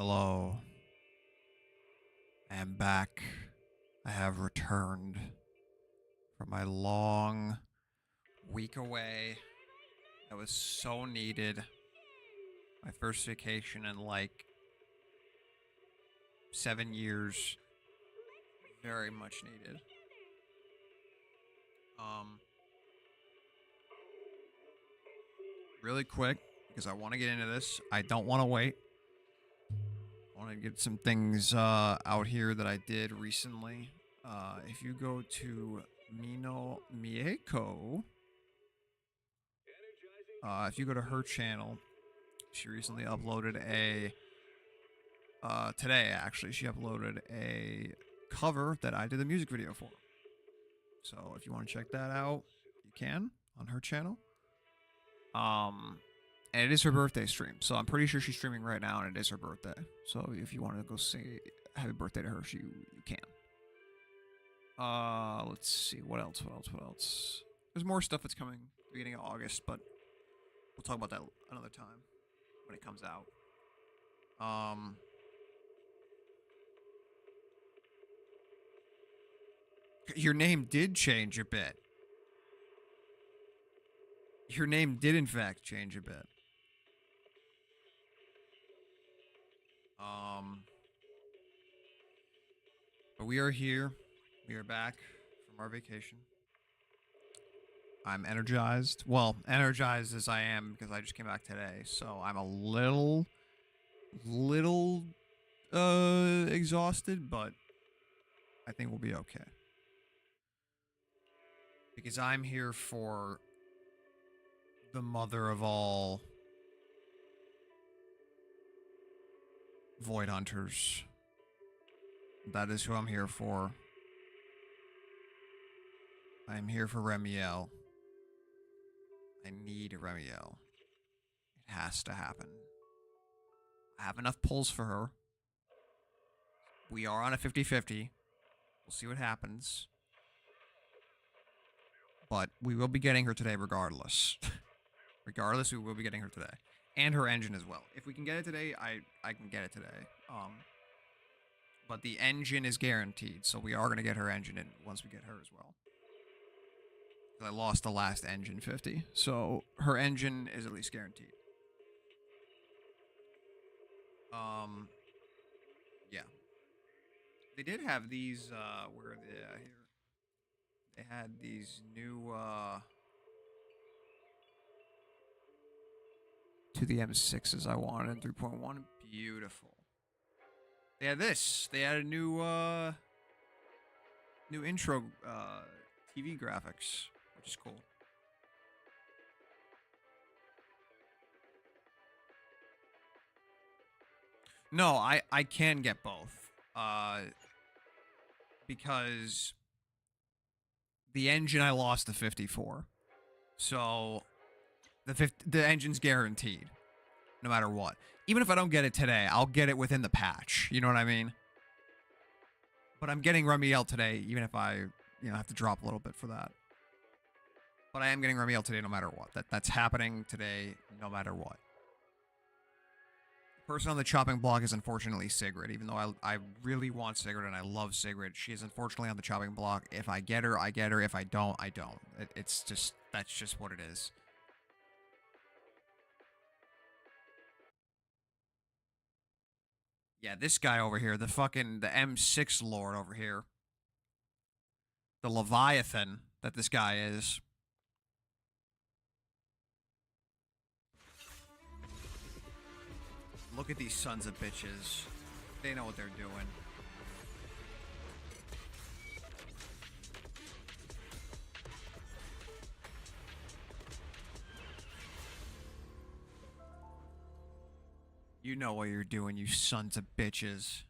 Hello. I am back. I have returned from my long week away. That was so needed. My first vacation in like 7 years. Very much needed. Really quick, because I want to get into this. I don't want to wait. I want to get some things out here that I did recently. If you go to Mino Mieko, if you go to her channel, she recently uploaded today actually, she uploaded a cover that I did the music video for. So if you want to check that out, you can on her channel. And it is her birthday stream, so I'm pretty sure she's streaming right now, and it is her birthday. So if you want to go say happy birthday to her, you can. Let's see, what else? There's more stuff that's coming at the beginning of August, but we'll talk about that another time when it comes out. Your name did change a bit. Your name did, in fact, change a bit. But we are here. We are back from our vacation. I'm energized. Well, energized as I am because I just came back today. So I'm a little exhausted, but I think we'll be okay. Because I'm here for the mother of all Void Hunters. That is who I'm here for. I'm here for Remielle. I need Remielle. It has to happen. I have enough pulls for her. We are on a 50-50. We'll see what happens. But we will be getting her today regardless. Regardless, we will be getting her today. And her engine as well. If we can get it today, I can get it today. But the engine is guaranteed, so we are going to get her engine in once we get her as well. I lost the last engine 50, so her engine is at least guaranteed. Yeah. They did have these, where are they here? They had these new, to the M6s I wanted in 3.1. Beautiful. They had this. They had a new intro TV graphics, which is cool. No, I can get both. Because the engine I lost the 54. So the engine's guaranteed no matter what. Even if I don't get it today, I'll get it within the patch. You know what I mean? But I'm getting Remielle today, even if I, have to drop a little bit for that. But I am getting Remielle today no matter what. That's happening today no matter what. The person on the chopping block is unfortunately Sigrid, even though I really want Sigrid and I love Sigrid. She is unfortunately on the chopping block. If I get her, I get her. If I don't, I don't. That's just what it is. Yeah, this guy over here, the M6 Lord over here. The Leviathan that this guy is. Look at these sons of bitches. They know what they're doing. You know what you're doing, you sons of bitches.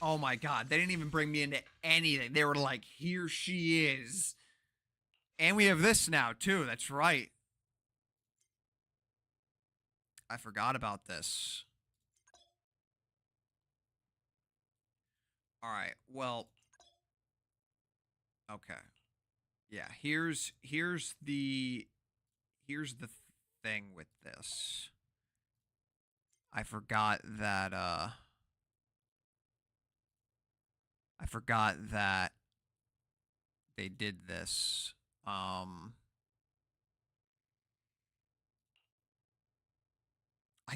Oh my god, they didn't even bring me into anything. They were like, here she is. And we have this now, too. That's right. I forgot about this. Alright, well. Okay. Yeah, here's the thing with this. I forgot that they did this. I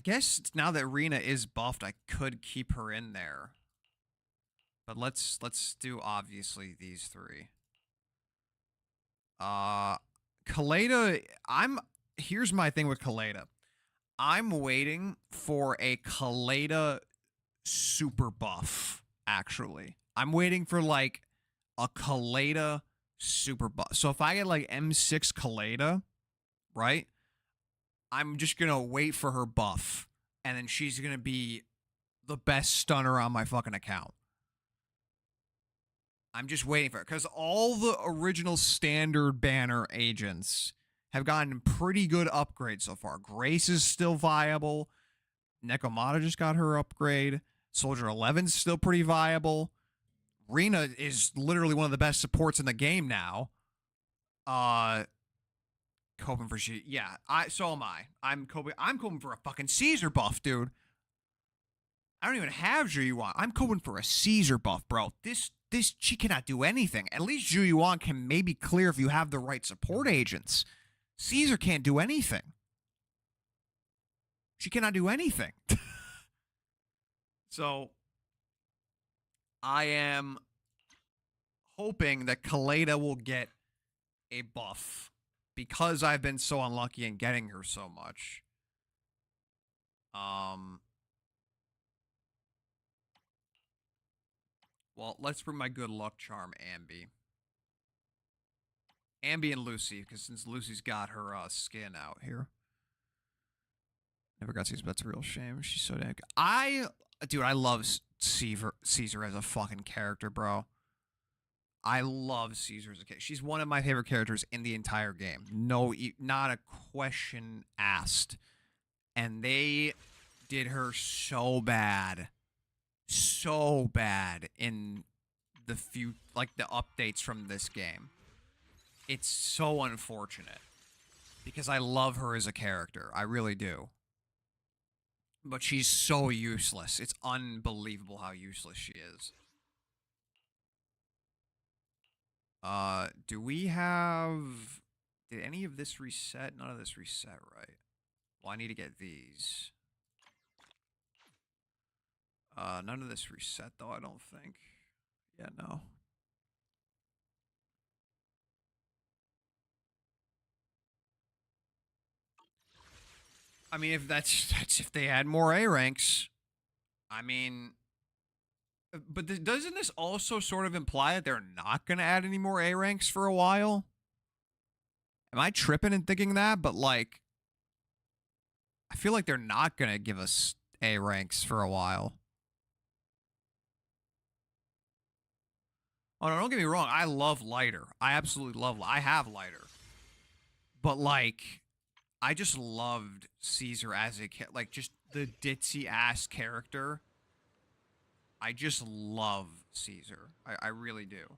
guess now that Rena is buffed, I could keep her in there. But let's do obviously these three. Kaleda, here's my thing with Kaleda. I'm waiting for a Kaleda super buff, actually. I'm waiting for like a Kaleda super buff. So if I get like M6 Kaleda, right? I'm just gonna wait for her buff, and then she's gonna be the best stunner on my fucking account. I'm just waiting for it, because all the original standard banner agents have gotten pretty good upgrades so far. Grace is still viable. Nekomata just got her upgrade. Soldier 11's still pretty viable. Rena is literally one of the best supports in the game now. Coping for she, yeah. So am I. I'm coping for a fucking Caesar buff, dude. I don't even have Zhu Yuan. I'm coping for a Caesar buff, bro. This she cannot do anything. At least Zhu Yuan can maybe clear if you have the right support agents. Caesar can't do anything. She cannot do anything. So I am hoping that Kaleda will get a buff, because I've been so unlucky in getting her so much. Well, let's bring my good luck charm, Ambi. Ambi and Lucy, because since Lucy's got her skin out here. Never got Caesar, that's a real shame. She's so damn good. Dude, I love Caesar as a fucking character, bro. I love Caesar as a character. She's one of my favorite characters in the entire game. No, not a question asked. And they did her so bad. So bad in the the updates from this game. It's so unfortunate, because I love her as a character. I really do. But she's so useless. It's unbelievable how useless she is. Do we have... Did any of this reset? None of this reset, right? Well, I need to get these. None of this reset, though, I don't think. Yeah, no. I mean, if that's if they had more A ranks. I mean... But doesn't this also sort of imply that they're not going to add any more A ranks for a while? Am I tripping and thinking that? But, like, I feel like they're not going to give us A ranks for a while. Oh, no, don't get me wrong. I love lighter. I absolutely love... I have lighter. But, like, I just loved Caesar as a... Like, just the ditzy-ass character. I just love Caesar. I really do.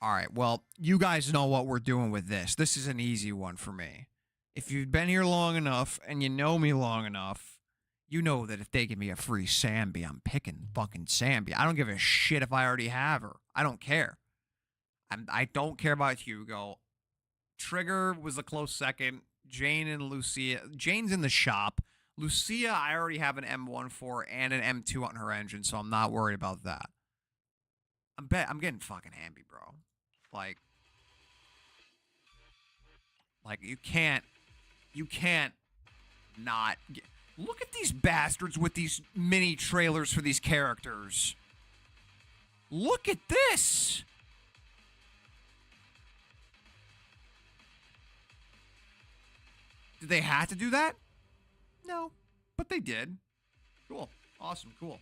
Alright, well, you guys know what we're doing with this. This is an easy one for me. If you've been here long enough, and you know me long enough, you know that if they give me a free Sambi, I'm picking fucking Sambi. I don't give a shit if I already have her. I don't care. I don't care about Hugo. Trigger was a close second. Jane and Lucia. Jane's in the shop. Lucia, I already have an M14 and an M2 on her engine, so I'm not worried about that. I'm getting fucking Hamby, bro. Like you can't not look at these bastards with these mini trailers for these characters. Look at this. Did they have to do that? No, but they did. Cool. Awesome. Cool.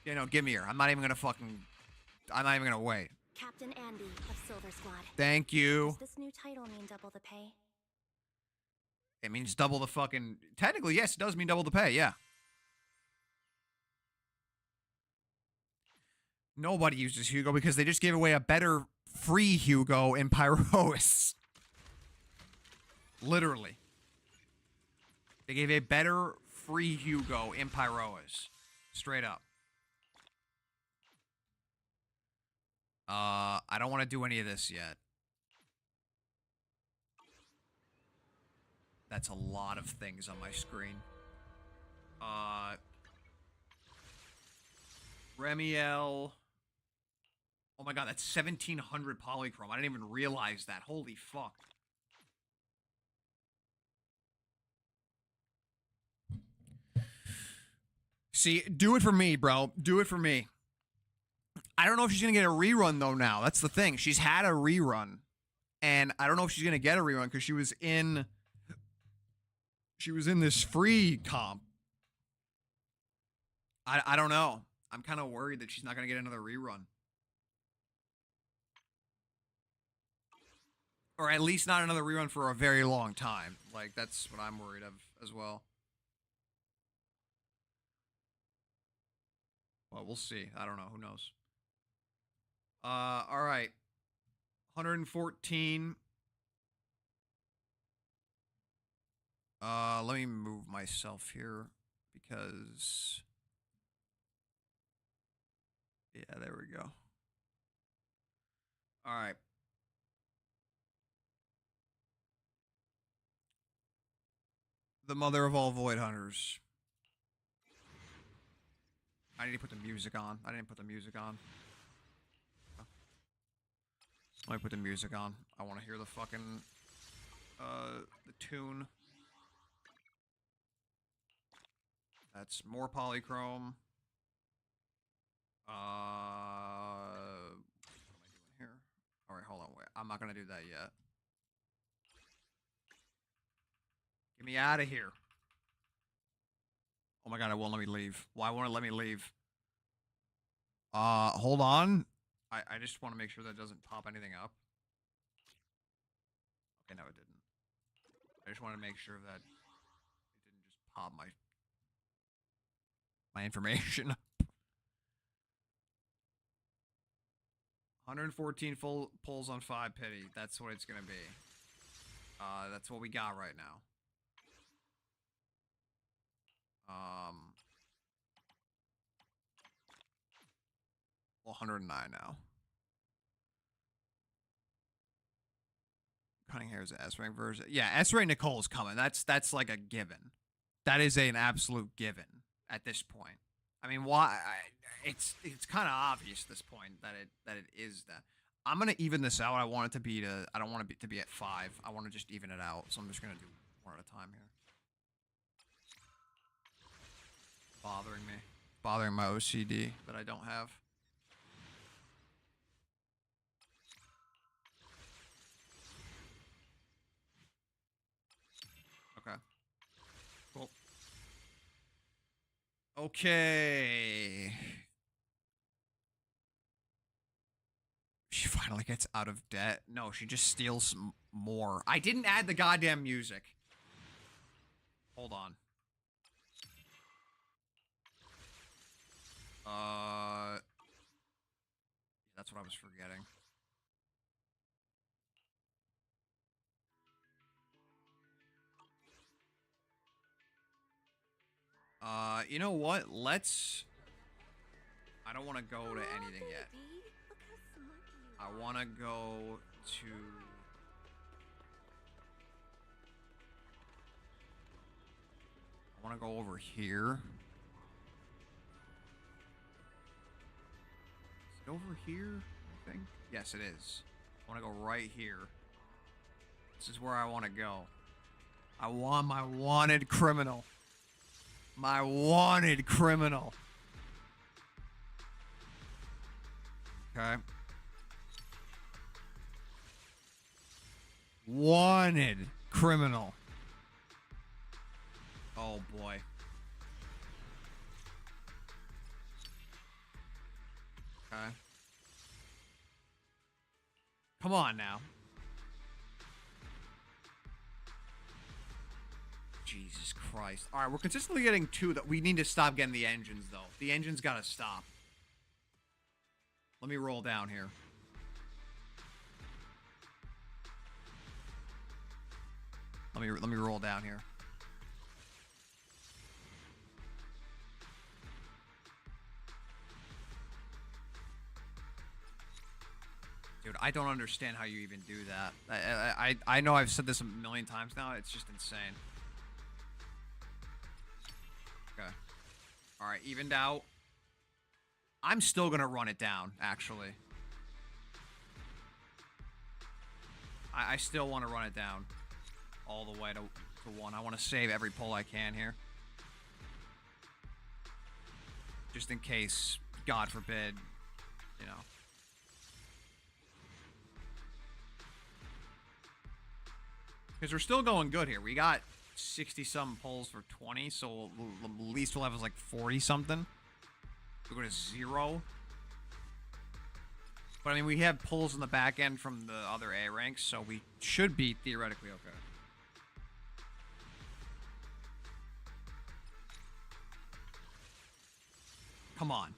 Yeah, no, give me her. I'm not even going to wait. Captain Andy of Silver Squad. Thank you. Does this new title mean double the pay? It means double the fucking... Technically, yes, it does mean double the pay, yeah. Nobody uses Hugo because they just gave away a better free Hugo in Pyrois. Literally. They gave a better free Hugo in Pyroas. Straight up. I don't want to do any of this yet. That's a lot of things on my screen. Remielle. Oh my god, that's 1700 polychrome. I didn't even realize that. Holy fuck. See, do it for me, bro. Do it for me. I don't know if she's going to get a rerun, though, now. That's the thing. She's had a rerun. And I don't know if she's going to get a rerun because she was in this free comp. I don't know. I'm kind of worried that she's not going to get another rerun. Or at least not another rerun for a very long time. Like, that's what I'm worried of as well. Well, we'll see. I don't know. Who knows? All right. 114. Let me move myself here because... Yeah, there we go. All right. The mother of all void hunters. I need to put the music on. I didn't put the music on. Let me put the music on. I want to hear the fucking, the tune. That's more polychrome. What am I doing here? Alright, hold on, wait. I'm not gonna do that yet. Get me out of here. Oh my god, it won't let me leave. Why won't it let me leave? Hold on. I just want to make sure that doesn't pop anything up. Okay, no, it didn't. I just want to make sure that it didn't just pop my information. 114 full pulls on 5 pity. That's what it's gonna be. That's what we got right now. 109 now. Cutting hair is an S-rank version. Yeah, S-rank Nicole's coming. That's like a given. That is an absolute given at this point. I mean, why? It's kind of obvious at this point that it is that. I'm gonna even this out. I want it to be to. I don't want it to be at 5. I want to just even it out. So I'm just gonna do one at a time here. Bothering me, bothering my OCD that I don't have. Okay. Cool. Okay. She finally gets out of debt. No, she just steals more. I didn't add the goddamn music. Hold on. That's what I was forgetting. You know what? Let's... I don't want to go to anything yet. I want to go to... I want to go over here. Is it over here, I think? Yes, it is. I want to go right here. This is where I want to go. I want my wanted criminal. My wanted criminal. Okay. Wanted criminal. Oh boy. Okay. Come on now. Jesus Christ. Alright, we're consistently getting 2 that we need to stop getting the engines though. The engines gotta stop. Let me roll down here. Let me roll down here. Dude, I don't understand how you even do that. I know I've said this a million times now. It's just insane. Okay. All right, evened out. I'm still gonna run it down, actually. I still want to run it down all the way to 1. I want to save every pull I can here. Just in case, God forbid, you know. Because we're still going good here. We got 60-something pulls for 20, so at least we'll have is like 40-something. We're going to 0. But I mean, we have pulls in the back end from the other A ranks, so we should be theoretically okay. Come on.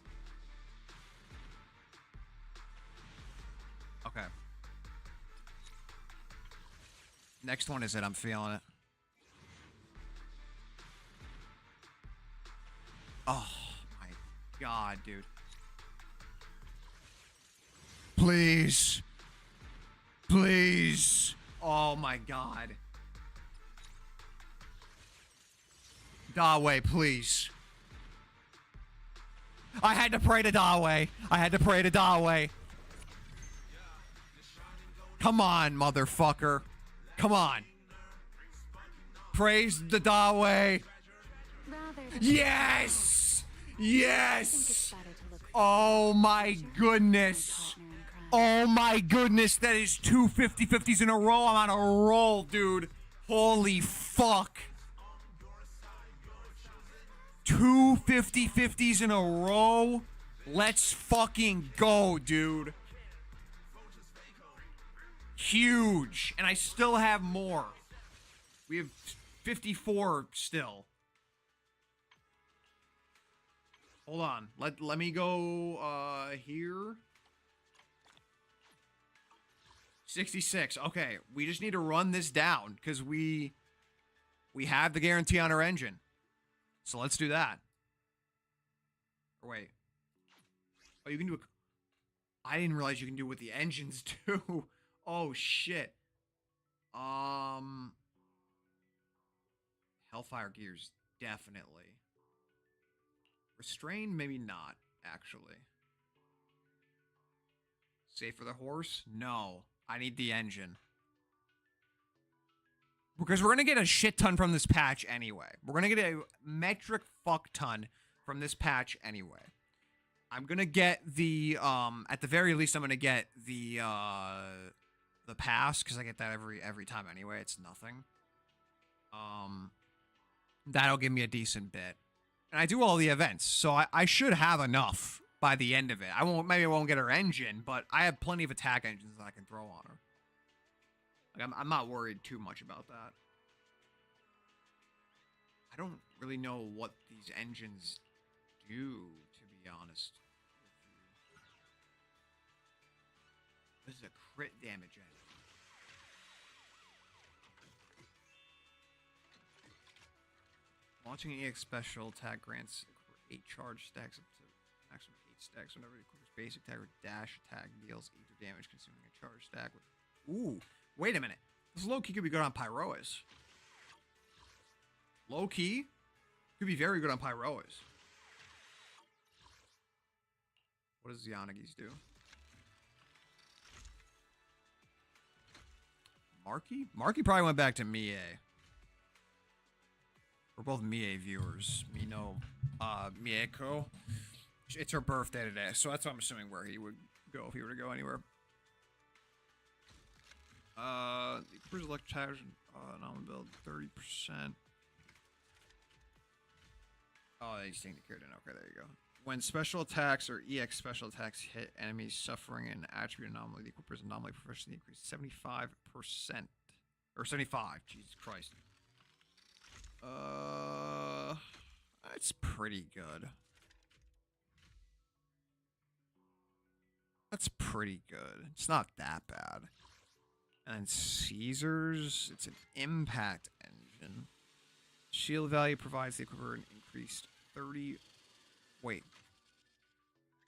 Okay. Next one is it. I'm feeling it. Oh, my God, dude. Please. Please. Oh, my God. Dawei, please. I had to pray to Dawei. I had to pray to Dawei. Come on, motherfucker. Come on. Praise the Dawei. Yes! Yes! Oh my goodness. Oh my goodness, that is 2 50-50s in a row. I'm on a roll, dude. Holy fuck. 2 50-50s in a row. Let's fucking go, dude. Huge. And I still have more. We have 54 still. Hold on. Let me go here. 66. Okay, we just need to run this down because we have the guarantee on our engine. So let's do that. Or wait. Oh, you can do it. I didn't realize you can do it with the engines too. Oh shit. Hellfire gears, definitely. Restrain, maybe not, actually. Safe for the horse? No. I need the engine. Because we're going to get a shit ton from this patch anyway. We're going to get a metric fuck ton from this patch anyway. I'm going to get the, at the very least, I'm going to get the pass, because I get that every time anyway. It's nothing. That'll give me a decent bit. And I do all the events, so I should have enough by the end of it. Maybe I won't get her engine, but I have plenty of attack engines that I can throw on her. Like, I'm not worried too much about that. I don't really know what these engines do, to be honest. This is a crit damage engine. Launching an EX special attack grants 8 charge stacks up to maximum 8 stacks whenever it equips basic attack or dash attack deals ether damage consuming a charge stack with. Ooh, wait a minute. This low key could be good on Pyroas. Low key could be very good on Pyroas. What does Yanagi's do? Marky? Marky probably went back to Mie. We're both Mie viewers. Mieko. It's her birthday today, so that's what I'm assuming where he would go if he were to go anywhere. The Cruise Electric Anomaly build 30%. Oh, he's taking the Kieran. Okay, there you go. When special attacks or EX special attacks hit enemies suffering an attribute anomaly, the equiper's anomaly proficiency increases 75%. Or 75. Jesus Christ. That's pretty good. That's pretty good. It's not that bad. And Caesar's, it's an impact engine. Shield value provides the equipper an increased 30. Wait.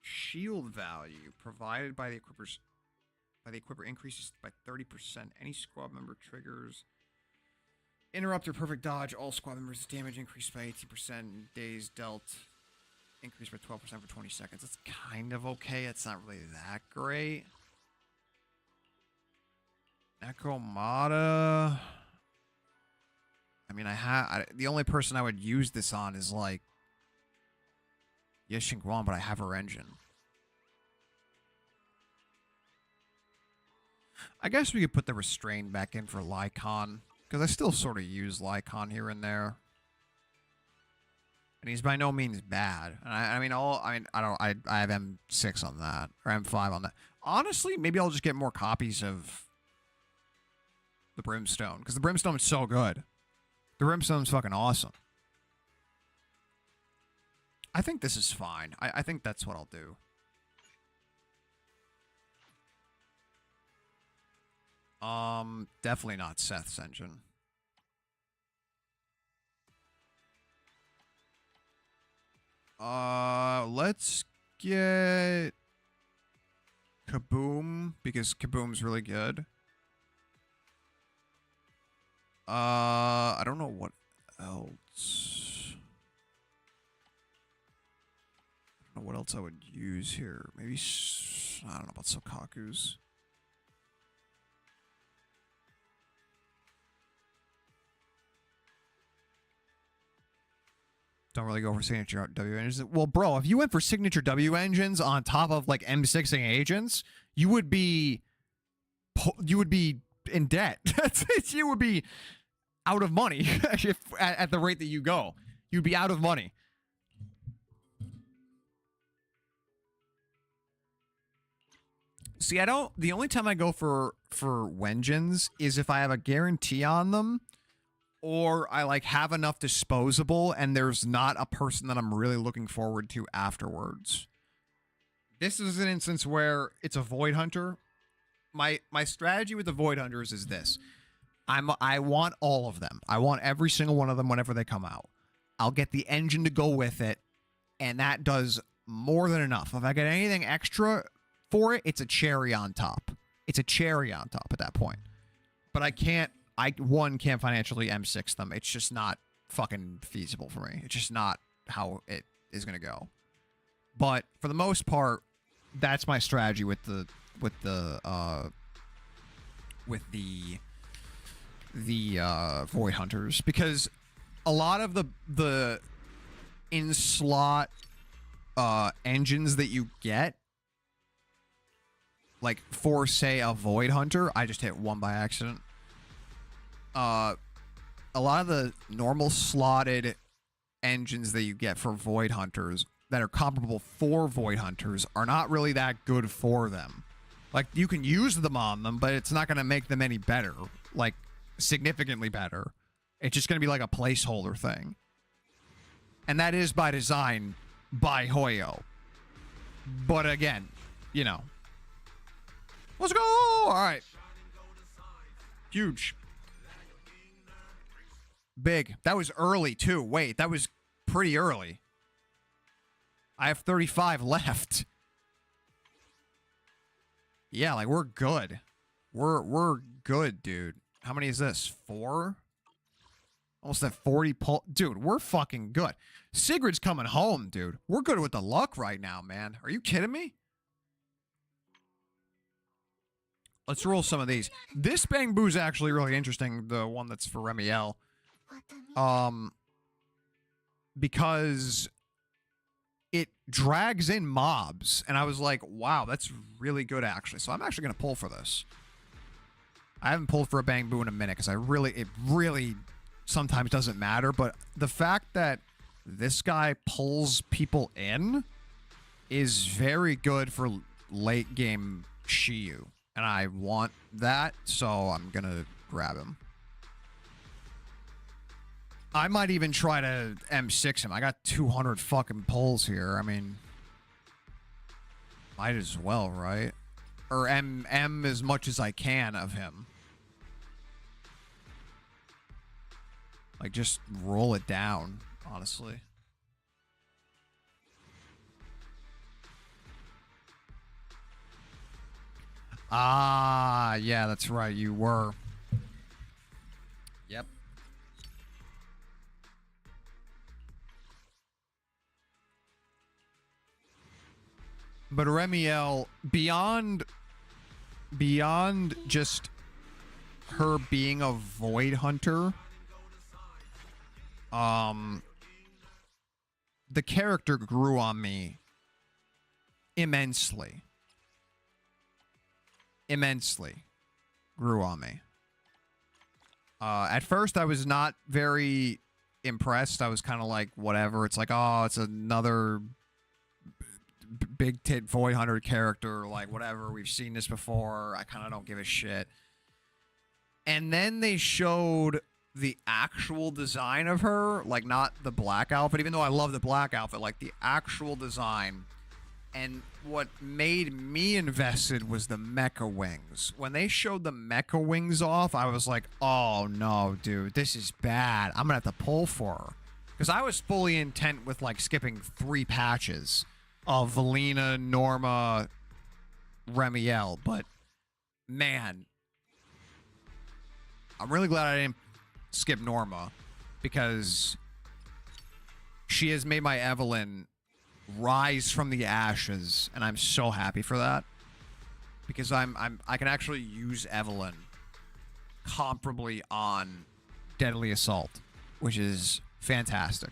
Shield value provided by the equipper increases by 30%. Any squad member triggers interrupt or perfect dodge. All squad members' damage increased by 18%. Days dealt increased by 12% for 20 seconds. That's kind of okay. It's not really that great. Necromata. I mean, the only person I would use this on is like Yishin Guan, but I have her engine. I guess we could put the restraint back in for Lycon, because I still sort of use Lycon here and there, and he's by no means bad. And I have M6 on that or M5 on that. Honestly, maybe I'll just get more copies of the Brimstone, because the Brimstone is so good. The Brimstone's fucking awesome. I think this is fine. I think that's what I'll do. Definitely not Seth's engine. Let's get Kaboom, because Kaboom's really good. I don't know what else. I don't know what else I would use here. Maybe, I don't know about Sokaku's. Don't really go for signature W engines. Well, bro, if you went for signature W engines on top of like M6ing agents, you would be in debt. You would be out of money if at the rate that you go. You'd be out of money. See, the only time I go for Wengens is if I have a guarantee on them, or I like have enough disposable and there's not a person that I'm really looking forward to afterwards. This is an instance where it's a Void Hunter. My strategy with the Void Hunters is this. I want all of them. I want every single one of them whenever they come out. I'll get the engine to go with it, and that does more than enough. If I get anything extra for it, it's a cherry on top. It's a cherry on top at that point. But I can't financially M6 them. It's just not fucking feasible for me. It's just not how it is going to go. But for the most part, that's my strategy with the Void Hunters, because a lot of the in-slot engines that you get, like for, say, a Void Hunter, I just hit one by accident. A lot of the normal slotted engines that you get for Void Hunters that are comparable for Void Hunters are not really that good for them. Like, you can use them on them, but it's not going to make them any better. Like, significantly better. It's just going to be like a placeholder thing. And that is by design by Hoyo. But again, you know. Let's go! Alright. Huge. Big. That was early, too. Wait, that was pretty early. I have 35 left. Yeah, like, we're good. We're good, dude. How many is this? 4? Almost at 40 pull. Dude, we're fucking good. Sigrid's coming home, dude. We're good with the luck right now, man. Are you kidding me? Let's roll some of these. This Bang Boo's actually really interesting, the one that's for Remielle. Because it drags in mobs, and I was like, wow, that's really good, actually. So I'm actually going to pull for this. I haven't pulled for a Bang Boo in a minute, because it really sometimes doesn't matter, but the fact that this guy pulls people in is very good for late game Shiyu, and I want that, so I'm going to grab him. I might even try to M6 him. I got 200 fucking pulls here. I mean, might as well, right? Or M as much as I can of him. Like, just roll it down, honestly. Ah, yeah, that's right. You were. Yep. But Remielle, beyond just her being a void hunter, the character grew on me immensely. Immensely grew on me. At first, I was not very impressed. I was kind of like, whatever. It's like, oh, it's another big tit void hunter character. Like, whatever. We've seen this before. I kind of don't give a shit. And then they showed the actual design of her, like not the black outfit, even though I love the black outfit, like the actual design. And what made me invested was the mecha wings. When they showed the mecha wings off, I was like, oh no, dude, this is bad. I'm gonna have to pull for her. Because I was fully intent with like skipping 3 patches of Valina, Norma, Remielle, but man, I'm really glad I didn't skip Norma, because she has made my Evelyn rise from the ashes, and I'm so happy for that, because I can actually use Evelyn comparably on Deadly Assault, which is fantastic.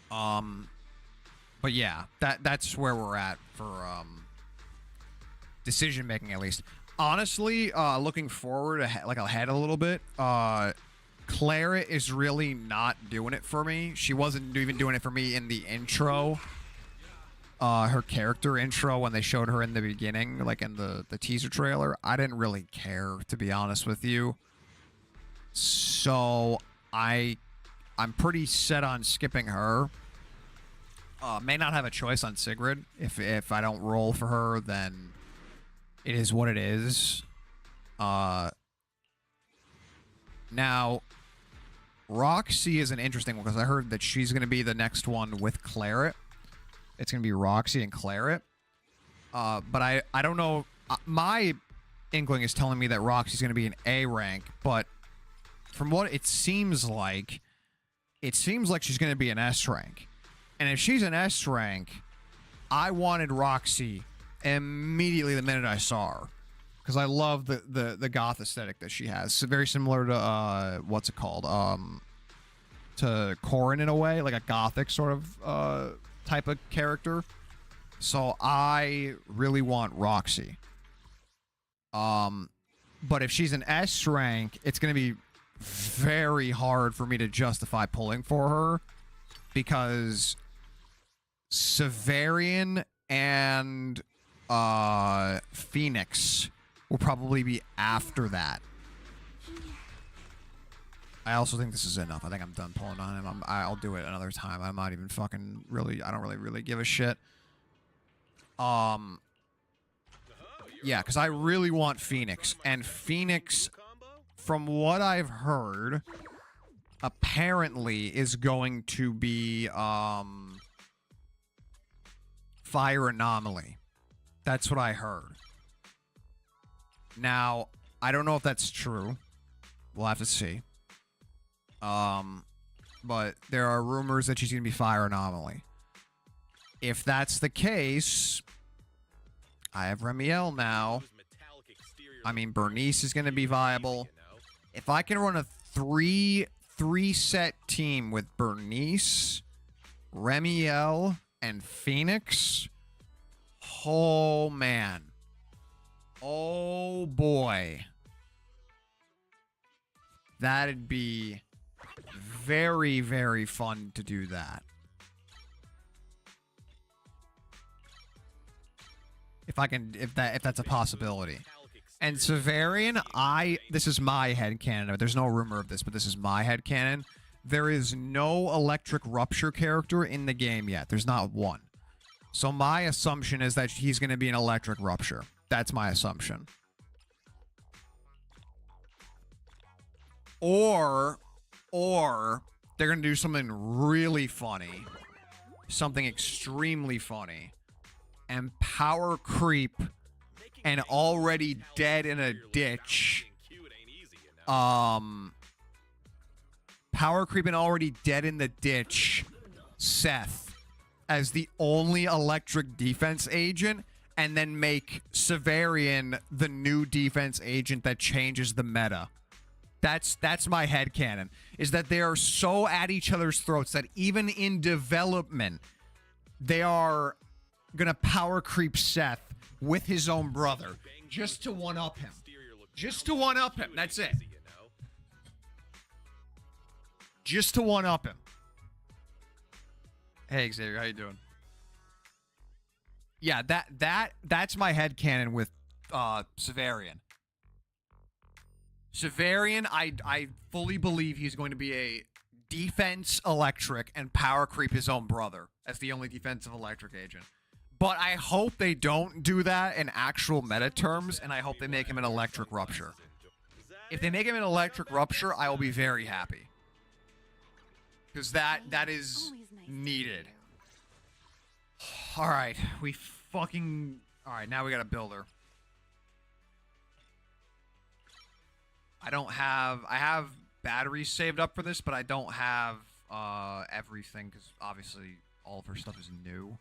But yeah, that's where we're at for decision making, at least. Honestly, looking forward, ahead a little bit, Clara is really not doing it for me. She wasn't even doing it for me in the intro. Her character intro, when they showed her in the beginning, like in the teaser trailer, I didn't really care, to be honest with you. So I'm pretty set on skipping her. May not have a choice on Sigrid. If I don't roll for her, then it is what it is. Now, Roxy is an interesting one, because I heard that she's going to be the next one with Claret. It's going to be Roxy and Claret. But I don't know. My inkling is telling me that Roxy's going to be an A rank, but from what it seems like she's going to be an S rank. And if she's an S rank, I wanted Roxy immediately the minute I saw her, because I love the goth aesthetic that she has. It's very similar to what's it called? To Corrin in a way, like a gothic sort of type of character. So I really want Roxy. But if she's an S rank, it's going to be very hard for me to justify pulling for her, because Severian and Phoenix will probably be after that. I also think this is enough. I think I'm done pulling on him. I'll do it another time. I'm not even fucking really... I don't really give a shit. Yeah, because I really want Phoenix. And Phoenix, from what I've heard, apparently is going to be Fire Anomaly. That's what I heard. Now, I don't know if that's true. We'll have to see. But there are rumors that she's going to be Fire Anomaly. If that's the case, I have Remielle now. I mean, Bernice is going to be viable. If I can run a three-set team with Bernice, Remielle, and Phoenix, oh man. Oh boy. That'd be very, very fun to do that. If that's a possibility. And Severian, this is my headcanon. There's no rumor of this, but this is my headcanon. There is no Electric Rupture character in the game yet. There's not one. So my assumption is that he's going to be an electric rupture. That's my assumption. Or they're going to do something really funny. Something extremely funny. And power creep and already dead in a ditch. Power creep and already dead in the ditch. Seth as the only electric defense agent, and then make Severian the new defense agent that changes the meta. That's my headcanon, is that they are so at each other's throats that even in development, they are gonna power creep Seth with his own brother just to one-up him. Just to one-up him, that's it. Just to one-up him. Hey Xavier, how you doing? Yeah, that's my headcanon with Severian. Severian, I fully believe he's going to be a defense electric and power creep his own brother as the only defensive electric agent. But I hope they don't do that in actual meta terms, and I hope they make him an electric rupture. If they make him an electric rupture, I will be very happy. Because that is needed. Alright, Alright, now we got a builder. I have batteries saved up for this, but I don't have everything, because obviously all of her stuff is new.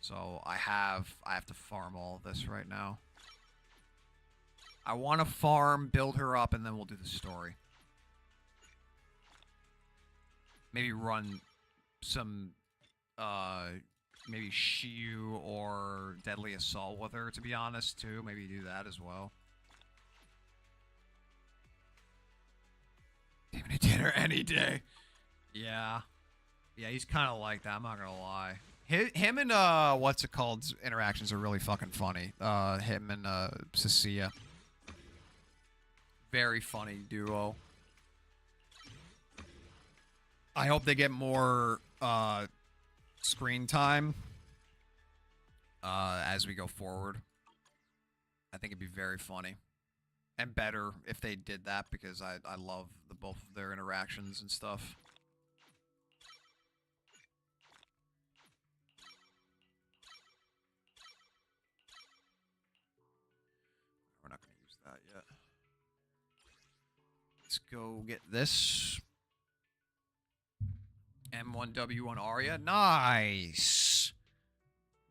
So I have to farm all of this right now. I want to farm, build her up, and then we'll do the story. Maybe run some, maybe Shiyu or Deadly Assault with her, to be honest, too. Maybe do that as well. Even a dinner any day. Yeah. Yeah, he's kind of like that, I'm not gonna lie. Him and, what's it called, interactions are really fucking funny. Him and, Cecilia. Very funny duo. I hope they get more, screen time, as we go forward. I think it'd be very funny. And better if they did that, because I love both of their interactions and stuff. We're not going to use that yet. Let's go get this. M1W1 Arya. Nice!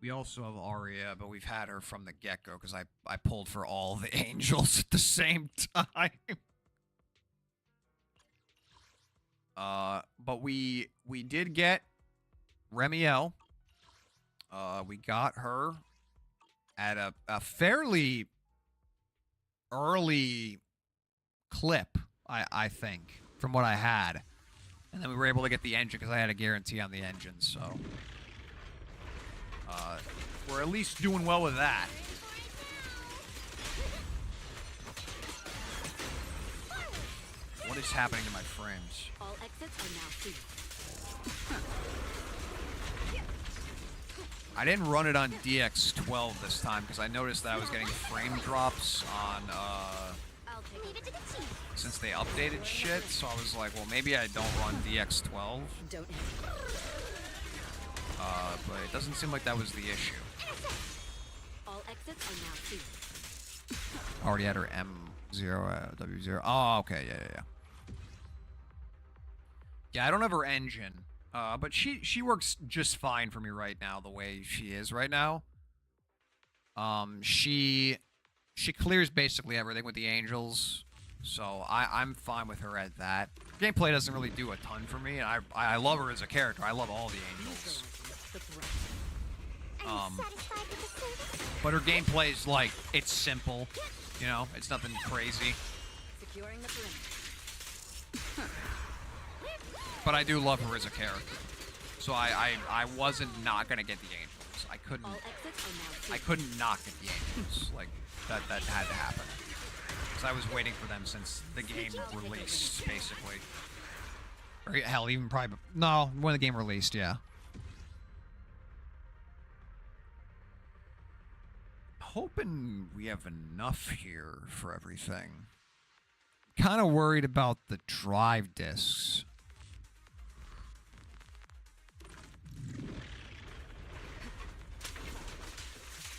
We also have Arya, but we've had her from the get-go, because I pulled for all the angels at the same time. But we did get Remielle. We got her at a fairly early clip, I think, from what I had. And then we were able to get the engine, because I had a guarantee on the engine, so... we're at least doing well with that. What is happening to my frames? All exits are now free. I didn't run it on DX12 this time, because I noticed that I was getting frame drops on, since they updated shit, so I was like, well, maybe I don't run DX12. But it doesn't seem like that was the issue. All exits are now free. Already had her M0, W0. Oh, okay, yeah. Yeah, I don't have her engine, but she works just fine for me right now, the way she is right now. She clears basically everything with the angels, so I'm fine with her at that. Gameplay doesn't really do a ton for me, and I love her as a character. I love all the angels. But her gameplay is like, it's simple, you know, it's nothing crazy. Securing the perimeter. But I do love her as a character, so I wasn't not gonna get the angels. I couldn't not get the angels. Like that had to happen, because I was waiting for them since the game released, basically. Or hell, even probably no, when the game released, yeah. hoping we have enough here for everything. Kind of worried about the drive discs.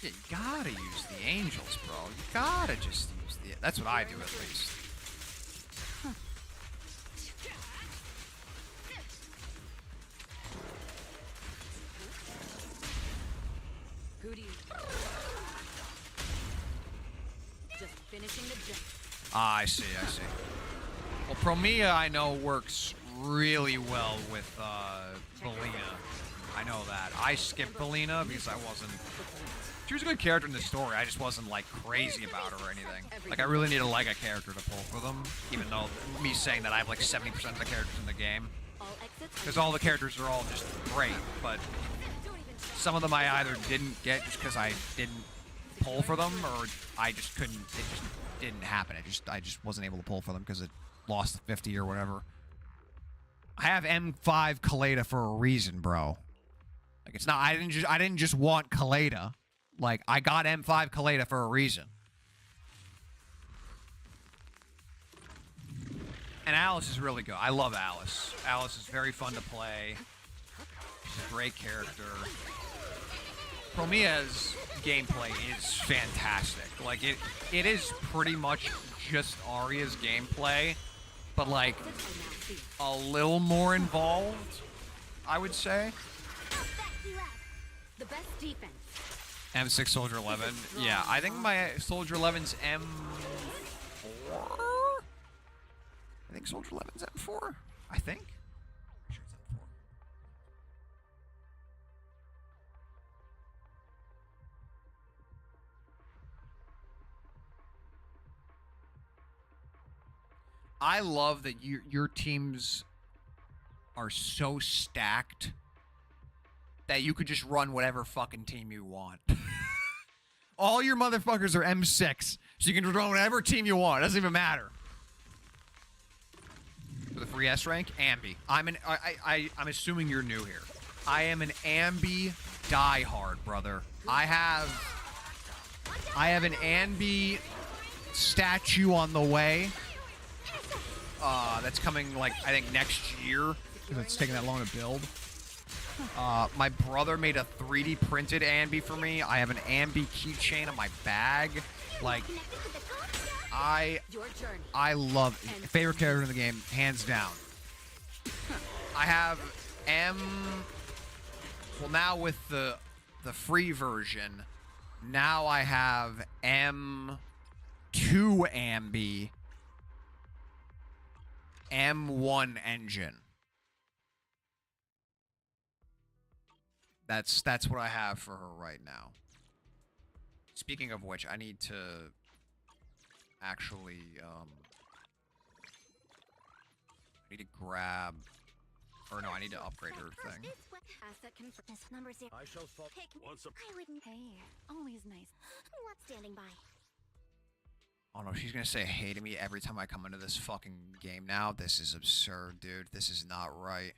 Yeah, you gotta use the angels, bro. You gotta just use the... That's what I do, at least. Who do you... Just finishing the job. Ah, I see, I see. Well, Promia, I know, works really well with Belina. I know that. I skipped Belina because I wasn't... She was a good character in the story. I just wasn't, like, crazy about her or anything. Like, I really need to like a character to pull for them, even though me saying that I have, like, 70% of the characters in the game. Because all the characters are all just great, but some of them I either didn't get just because I didn't pull for them, or I just couldn't... It just didn't happen. I just wasn't able to pull for them because it lost 50 or whatever. I have M5 Kaleda for a reason, bro. Like, it's not... I didn't just want Kaleda. Like, I got M5 Kaleda for a reason. And Alice is really good. I love Alice. Alice is very fun to play. She's a great character. Promia's gameplay is fantastic. Like, it is pretty much just Arya's gameplay, but, like, a little more involved, I would say. The best defense. M6 Soldier 11. Yeah, I think my Soldier 11's M4? I think Soldier 11's M4. I think. I'm sure it's M4. I love that your teams are so stacked that you could just run whatever fucking team you want. All your motherfuckers are M6, so you can run whatever team you want. It doesn't even matter. For the free S rank, Ambi. I'm assuming you're new here. I am an Ambi diehard, brother. I have an Ambi statue on the way. That's coming, like, I think next year, because it's taking that long to build. My brother made a 3D printed Ambi for me. I have an Ambi keychain on my bag. Like, I love it. Favorite character in the game, hands down. I have well, now with the free version, now I have M2 Ambi, M1 engine. That's what I have for her right now. Speaking of which, I need to actually I need to grab, or no, I need to upgrade her thing. I shall fall once I wouldn't. Hey, always nice. What's standing by? Oh no, she's gonna say hey to me every time I come into this fucking game now. This is absurd, dude. This is not right.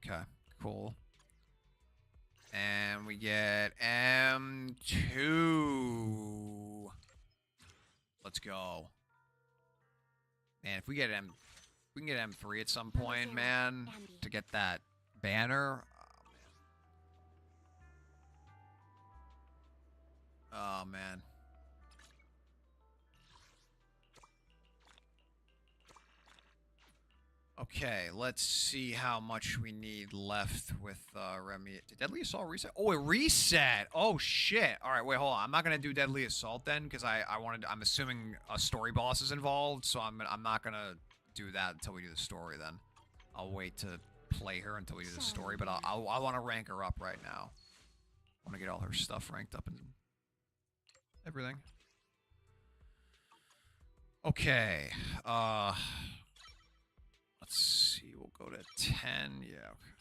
Okay, cool. And we get M2. Let's go. Man, if we get we can get M3 at some point, man, to get that banner. Oh, man. Okay, let's see how much we need left with Remy. Did Deadly Assault reset? Oh, it reset! Oh, shit. Alright, wait, hold on. I'm not gonna do Deadly Assault then, because I'm assuming a story boss is involved, so I'm not gonna do that until we do the story then. I'll wait to play her until we do the story, but I want to rank her up right now. I want to get all her stuff ranked up and everything. Okay, let's see, we'll go to 10, yeah, okay.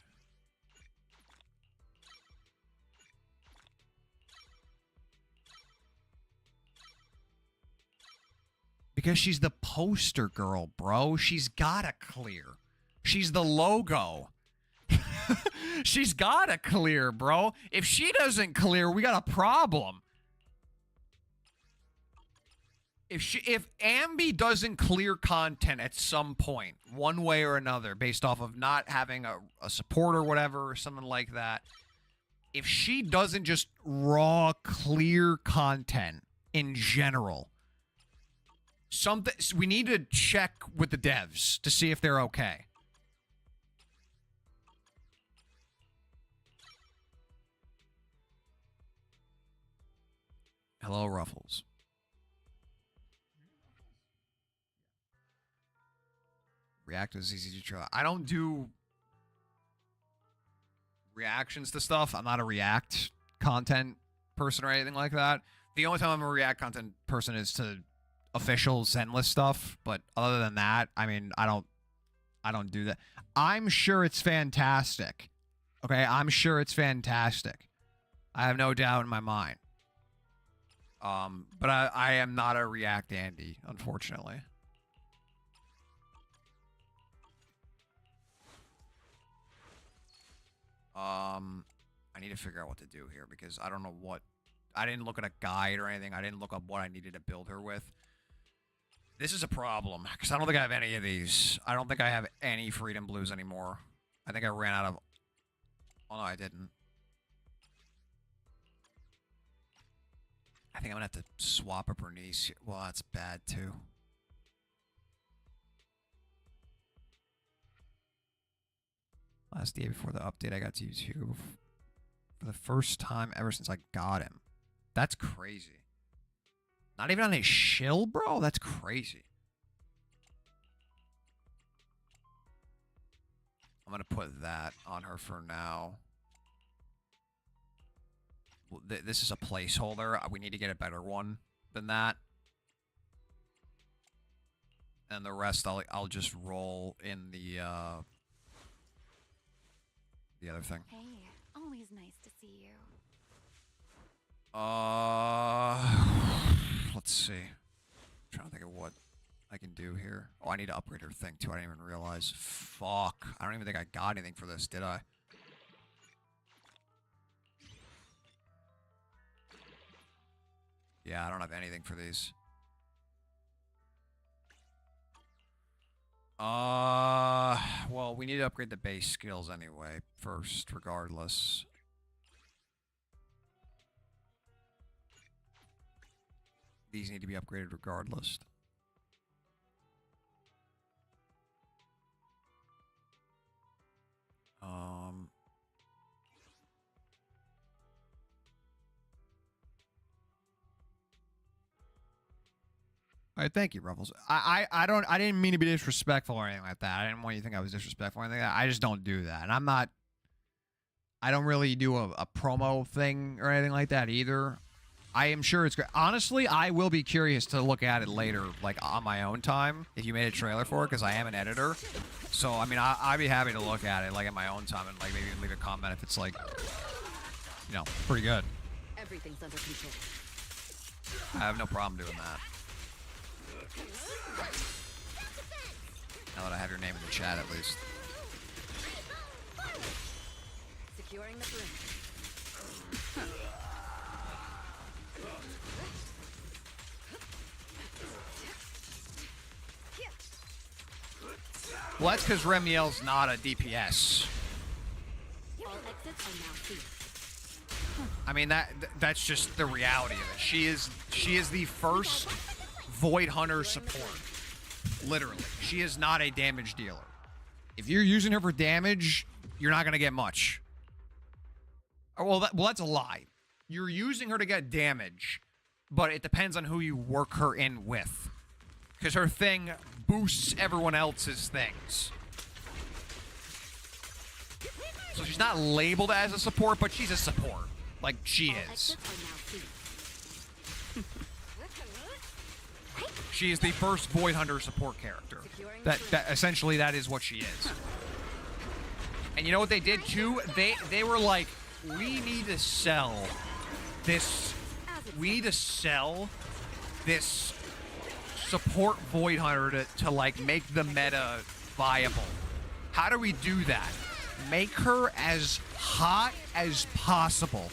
Because she's the poster girl, bro. She's gotta clear. She's the logo. She's gotta clear, bro. If she doesn't clear, we got a problem. If Ambi doesn't clear content at some point, one way or another, based off of not having a support or whatever, or something like that, if she doesn't just raw clear content in general, we need to check with the devs to see if they're okay. Hello, Ruffles. React is easy to try. I don't do reactions to stuff. I'm not a React content person or anything like that. The only time I'm a React content person is to official Zenless stuff. But other than that, I mean, I don't do that. I'm sure it's fantastic. Okay, I'm sure it's fantastic. I have no doubt in my mind. But I am not a React Andy, unfortunately. I need to figure out what to do here because I don't know what... I didn't look at a guide or anything. I didn't look up what I needed to build her with. This is a problem because I don't think I have any of these. I don't think I have any Freedom Blues anymore. I think I ran out of... Oh, no, I didn't. I think I'm going to have to swap up her niece. Well, that's bad, too. Last day before the update, I got to use Hugo for the first time ever since I got him. That's crazy. Not even on his shill, bro? That's crazy. I'm going to put that on her for now. This is a placeholder. We need to get a better one than that. And the rest, I'll just roll in the other thing. Hey, always nice to see you. Let's see. I'm trying to think of what I can do here. Oh, I need to upgrade her thing too. I didn't even realize. Fuck. I don't even think I got anything for this, did I? Yeah, I don't have anything for these. Well, we need to upgrade the base skills anyway, first, regardless. These need to be upgraded regardless. All right, thank you, Ruffles. I didn't mean to be disrespectful or anything like that. I didn't want you to think I was disrespectful or anything like that. I just don't do that. And I don't really do a promo thing or anything like that either. I am sure it's great. Honestly, I will be curious to look at it later, like on my own time, if you made a trailer for it, because I am an editor. So, I mean, I'd be happy to look at it, like, at my own time and, like, maybe leave a comment if it's, like, you know, pretty good. Everything's under control. I have no problem doing that. Now that I have your name in the chat, at least. Securing the perimeter. Well, that's because Remielle's not a DPS. All exits are now sealed. I mean, that's just the reality of it. She is the first Void Hunter support. Literally. She is not a damage dealer. If you're using her for damage, you're not going to get much. Well, that's a lie. You're using her to get damage, but it depends on who you work her in with. Because her thing boosts everyone else's things. So she's not labeled as a support, but she's a support. Like, she is. She is the first Void Hunter support character. That essentially, that is what she is. And you know what they did, too? They were like, we need to sell this... We need to sell this... support Void Hunter to like make the meta viable. How do we do that? Make her as hot as possible.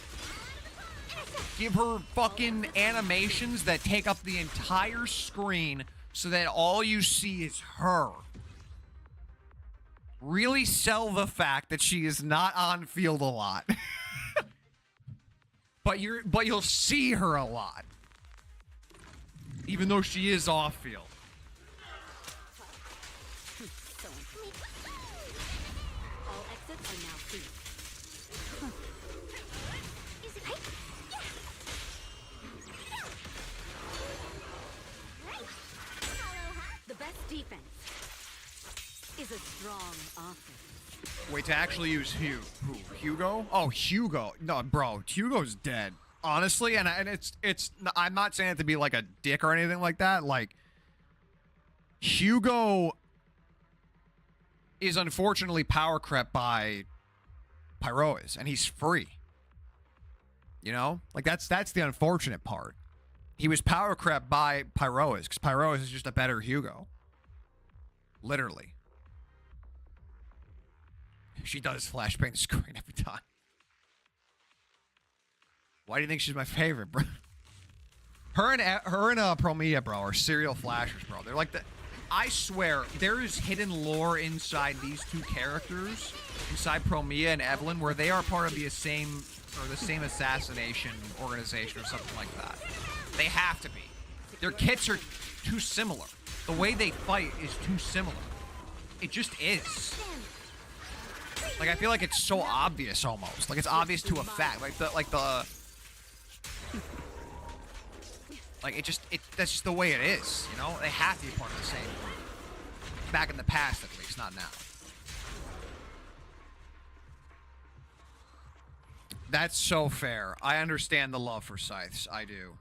Give her fucking animations that take up the entire screen so that all you see is her. Really sell the fact that she is not on field a lot. but you'll see her a lot. Even though she is off field. All exits are now free. The best defense is a strong offense. Wait, to actually use Hugo? Oh, Hugo. No, bro, Hugo's dead. Honestly, and it's I'm not saying it to be like a dick or anything like that. Like, Hugo is unfortunately power crept by Pyroas, and he's free. You know? Like, that's the unfortunate part. He was power crept by Pyroas, because Pyroas is just a better Hugo. Literally. She does flashbang the screen every time. Why do you think she's my favorite, bro? Her and Promia, bro, are serial flashers, bro. They're like the... I swear, there is hidden lore inside these two characters, inside Promia and Evelyn, where they are part of the same assassination organization or something like that. They have to be. Their kits are too similar. The way they fight is too similar. It just is. Like, I feel like it's so obvious almost. Like, it's obvious to a fact. That's just the way it is, you know? They have to be part of the same group. Back in the past, at least, not now. That's so fair. I understand the love for scythes. I do.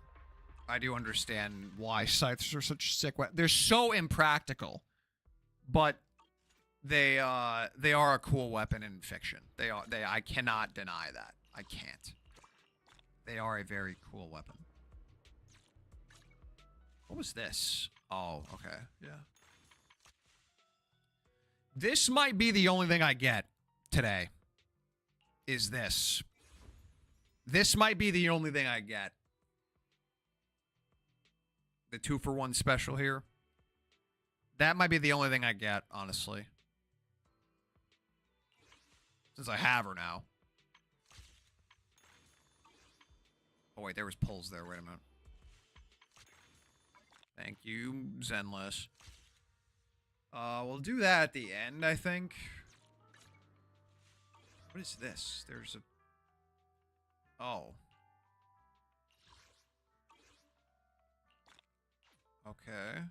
I do understand why scythes are such sick. They're so impractical, but they are a cool weapon in fiction. I cannot deny that. I can't. They are a very cool weapon. What was this? Oh, okay. Yeah. This might be the only thing I get today. Is this. This might be the only thing I get. The 2-for-1 special here. That might be the only thing I get, honestly. Since I have her now. Oh, wait, there was pulls there. Wait a minute. Thank you, Zenless. We'll do that at the end, I think. What is this? There's a... Oh. Okay.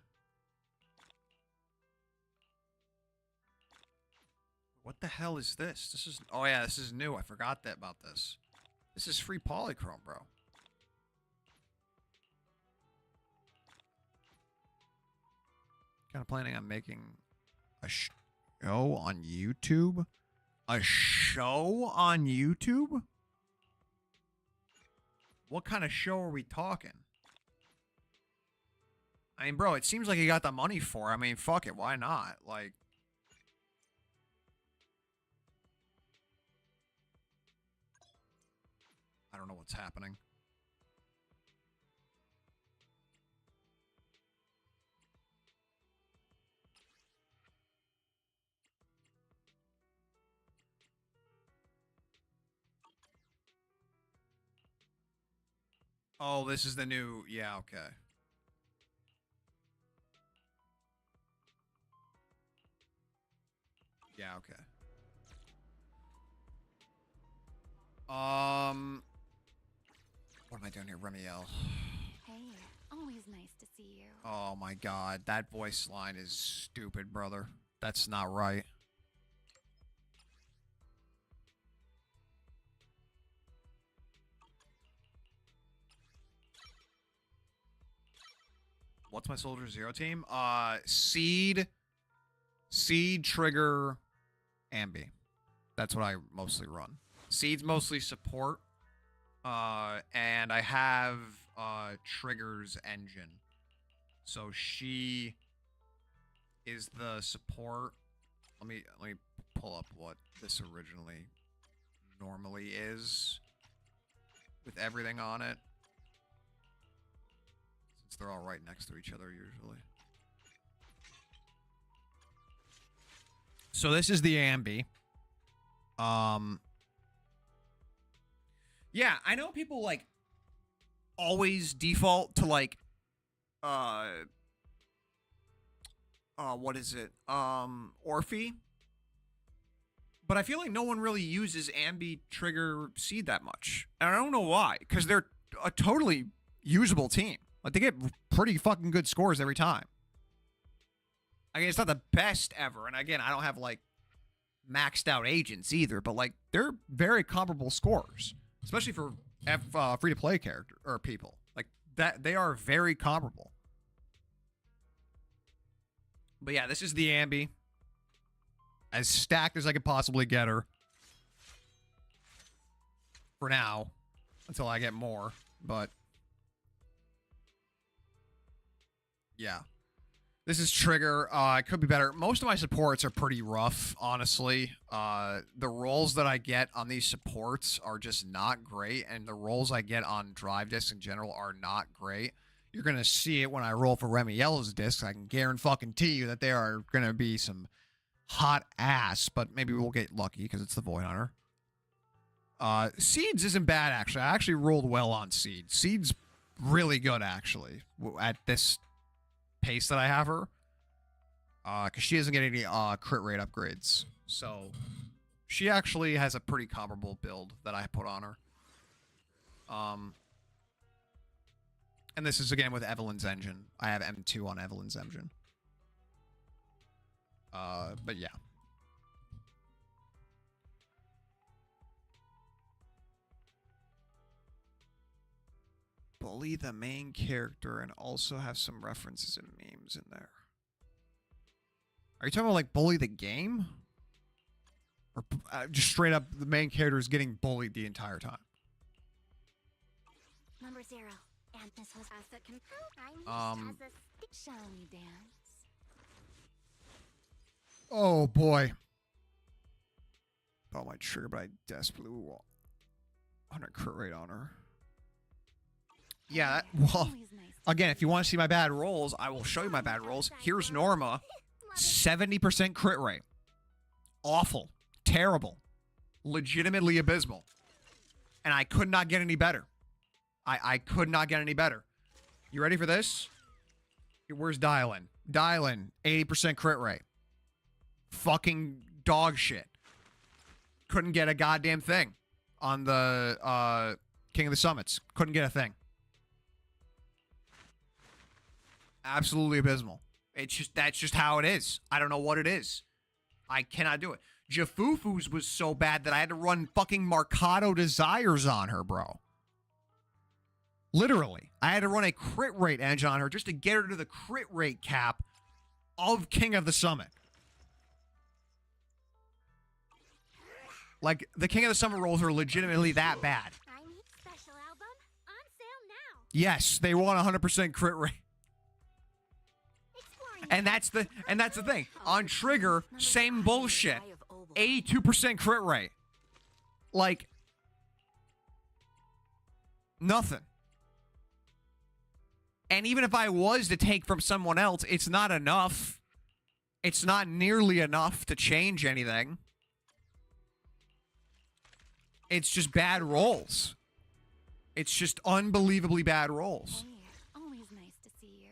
What the hell is this? This is... Oh, yeah, this is new. I forgot about this. This is free polychrome, bro. Kind of planning on making a show on YouTube? A show on YouTube? What kind of show are we talking? I mean, bro, it seems like you got the money for it. I mean, fuck it. Why not? Like... I don't know what's happening. Oh, this is the new... Yeah, okay. Yeah, okay. What am I doing here? Remielle. Hey, always nice to see you. Oh my god, that voice line is stupid, brother. That's not right. What's my Soldier Zero team? Seed, Trigger, Ambi. That's what I mostly run. Seed's mostly support. And I have Trigger's engine. So she is the support. Let me pull up what this originally normally is with everything on it, since they're all right next to each other usually. So this is the ambi. Yeah, I know people like always default to like what is it? Orphe. But I feel like no one really uses ambi trigger seed that much. And I don't know why, because they're a totally usable team. Like they get pretty fucking good scores every time. I mean, it's not the best ever. And again, I don't have like maxed out agents either, but like they're very comparable scores, especially for free to play character or people like that. They are very comparable. But yeah, this is the ambi, as stacked as I could possibly get her for now, until I get more. But yeah. This is Trigger. It could be better. Most of my supports are pretty rough, honestly. The rolls that I get on these supports are just not great, and the rolls I get on drive discs in general are not great. You're going to see it when I roll for Remielle's discs. I can guarantee you that they are going to be some hot ass, but maybe we'll get lucky because it's the Void Hunter. Seeds isn't bad, actually. I actually rolled well on Seeds. Seeds really good, actually, at this pace that I have her, because she doesn't get any crit rate upgrades, so she actually has a pretty comparable build that I put on her. And this is again with Evelyn's engine. I have M2 on Evelyn's engine. But yeah. Bully the main character and also have some references and memes in there. Are you talking about like bully the game? Or just straight up the main character is getting bullied the entire time? Number 0. And this was asset Shall we dance? Oh boy. Oh, my trigger, but I desperately want 100 crit rate on her. Yeah, well, again, if you want to see my bad rolls, I will show you my bad rolls. Here's Norma. 70% crit rate. Awful. Terrible. Legitimately abysmal. And I could not get any better. I could not get any better. You ready for this? Where's Dial-In? Dial-In, 80% crit rate. Fucking dog shit. Couldn't get a goddamn thing on the King of the Summits. Couldn't get a thing. Absolutely abysmal. It's just, that's just how it is. I don't know what it is. I cannot do it. Jafufu's was so bad that I had to run fucking Marcado Desires on her, bro. Literally. I had to run a crit rate engine on her just to get her to the crit rate cap of King of the Summit. Like, the King of the Summit rolls are legitimately that bad. special album on sale now. Yes, they want 100% crit rate. And that's the thing. On Trigger, same bullshit. 82% crit rate. Like, nothing. And even if I was to take from someone else, it's not enough. It's not nearly enough to change anything. It's just bad rolls. It's just unbelievably bad rolls. Hey, always nice to see you.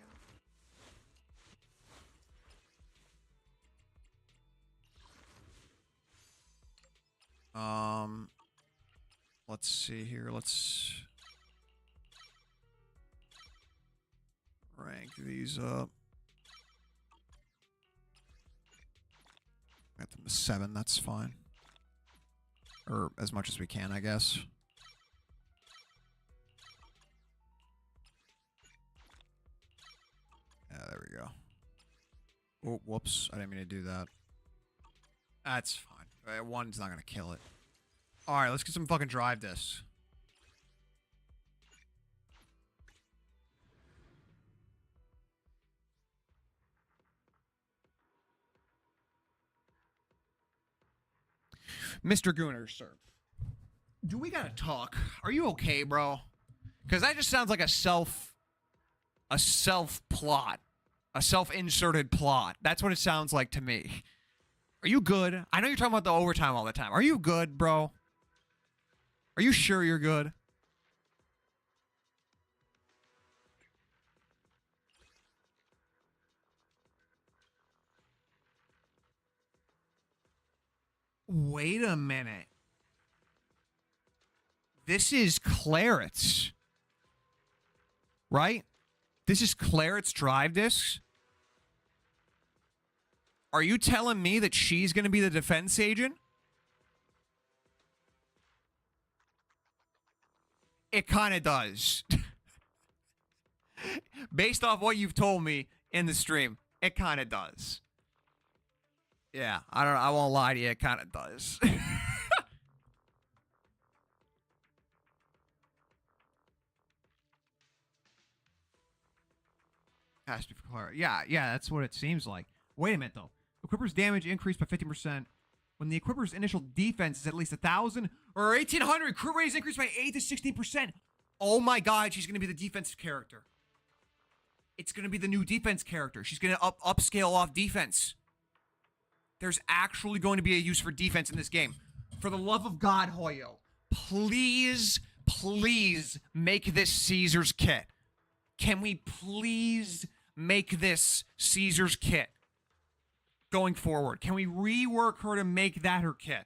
Let's see here. Let's rank these up. Got them to 7, that's fine. Or as much as we can, I guess. Yeah, there we go. Oh, whoops. I didn't mean to do that. That's fine. One's not going to kill it. Alright, let's get some fucking drive discs. Mr. Gooner, sir. Do we gotta talk? Are you okay, bro? Because that just sounds like a self-plot. A self-inserted plot. That's what it sounds like to me. Are you good? I know you're talking about the overtime all the time. Are you good, bro? Are you sure you're good? Wait a minute. This is Claret's. Right? This is Claret's drive discs? Are you telling me that she's going to be the defense agent? It kind of does. Based off what you've told me in the stream, it kind of does. Yeah, I won't lie to you, it kind of does. Has to be for Clara. Yeah, that's what it seems like. Wait a minute, though. Equipper's damage increased by 50%. When the Equipper's initial defense is at least 1,000 or 1,800, crit rate is increased by 8 to 16%. Oh my god, she's going to be the defensive character. It's going to be the new defense character. She's going to upscale off defense. There's actually going to be a use for defense in this game. For the love of God, Hoyo, please, please make this Caesar's kit. Can we please make this Caesar's kit going forward? Can we rework her to make that her kit?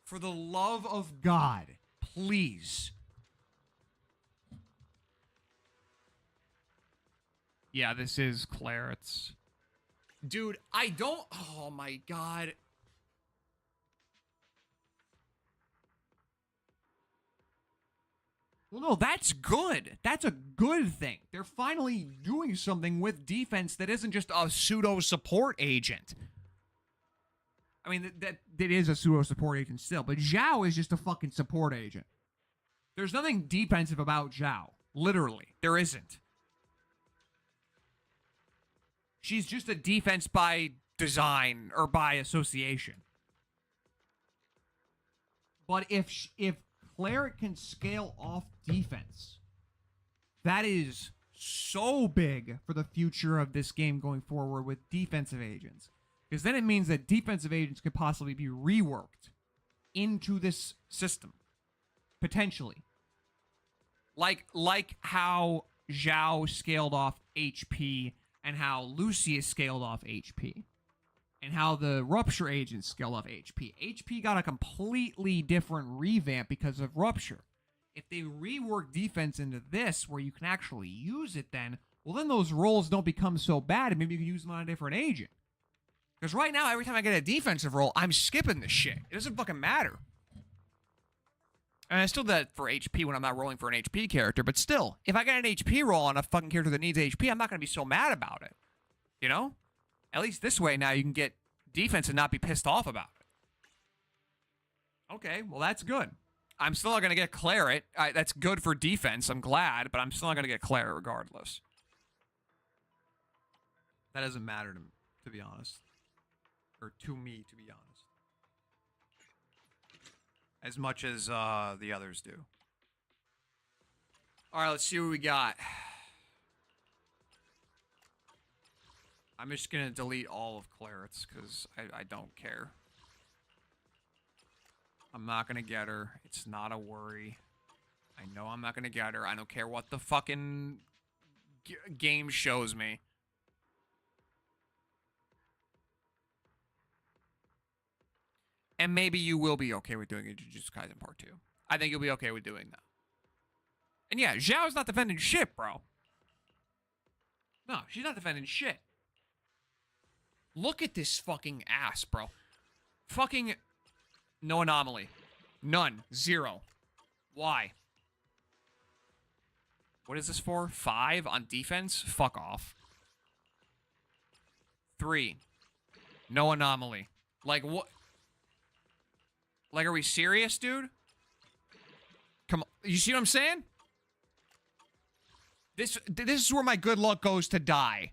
For the love of God, please. Yeah, this is Claret's. Dude, I don't... Oh, my God. Well, no, that's good. That's a good thing. They're finally doing something with defense that isn't just a pseudo-support agent. I mean, that is a pseudo-support agent still, but Zhao is just a fucking support agent. There's nothing defensive about Zhao. Literally. There isn't. She's just a defense by design or by association. But if Claret can scale off defense, that is so big for the future of this game going forward with defensive agents. Because then it means that defensive agents could possibly be reworked into this system. Potentially. Like how Zhao scaled off HP and how Lucius scaled off HP. And how the Rupture agents scaled off HP. HP got a completely different revamp because of Rupture. If they rework defense into this, where you can actually use it then, well then those roles don't become so bad and maybe you can use them on a different agent. Because right now, every time I get a defensive role, I'm skipping this shit. It doesn't fucking matter. And I still do that for HP when I'm not rolling for an HP character, but still, if I get an HP roll on a fucking character that needs HP, I'm not going to be so mad about it. You know? At least this way now you can get defense and not be pissed off about it. Okay, well that's good. I'm still not going to get Claret. That's good for defense, I'm glad, but I'm still not going to get Claret regardless. That doesn't matter to be honest. Or to me, to be honest. As much as the others do. Alright, let's see what we got. I'm just gonna delete all of Claret's because I don't care. I'm not gonna get her. It's not a worry. I know I'm not gonna get her. I don't care what the fucking game shows me. And maybe you will be okay with doing a Jujutsu Kaisen Part 2. I think you'll be okay with doing that. And yeah, Zhao's not defending shit, bro. No, she's not defending shit. Look at this fucking ass, bro. Fucking no anomaly. None. Zero. Why? What is this for? 5 on defense? Fuck off. 3. No anomaly. Like, what? Like, are we serious, dude? Come on. You see what I'm saying? This is where my good luck goes to die.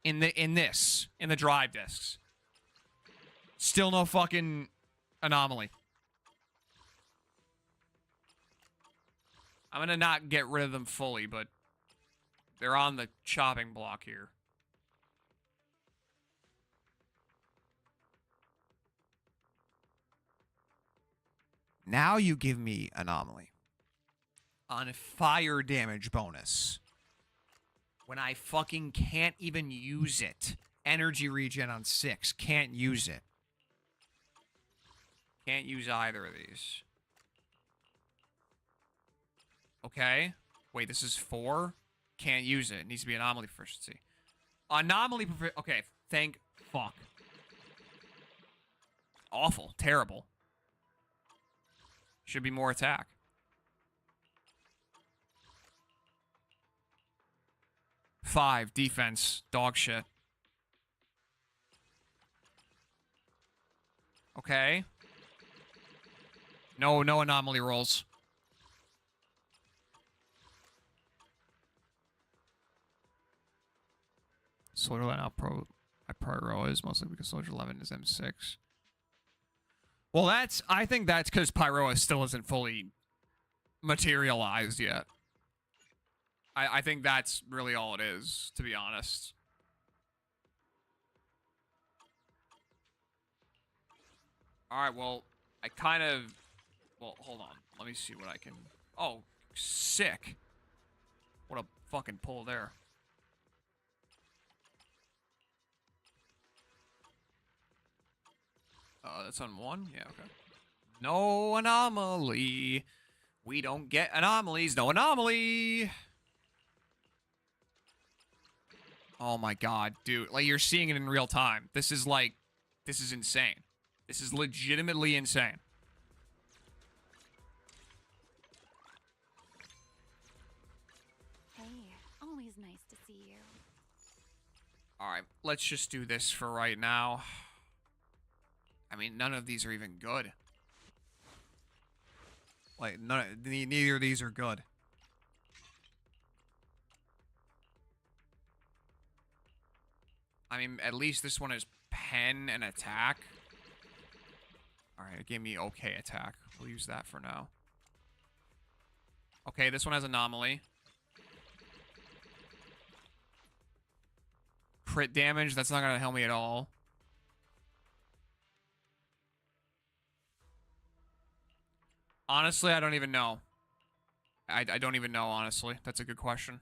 In the drive discs. Still no fucking anomaly. I'm gonna not get rid of them fully, but they're on the chopping block here. Now you give me anomaly. On fire damage bonus. When I fucking can't even use it. Energy regen on 6. Can't use it. Can't use either of these. Okay. Wait, this is 4? Can't use it. It needs to be anomaly proficiency. Anomaly proficiency. Okay, thank fuck. Awful. Terrible. Should be more attack. Five, defense. Dog shit. Okay. No anomaly rolls. Soldier 11 outpro my pyro is mostly because Soldier 11 is M6. Well, I think that's because Pyroa still isn't fully materialized yet. I think that's really all it is, to be honest. Alright, well, well, hold on. Let me see what I can... Oh, sick. What a fucking pull there. That's on 1? Yeah, okay. No anomaly. We don't get anomalies. No anomaly. Oh my god, dude. Like, you're seeing it in real time. This is insane. This is legitimately insane. Hey, always nice to see you. Alright, let's just do this for right now. I mean, none of these are even good. Like, neither of these are good. I mean, at least this one is pen and attack. Alright, it gave me okay attack. We'll use that for now. Okay, this one has anomaly. Crit damage, that's not gonna help me at all. Honestly, I don't even know. I don't even know, honestly. That's a good question.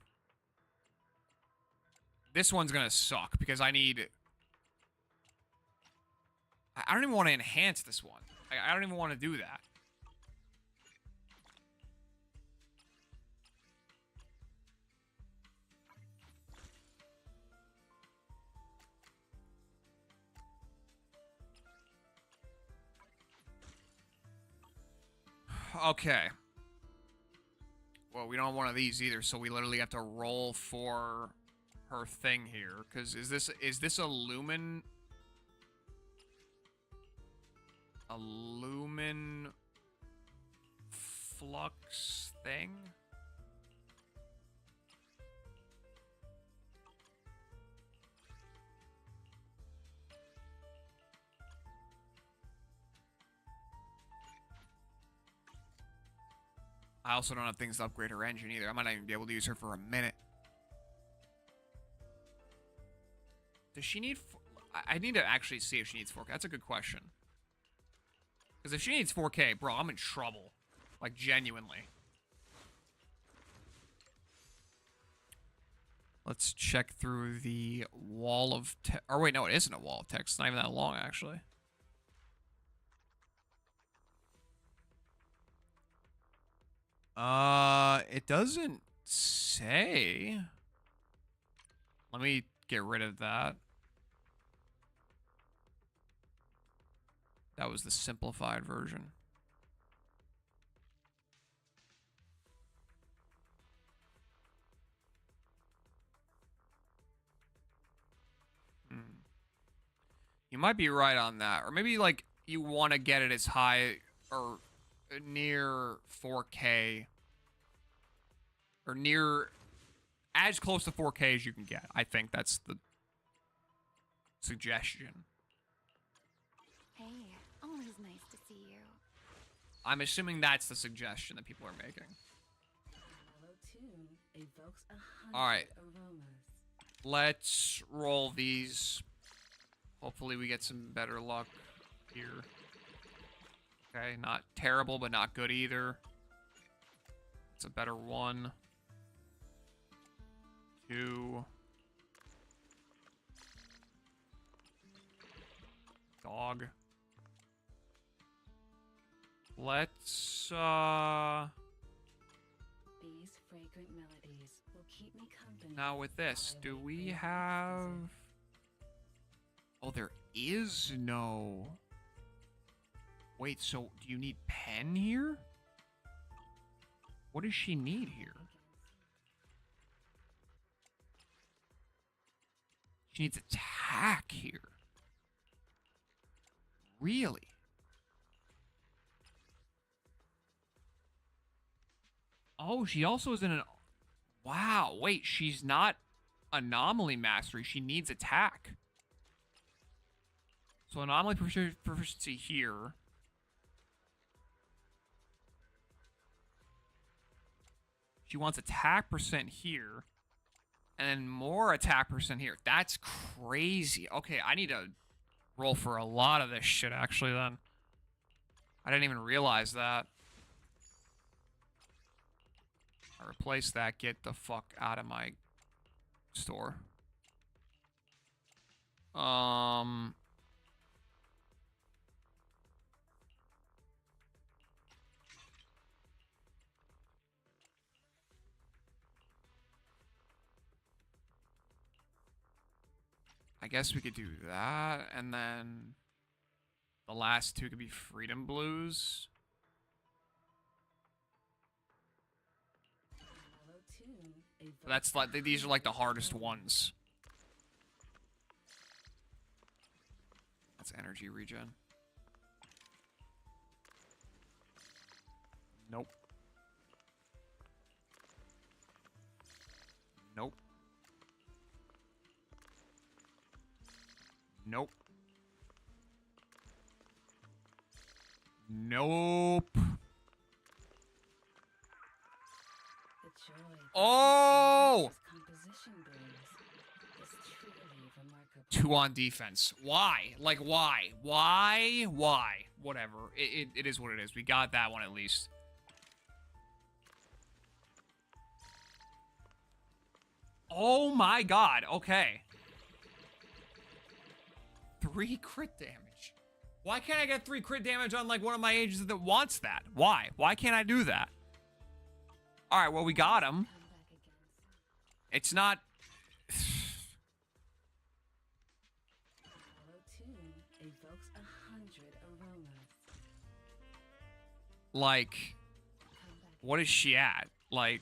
This one's gonna suck, because I need... I don't even want to enhance this one. I don't even want to do that. Okay. Well, we don't have one of these either, so we literally have to roll for her thing here. Because is this a lumen... A lumen... flux thing? I also don't have things to upgrade her engine either. I might not even be able to use her for a minute. Does she need... I need to actually see if she needs 4K. That's a good question. Because if she needs 4K, bro, I'm in trouble. Like, genuinely. Let's check through the wall of text. Or wait, no, it isn't a wall of text. It's not even that long, actually. It doesn't say. Let me get rid of that. That was the simplified version. You might be right on that. Or maybe, like, you want to get it as high or near 4K. Or near... as close to 4K as you can get. I think that's the suggestion. Hey, always nice to see I'm assuming that's the suggestion that people are making. Alright. Let's roll these. Hopefully we get some better luck here. Okay, not terrible, but not good either. It's a better 1. 2. Dog. Let's, These fragrant melodies will keep me company. now with this, do we have... Oh, there is no... Wait, so do you need pen here? What does she need here? She needs attack here. Really? Oh, she also is in an... Wow, wait, she's not anomaly mastery. She needs attack. So anomaly proficiency here. She wants attack percent here. And then more attack percent here. That's crazy. Okay, I need to roll for a lot of this shit, actually, then. I didn't even realize that. I replace that. Get the fuck out of my store. I guess we could do that, and then the last 2 could be Freedom Blues. That's like, these are like the hardest ones. That's energy regen. Nope. Nope. Nope. Nope. Oh! 2 on defense. Why? Like, why? Why? Why? Whatever. It is what it is. We got that one at least. Oh my god. Okay. 3 crit damage. Why can't I get 3 crit damage on, like, one of my agents that wants that? Why? Why can't I do that? Alright, well, we got him. It's not... Like... What is she at? Like...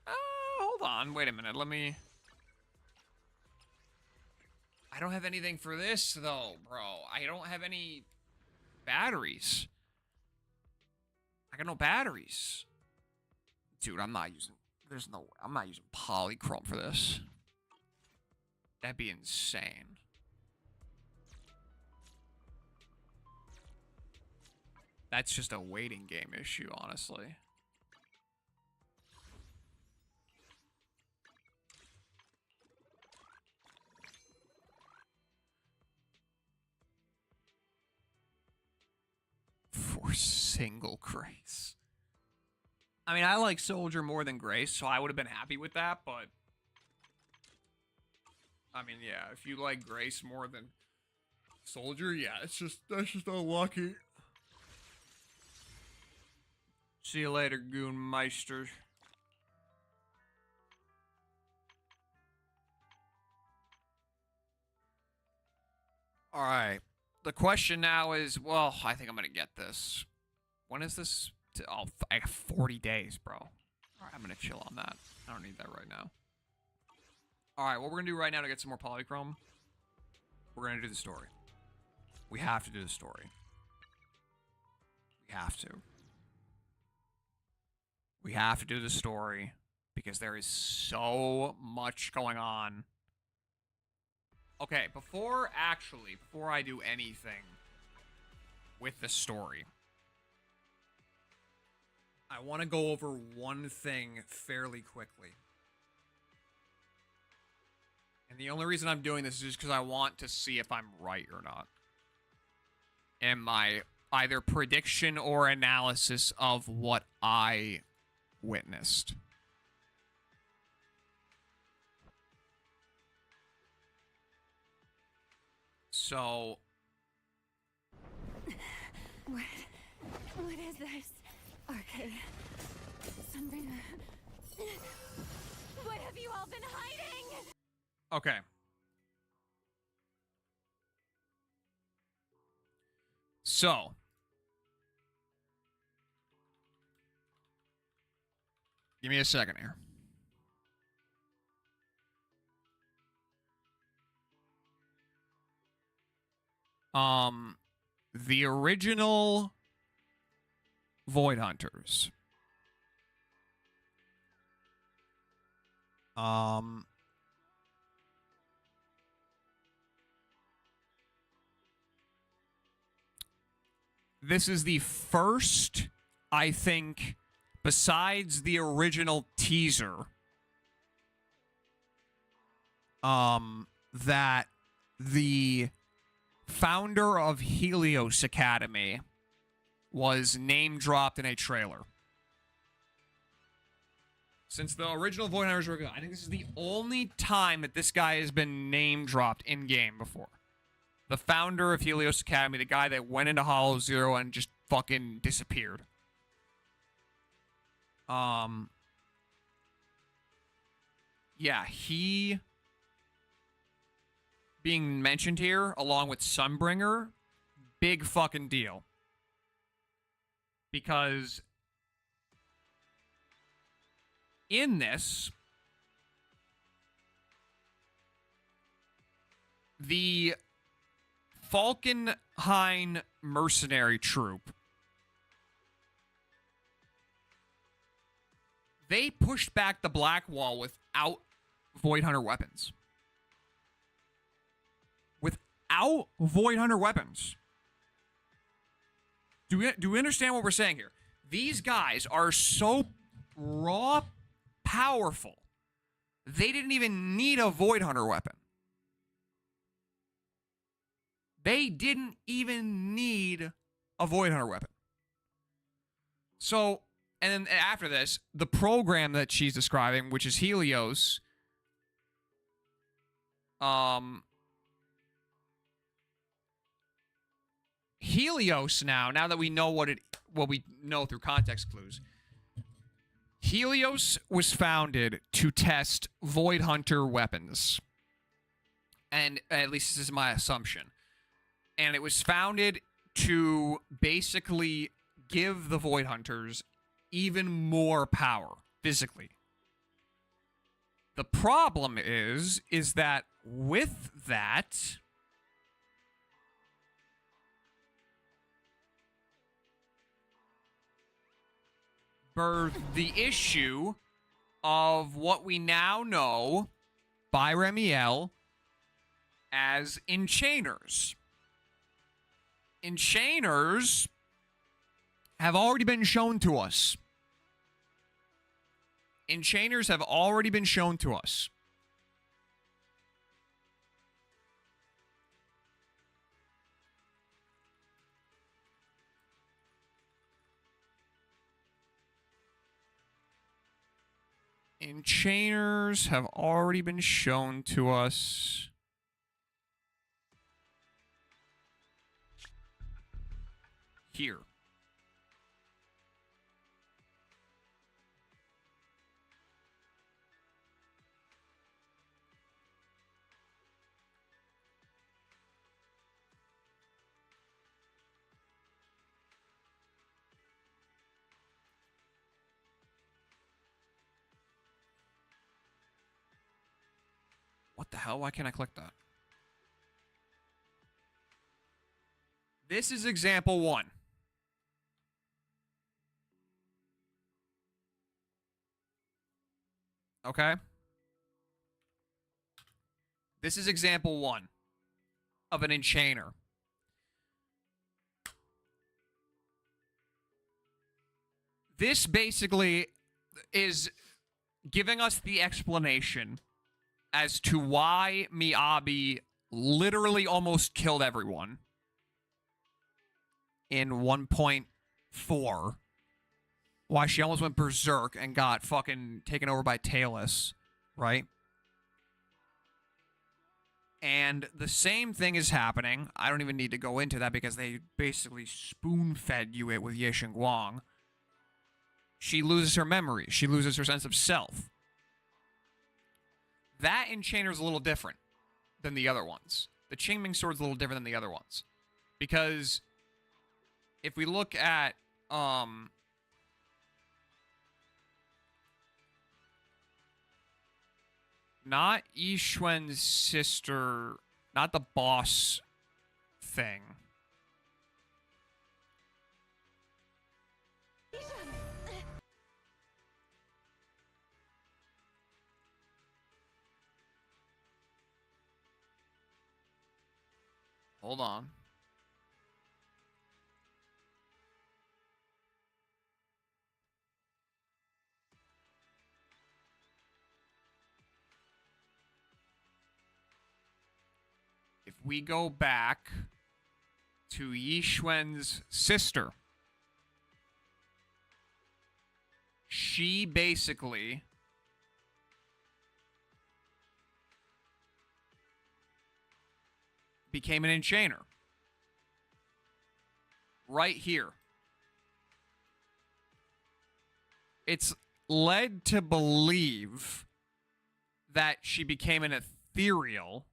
hold on. Wait a minute. Let me... I don't have anything for this, though, bro. I don't have any batteries. I got no batteries. Dude, I'm not using... There's no... I'm not using polychrome for this. That'd be insane. That's just a waiting game issue, honestly. For single Grace. I mean, I like Soldier more than Grace, so I would have been happy with that, but... I mean, yeah, if you like Grace more than Soldier, yeah, that's just unlucky. See you later, Goonmeister. Alright. The question now is, well, I think I'm gonna get this. When is this? Oh, I got 40 days, bro. Alright, I'm gonna chill on that. I don't need that right now. Alright, what we're gonna do right now to get some more polychrome, we're gonna do the story. We have to do the story. We have to. We have to do the story because there is so much going on. Okay, before I do anything with the story, I want to go over one thing fairly quickly. And the only reason I'm doing this is just because I want to see if I'm right or not. In my either prediction or analysis of what I witnessed. So... What is this? Arcade. Sunbringer. What have you all been hiding? Okay. So. Give me a second here. The original Void Hunters. This is the first, I think, besides the original teaser, that the founder of Helios Academy was name dropped in a trailer. Since the original Void Hunters were good, I think this is the only time that this guy has been name dropped in game before. The founder of Helios Academy, the guy that went into Hollow Zero and just fucking disappeared. Yeah, he being mentioned here along with Sunbringer, big fucking deal. Because in this, the Falkenhayn mercenary troop, they pushed back the Black Wall without Void Hunter weapons. Without Void Hunter weapons. Do we understand what we're saying here? These guys are so raw powerful. They didn't even need a Void Hunter weapon. They didn't even need a Void Hunter weapon. So, and then after this, the program that she's describing, which is Helios, Helios now that we know what we know through context clues, Helios was founded to test Void Hunter weapons. And at least this is my assumption. And it was founded to basically give the Void Hunters even more power physically. The problem is that with that, birthed the issue of what we now know by Remielle as Enchainers. Enchainers have already been shown to us. Enchainers have already been shown to us. Enchainers have already been shown to us. Here. What the hell? Why can't I click that? This is example 1. Okay? This is example 1 of an enchainer. This basically is giving us the explanation as to why Miyabi literally almost killed everyone in 1.4. Why she almost went berserk and got fucking taken over by Talus, right? And the same thing is happening. I don't even need to go into that because they basically spoon-fed you it with Ye Guang. She loses her memory. She loses her sense of self. That Enchainer is a little different than the other ones. The Qingming Sword is a little different than the other ones. Because if we look at... not Yixuan's sister, not the boss thing. Hold on. If we go back to Yixuan's sister, she basically became an Enchainer. Right here. It's led to believe that she became an ethereal.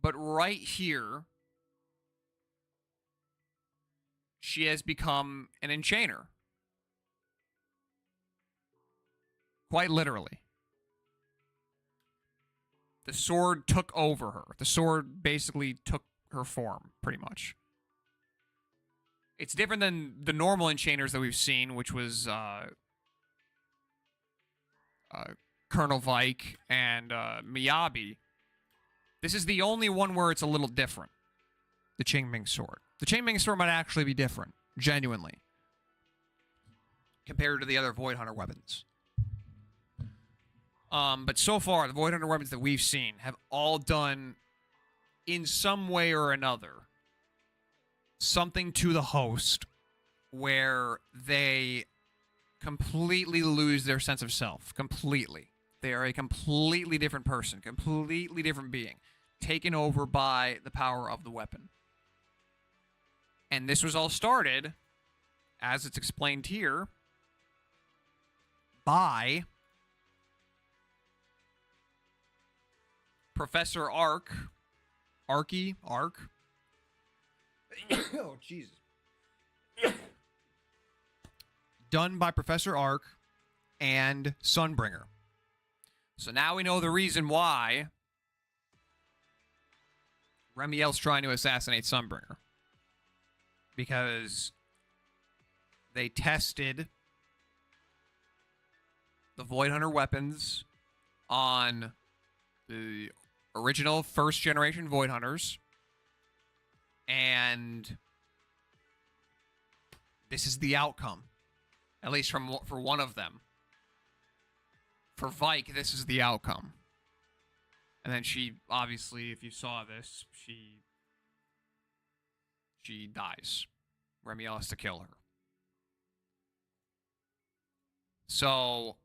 But right here, she has become an Enchainer. Quite literally. The sword took over her. The sword basically took her form, pretty much. It's different than the normal Enchainers that we've seen, which was Colonel Vike and Miyabi. This is the only one where it's a little different. The Qingming Sword. The Qingming Sword might actually be different, genuinely, compared to the other Void Hunter weapons. But so far, the Void Hunter weapons that we've seen have all done, in some way or another, something to the host where they completely lose their sense of self. Completely. They are a completely different person, completely different being, taken over by the power of the weapon. And this was all started, as it's explained here, by Professor Ark. Oh, Jesus. Done by Professor Ark and Sunbringer. So now we know the reason why Remielle's trying to assassinate Sunbringer. Because they tested the Void Hunter weapons on the original first generation Void Hunters. And this is the outcome. At least for one of them. For Vike, this is the outcome. And then she, obviously, if you saw this, she dies. Remielle has to kill her. So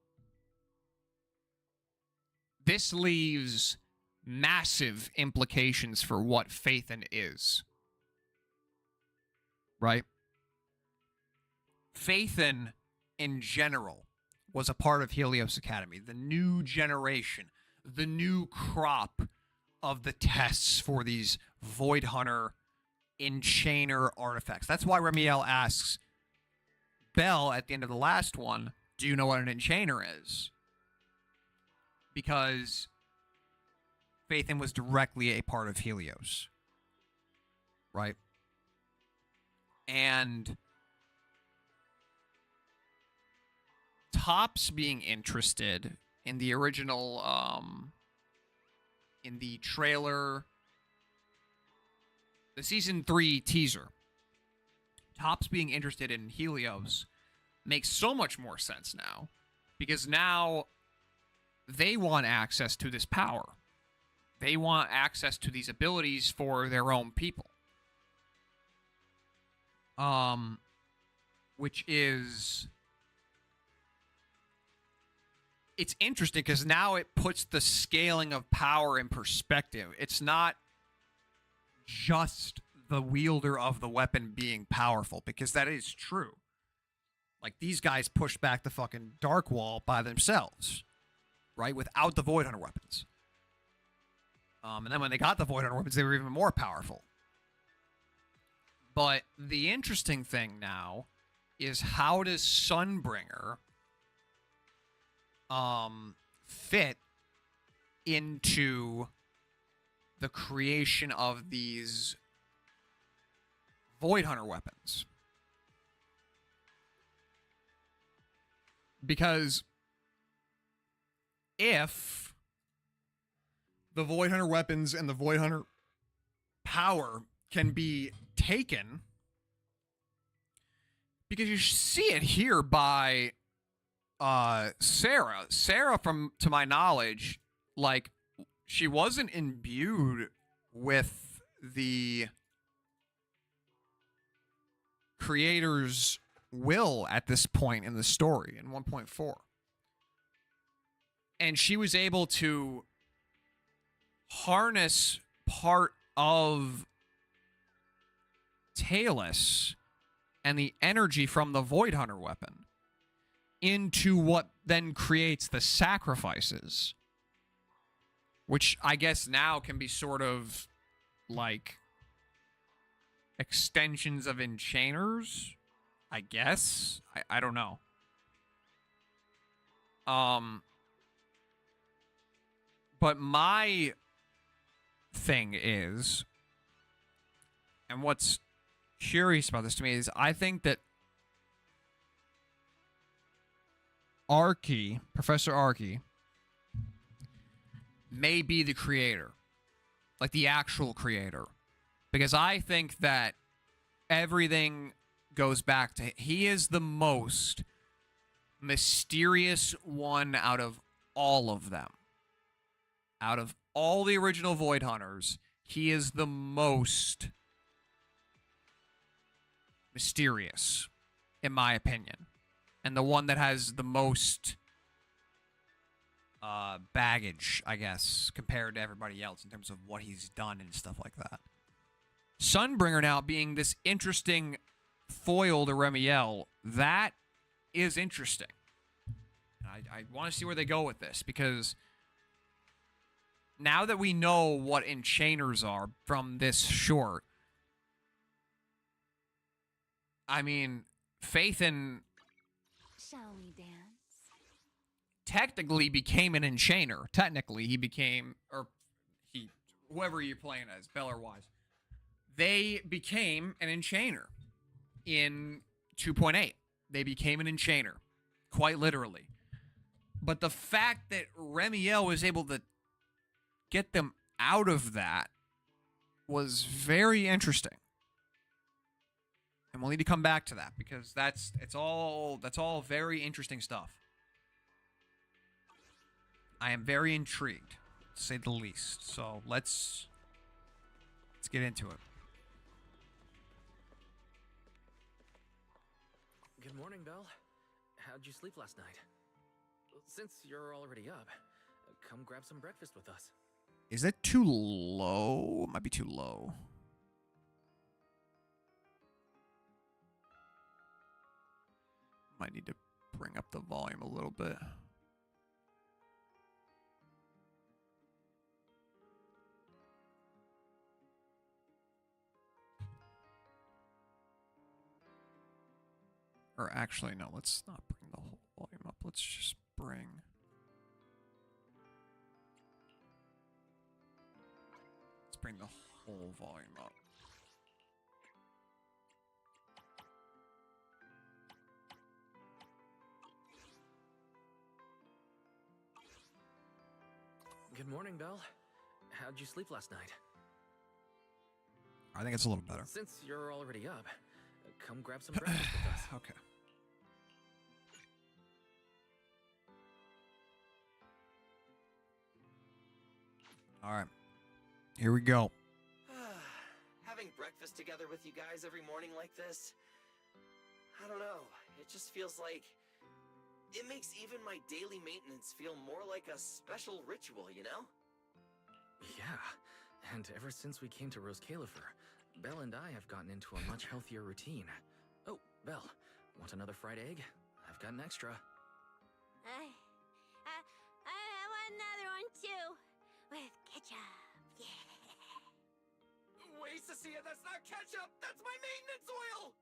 this leaves massive implications for what Phaethon is. Right? Phaethon, in general, was a part of Helios Academy. The new generation. The new crop of the tests for these Void Hunter Enchainer artifacts. That's why Remielle asks Belle at the end of the last one, do you know what an Enchainer is? Because Phaethon was directly a part of Helios. Right? And Topps being interested in the original, in the trailer, the Season 3 teaser, Topps being interested in Helios makes so much more sense now, because now they want access to this power. They want access to these abilities for their own people. Which is... It's interesting because now it puts the scaling of power in perspective. It's not just the wielder of the weapon being powerful, because that is true. Like, these guys pushed back the fucking Dark Wall by themselves, right? Without the Void Hunter weapons. And then when they got the Void Hunter weapons, they were even more powerful. But the interesting thing now is, how does Sunbringer fit into the creation of these Void Hunter weapons? Because if the Void Hunter weapons and the Void Hunter power can be taken, because you see it here by Sarah. Sarah, to my knowledge, like, she wasn't imbued with the creator's will at this point in the story in 1.4. And she was able to harness part of Talus and the energy from the Void Hunter weapon into what then creates the sacrifices, which I guess now can be sort of like extensions of Enchainers, I guess. I don't know. But my thing is, and what's curious about this to me, is I think that Professor Archie, may be the creator. Like, the actual creator. Because I think that everything goes back to... He is the most mysterious one out of all of them. Out of all the original Void Hunters, he is the most mysterious, in my opinion. And the one that has the most baggage, I guess, compared to everybody else in terms of what he's done and stuff like that. Sunbringer now being this interesting foil to Remielle, that is interesting. I want to see where they go with this, because now that we know what Enchainers are from this short, I mean, Faith in... Shall we dance? Technically became an Enchainer. Technically, he became, or he, whoever you're playing as, Bell or Wise, they became an Enchainer in 2.8. They became an Enchainer, quite literally. But the fact that Remielle was able to get them out of that was very interesting. And we'll need to come back to that, because that's all very interesting stuff. I am very intrigued, to say the least. So let's get into it. Good morning, Belle. How'd you sleep last night? Since you're already up, come grab some breakfast with us. Is that too low? It might be too low. Might need to bring up the volume a little bit. Or actually, no, let's not bring the whole volume up. Let's just bring... Let's bring the whole volume up. Good morning, Belle. How'd you sleep last night? I think it's a little better. Since you're already up, come grab some breakfast with us. Okay. All right. Here we go. Having breakfast together with you guys every morning like this, I don't know, it just feels like it makes even my daily maintenance feel more like a special ritual, you know? Yeah, and ever since we came to Rose Califer, Belle and I have gotten into a much healthier routine. Oh, Belle, want another fried egg? I've got an extra. I want another one too. With ketchup. Yeah. Wait, Cecilia, that's not ketchup! That's my maintenance oil!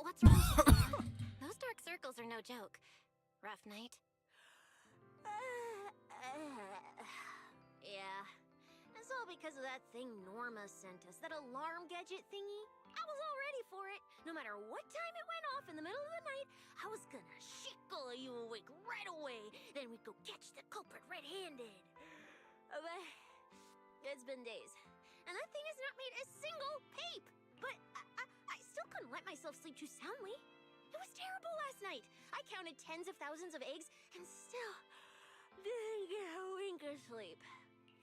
What's wrong, Sophia? Those dark circles are no joke. Rough night? Yeah. It's all because of that thing Norma sent us, that alarm gadget thingy. I was all ready for it. No matter what time it went off in the middle of the night, I was gonna shickle you awake right away. Then we'd go catch the culprit red-handed. But it's been days, and that thing has not made a single peep. But I still couldn't let myself sleep too soundly. It was terrible last night. I counted tens of thousands of eggs and still didn't get a wink of sleep.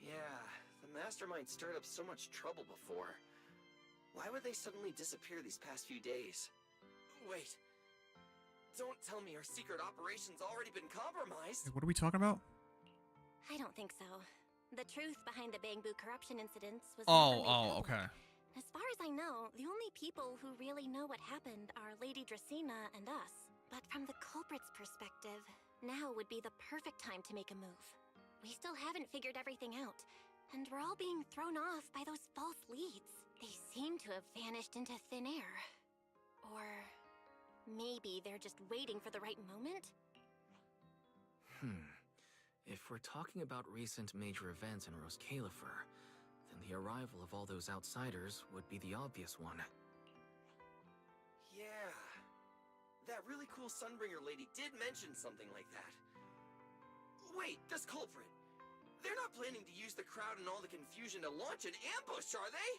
Yeah, the mastermind stirred up so much trouble before. Why would they suddenly disappear these past few days? Wait. Don't tell me our secret operation's already been compromised. What are we talking about? I don't think so. The truth behind the Bamboo corruption incidents was Oh, never made public. okay. As far as I know, the only people who really know what happened are Lady Dracena and us. But from the culprit's perspective, now would be the perfect time to make a move. We still haven't figured everything out, and we're all being thrown off by those false leads. They seem to have vanished into thin air. Or maybe they're just waiting for the right moment? If we're talking about recent major events in Rose Califer, then the arrival of all those outsiders would be the obvious one. Yeah. That really cool Sunbringer lady did mention something like that. Wait, this culprit. They're not planning to use the crowd and all the confusion to launch an ambush, are they?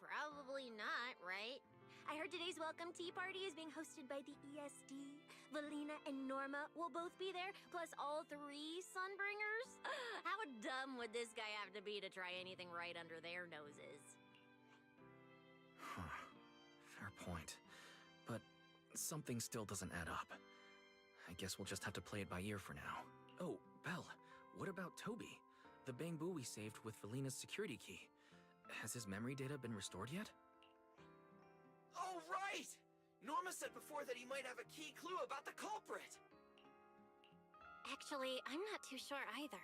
Probably not, right? I heard today's welcome tea party is being hosted by the ESD. Valina and Norma will both be there, plus all 3 Sunbringers. How dumb would this guy have to be to try anything right under their noses? Fair point. But something still doesn't add up. I guess we'll just have to play it by ear for now. Oh, Belle, what about Toby? The Bamboo we saved with Valina's security key. Has his memory data been restored yet? Oh, right! Norma said before that he might have a key clue about the culprit. Actually, I'm not too sure either.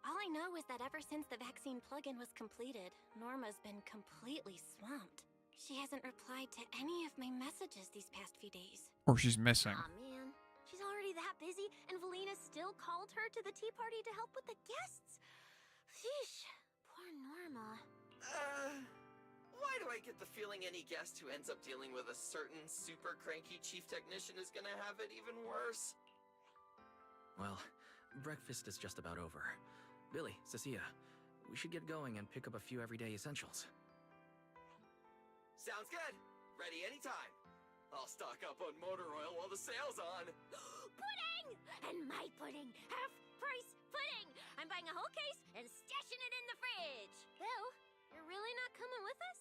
All I know is that ever since the vaccine plugin was completed, Norma's been completely swamped. She hasn't replied to any of my messages these past few days. Or she's missing. Aw, man. She's already that busy, and Valina still called her to the tea party to help with the guests. Sheesh. Poor Norma. Why do I get the feeling any guest who ends up dealing with a certain super cranky chief technician is gonna have it even worse? Well, breakfast is just about over. Billy, Cecilia, we should get going and pick up a few everyday essentials. Sounds good. Ready anytime. I'll stock up on motor oil while the sale's on. Pudding! And my pudding! Half-price pudding! I'm buying a whole case and stashing it in the fridge! Bill, you're really not coming with us?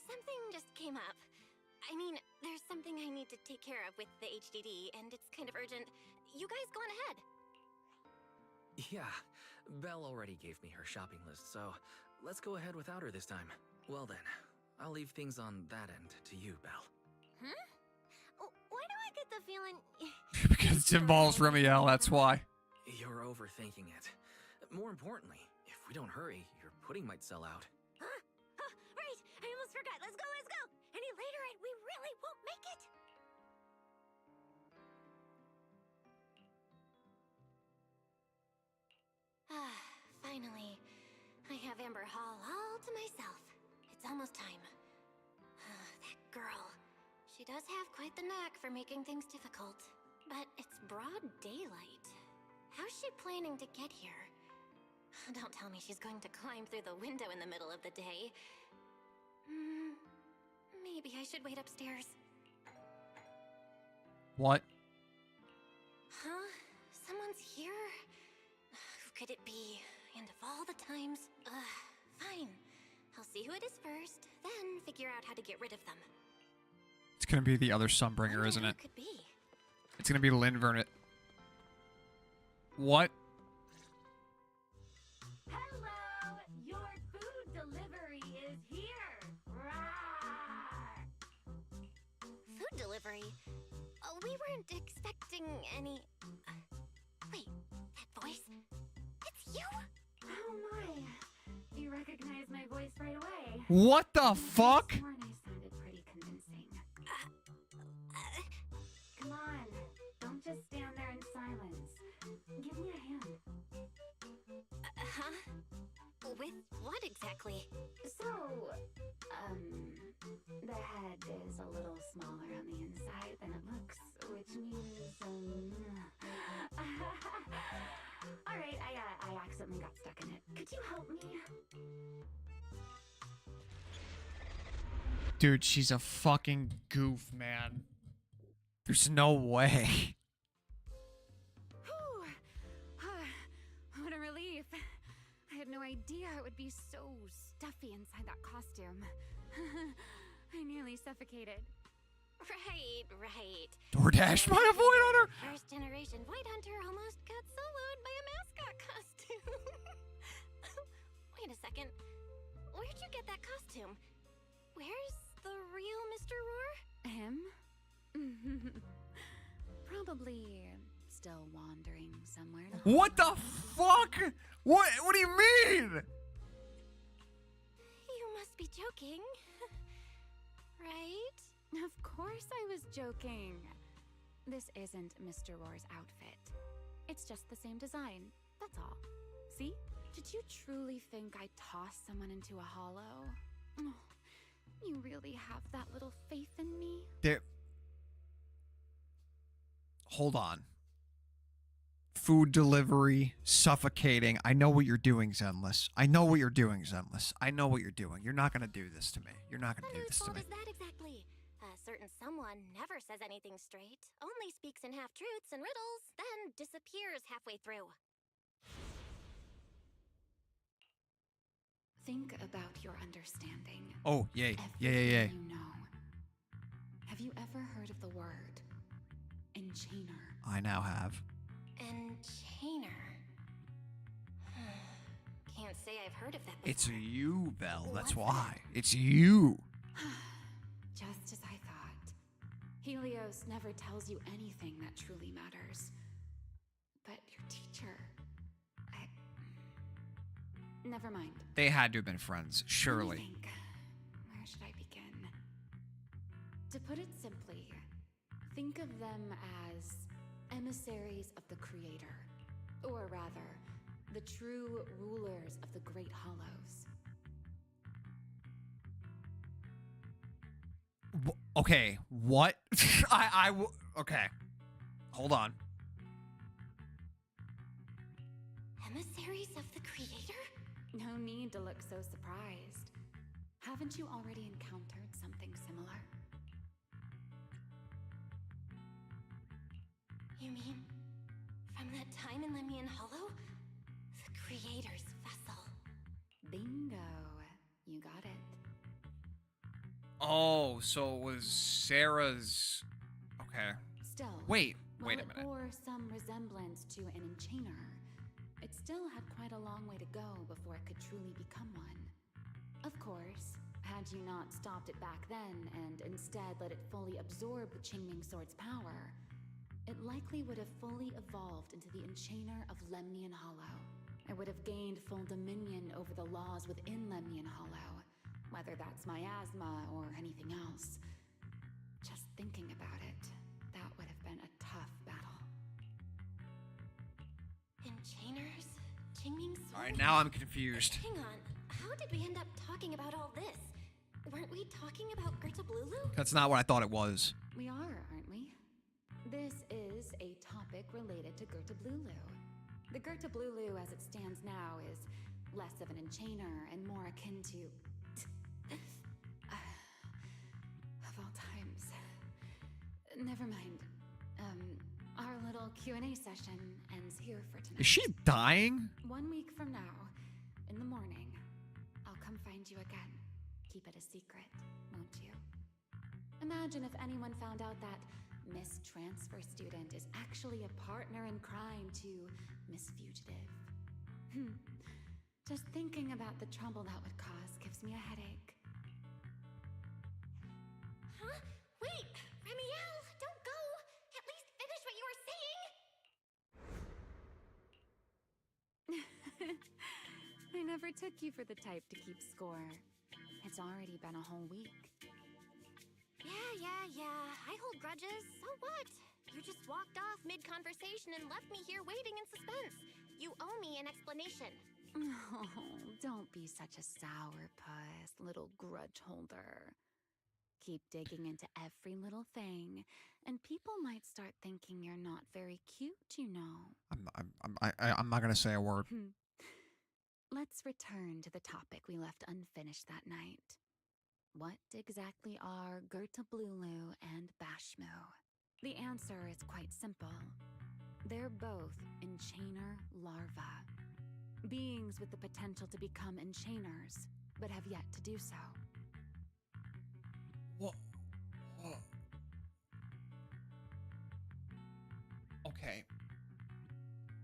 Something just came up. I mean, there's something I need to take care of with the HDD, and it's kind of urgent. You guys go on ahead. Yeah, Belle already gave me her shopping list, so let's go ahead without her this time. Well then, I'll leave things on that end to you, Belle. Why do I get the feeling... Because it involves Remielle, that's why. You're overthinking it. More importantly, if we don't hurry, your pudding might sell out. Right! I almost forgot. Let's go, let's go! Any later and we really won't make it! Finally, I have Amber Hall all to myself. It's almost time. That girl. She does have quite the knack for making things difficult. But it's broad daylight. How's she planning to get here? Don't tell me she's going to climb through the window in the middle of the day. Maybe I should wait upstairs. What? Huh? Someone's here? Who could it be? And of all the times... fine. I'll see who it is first, then figure out how to get rid of them. It's gonna be the other Sunbringer, isn't it? Could be. It's gonna be Lynn Vernet. What? Hello! Your food delivery is here! Rawr! Food delivery? Oh, we weren't expecting any... wait, that voice? It's you? Oh my! You recognize my voice right away. What the fuck? I sounded pretty convincing. Come on, don't just stand there in silence. Give me a hand. Huh? With what exactly? So, the head is a little smaller on the inside than it looks, which means, Alright, I accidentally got stuck in it. Could you help me? Dude, she's a fucking goof, man. There's no way. What a relief. I had no idea it would be so stuffy inside that costume. I nearly suffocated. Right. DoorDash by a Void Hunter! First generation Void Hunter almost got soloed by a mascot costume. Wait a second. Where'd you get that costume? Where's the real Mr. Roar? Him? Probably still wandering somewhere. What the fuck? What do you mean? You must be joking. Right? Of course I was joking. This isn't Mr. Roar's outfit. It's just the same design. That's all. See? Did you truly think I tossed someone into a hollow? Oh, you really have that little faith in me? Hold on. Food delivery, suffocating. I know what you're doing, Zenless. I know what you're doing, Zenless. I know what you're doing. You're not gonna do this to me. You're not gonna do Whose this to fault me. is that exactly? A certain someone never says anything straight, only speaks in half-truths and riddles, then disappears halfway through. Think about your understanding. Oh, yay. Yay. Everything you know. Have you ever heard of the word enchainer? I now have. Enchainer. Can't say I've heard of that before. It's you, Belle. That's What's why. It's you. Just as I thought. Helios never tells you anything that truly matters. But your teacher... Never mind. They had to have been friends, Let me surely. think. Where should I begin? To put it simply, think of them as emissaries of the Creator. Or rather, the true rulers of the Great Hollows. Okay, what? Okay. Hold on. Emissaries of the Creator? No need to look so surprised. Haven't you already encountered something similar? You mean, from that time in Lemian Hollow? The Creator's vessel. Bingo. You got it. Oh, so it was Sarah's... Okay. Still, Wait a while minute. it bore some resemblance to an enchainer, it still had quite a long way to go before it could truly become one. Of course, had you not stopped it back then and instead let it fully absorb the Qingming Sword's power, it likely would have fully evolved into the Enchainer of Lemnian Hollow. It would have gained full dominion over the laws within Lemnian Hollow, whether that's miasma or anything else. Just thinking about it, that would have been a tough battle. Enchainers? Qingming Sword? Alright, now I'm confused. Hang on. How did we end up talking about all this? Weren't we talking about Gerta Blulu? That's not what I thought it was. We are, aren't we? This is a topic related to Gerta Blulu. The Gertablulu as it stands now is less of an enchainer and more akin to... of all times. Never mind. Our little Q&A session ends here for tonight. Is she dying? 1 week from now, in the morning, I'll come find you again. Keep it a secret, won't you? Imagine if anyone found out that Miss Transfer Student is actually a partner in crime to Miss Fugitive. Just thinking about the trouble that would cause gives me a headache. Huh? Wait! Remielle, don't go! At least finish what you were saying! I never took you for the type to keep score. It's already been a whole week. Yeah. I hold grudges. So what? You just walked off mid-conversation and left me here waiting in suspense. You owe me an explanation. Oh, don't be such a sourpuss, little grudge holder. Keep digging into every little thing, and people might start thinking you're not very cute, you know. I'm not gonna say a word. Let's return to the topic we left unfinished that night. What exactly are Gertablulu and Bashmu? The answer is quite simple. They're both enchainer larvae. Beings with the potential to become enchainers, but have yet to do so. What? Okay.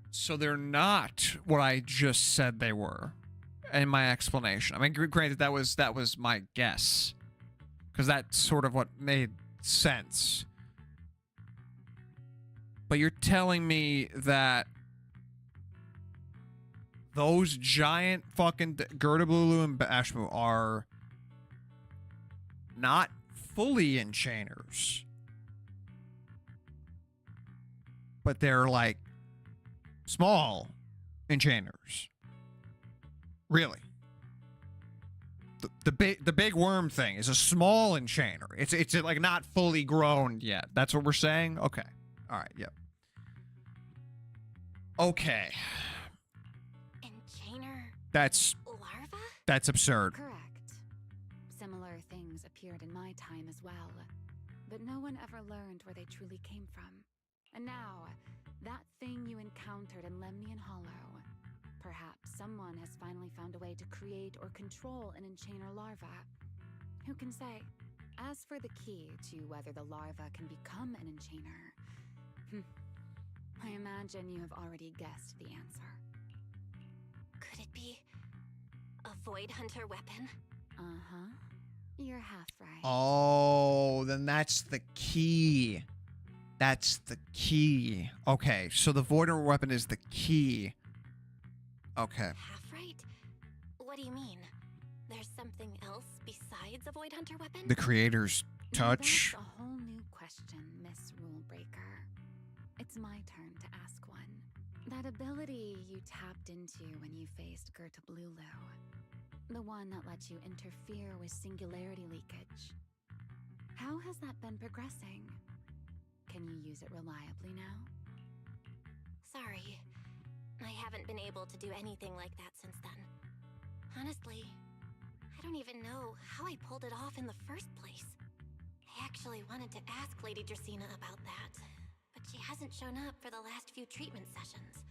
So they're not what I just said they were in my explanation. I mean, granted, that was my guess, because that's sort of what made sense. But you're telling me that those giant fucking Gertablulu and Bashmu are not fully enchainers, but they're like small enchainers. Really? The big worm thing is a small enchainer. It's like not fully grown yet. That's what we're saying? Okay. All right, yep. Okay. Enchainer That's larva? absurd. Correct. Similar things appeared in my time as well, but no one ever learned where they truly came from. And now, that thing you encountered in Lemnian Hollow, perhaps someone has finally found a way to create or control an enchainer larva. Who can say? As for the key to whether the larva can become an enchainer, I imagine you have already guessed the answer. Could it be a Void Hunter weapon? Uh-huh. You're half right. Oh, then that's the key. That's the key. Okay, so the Voider weapon is the key. Okay. Half right? What do you mean? There's something else besides a Void Hunter weapon? The creator's Now touch. that's a whole new question, Miss Rulebreaker. It's my turn to ask one. That ability you tapped into when you faced Gertablulu, the one that lets you interfere with singularity leakage. How has that been progressing? Can you use it reliably now? Sorry. I haven't been able to do anything like that since then. Honestly, I don't even know how I pulled it off in the first place. I actually wanted to ask Lady Dracena about that, but she hasn't shown up for the last few treatment sessions.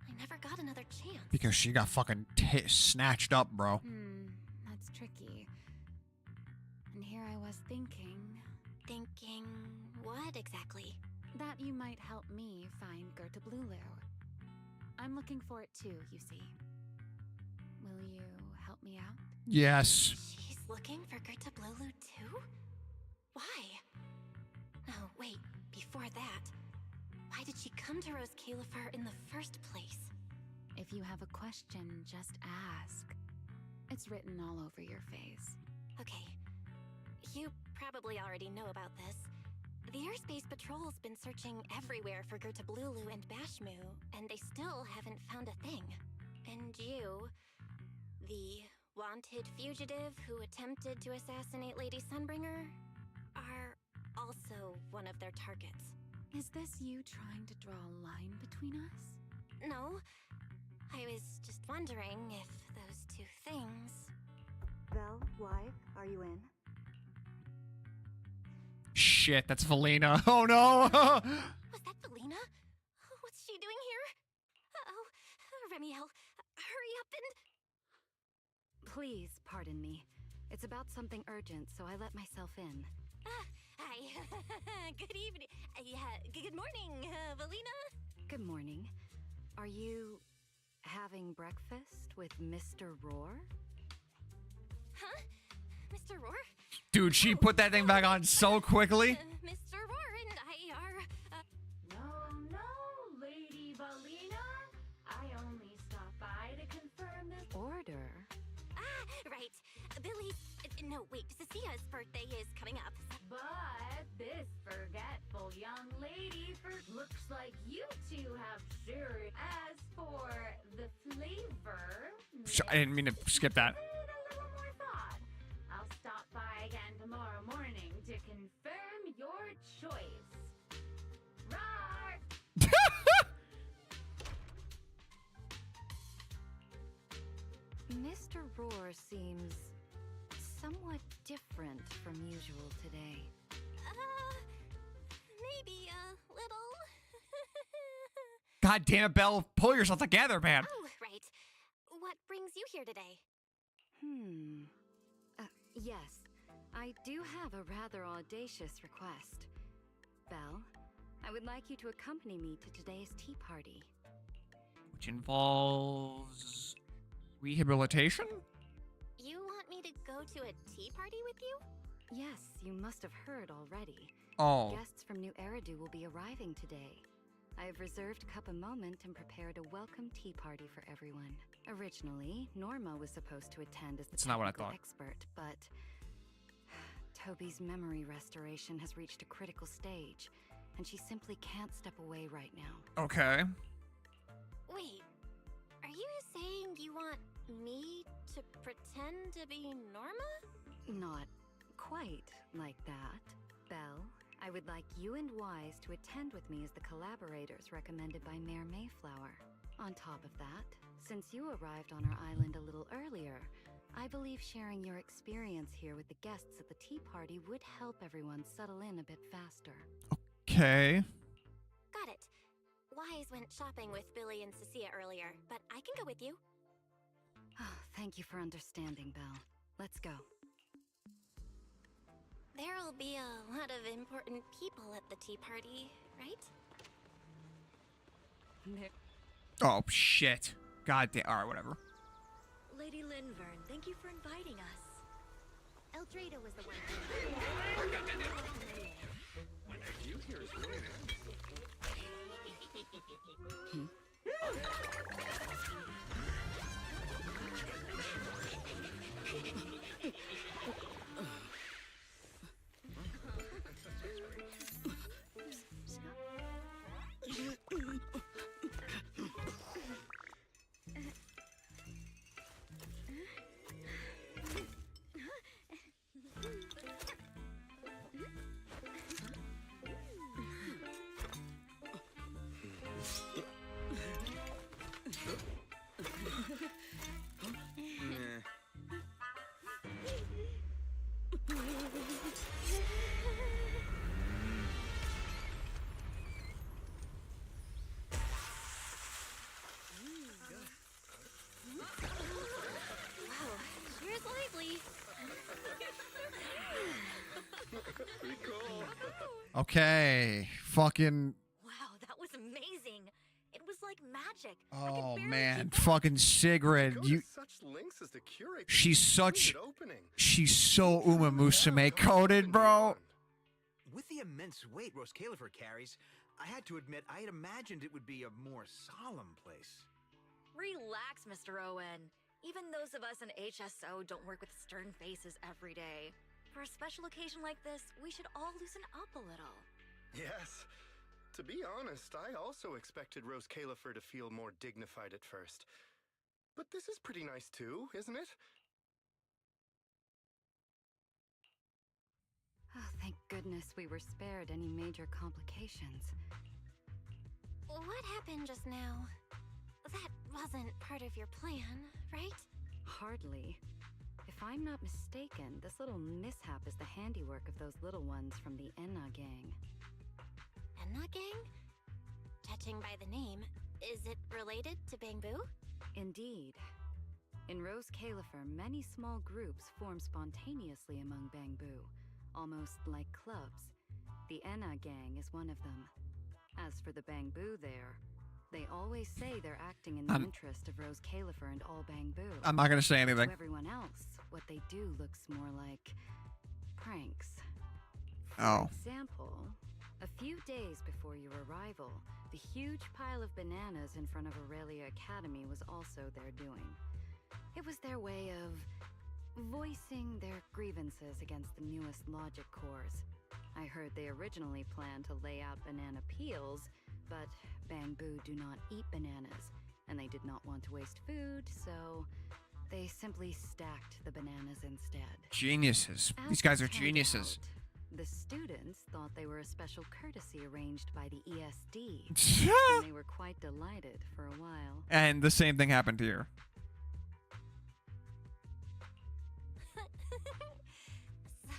I never got another chance. Because she got fucking snatched up, bro. That's tricky. And here I was thinking... Thinking what exactly? that you might help me find Gertablulu. I'm looking for it too, you see. Will you help me out? Yes. She's looking for Gertablulu too? Why? No, wait, before that. Why did she come to Rose Califer in the first place? If you have a question, just ask. It's written all over your face. Okay. You probably already know about this. The Airspace Patrol's been searching everywhere for Gertablulu and Bashmu, and they still haven't found a thing. And you, the wanted fugitive who attempted to assassinate Lady Sunbringer, are also one of their targets. Is this you trying to draw a line between us? No. I was just wondering if those two things... Vel, why? Are you in? Shit, that's Valina. Oh no! Was that Felina? What's she doing here? Uh-oh. Remielle, hurry up and... Please pardon me. It's about something urgent, so I let myself in. Hi. Good evening. Good morning, Valina. Good morning. Are you having breakfast with Mr. Roar? Huh? Mr. Roar? Dude, she put that thing back on so quickly. Mr. Roar and I are... No, Lady Valina. I only stopped by to confirm this Order? Right. Billy's... No, wait. Cecia's birthday is coming up. But this forgetful young lady looks like you two have serious. As for the flavor, I didn't mean to skip that. give it a little more thought. I'll stop by again tomorrow morning to confirm your choice. Roar! Mr. Roar seems somewhat different from usual today. Maybe a little. God damn it, Belle. Pull yourself together, man. Oh, right. What brings you here today? Yes, I do have a rather audacious request. Belle, I would like you to accompany me to today's tea party. Which involves rehabilitation? You want me to go to a tea party with you? Yes, you must have heard already. Oh. Guests from New Eridu will be arriving today. I have reserved Cup a Moment and prepared a welcome tea party for everyone. Originally, Norma was supposed to attend as the That's not what I technical thought. expert, but Toby's memory restoration has reached a critical stage, and she simply can't step away right now. Okay. Wait, are you saying you want me to pretend to be Norma? Not quite like that. Belle, I would like you and Wise to attend with me as the collaborators recommended by Mayor Mayflower. On top of that, since you arrived on our island a little earlier, I believe sharing your experience here with the guests at the tea party would help everyone settle in a bit faster. Okay. Got it. Wise went shopping with Billy and Cecilia earlier, but I can go with you. Thank you for understanding, Belle. Let's go. There'll be a lot of important people at the tea party, right? Oh, shit. God damn. Alright, whatever. Lady Linvern, thank you for inviting us. Eldrada was the one. Okay. Fucking. Wow, that was amazing. It was like magic. I could Oh, barely man. keep up. Fucking Sigrid. Go to You. such lengths as to curate the She's such. exquisite opening. She's so Uma Musume coded, bro. With the immense weight Rose Califer carries, I had to admit I had imagined it would be a more solemn place. Relax, Mr. Owen. Even those of us in HSO don't work with stern faces every day. For a special occasion like this, we should all loosen up a little. Yes. To be honest, I also expected Rose Califer to feel more dignified at first. But this is pretty nice too, isn't it? Oh, thank goodness we were spared any major complications. What happened just now? that wasn't part of your plan, right? Hardly. If I'm not mistaken, this little mishap is the handiwork of those little ones from the Enna gang. Enna gang? Judging by the name, is it related to Bamboo? Indeed. In Rose Califer, many small groups form spontaneously among Bamboo, almost like clubs. The Enna gang is one of them. As for the Bamboo there, they always say they're acting in the interest of Rose Califer and all Bamboo. I'm not gonna say anything. To everyone else, what they do looks more like pranks. For example, a few days before your arrival, the huge pile of bananas in front of Aurelia Academy was also their doing. It was their way of voicing their grievances against the newest logic cores. I heard they originally planned to lay out banana peels, but Bamboo do not eat bananas, and they did not want to waste food, so they simply stacked the bananas instead. Geniuses. These guys are geniuses. The students thought they were a special courtesy arranged by the ESD, and they were quite delighted for a while. And the same thing happened here.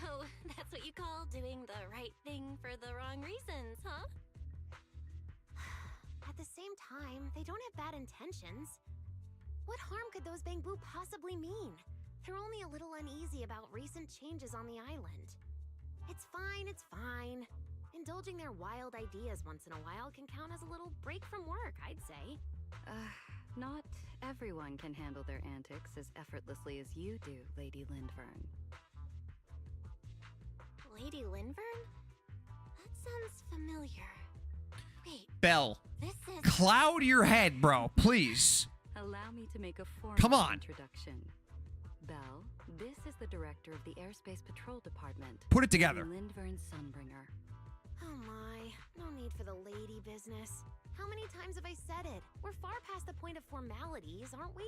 So, that's what you call doing the right thing for the wrong reasons, huh? At the same time, they don't have bad intentions. What harm could those Bamboo possibly mean? They're only a little uneasy about recent changes on the island. It's fine, it's fine. Indulging their wild ideas once in a while can count as a little break from work, I'd say. Not everyone can handle their antics as effortlessly as you do, Lady Lindvern. Lady Lindvern? That sounds familiar. Wait. Belle. This is... Cloud your head, bro. Please. Allow me to make a formal Come on. introduction. Belle, this is the director of the Airspace Patrol Department. Put it together. Lindvern Sunbringer. Oh my, no need for the lady business. How many times have I said it? We're far past the point of formalities, aren't we?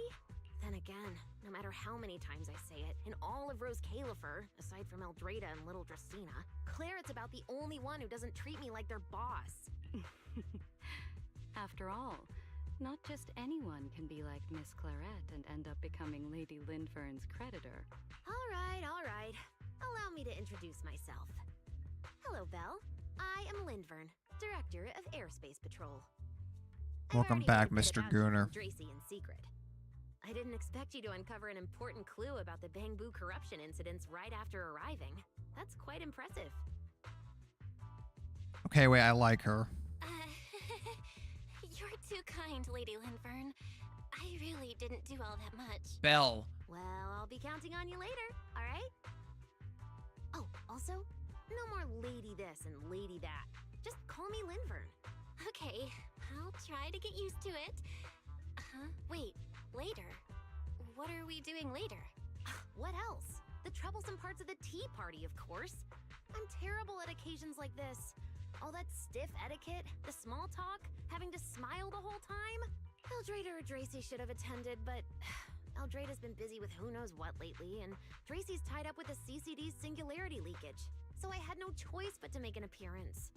Then again, no matter how many times I say it, in all of Rose Califer, aside from Eldrada and Little Dracena, Clarette's about the only one who doesn't treat me like their boss. After all, not just anyone can be like Miss Clarette and end up becoming Lady Lindvern's creditor. All right. Allow me to introduce myself. Hello, Belle. I am Lindvern, Director of Airspace Patrol. Welcome back, Mr. Gooner. Dracy in secret. I didn't expect you to uncover an important clue about the Bamboo corruption incidents right after arriving. That's quite impressive. Okay, wait, I like her. You're too kind, Lady Lindvern. I really didn't do all that much. Belle. Well, I'll be counting on you later, all right? Oh, also, no more lady this and lady that. Just call me Lindvern. Okay, I'll try to get used to it. Wait, later? What are we doing later? What else? The troublesome parts of the tea party, of course. I'm terrible at occasions like this. All that stiff etiquette, the small talk, having to smile the whole time. Eldrada or Dracy should have attended, but Eldrada's been busy with who knows what lately, and Dracy's tied up with the CCD's singularity leakage. So I had no choice but to make an appearance.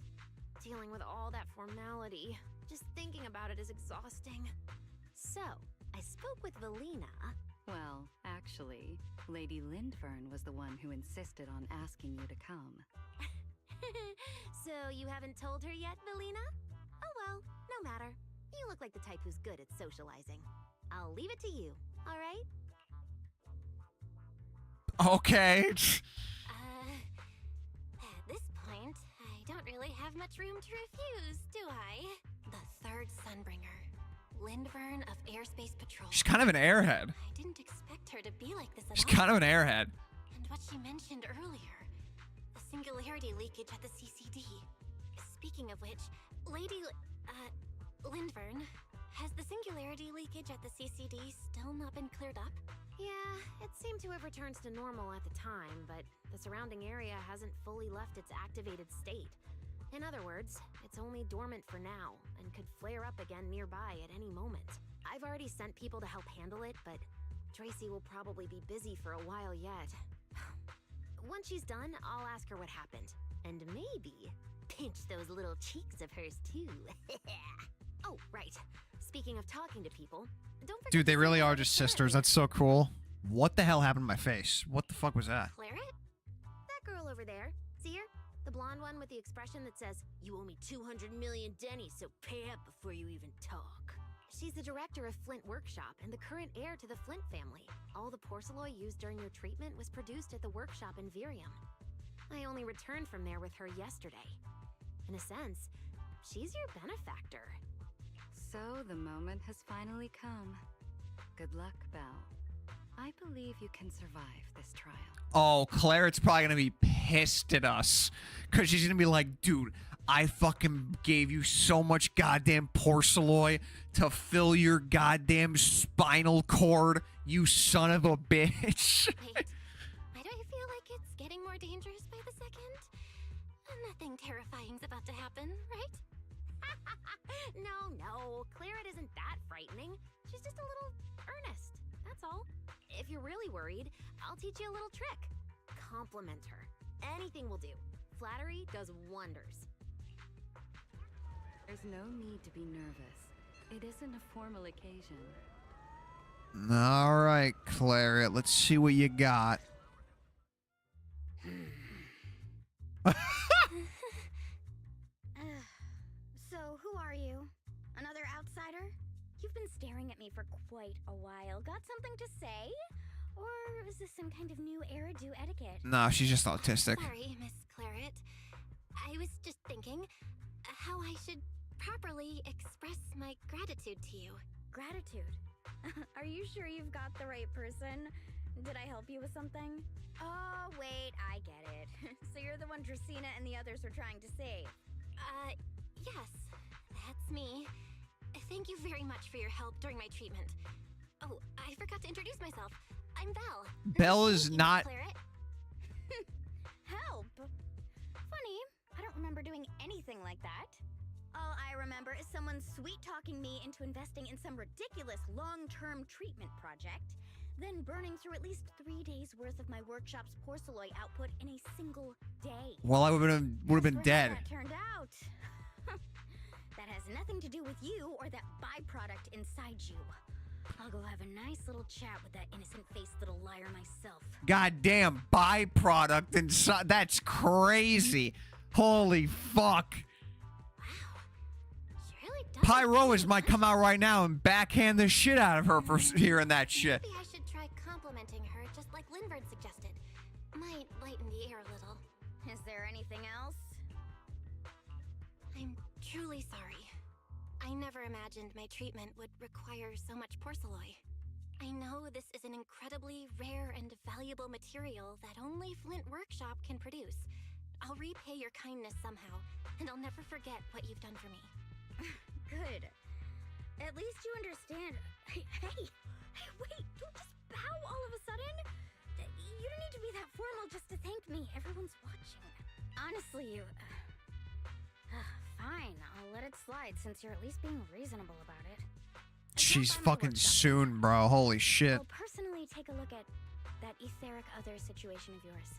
Dealing with all that formality, just thinking about it is exhausting. So, I spoke with Valina. Well, actually, Lady Lindvern was the one who insisted on asking you to come. So you haven't told her yet, Valina? Oh well, no matter. You look like the type who's good at socializing. I'll leave it to you, all right? Okay. At this point, I don't really have much room to refuse, do I? The third Sunbringer, Lindvern of Airspace Patrol. She's kind of an airhead. I didn't expect her to be like this at She's all. kind of an airhead. And what she mentioned earlier, the singularity leakage at the CCD. Speaking of which, Lady Lindvern, has the singularity leakage at the CCD still not been cleared up? Yeah, it seemed to have returned to normal at the time, but the surrounding area hasn't fully left its activated state. In other words, it's only dormant for now, and could flare up again nearby at any moment. I've already sent people to help handle it, but Dracy will probably be busy for a while yet. Once she's done, I'll ask her what happened. And maybe pinch those little cheeks of hers too. Oh, right. Speaking of talking to people, don't forget Dude, they to really say are hello to just Claret sisters. there. That's so cool. What the hell happened to my face? What the fuck was that? Claret? That girl over there. See her? The blonde one with the expression that says, "You owe me 200 million Denny, so pay up before you even talk." She's the director of Flint Workshop and the current heir to the Flint family. All the porcelain used during your treatment was produced at the workshop in Virium. I only returned from there with her yesterday. In a sense, she's your benefactor. So the moment has finally come. Good luck, Belle. I believe you can survive this trial. Oh, Claret's probably gonna be pissed at us. Cause she's gonna be like, dude, I fucking gave you so much goddamn porcelain to fill your goddamn spinal cord, you son of a bitch. Wait, why don't you feel like it's getting more dangerous by the second? Nothing terrifying's about to happen, right? No, Claret isn't that frightening. She's just a little earnest, that's all. If you're really worried, I'll teach you a little trick. Compliment her. Anything will do. Flattery does wonders. There's no need to be nervous. It isn't a formal occasion. All right, Claret, let's see what you got. So, who are you? Another outsider? You've been staring at me for quite a while. Got something to say? Or is this some kind of new era-do etiquette? No, she's just autistic. Sorry, Miss Claret. I was just thinking how I should properly express my gratitude to you. Gratitude? Are you sure you've got the right person? Did I help you with something? Oh, wait, I get it. So you're the one Drsina and the others are trying to save. Yes, that's me. Thank you very much for your help during my treatment. Oh, I forgot to introduce myself. I'm Belle. Belle is not... Claret. Help? Funny, I don't remember doing anything like that. All I remember is someone sweet-talking me into investing in some ridiculous long-term treatment project, then burning through at least 3 days' worth of my workshop's porcelain output in a single day. Well, I would have been dead. That turned out. That has nothing to do with you or that byproduct inside you. I'll go have a nice little chat with that innocent-faced little liar myself. Goddamn byproduct inside. That's crazy. Holy fuck. Pyroas might come out right now and backhand the shit out of her for hearing that shit. Maybe I should try complimenting her, just like Linvard suggested. Might lighten the air a little. Is there anything else? I'm truly sorry. I never imagined my treatment would require so much porcelain. I know this is an incredibly rare and valuable material that only Flint Workshop can produce. I'll repay your kindness somehow, and I'll never forget what you've done for me. Good. At least you understand. Hey, wait, don't just bow all of a sudden. You don't need to be that formal just to thank me. Everyone's watching. Honestly, you... fine, I'll let it slide since you're at least being reasonable about it. She's fucking soon, bro. Holy shit. I'll personally take a look at that etheric other situation of yours.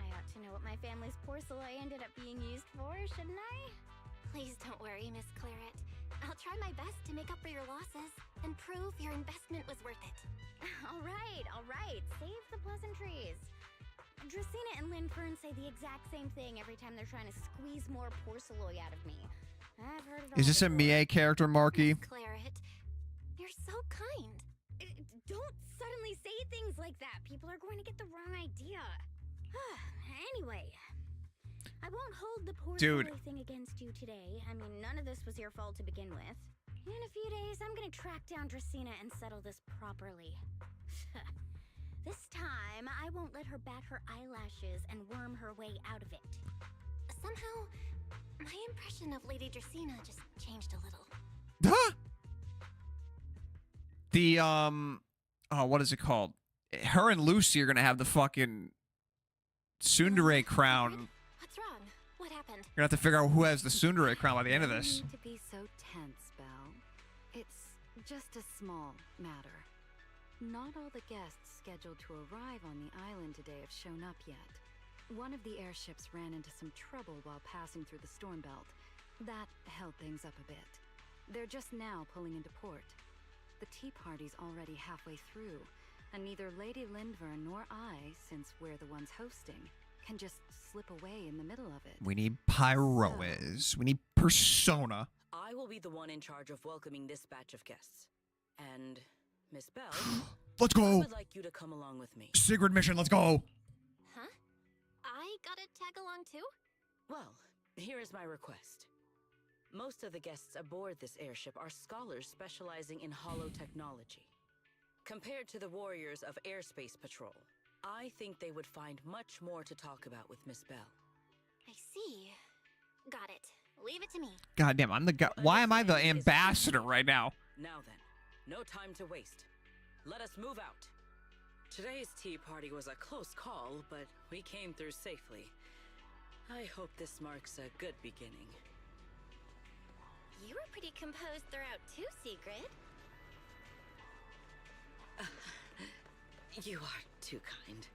I ought to know what my family's porcelain ended up being used for, shouldn't I? Please don't worry, Miss Claret. I'll try my best to make up for your losses and prove your investment was worth it. All right. Save the pleasantries. Drsina and Linfern say the exact same thing every time they're trying to squeeze more porcelain out of me. I've heard it all. Is this a before. Mie character, Marky? Miss Claret, you're so kind. Don't suddenly say things like that. People are going to get the wrong idea. Anyway, I won't hold the porcelain thing against you today. I mean, none of this was your fault to begin with. In a few days, I'm gonna track down Drsina and settle this properly. This time, I won't let her bat her eyelashes and worm her way out of it. Somehow, my impression of Lady Drsina just changed a little. Huh? The, oh, what is it called? Her and Lucy are gonna have the fucking tsundere crown. What's wrong? What happened? You're gonna have to figure out who has the tsundere crown by the end of this. You need to be so tense, Belle. It's just a small matter. Not all the guests scheduled to arrive on the island today have shown up yet. One of the airships ran into some trouble while passing through the storm belt. That held things up a bit. They're just now pulling into port. The tea party's already halfway through, and neither Lady Lindvern nor I, since we're the ones hosting, can just slip away in the middle of it. We need Pyroes. We need Persona. I will be the one in charge of welcoming this batch of guests. And Miss Bell, let's go. I would like you to come along with me. Sigrid mission, let's go. Huh? I gotta tag along too? Well, here is my request. Most of the guests aboard this airship are scholars specializing in holotechnology. Compared to the warriors of Airspace Patrol, I think they would find much more to talk about with Miss Bell. I see. Got it. Leave it to me. God damn, I'm the guy. Why am I the ambassador right now? Now then, no time to waste. Let us move out. Today's tea party was a close call, but we came through safely. I hope this marks a good beginning. You were pretty composed throughout too, Sigrid. You are too kind.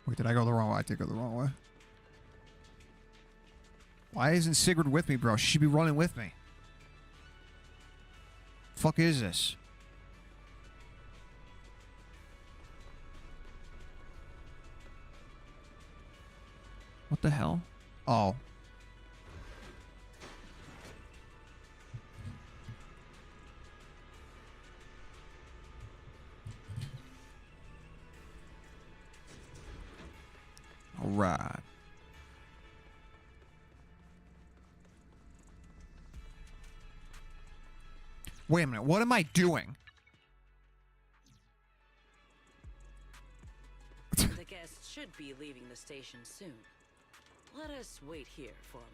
Wait, did I go the wrong way? I did go the wrong way. Why isn't Sigrid with me, bro? She should be running with me. Fuck is this? What the hell? Oh. All right. Wait a minute. What am I doing? The guests should be leaving the station soon. Let us wait here for a moment.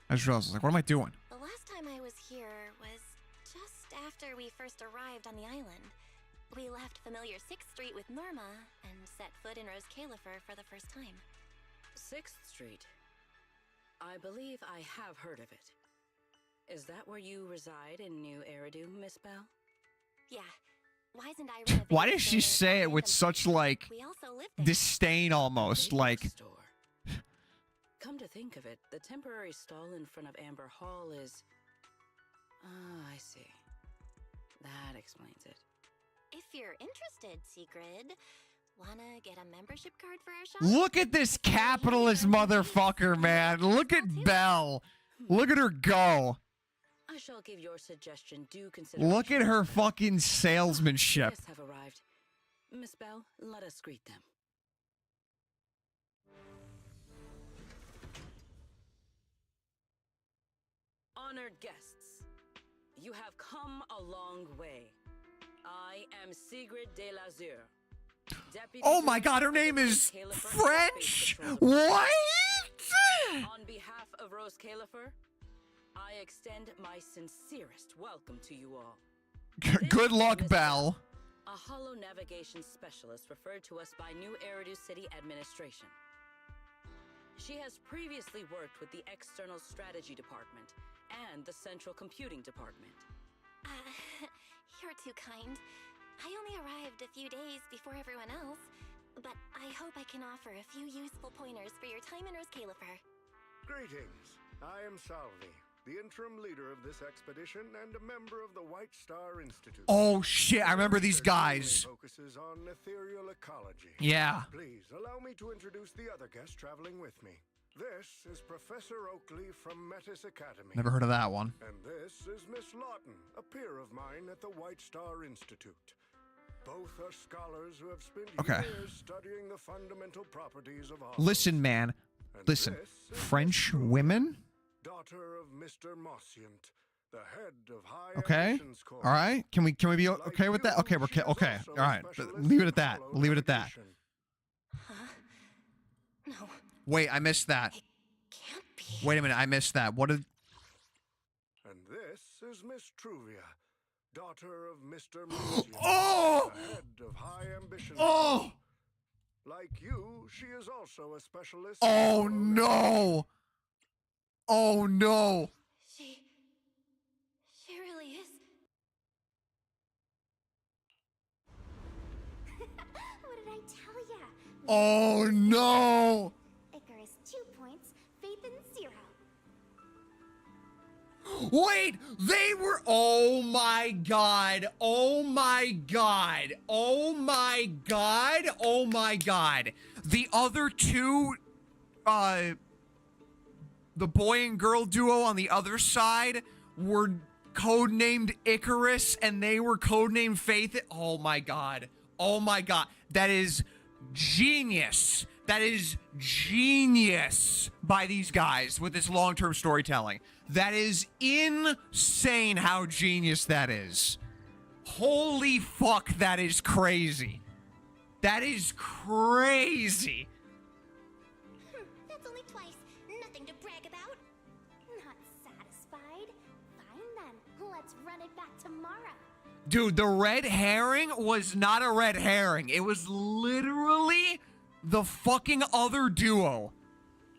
I just realized, I was like, what am I doing? The last time I was here was just after we first arrived on the island. We left familiar 6th Street with Norma and set foot in Rose Califer for the first time. 6th Street. I believe I have heard of it. Is that where you reside in New Eridu, Miss Bell? Yeah. Wizened I renovated Why does she the say it with random such, place. like, We also lived there. disdain almost? Like, Store. Come to think of it, the temporary stall in front of Amber Hall is... Ah, I see. That explains it. If you're interested, Sigrid, wanna get a membership card for our shop? look at this capitalist motherfucker, man. Look at Belle. Look at her go. I shall give your suggestion due consideration. Look at her fucking salesmanship. Guests have arrived. Miss Bell, let us greet them. Honored guests, you have come a long way. I am Sigrid de Lazure. Deputy Oh my god, her Director name of is Califer French? Airspace Patrol. What? On behalf of Rose Califer, I extend my sincerest welcome to you all. Good luck, Miss Belle. A holo navigation specialist referred to us by New Eridu City Administration. She has previously worked with the External Strategy Department and the Central Computing Department. You're too kind. I only arrived a few days before everyone else, but I hope I can offer a few useful pointers for your time in Rose Califer. Greetings. I am Salvi, the interim leader of this expedition and a member of the White Star Institute. Oh shit, I remember these Research guys. mainly focuses on ethereal ecology. Yeah. Please allow me to introduce the other guest traveling with me. This is Professor Oakley from Metis Academy. Never heard of that one. And this is Miss Lawton, a peer of mine at the White Star Institute. Both are scholars who have spent years studying the fundamental properties of hollows. Listen, man. And Listen. this is French Miss True, women? daughter of Mr. Mossient, the head of High Okay. Ambitions Corps. All right. Can we be okay with that? Okay, we're okay. Okay. All right. Leave it at that. Leave it at that. Huh? No. Wait, I missed that. Can't be. Wait a minute, I missed that. What did... And this is Miss Truvia, daughter of Mr. Mossient, Oh! the head of High Ambitions Oh! Corps. Like you, she is also a specialist. Oh no! Oh no! She really is. What did I tell ya? Oh no! Icarus 2 points, Phaethon 0. Wait, they were. Oh my god. Oh my god. Oh my god. Oh my god. The other two, the boy and girl duo on the other side were codenamed Icarus and they were codenamed Faith. Oh my god. Oh my god. That is genius. That is genius by these guys with this long-term storytelling. That is insane how genius that is. Holy fuck, that is crazy. That is crazy. That's only twice. Nothing to brag about. Not satisfied? Fine then. Let's run it back tomorrow. Dude, the red herring was not a red herring. It was literally the fucking other duo.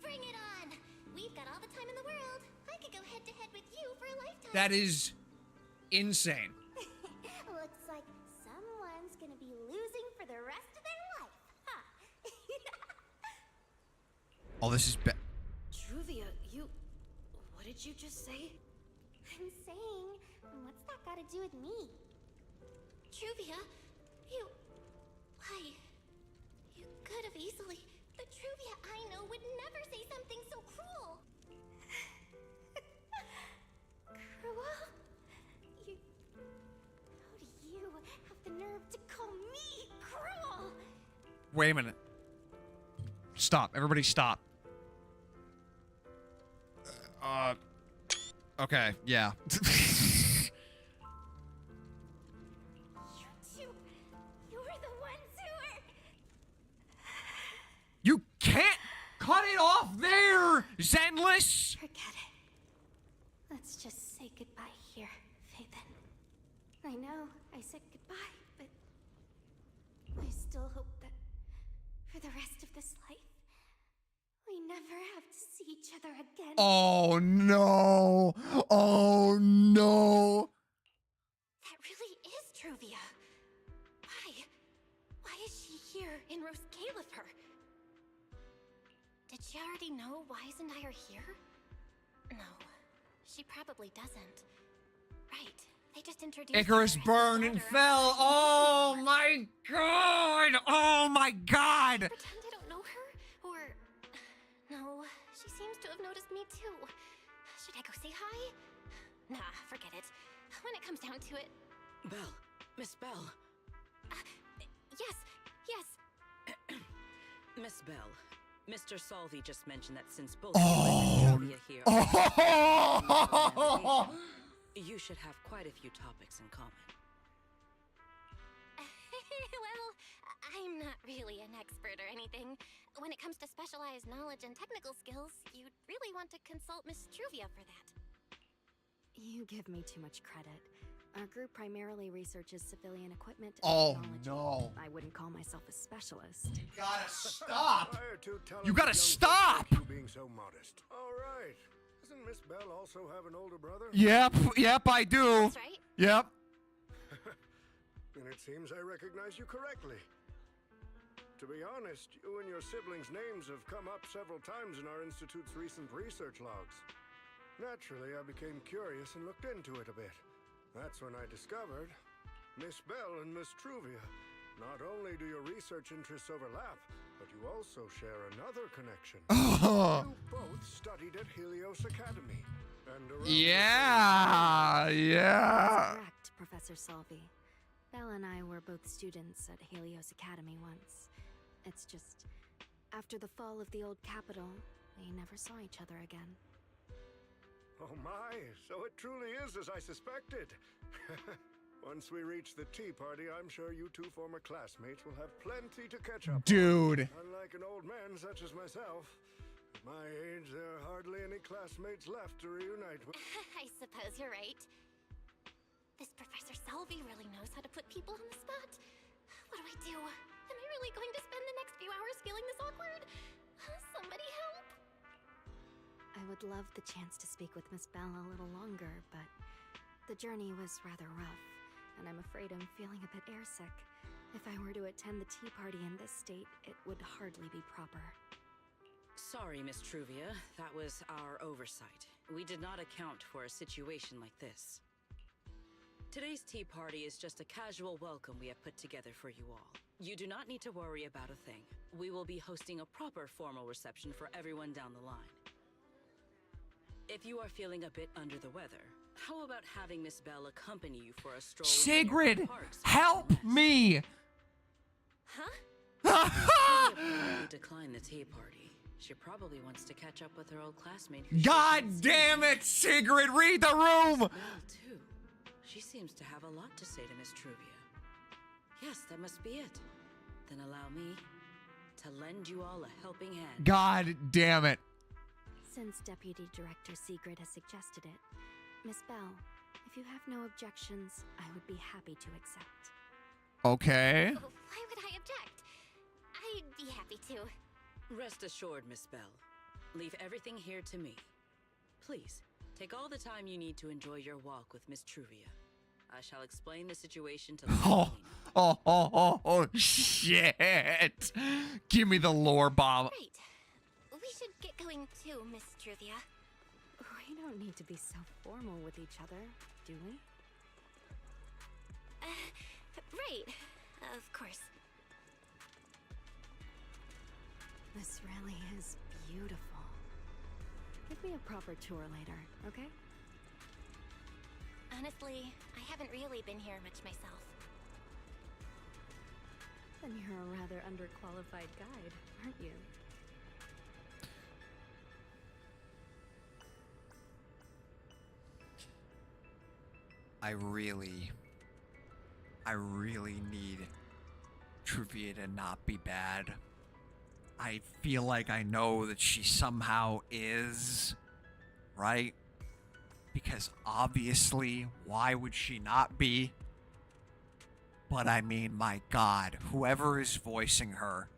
Bring it on. We've got all the time in the world. I could go head to head with you for a lifetime. That is insane. Looks like someone's gonna be losing for the rest of their life, huh? Oh, this is Truvia, what did you just say? I'm saying, what's that got to do with me? Truvia, why? You could have easily. The Truvia I know would never say something so cruel. Cruel? How do you have the nerve to call me cruel? Wait a minute. Stop. Everybody stop. Okay, yeah. You're the ones who are... You can't cut it off there, Zenless! Forget it. Let's just say goodbye here, Phaethon. I know I said goodbye, but I still hope that for the rest of this life, we never have to see each other again. Oh no! Oh no! That really is Truvia. Why? Why is she here in Roscalifer? Did she already know Wise and I are here? No, she probably doesn't. Right, they just introduced Icarus her as burned the and daughter fell. of- Oh my god! Oh my god! Pretend I don't know her? Or... No, she seems to have noticed me too. Should I go say hi? Nah, forget it. When it comes down to it... Belle. Miss Belle. Yes. Miss Belle. Mr. Salvi just mentioned that since both you and Miss Truvia here Oh! you should have quite a few topics in common. Well, I'm not really an expert or anything. When it comes to specialized knowledge and technical skills, you'd really want to consult Miss Truvia for that. You give me too much credit. Our group primarily researches civilian equipment and Oh technology. no. I wouldn't call myself a specialist. You gotta stop! Prior to telling You gotta the young stop! folks about you being so modest. All right. Doesn't Miss Belle also have an older brother? Yep, I do. That's right. Yep. And it seems I recognize you correctly. To be honest, you and your siblings' names have come up several times in our Institute's recent research logs. Naturally, I became curious and looked into it a bit. That's when I discovered Miss Belle and Miss Truvia. Not only do your research interests overlap, but you also share another connection. You both studied at Helios Academy. And around the same Yeah, yeah. Correct, Professor Salvi. Belle and I were both students at Helios Academy once. It's just, after the fall of the old capital, we never saw each other again. Oh my, so it truly is as I suspected. Once we reach the tea party, I'm sure you two former classmates will have plenty to catch up Dude. on. Unlike an old man such as myself, at my age, there are hardly any classmates left to reunite with. I suppose you're right. This Professor Salvi really knows how to put people on the spot. What do? Am I really going to spend the next few hours feeling this awkward? Somebody help! I would love the chance to speak with Miss Belle a little longer, but the journey was rather rough, and I'm afraid I'm feeling a bit airsick. If I were to attend the tea party in this state, it would hardly be proper. Sorry, Miss Truvia. That was our oversight. We did not account for a situation like this. Today's tea party is just a casual welcome we have put together for you all. You do not need to worry about a thing. We will be hosting a proper formal reception for everyone down the line. If you are feeling a bit under the weather, how about having Miss Belle accompany you for a stroll? Sigrid, help me! Huh? Decline the tea party. She probably wants to catch up with her old classmate. God damn it, Sigrid, read the room! Belle, too. She seems to have a lot to say to Miss Truvia. Yes, that must be it. Then allow me to lend you all a helping hand. God damn it. Since Deputy Director Sigrid has suggested it, Miss Belle, if you have no objections, I would be happy to accept. Okay. Why would I object? I'd be happy to. Rest assured, Miss Belle. Leave everything here to me. Please, take all the time you need to enjoy your walk with Miss Truvia. I shall explain the situation to shit. Give me the lore bomb. Right. We should get going too, Miss Truvia. We don't need to be so formal with each other, do we? Right. Of course. This really is beautiful. Give me a proper tour later, okay? Honestly, I haven't really been here much myself. Then you're a rather underqualified guide, aren't you? I really need Truvia to not be bad. I feel like I know that she somehow is, right? Because obviously, why would she not be? But I mean, my God, whoever is voicing her,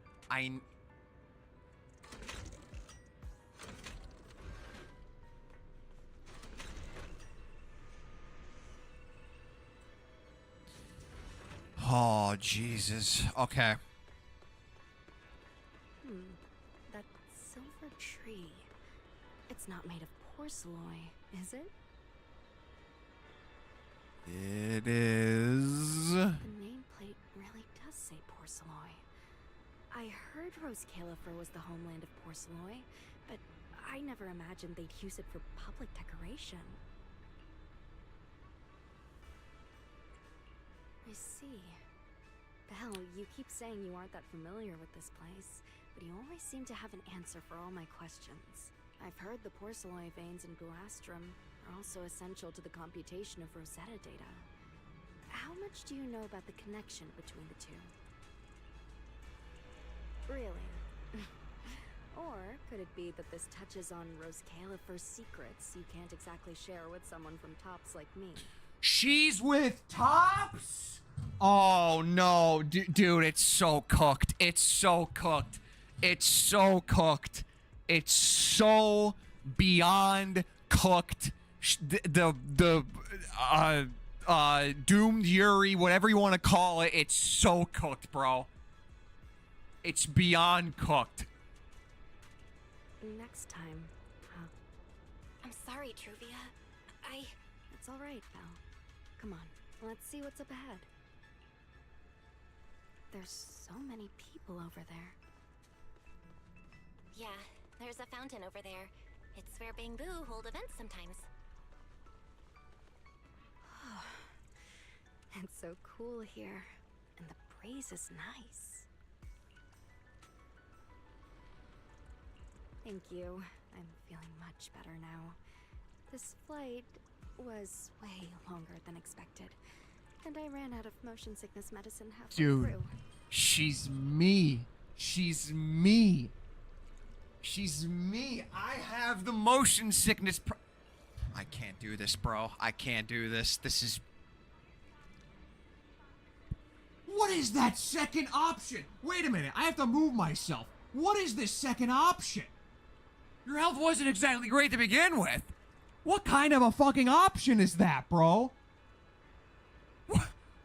Oh, Jesus. Okay. That silver tree. It's not made of porcelain, is it? It is. The nameplate really does say porcelain. I heard Rose Califer was the homeland of porcelain, but I never imagined they'd use it for public decoration. I see. Belle, you keep saying you aren't that familiar with this place, but you always seem to have an answer for all my questions. I've heard the porcelain veins in Buastrum are also essential to the computation of Rosetta data. How much do you know about the connection between the two? Really? Or could it be that this touches on Rose Califer's secrets you can't exactly share with someone from Tops like me? She's with Tops? Oh, no. Dude, it's so cooked. It's so cooked. It's so cooked. It's so beyond cooked. Doomed Yuri, whatever you want to call it, it's so cooked, bro. It's beyond cooked. Next time, I'm sorry, Truvia. It's all right, Belle. Come on, let's see what's up ahead. There's so many people over there. Yeah, there's a fountain over there. It's where Bangbu hold events sometimes. It's so cool here, and the breeze is nice. Thank you. I'm feeling much better now. This flight was way longer than expected, and I ran out of motion sickness medicine halfway through. She's me. She's me. She's me. I have the motion sickness. I can't do this, bro. I can't do this. This is. What is that second option? Wait a minute. I have to move myself. What is this second option? Your health wasn't exactly great to begin with. What kind of a fucking option is that, bro?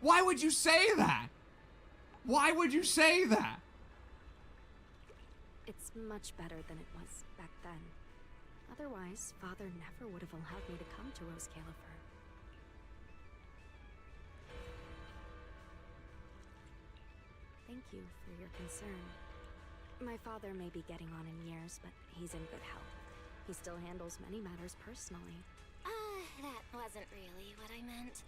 Why would you say that? Why would you say that? It's much better than it was back then. Otherwise, Father never would have allowed me to come to Rose Califer. Thank you for your concern. My father may be getting on in years, but he's in good health. He still handles many matters personally. That wasn't really what I meant.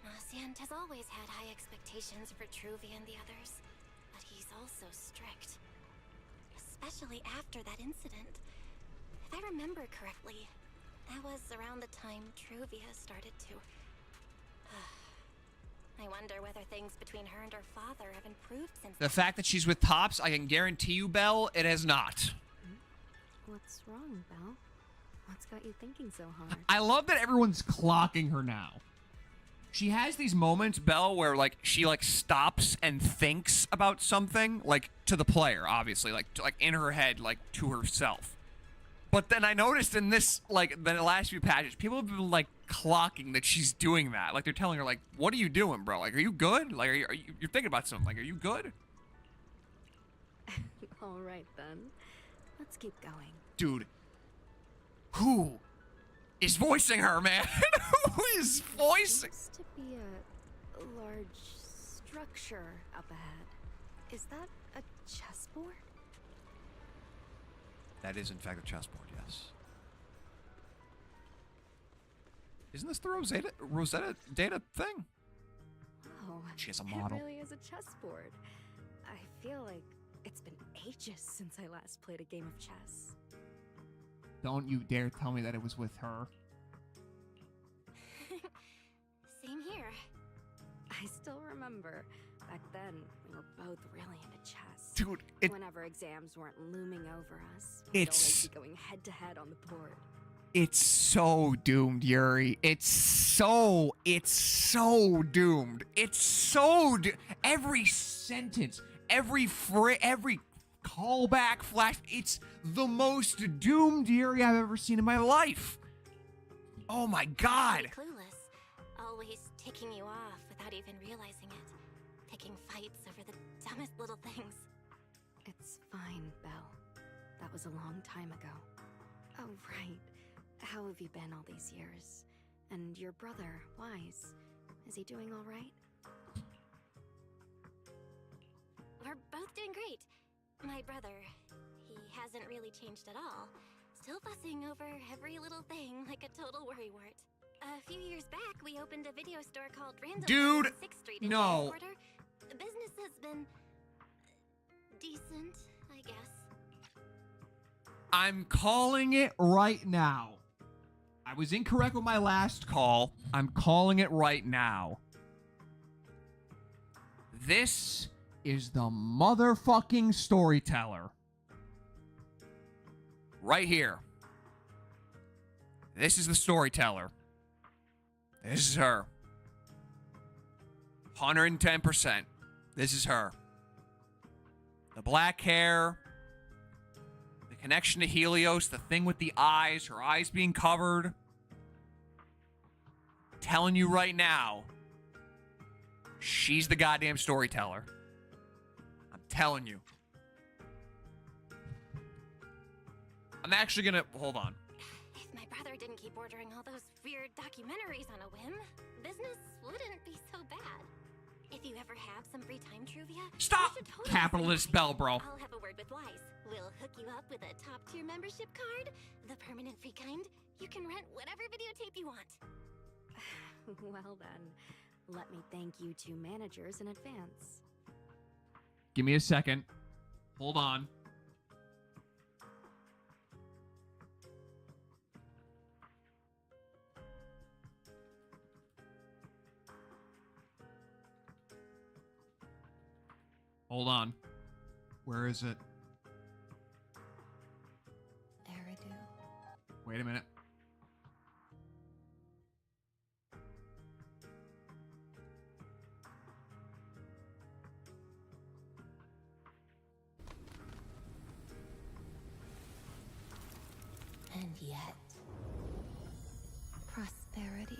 Marciant has always had high expectations for Truvia and the others, but he's also strict. Especially after that incident. If I remember correctly, that was around the time Truvia started to... I wonder whether things between her and her father have improved since... The fact that she's with Tops, I can guarantee you, Belle, it has not. What's wrong, Belle? What's got you thinking so hard? I love that everyone's clocking her now. She has these moments, Belle, where like she like stops and thinks about something, like to the player, obviously, like in her head, like to herself. But then I noticed in this, like the last few patches, people have been like clocking that she's doing that. Like they're telling her, like, "What are you doing, bro? Like, are you good? Like, you're thinking about something? Like, are you good?" All right then, let's keep going. Dude, who is voicing her, man? Who is voicing? Seems to be a large structure up ahead. Is that a chessboard? That is, in fact, a chessboard, yes. Isn't this the Rosetta Data thing? Oh, She has a model. It really is a chessboard. I feel like it's been ages since I last played a game of chess. Don't you dare tell me that it was with her. Same here. I still remember. Back then, we were both really into chess. Dude, whenever exams weren't looming over us, we'd It's- always be going head to head on the board. It's so doomed, Yuri. It's so doomed. It's so every sentence, every callback, flash, it's the most doomed Yuri I've ever seen in my life. Oh my god. Clueless. Always ticking you off without even realizing it. Picking fights over the dumbest little things. It's fine, Belle. That was a long time ago. Oh, right. How have you been all these years? And your brother, Wise, is he doing all right? We're both doing great. My brother, he hasn't really changed at all. Still fussing over every little thing like a total worrywart. A few years back, we opened a video store called Random Dude, on 6th Street in no. Quarter. The business has been decent, I guess. I'm calling it right now. I was incorrect with my last call. I'm calling it right now. This is the motherfucking storyteller. Right here. This is the storyteller. This is her. 110%. This is her. The black hair. The connection to Helios. The thing with the eyes. Her eyes being covered. Telling you right now. She's the goddamn storyteller. I'm telling you. I'm actually gonna... Hold on. If my brother didn't keep ordering all those weird documentaries on a whim, business wouldn't be so bad. If you ever have some free time, Truvia... Stop! you should totally Capitalist say Bell, bro. I'll have a word with Wise. We'll hook you up with a top-tier membership card. The permanent free kind. You can rent whatever videotape you want. Well then, let me thank you two managers in advance. Give me a second. Hold on. Hold on. Where is it? Eridu. Wait a minute. And yet, prosperity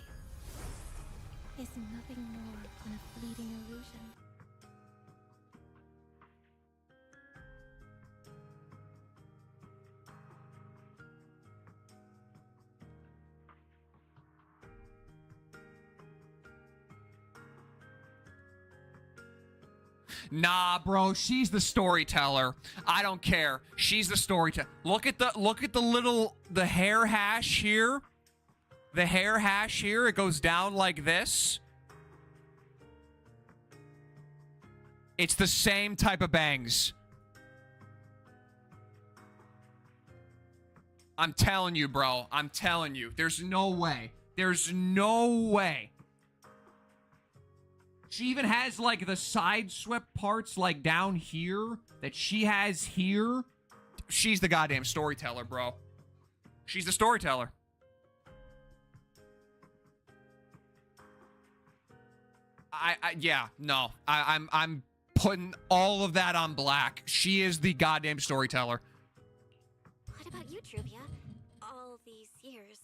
is nothing more than a fleeting illusion. Nah, bro, she's the storyteller. I don't care. She's the storyteller. Look at the hair hash here. The hair hash here, it goes down like this. It's the same type of bangs. I'm telling you, bro. I'm telling you. There's no way. There's no way. She even has, like, the side swept parts, like, down here that she has here. She's the goddamn storyteller, bro. She's the storyteller. I'm putting all of that on black. She is the goddamn storyteller. What about you, Truvia? All these years,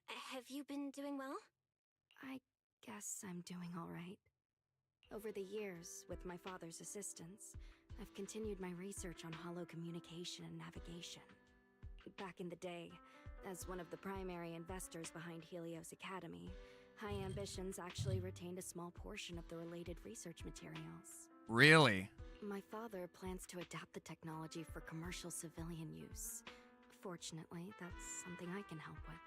have you been doing well? I guess I'm doing all right. Over the years, with my father's assistance, I've continued my research on holo communication and navigation. Back in the day, as one of the primary investors behind Helios Academy, High Ambitions actually retained a small portion of the related research materials. Really? My father plans to adapt the technology for commercial civilian use. Fortunately, that's something I can help with.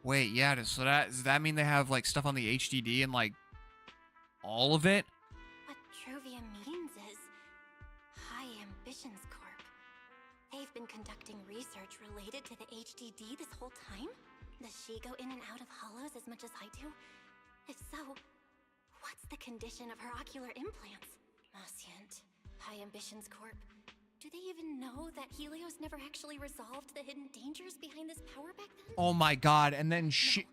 Wait, yeah, does that mean they have, like, stuff on the HDD and, like, all of it? What Truvia means is High Ambitions Corp. They've been conducting research related to the HDD this whole time? Does she go in and out of holos as much as I do? If so, what's the condition of her ocular implants? Mascient, High Ambitions Corp. Do they even know that Helios never actually resolved the hidden dangers behind this power back then? Oh my god, and then she... No,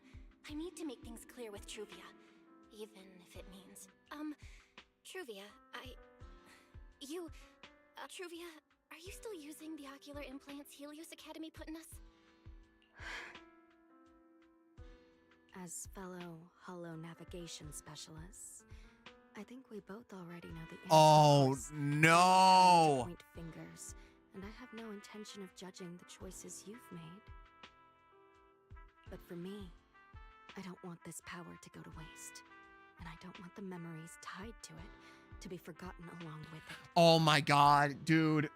I need to make things clear with Truvia. Even if it means... Truvia, Truvia, are you still using the ocular implants Helios Academy put in us? As fellow holo navigation specialists, I think we both already know the answer. Oh, no! Point fingers, and I have no intention of judging the choices you've made. But for me, I don't want this power to go to waste, and I don't want the memories tied to it to be forgotten along with it. Oh my god, dude.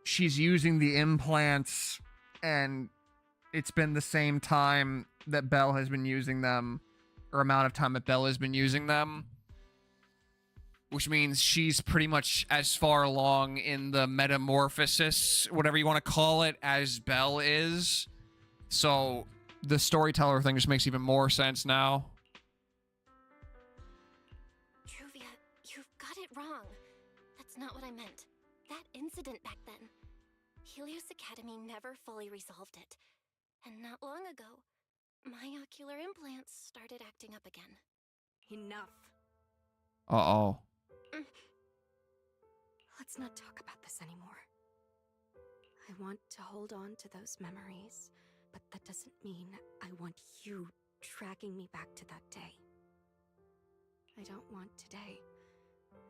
She's using the implants, and it's been the same time that Belle has been using them, or amount of time that Belle has been using them. Which means she's pretty much as far along in the metamorphosis, whatever you want to call it, as Belle is. So the storyteller thing just makes even more sense now. Truvia, you've got it wrong. That's not what I meant. That incident back then, Helios Academy never fully resolved it. And not long ago, my ocular implants started acting up again. Enough. Uh-oh. Let's not talk about this anymore. I want to hold on to those memories, but that doesn't mean I want you dragging me back to that day. I don't want today,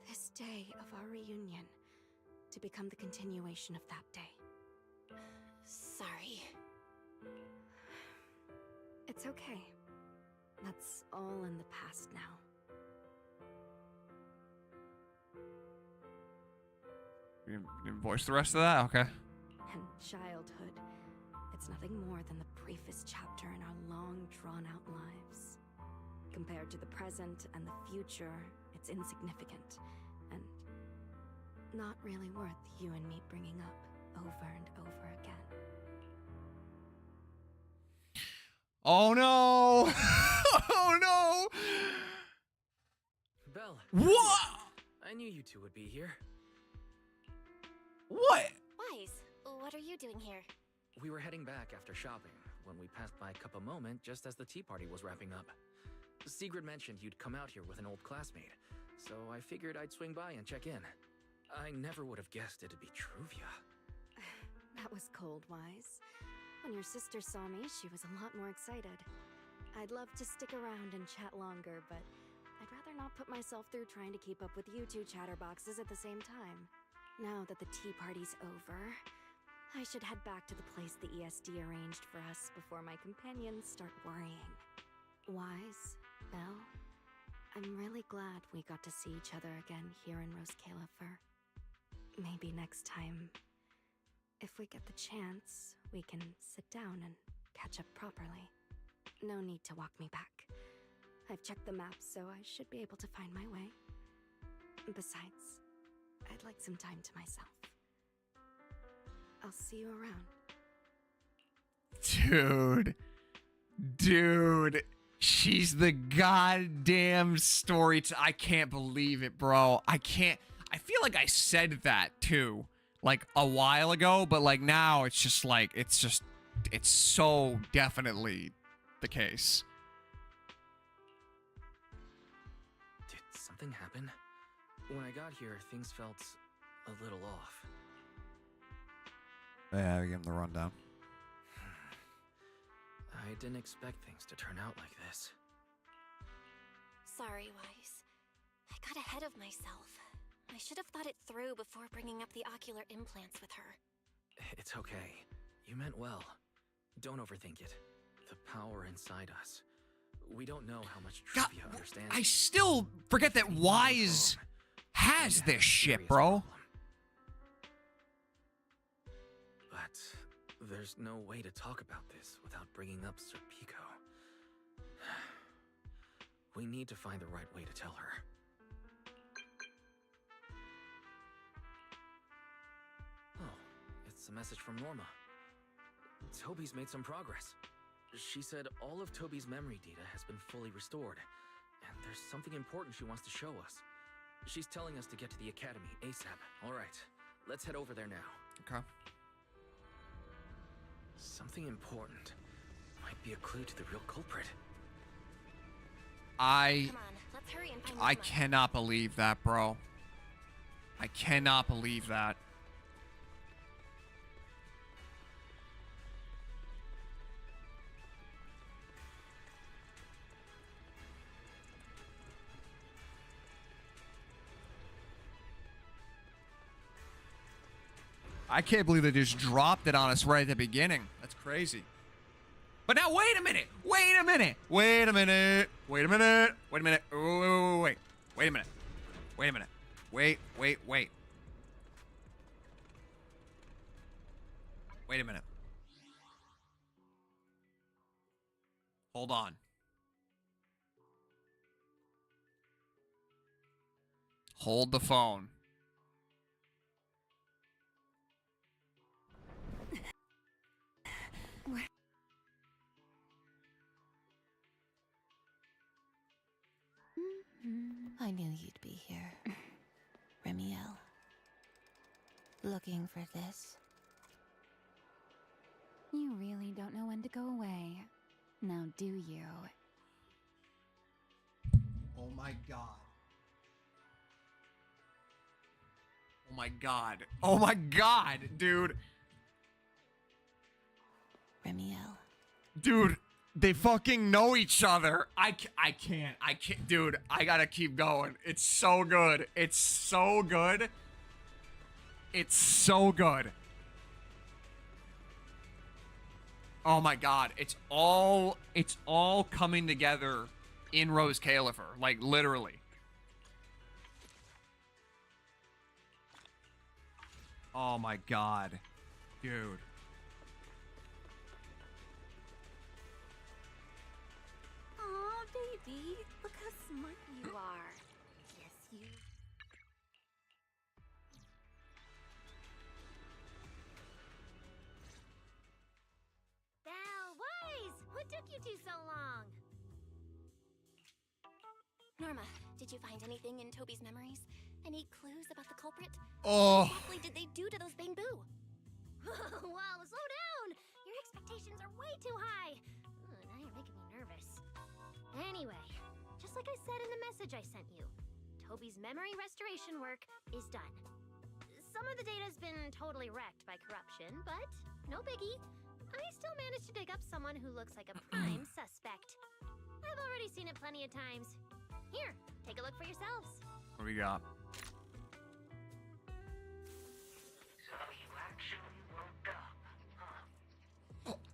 this day of our reunion, to become the continuation of that day. Sorry. It's okay. That's all in the past now. You voice the rest of that? Okay. And childhood, it's nothing more than the briefest chapter in our long, drawn-out lives. Compared to the present and the future, it's insignificant, and not really worth you and me bringing up over and over again. Oh no! Oh no! Belle. What? I knew you two would be here. What? Wise, what are you doing here? We were heading back after shopping when we passed by Cup a Moment just as the tea party was wrapping up. Sigrid mentioned you'd come out here with an old classmate, so I figured I'd swing by and check in. I never would have guessed it'd be Truvia. That was cold, Wise. When your sister saw me, she was a lot more excited. I'd love to stick around and chat longer, but I'd rather not put myself through trying to keep up with you two chatterboxes at the same time. Now that the tea party's over, I should head back to the place the ESD arranged for us before my companions start worrying. Wise, Belle, I'm really glad we got to see each other again here in Roskalifer. Maybe next time, if we get the chance, we can sit down and catch up properly. No need to walk me back. I've checked the map, so I should be able to find my way. Besides, I'd like some time to myself. I'll see you around. Dude, she's the goddamn story. I can't believe it, bro. I feel like I said that too, like a while ago, but like now it's just like, it's so definitely the case. Did something happen? When I got here, things felt a little off. Yeah, give him the rundown. I didn't expect things to turn out like this. Sorry, Weiss. I got ahead of myself. I should have thought it through before bringing up the ocular implants with her. It's okay. You meant well. Don't overthink it. The power inside us. We don't know how much Trivia understands. I still forget that Wise has this shit, bro. But there's no way to talk about this without bringing up Sir Pico. We need to find the right way to tell her. Oh, it's a message from Norma. Toby's made some progress. She said all of Toby's memory data has been fully restored, and there's something important she wants to show us. She's telling us to get to the academy ASAP. All right, let's head over there now. Okay. Something important. Might be a clue to the real culprit. Come on, let's hurry and find I cannot believe that, bro. I cannot believe that. I can't believe they just dropped it on us right at the beginning. That's crazy. But now, wait a minute. Wait a minute. Wait a minute. Wait a minute. Wait a minute. Wait. Wait a minute. Wait a minute. Wait. Wait a minute. Hold on. Hold the phone. I knew you'd be here, Remielle. Looking for this? You really don't know when to go away. Now do you? Oh my god. Oh my god. Oh my god, dude. Remielle. Dude, they fucking know each other. I can't. Dude, I gotta keep going. It's so good. It's so good. It's so good. Oh my god. It's all coming together in Roskalifer. Like, literally. Oh my god. Dude. Aw, baby. Look how smart you are. Yes, you. Belle, Wise! What took you two so long? Norma, did you find anything in Toby's memories? Any clues about the culprit? Oh. What exactly did they do to those bamboo? Whoa, slow down! Your expectations are way too high. Now you're making me nervous. Anyway, just like I said in the message I sent you, Toby's memory restoration work is done. Some of the data's been totally wrecked by corruption, but no biggie. I still managed to dig up someone who looks like a prime suspect. I've already seen it plenty of times. Here, take a look for yourselves. What do we got?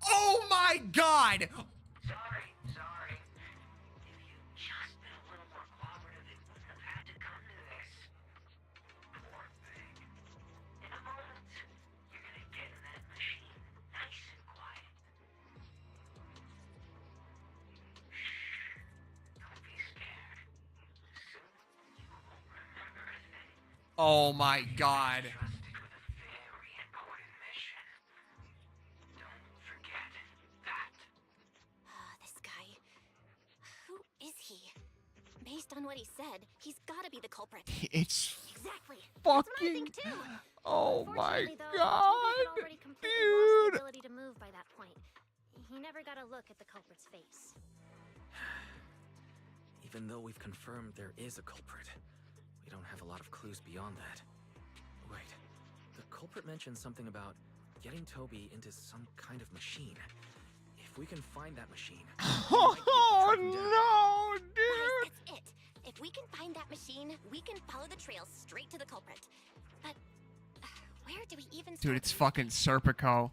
Oh my god! Sorry. If you Oh my god. This guy. Who is he? Based on what he said, he's gotta be the culprit. It's exactly fucking. That's what I think too. Oh my Unfortunately, though, god, Toby had already completely lost the dude. ability to move by that point. He never got a look at the culprit's face. Even though we've confirmed there is a culprit, we don't have a lot of clues beyond that. Wait, the culprit mentioned something about getting Toby into some kind of machine. If we can find that machine... Oh no, dude! Guys, that's it. If we can find that machine, we can follow the trail straight to the culprit. But where do we even start? Dude, it's fucking Serpico.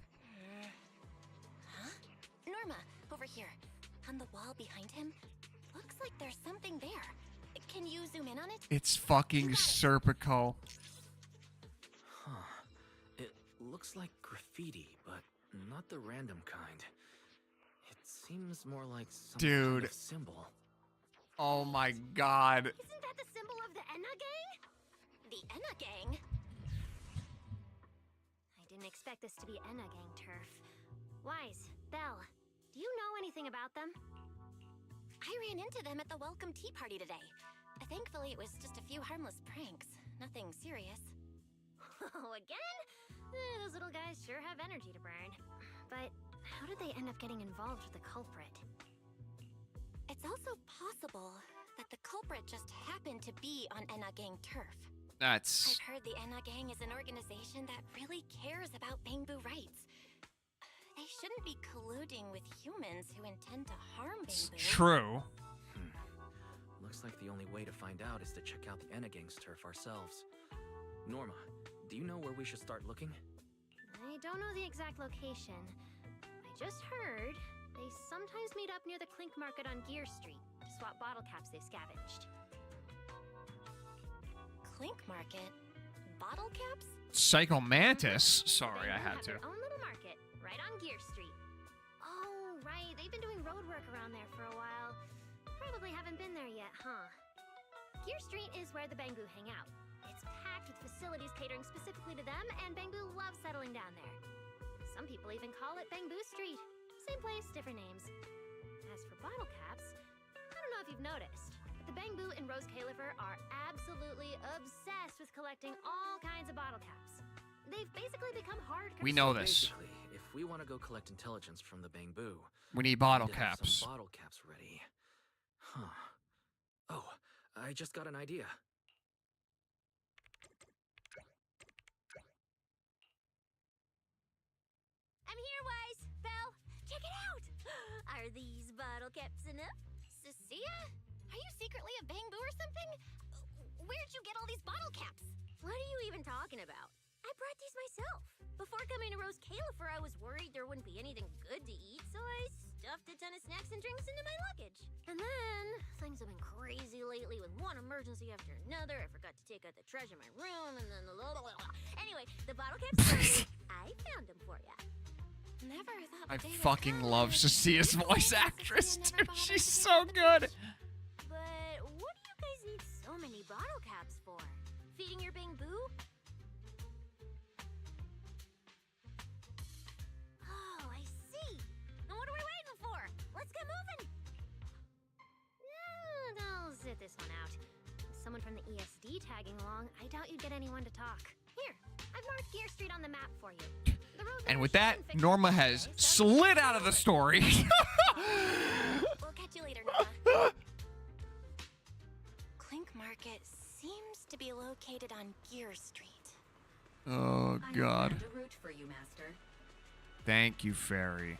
Huh? Norma, over here. On the wall behind him. Looks like there's something there. Can you zoom in on it? It's fucking Serpico. Huh. It looks like graffiti, but not the random kind. It seems more like some kind of symbol. Oh my god. Isn't that the symbol of the Enna gang? The Enna gang? I didn't expect this to be Enna gang turf. Wise, Belle, do you know anything about them? I ran into them at the welcome tea party today. Thankfully, it was just a few harmless pranks. Nothing serious. Oh, again? Those little guys sure have energy to burn. But how did they end up getting involved with the culprit? It's also possible that the culprit just happened to be on Enna Gang turf. That's... I've heard the Enna Gang is an organization that really cares about Bangbu rights. They shouldn't be colluding with humans who intend to harm Bangbu. True. Looks like the only way to find out is to check out the Enna Gang's turf ourselves. Norma, do you know where we should start looking? I don't know the exact location. I just heard they sometimes meet up near the Clink Market on Gear Street to swap bottle caps they've scavenged. Clink Market? Bottle caps? Psycho Mantis? Sorry, I had to. Their own little market, right on Gear Street. Oh, right. They've been doing road work around there for a while. Probably haven't been there yet, huh? Gear Street is where the Bangbu hang out. It's packed with facilities catering specifically to them, and Bangbu loves settling down there. Some people even call it Bangbu Street. Same place, different names. As for bottle caps, I don't know if you've noticed, but the Bangbu and Rose Califer are absolutely obsessed with collecting all kinds of bottle caps. They've basically become hard. We know this. Basically, if we want to go collect intelligence from the Bangbu, We need bottle need to have caps. some bottle caps ready. Huh. Oh, I just got an idea. I'm here, Wise. Belle, check it out. Are these bottle caps enough? Cecilia? Are you secretly a Bangbu or something? Where'd you get all these bottle caps? What are you even talking about? I brought these myself. Before coming to Rose Califer, I was worried there wouldn't be anything good to eat, so I stuffed a ton of snacks and drinks into my luggage. And then, things have been crazy lately with one emergency after another. I forgot to take out the trash in my room, and then the Anyway, the bottle caps, I found them for ya. Never thought I the day would fucking come love when Cecia's voice actress, dude. She's so good. But what do you guys need so many bottle caps for? Feeding your Bangbu? Oh, I see. Now what are we waiting for? Let's get moving. I'll sit this one out. Someone from the ESD tagging along, I doubt you'd get anyone to talk. Here, I've marked Gear Street on the map for you. And with that, Norma has slid out of the story. We'll catch you later, Norma. Clink Market seems to be located on Gear Street. Oh, God. A route for you, Master. Thank you, Fairy.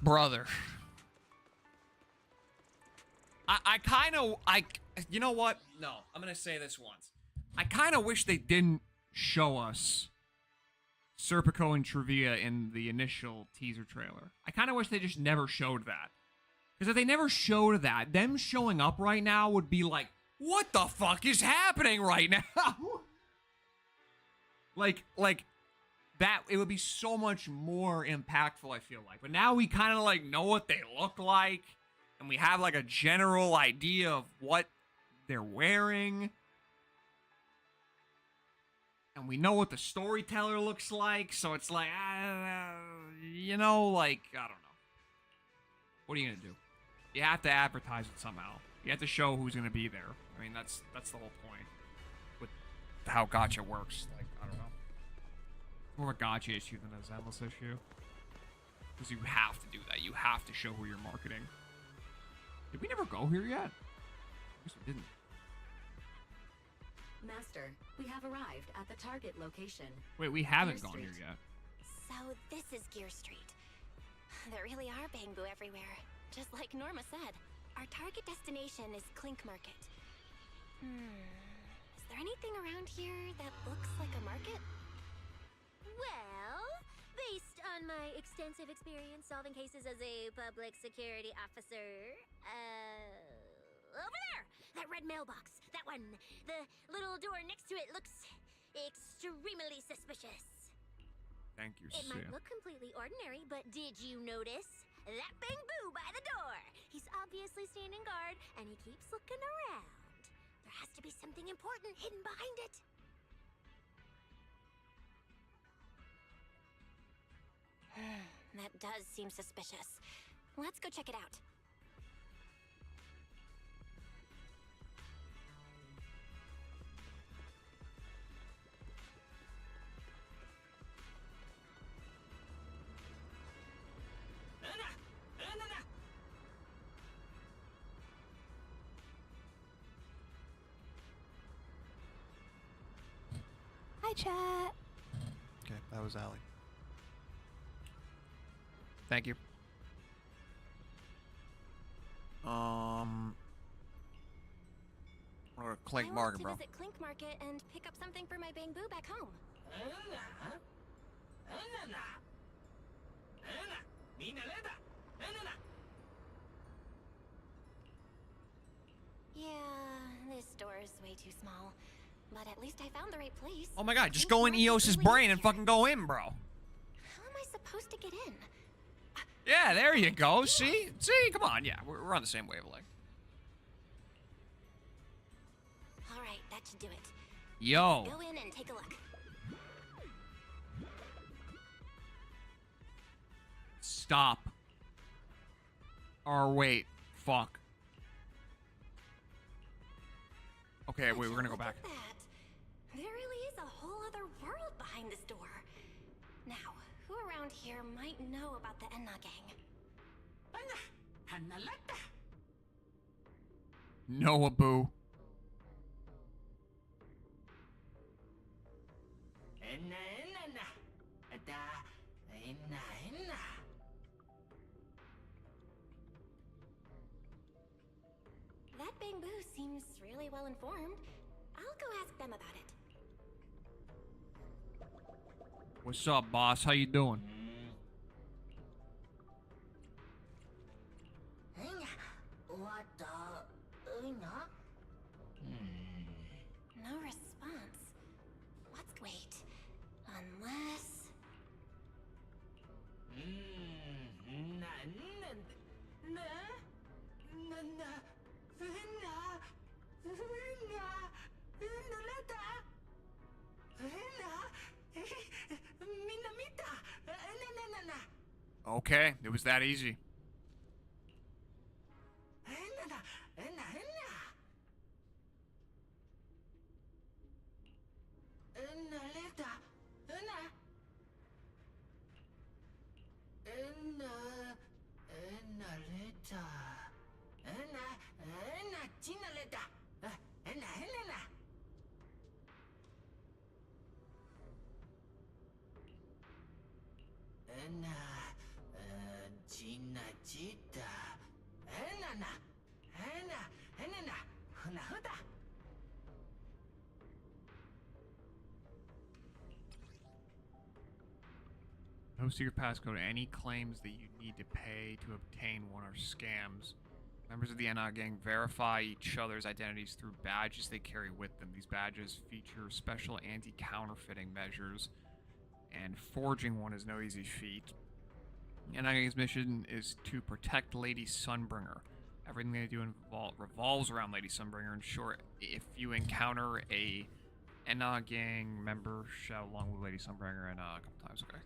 Brother. I kind of, you know what? No, I'm going to say this once. I kind of wish they didn't show us Serpico and Trivia in the initial teaser trailer. I kind of wish they just never showed that. Because if they never showed that, them showing up right now would be like What the fuck is happening right now? like that, it would be so much more impactful, I feel like. But now we kind of like know what they look like, and we have like a general idea of what they're wearing. And we know what the storyteller looks like, so it's like, you know, like, I don't know. What are you gonna do? You have to advertise it somehow. You have to show who's gonna be there. I mean, that's the whole point with how gacha works. Like, I don't know. It's more of a gacha issue than a Zenless issue. Because you have to do that. You have to show who you're marketing. Did we never go here yet? I guess we didn't. Master, we have arrived at the target location. Wait, we haven't Gear gone Street. here yet. So this is Gear Street. There really are bamboo everywhere. Just like Norma said, our target destination is Clink Market. Is there anything around here that looks like a market? Well, based on my extensive experience solving cases as a public security officer, over there! That red mailbox. That one. The little door next to it looks extremely suspicious. Thank you, It might look completely ordinary, but did you notice that bamboo by the door? He's obviously standing guard, and he keeps looking around. There has to be something important hidden behind it. That does seem suspicious. Let's go check it out. Hi, chat. Okay, that was Allie. Thank you. Or Clink I Market, bro. want to visit Clink Market and pick up something for my bamboo back home. Yeah, this store is way too small. But at least I found the right place. Oh my god, just go in Eos's brain and fucking go in, bro. How am I supposed to get in? Yeah, there you go. See? Come on. Yeah, we're on the same wavelength. All right, that should do it. Yo. Go in and take a look. Stop. Or wait. Fuck. Okay, wait, we're gonna go back. Look at that. There really is a whole other world behind this door. Now, who around here might know about the Enna gang? Noah Boo. That bamboo seems really well informed. I'll go ask them about it. What's up, boss? How you doing? No response. Wait. Unless... Okay, it was that easy. No secret passcode. Any claims that you need to pay to obtain one are scams. Members of the NR gang verify each other's identities through badges they carry with them. These badges feature special anti-counterfeiting measures, and forging one is no easy feat. The NR gang's mission is to protect Lady Sunbringer. Everything they do revolves around Lady Sunbringer. In short, if you encounter a NR gang member, shout along with Lady Sunbringer and a couple times, okay?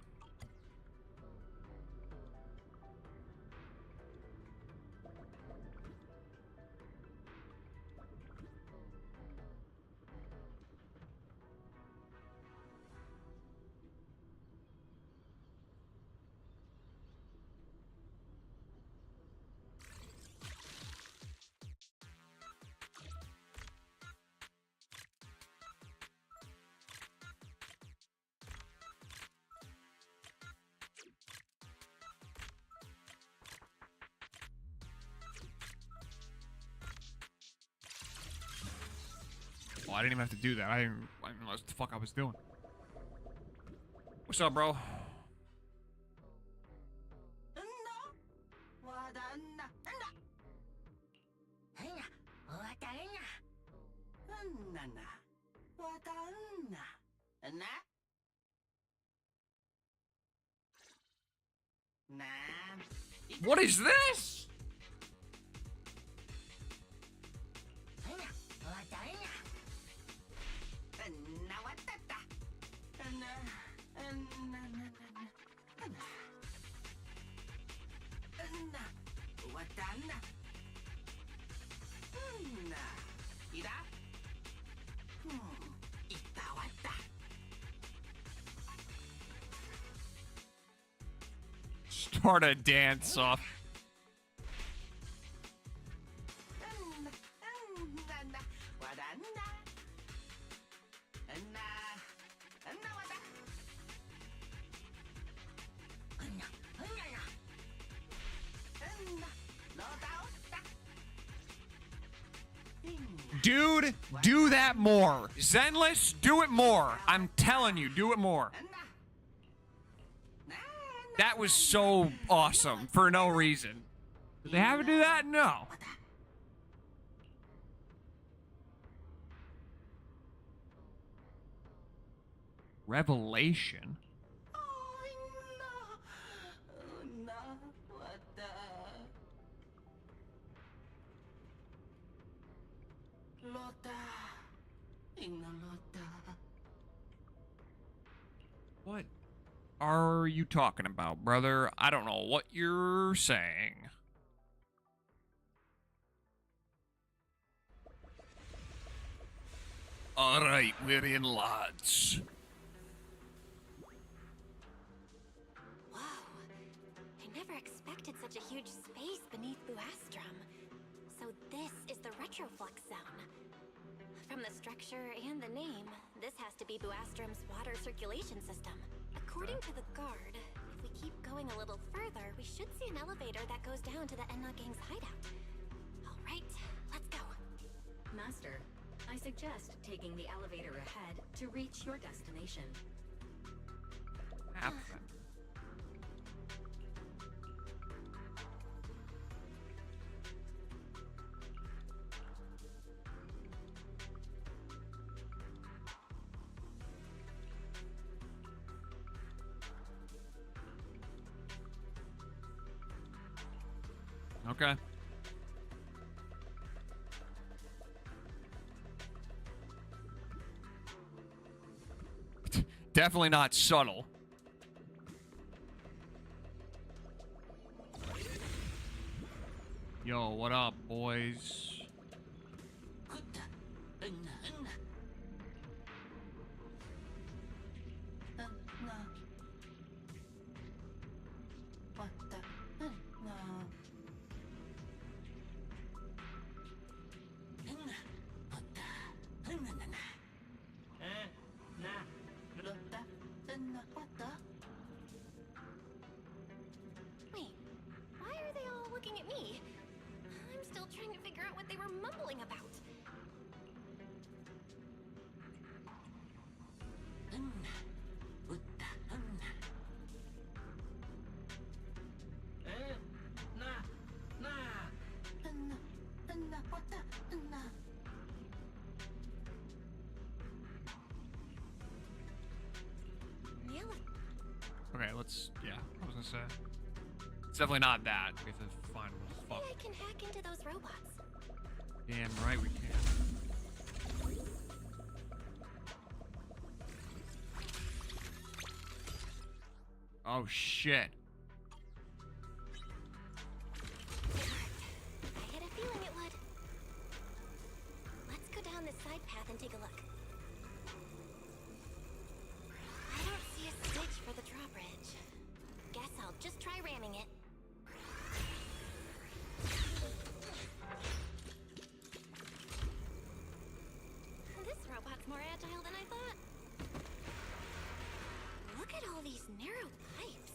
I didn't even have to do that. I didn't know what the fuck I was doing. What's up, bro? What is this? Start a dance off. Dude, do that more. Zenless, do it more. I'm telling you, do it more. That was so awesome for no reason. Did they have to do that? No. Revelation? What are you talking about, brother? I don't know what you're saying. Alright, we're in, lads. Whoa. I never expected such a huge space beneath Buastrum. So this is the Retroflux zone. From the structure and the name, this has to be Buastrum's water circulation system. According to the guard, if we keep going a little further, we should see an elevator that goes down to the Enna Gang's hideout. All right, let's go. Master, I suggest taking the elevator ahead to reach your destination. Okay. Definitely not subtle. Yo, what up, boys? Wait, why are they all looking at me? I'm still trying to figure out what they were mumbling about. let's, yeah, I was gonna say. It's definitely not that. We have to find what the Maybe I can hack into those robots. Damn right we can. Oh shit. I had a feeling it would. Let's go down this side path and take a look. I don't see a switch for the drawbridge. Guess I'll just try ramming it. This robot's more agile than I thought. Look at all these narrow pipes.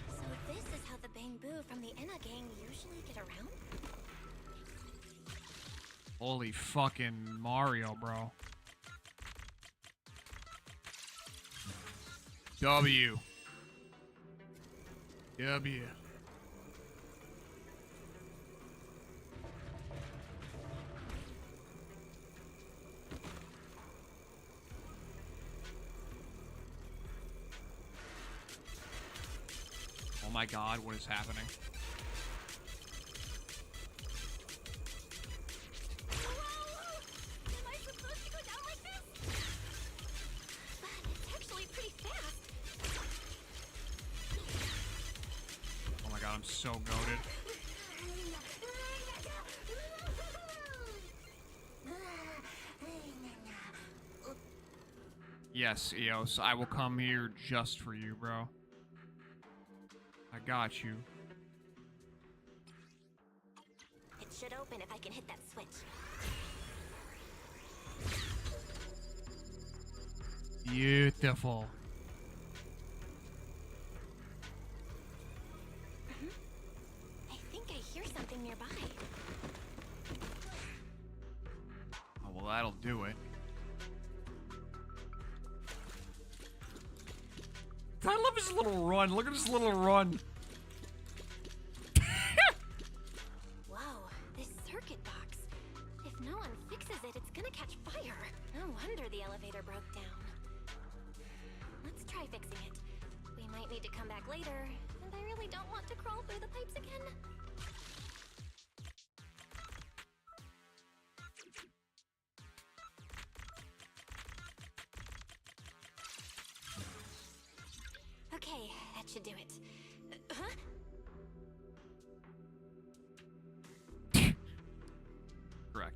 So this is how the Bangbu from the Enna gang usually get around? Holy fucking Mario, bro. W. W. Oh my god, what is happening? Am I supposed to go down like this? But it's actually pretty fast. Oh my god, I'm so goated. Yes, Eos, I will come here just for you, bro. I got you. It should open if I can hit that switch. Beautiful. I think I hear something nearby. Oh, well, that'll do it. I love his little run. Look at his little run. Whoa, this circuit box. If no one fixes it, it's gonna catch fire. No wonder the elevator broke down. Let's try fixing it. We might need to come back later, and I really don't want to crawl through the pipes again. Okay, that should do it. Huh? Correct.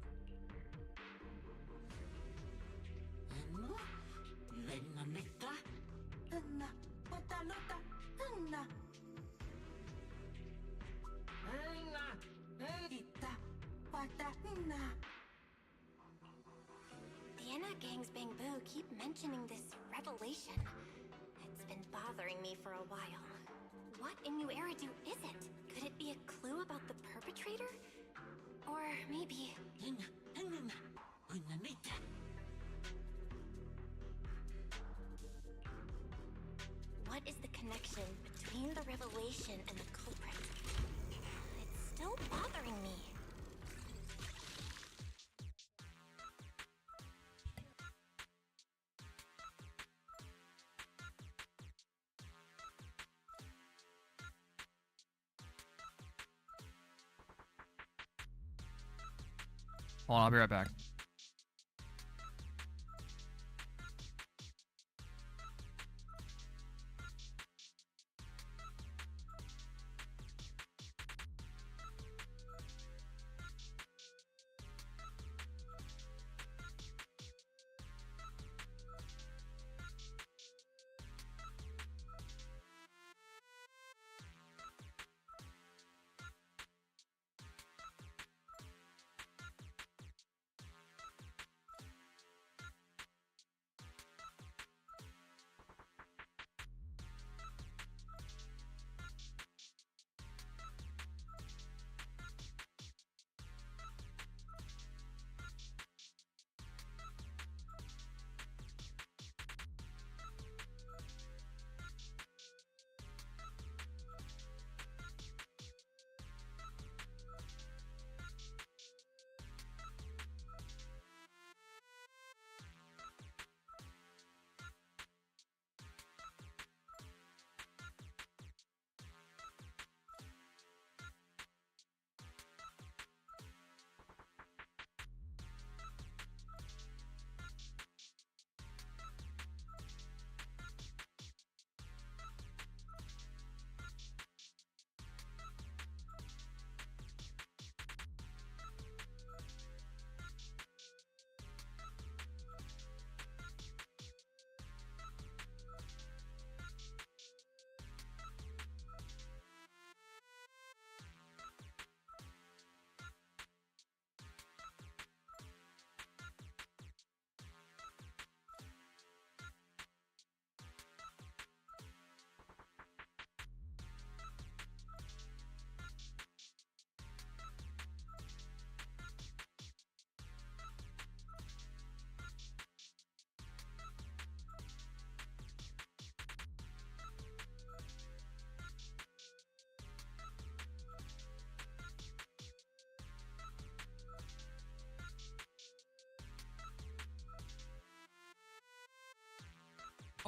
The Enna gang's Bangbu keep mentioning this revelation. It's been bothering me for a while. What in New Eridu is it? Could it be a clue about the perpetrator? Or maybe... What is the connection between the revelation and the culprit? It's still bothering me. Hold on, I'll be right back.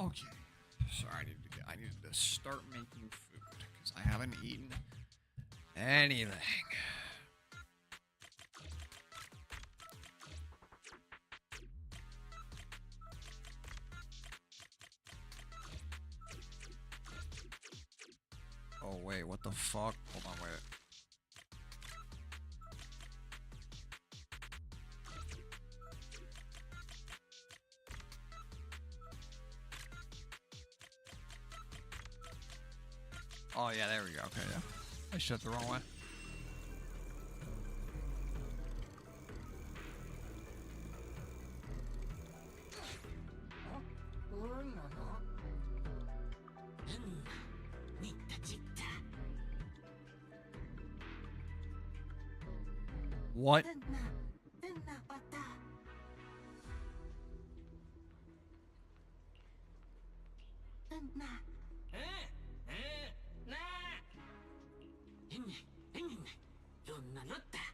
Okay. Sorry, I needed to start making food because I haven't eaten anything. Oh wait, what the fuck? Hold on, wait. Oh yeah, there we go. Okay, yeah. I shut the wrong way. What?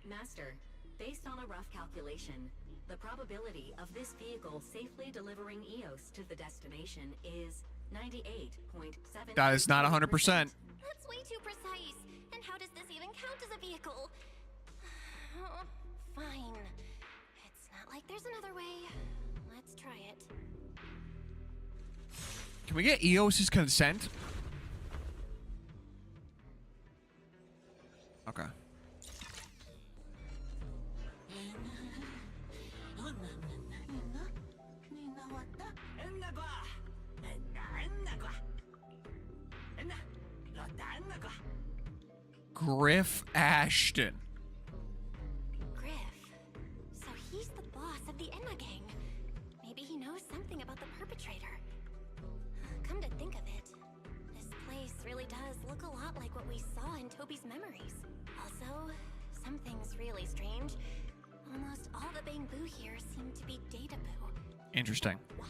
Master, based on a rough calculation, the probability of this vehicle safely delivering EOS to the destination is 98.7%. That is not 100%. That's way too precise. And how does this even count as a vehicle? Fine. It's not like there's another way. Let's try it. Can we get EOS's consent? Okay. Griff Ashton. Griff. So he's the boss of the Enma gang. Maybe he knows something about the perpetrator. Come to think of it, this place really does look a lot like what we saw in Toby's memories. Also, something's really strange. Almost all the Bamboo here seem to be Data Boo. Interesting. Why?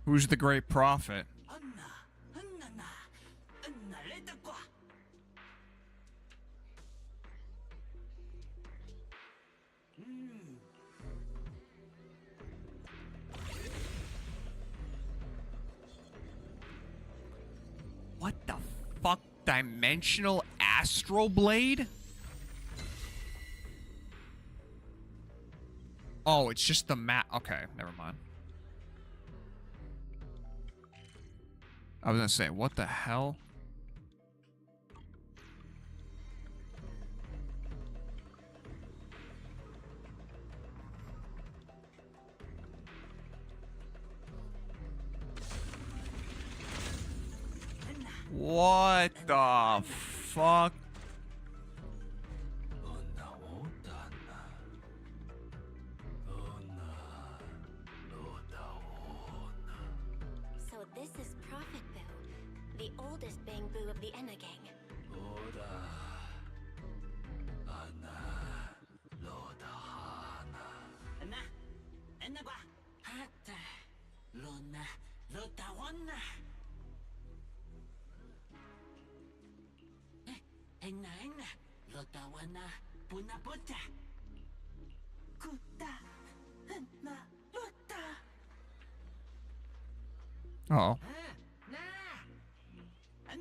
Who's the great prophet? What the fuck? Dimensional Astral Blade? Oh, it's just the map. Okay, never mind. I was gonna say, what the hell? What the fuck? So this is Prophet Boo, the oldest Bamboo of the Enna gang. Uh-oh. I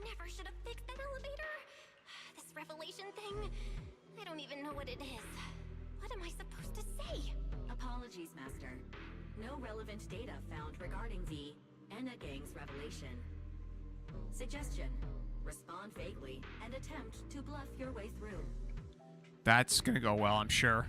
never should have fixed that elevator. This revelation thing, I don't even know what it is. What am I supposed to say? Apologies, Master. No relevant data found regarding the Enna gang's revelation. Suggestion: respond vaguely and attempt to bluff your way through. That's gonna go well, I'm sure.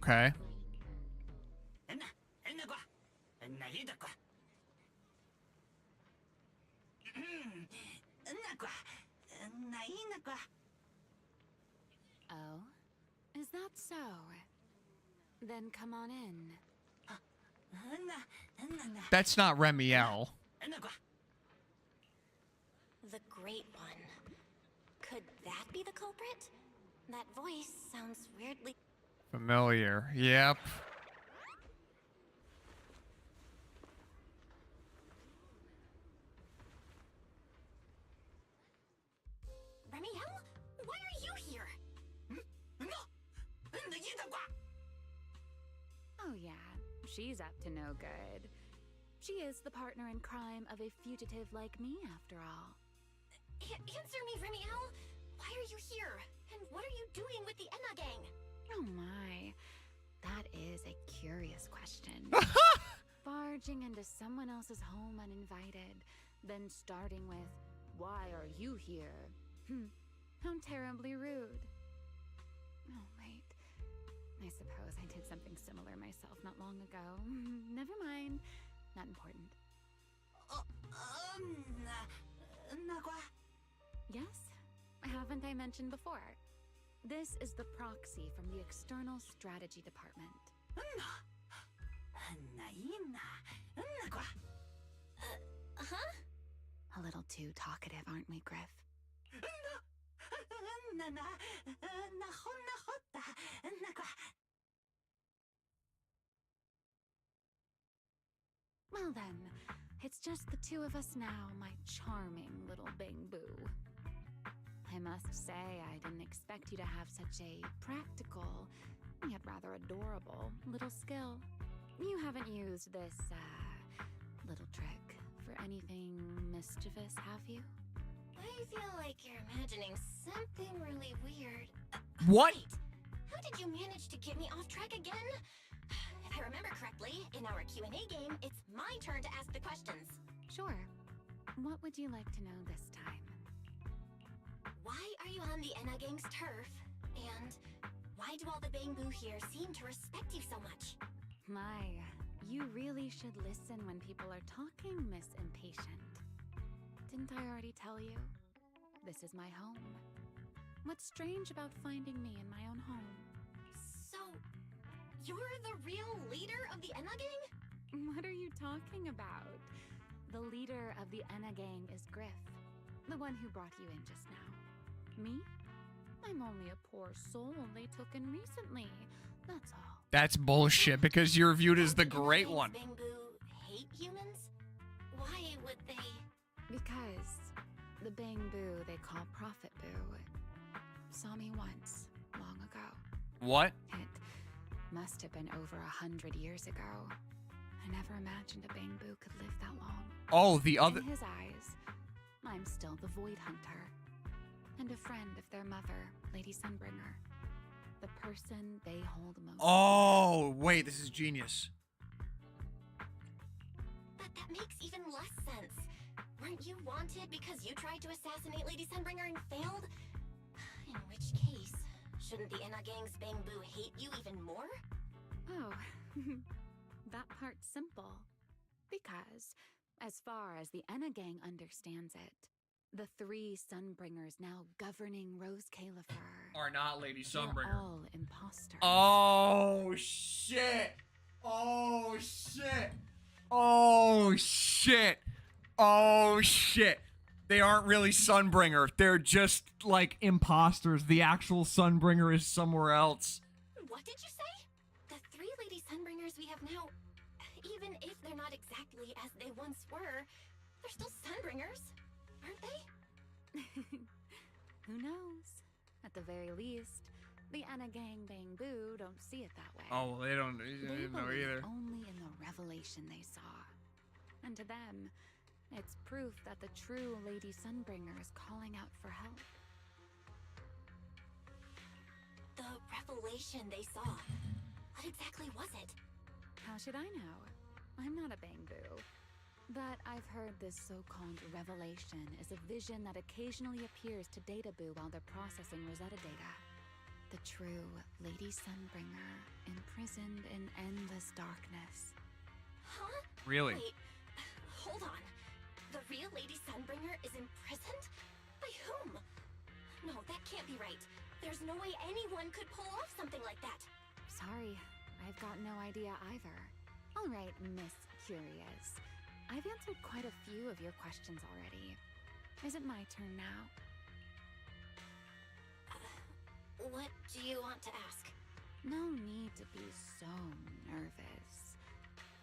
Okay. Oh? Is that so? Then come on in. That's not Remielle. The Great One. Could that be the culprit? That voice sounds weirdly Familiar. Yep. Remielle? Why are you here? Oh yeah, she's up to no good. She is the partner in crime of a fugitive like me, after all. Answer me, Remielle. Why are you here? And what are you doing with the Enna gang? Oh my, that is a curious question. Barging into someone else's home uninvited, then starting with, "Why are you here?" How terribly rude. Oh wait, I suppose I did something similar myself not long ago. Never mind, not important. Yes? Haven't I mentioned before? This is the proxy from the External Strategy Department. Huh? A little too talkative, aren't we, Griff? Well then, it's just the two of us now, my charming little Bang Boo. I must say, I didn't expect you to have such a practical, yet rather adorable, little skill. You haven't used this, little trick for anything mischievous, have you? I feel like you're imagining something really weird. What? Wait, how did you manage to get me off track again? If I remember correctly, in our Q&A game, it's my turn to ask the questions. Sure. What would you like to know this time? Why are you on the Enna gang's turf? And why do all the Bangbu here seem to respect you so much? My, you really should listen when people are talking, Miss Impatient. Didn't I already tell you? This is my home. What's strange about finding me in my own home? So, you're the real leader of the Enna gang? What are you talking about? The leader of the Enna gang is Griff, the one who brought you in just now. Me? I'm only a poor soul they took in recently, that's all. That's bullshit, because you're viewed as the great one. Bangbu hate humans? Why would they? Because the Bangbu they call Prophet Boo saw me once, long ago. What? It must have been over 100 years ago. I never imagined a Bangbu could live that long. Oh, the other... In his eyes, I'm still the Void Hunter. And a friend of their mother, Lady Sunbringer. The person they hold most. Oh, wait, this is genius. But that makes even less sense. Weren't you wanted because you tried to assassinate Lady Sunbringer and failed? In which case, shouldn't the Enna gang's Bangbu hate you even more? Oh, that part's simple. Because, as far as the Enna gang understands it, the three Sunbringers now governing Rose Califer are not Lady they're Sunbringer. all imposters. Oh, shit. Oh, shit. Oh, shit. Oh, shit. They aren't really Sunbringer. They're just, like, imposters. The actual Sunbringer is somewhere else. What did you say? The three Lady Sunbringers we have now, even if they're not exactly as they once were, they're still Sunbringers, aren't they? Who knows? At the very least, the Enna gang Bangbu don't see it that way. Oh, well, they don't They know believe either. only in the revelation they saw. And to them, it's proof that the true Lady Sunbringer is calling out for help. The revelation they saw. What exactly was it? How should I know? I'm not a Bangbu. But I've heard this so-called revelation is a vision that occasionally appears to Databoo while they're processing Rosetta data. the true Lady Sunbringer, imprisoned in endless darkness. Huh? Really? Wait, hold on. The real Lady Sunbringer is imprisoned? By whom? No, that can't be right. There's no way anyone could pull off something like that. Sorry, I've got no idea either. All right, Miss Curious. I've answered quite a few of your questions already. Is it my turn now? What do you want to ask? No need to be so nervous.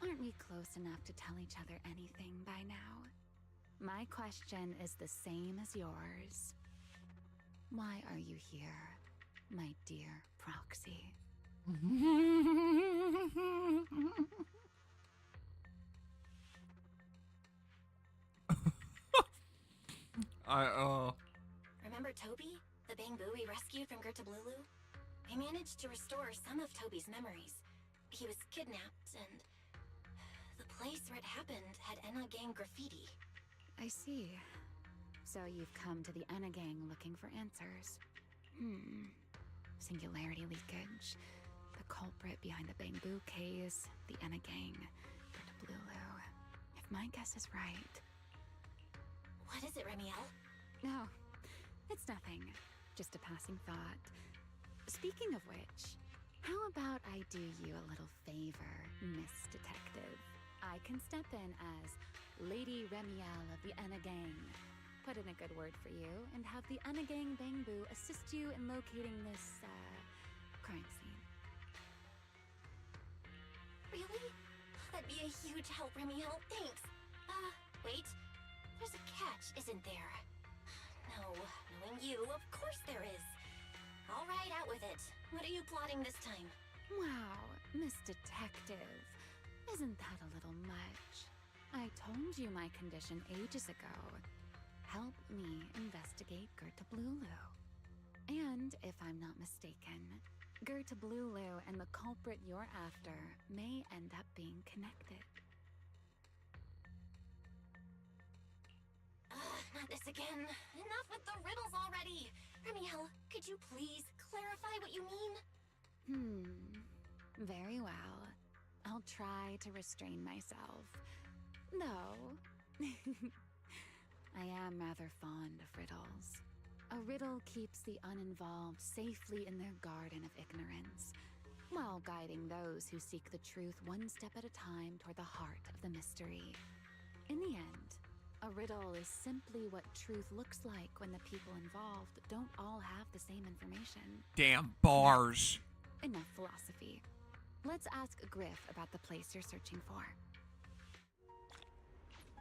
Aren't we close enough to tell each other anything by now? My question is the same as yours. Why are you here, my dear Proxy? Remember Toby? The bamboo we rescued from Gertablulu? I managed to restore some of Toby's memories. He was kidnapped, and the place where it happened had Enna Gang graffiti. I see. So you've come to the Enna Gang looking for answers. Singularity leakage, the culprit behind the bamboo case, the Enna Gang, Gertablulu. If my guess is right... What is it, Remielle? No, it's nothing. Just a passing thought. Speaking of which, how about I do you a little favor, Miss Detective? I can step in as Lady Remielle of the Enna Gang, put in a good word for you, and have the Enna Gang Bamboo assist you in locating this, crime scene. Really? That'd be a huge help, Remielle. Thanks. Wait. There's a catch, isn't there? No, knowing you, of course there is. All right, out with it. What are you plotting this time? Wow, Miss Detective. Isn't that a little much? I told you my condition ages ago. Help me investigate Gertablulu. And if I'm not mistaken, Gertablulu and the culprit you're after may end up being connected. Not this again. Enough with the riddles already. Remielle, could you please clarify what you mean? Very well. I'll try to restrain myself. Though, I am rather fond of riddles. A riddle keeps the uninvolved safely in their garden of ignorance, while guiding those who seek the truth one step at a time toward the heart of the mystery. In the end, a riddle is simply what truth looks like when the people involved don't all have the same information. Damn bars. Enough philosophy. Let's ask Griff about the place you're searching for.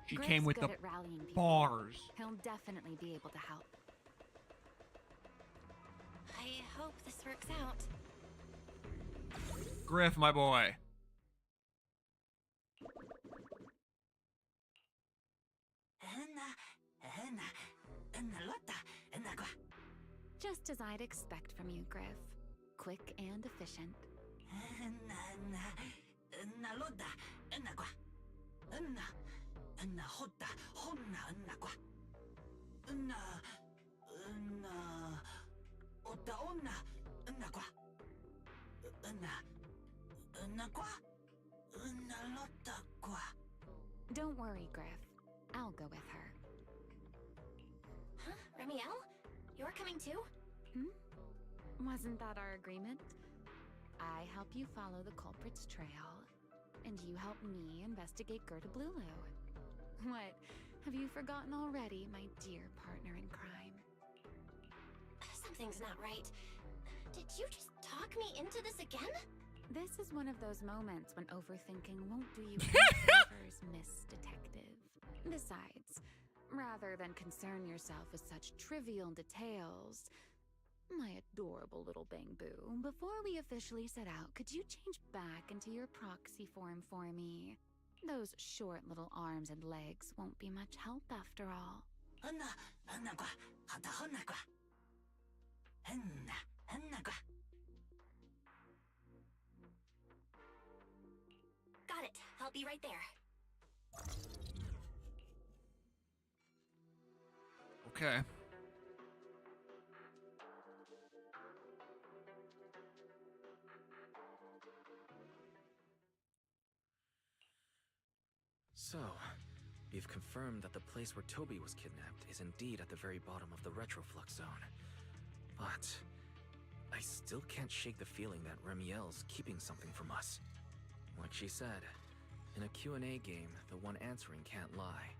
She Griff's came with good the at rallying people. bars. He'll definitely be able to help. I hope this works out. Griff, my boy. Just as I'd expect from you, Griff. Quick and efficient. Don't worry, Griff. I'll go with her. Huh? Remielle? You're coming too? Wasn't that our agreement? I help you follow the culprit's trail, and you help me investigate Gertablulu. What? Have you forgotten already, my dear partner in crime? Something's not right. Did you just talk me into this again? This is one of those moments when overthinking won't do you any favors, Miss Detective. Besides, rather than concern yourself with such trivial details, my adorable little Bamboo, before we officially set out, could you change back into your proxy form for me? Those short little arms and legs won't be much help after all. Got it. I'll be right there. Okay. So, you've confirmed that the place where Toby was kidnapped is indeed at the very bottom of the retroflux zone. But I still can't shake the feeling that Remielle's keeping something from us. Like she said, in a Q&A game, the one answering can't lie.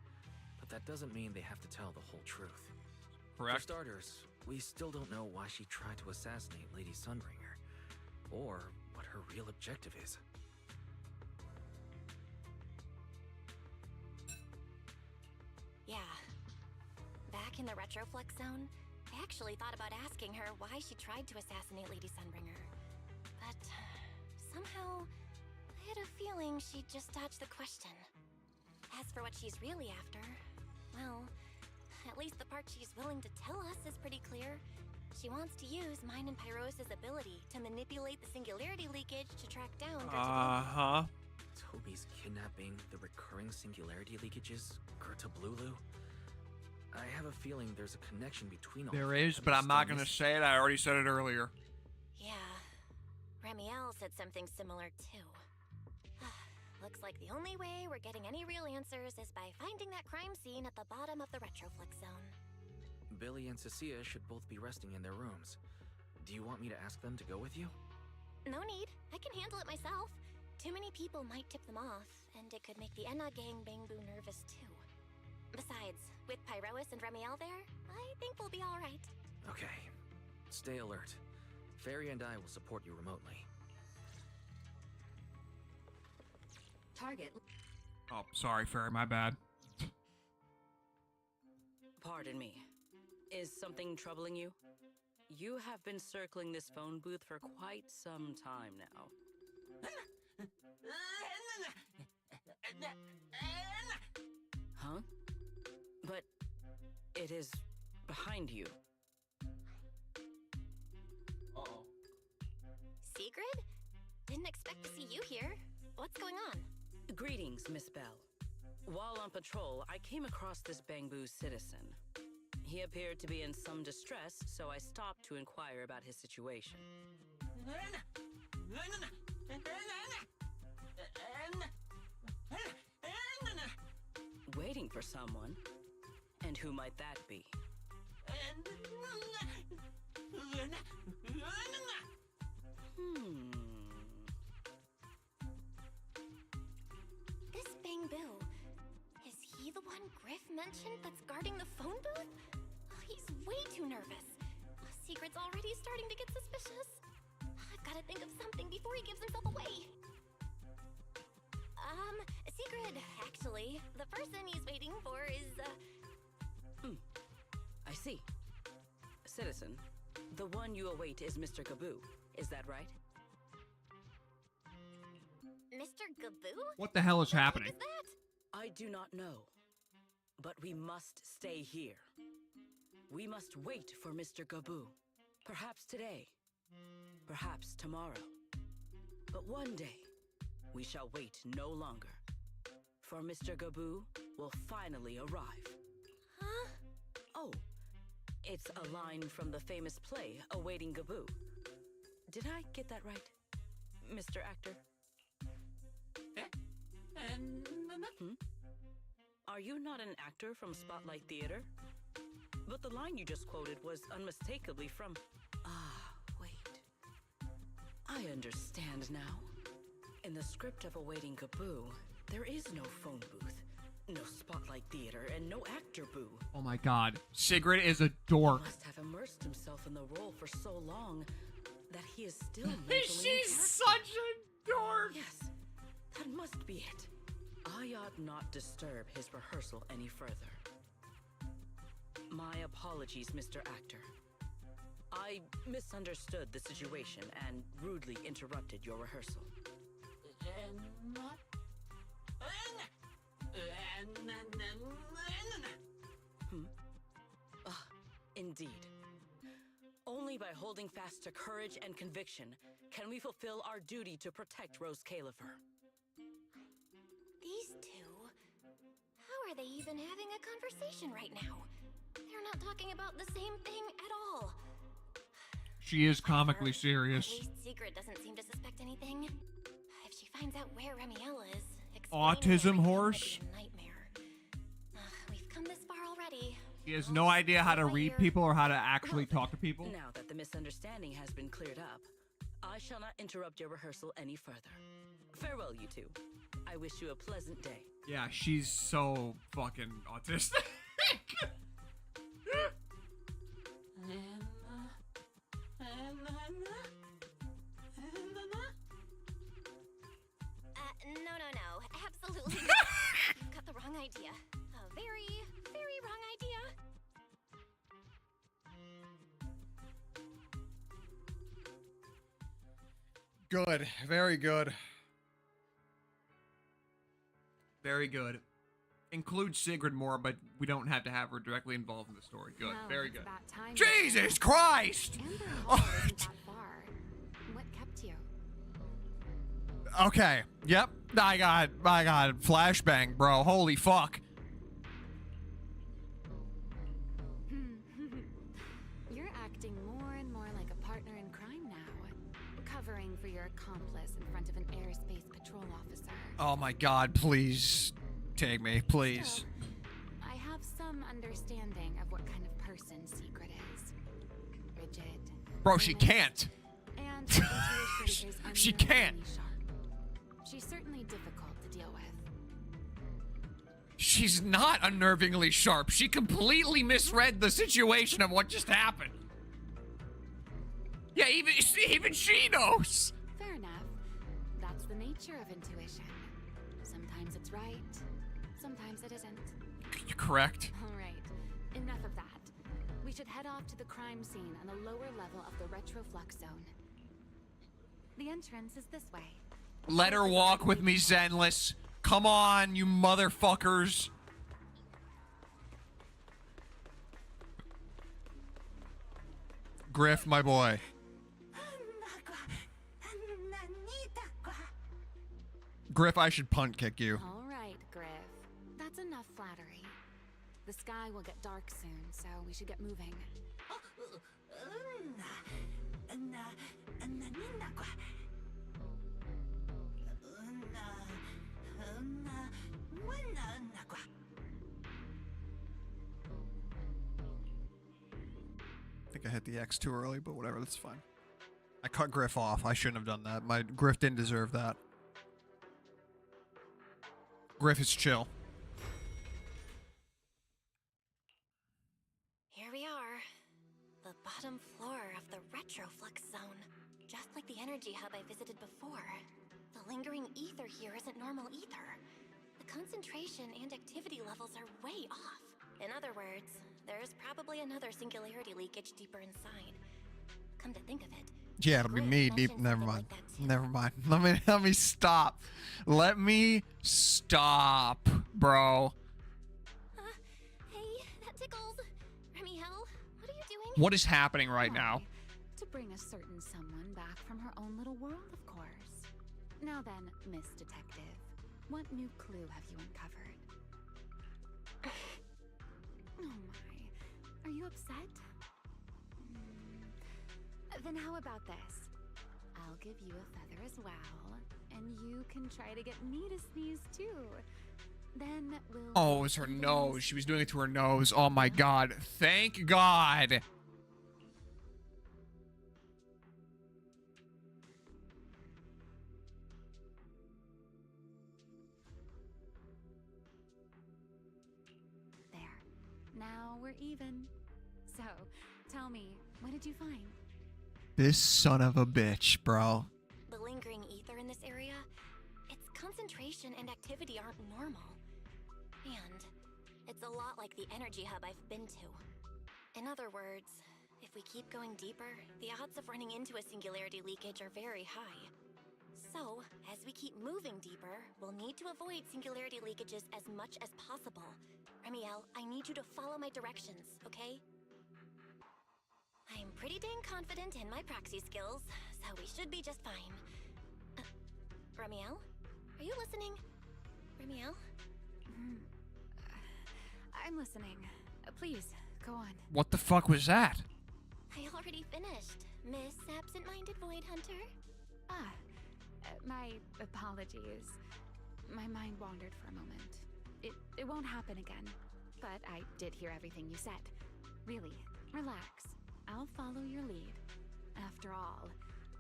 But that doesn't mean they have to tell the whole truth. Correct. For starters, we still don't know why she tried to assassinate Lady Sunbringer, or what her real objective is. Yeah. Back in the retroflux zone, I actually thought about asking her why she tried to assassinate Lady Sunbringer. But somehow, I had a feeling she'd just dodge the question. As for what she's really after, well, at least the part she's willing to tell us is pretty clear. She wants to use mine and Pyros' ability to manipulate the singularity leakage to track down Gerta Toby's kidnapping the recurring singularity leakages, Gerta Blulu? I have a feeling there's a connection between all There of them is, that but we I'm still not going to miss. say it. I already said it earlier. Yeah. Remielle said something similar too. Looks like the only way we're getting any real answers is by finding that crime scene at the bottom of the retroflux zone. Billy and Cecilia should both be resting in their rooms. Do you want me to ask them to go with you? No need. I can handle it myself. Too many people might tip them off, and it could make the Enna gang Bangbu nervous too. Besides, with Pyrois and Remielle there, I think we'll be alright. Okay. Stay alert. Fairy and I will support you remotely. Target. Oh, sorry, Fairy, my bad. Pardon me. Is something troubling you? You have been circling this phone booth for quite some time now. Huh? But it is behind you. Uh-oh. Sigrid? Didn't expect to see you here. What's going on? Greetings, Miss Bell. While on patrol, I came across this Bangbu citizen. He appeared to be in some distress, so I stopped to inquire about his situation. Waiting for someone? And who might that be? This Bangbu, is he the one Griff mentioned that's guarding the phone booth? Oh, he's way too nervous. Secret's already starting to get suspicious. I've got to think of something before he gives himself away. Secret, actually, the person he's waiting for is, I see. Citizen, the one you await is Mr. Gaboo. Is that right? Mr. Gaboo? What the hell is happening? What is that? I do not know. But we must stay here. We must wait for Mr. Gaboo. Perhaps today. Perhaps tomorrow. But one day, we shall wait no longer. For Mr. Gaboo will finally arrive. Huh? Oh, it's a line from the famous play, Awaiting Gaboo. Did I get that right, Mr. Actor? Are you not an actor from Spotlight Theater? But the line you just quoted was unmistakably from... Ah, wait. I understand now. In the script of Awaiting Gaboo, there is no phone booth, no Spotlight Theater, and no actor boo. Oh my god. Sigrid is a dork. He must have immersed himself in the role for so long that he is still mentally She's such a dork. Yes, that must be it. I ought not disturb his rehearsal any further. My apologies, Mr. Actor. I misunderstood the situation and rudely interrupted your rehearsal. Indeed. Only by holding fast to courage and conviction can we fulfill our duty to protect Rose Califer. These two? How are they even having a conversation right now? They're not talking about the same thing at all. She is comically serious. At least Secret doesn't seem to suspect anything. If she finds out where Remielle is, autism horse. We've come this far already. He has no idea how to read people or how to actually talk to people. Now that the misunderstanding has been cleared up, I shall not interrupt your rehearsal any further. Farewell, you two. I wish you a pleasant day. Yeah, she's so fucking autistic. No. Absolutely not. You've got the wrong idea. A very, very wrong idea. Good. Very good. Very good. Include Sigrid more, but we don't have to have her directly involved in the story. Good. Well, Very it's good. about time Jesus Christ! Amber Hall isn't that far. What kept you? Okay. Yep. I got flashbang, bro. Holy fuck. You're acting more and more like a partner in crime now. Covering for your accomplice in front of an airspace patrol officer. Oh my god, please take me, please. Still, I have some understanding of what kind of person Secret is. Rigid. Bro, she can't. And intuition is She can't. unnervingly sharp. She's certainly difficult to deal with. She's not unnervingly sharp. She completely misread the situation of what just happened. Yeah, even she knows. Fair enough. That's the nature of intuition. Sometimes it's right, sometimes it isn't. You're correct. All right, enough of that. We should head off to the crime scene on the lower level of the retroflux zone. The entrance is this way. Let her walk with me, Zenless. Come on, you motherfuckers. Griff, my boy. Griff, I should punt kick you. All right, Griff. That's enough flattery. The sky will get dark soon, so we should get moving. I think I hit the X too early, but whatever, that's fine. I cut Griff off. I shouldn't have done that. My Griff didn't deserve that. Griff is chill. Here we are. The bottom floor of the retroflux zone. Just like the energy hub I visited before. The lingering ether here isn't normal ether. The concentration and activity levels are way off. In other words, there's probably another singularity leakage deeper inside. Come to think of it. Yeah, it'll be me deep. Never mind. Never mind. Let me stop. Let me stop, bro. Hey, that tickles. Remielle, what are you doing? What is happening right now? To bring a certain someone back from her own little world, of course. Now then, Miss Detective, what new clue have you uncovered? Oh my, are you upset? Then how about this? I'll give you a feather as well, and you can try to get me to sneeze too. Then we'll... Oh, it was her nose. She was doing it to her nose. Oh my god. Thank God. There. Now we're even. So, tell me, what did you find? This son of a bitch, bro. The lingering ether in this area, its concentration and activity aren't normal. And it's a lot like the energy hub I've been to. In other words, if we keep going deeper, the odds of running into a singularity leakage are very high. So, as we keep moving deeper, we'll need to avoid singularity leakages as much as possible. Remielle, I need you to follow my directions, okay? I'm pretty dang confident in my proxy skills, so we should be just fine. Remielle? Are you listening? Remielle? I'm listening. Please, go on. What the fuck was that? I already finished, Miss Absent-Minded Void Hunter. My apologies. My mind wandered for a moment. It won't happen again. But I did hear everything you said. Really, relax. I'll follow your lead. After all,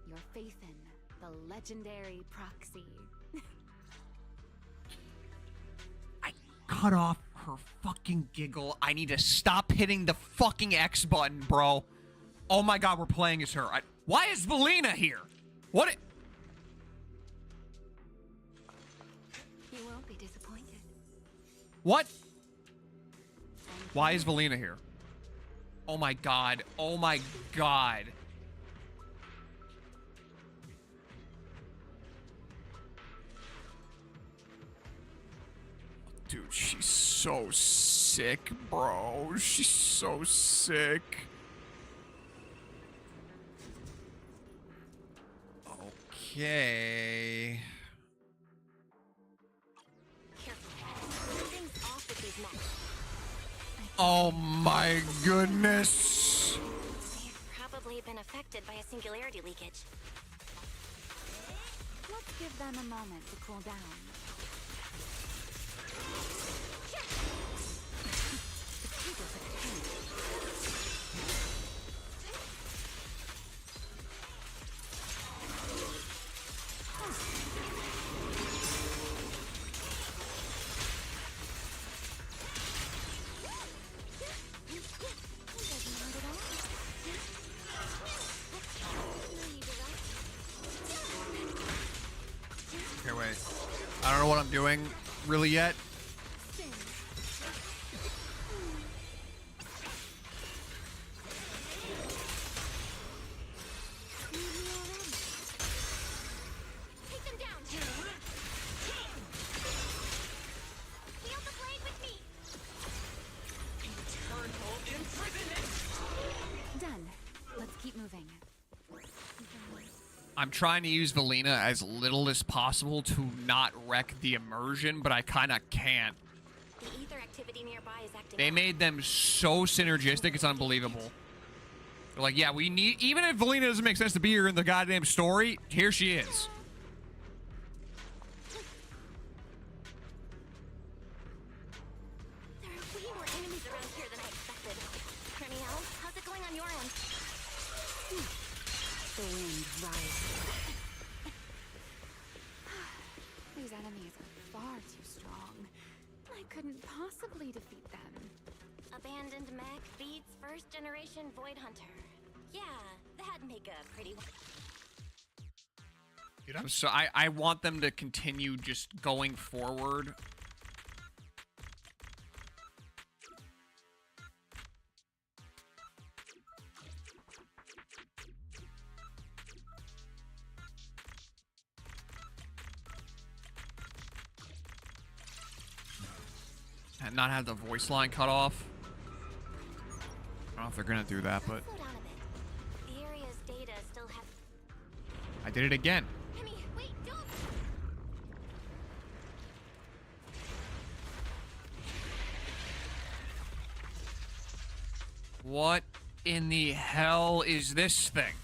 your faith in the legendary proxy. Cut off her fucking giggle. I need to stop hitting the fucking X button, bro. Oh my god, we're playing as her. Why is Valina here? What? You won't be disappointed. What? Why is Valina here? Oh my god. Oh my god. Dude, she's so sick, bro. She's so sick. Okay. Oh my goodness. They've probably been affected by a singularity leakage. Let's give them a moment to cool down. Okay, wait. I don't know what I'm doing really yet. Take them down. Feel the blade with me. Eternal imprisonment. Done. Let's keep moving. I'm trying to use Valina as little as possible to not wreck the immersion, but I kind of can't. The ether activity nearby is acting. They made them so synergistic, it's unbelievable. They're like, yeah, we need, even if Valina doesn't make sense to be here in the goddamn story, here she is. There are way more enemies around here than I expected. Remielle, how's it going on your end? The wind rises. These enemies are far too strong. I couldn't possibly defeat them. Abandoned mech beats first generation Void Hunter. Yeah, that'd make a pretty one. Dude, I'm so, I want them to continue just going forward. And not have the voice line cut off. I don't know if they're gonna do that, but Slow down a bit. The area's data still have. I did it again. Remy, wait, don't. What in the hell is this thing?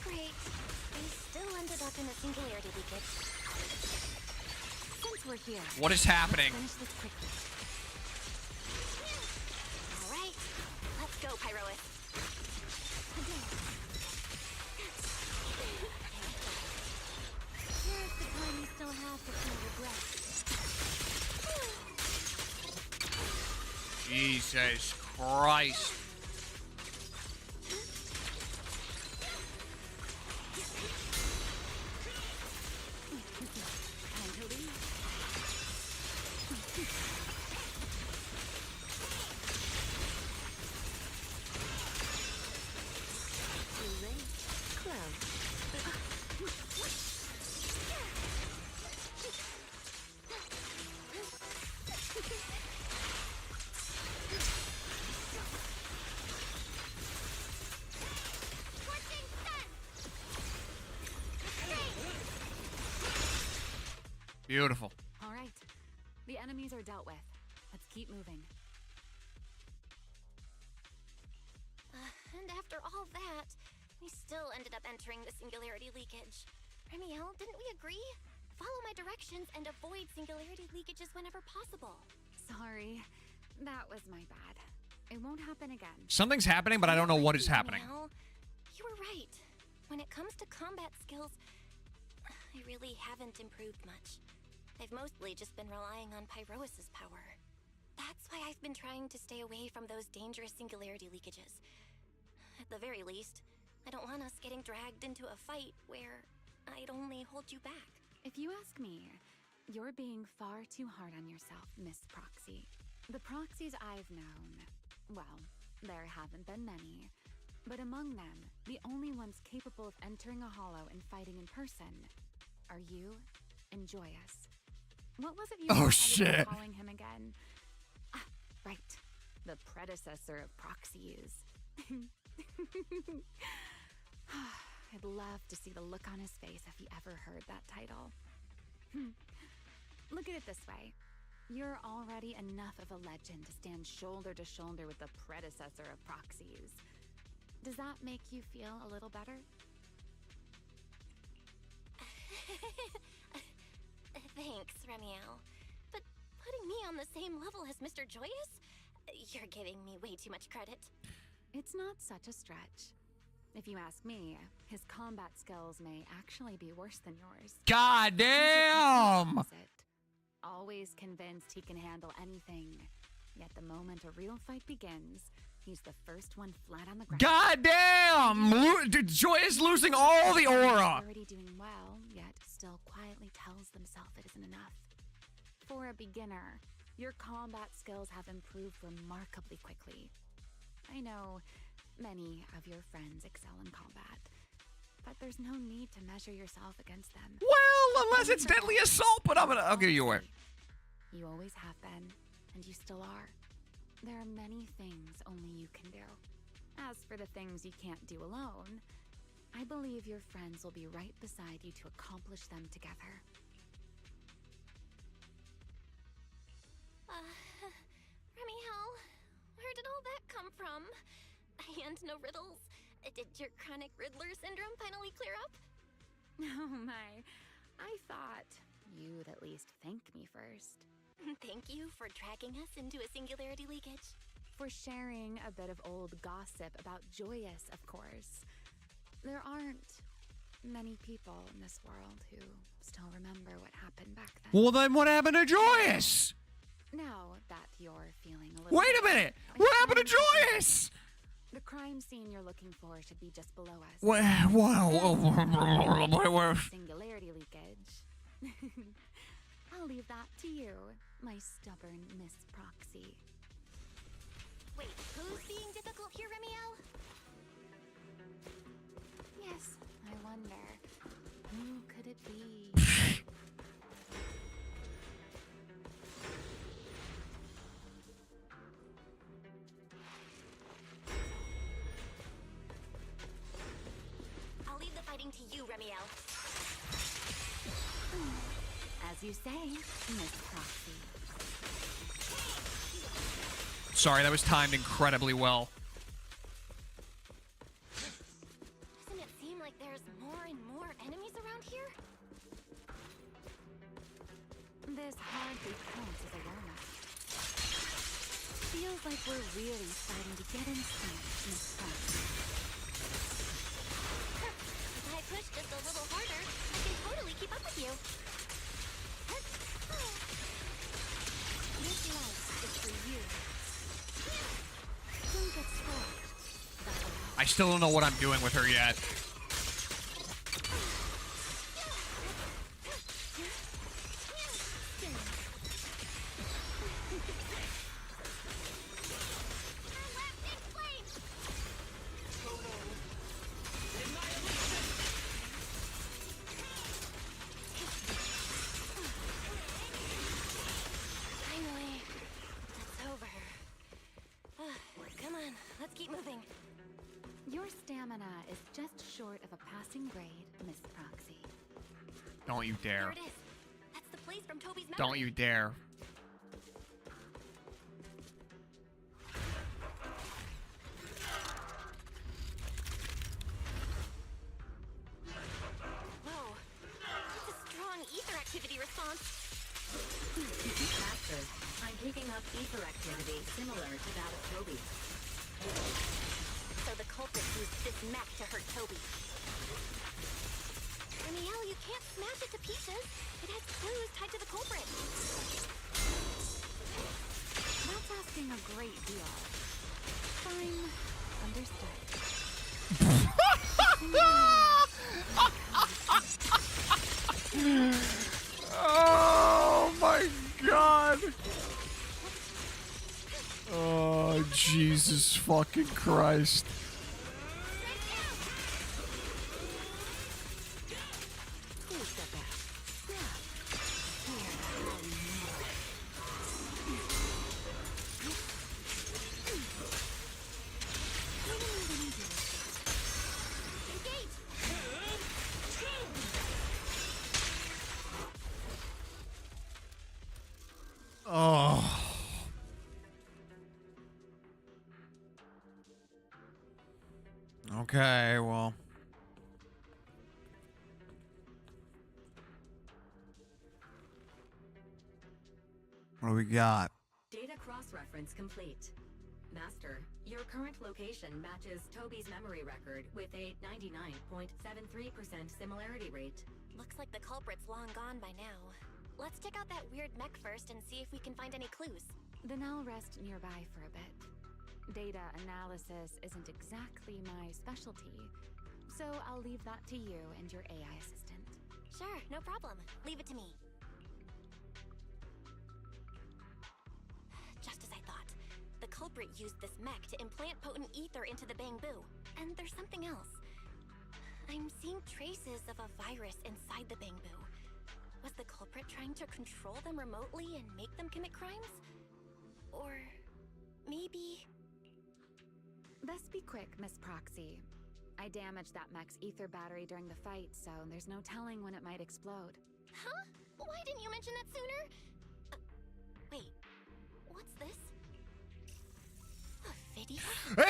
Great. We still ended up in a singularity leakage. Since we're here, What is happening? finish this quickly. All right, let's go, Pyroist. Here's the time you still have to feel regret. Jesus Christ. Beautiful. All right. The enemies are dealt with. Let's keep moving. And after all that, we still ended up entering the singularity leakage. Remielle, didn't we agree? Follow my directions and avoid singularity leakages whenever possible. Sorry, that was my bad. It won't happen again. Something's happening, but I don't know what is happening. Remielle, you were right. When it comes to combat skills, I really haven't improved much. I've mostly just been relying on Pyrois's power. That's why I've been trying to stay away from those dangerous singularity leakages. At the very least, I don't want us getting dragged into a fight where I'd only hold you back. If you ask me, you're being far too hard on yourself, Miss Proxy. The proxies I've known, well, there haven't been many, but among them, the only ones capable of entering a hollow and fighting in person are you and Joyous. What was it you were calling him again? Ah, right. The predecessor of proxies. I'd love to see the look on his face if he ever heard that title. Look at it this way. You're already enough of a legend to stand shoulder to shoulder with the predecessor of proxies. Does that make you feel a little better? Thanks, Remielle. But putting me on the same level as Mr. Joyous? You're giving me way too much credit. It's not such a stretch. If you ask me, his combat skills may actually be worse than yours. God damn! Always convinced he can handle anything. Yet the moment a real fight begins, he's the first one flat on the ground. God damn! Joyous losing all the aura! Already doing well, yet still quietly tells themselves it isn't enough. For a beginner, your combat skills have improved remarkably quickly. I know many of your friends excel in combat, but there's no need to measure yourself against them. Well, unless it's deadly assault, but I'll give you a word. You always have been, and you still are. There are many things only you can do. As for the things you can't do alone, I believe your friends will be right beside you to accomplish them together. Remielle, where did all that come from? And no riddles? Did your chronic Riddler syndrome finally clear up? Oh my, I thought you'd at least thank me first. Thank you for dragging us into a singularity leakage. For sharing a bit of old gossip about Joyous, of course. There aren't many people in this world who still remember what happened back then. Well, then what happened to Joyous? Now that you're feeling a little... Wait a minute! What happened to Joyous? The crime scene you're looking for should be just below us. Whoa. Singularity leakage. I'll leave that to you, my stubborn Miss Proxy. Wait, who's being difficult here, Remielle? Yes, I wonder. Who could it be? I'll leave the fighting to you, Remielle. As you say, Miss Proxy. Sorry, that was timed incredibly well. Doesn't it seem like there's more and more enemies around here? This hardly counts as a warm-up. Feels like we're really starting to get in sync, Miss Proxy. If I push just a little harder, I can totally keep up with you. This life is for you. Don't get scared. I still don't know what I'm doing with her yet. Your stamina is just short of a passing grade, Miss Proxy. Don't you dare. There it is. That's the place from Toby's memory. Don't you dare. Whoa. That's a strong ether ether activity similar to that of Toby. So the culprit used this mech to hurt Toby. Remielle, you can't smash it to pieces. It has clues tied to the culprit. That's asking a great deal. Fine. Understood. Oh my god! Oh, Jesus fucking Christ. Oh. Okay, well. What do we got? Data cross-reference complete. Master, your current location matches Toby's memory record with a 99.73% similarity rate. Looks like the culprit's long gone by now. Let's check out that weird mech first and see if we can find any clues. Then I'll rest nearby for a bit. Data analysis isn't exactly my specialty, so I'll leave that to you and your AI assistant. Sure, no problem. Leave it to me. Just as I thought. The culprit used this mech to implant potent ether into the bamboo. And there's something else. I'm seeing traces of a virus inside the bamboo. Was the culprit trying to control them remotely and make them commit crimes? Or maybe... Best be quick, Miss Proxy. I damaged that mech's ether battery during the fight, so there's no telling when it might explode. Huh? Why didn't you mention that sooner? Wait, what's this? A video?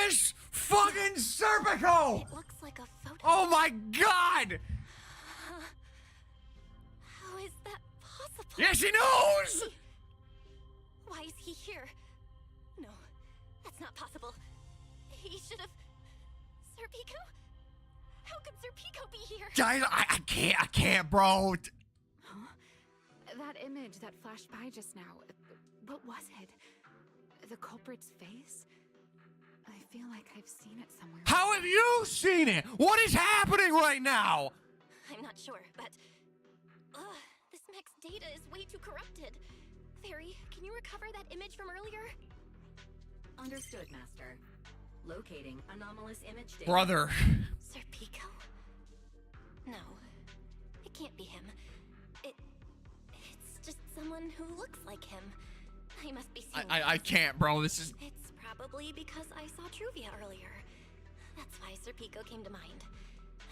It's fucking Serpico! It looks like a photo. Oh my god! How is that possible? Yes, he knows! Why is he here? No, that's not possible. He should have... Serpico? How could Serpico be here? Guys, I can't, bro. Huh? That image that flashed by just now, what was it? The culprit's face? I feel like I've seen it somewhere. How have you seen it? What is happening right now? I'm not sure, but... this mech's data is way too corrupted. Fairy, can you recover that image from earlier? Understood, Master. Locating anomalous image data. Brother. Serpico? No, it can't be him. It's just someone who looks like him. I must be seeing I can't, bro. This is... It's probably because I saw Truvia earlier. That's why Serpico came to mind.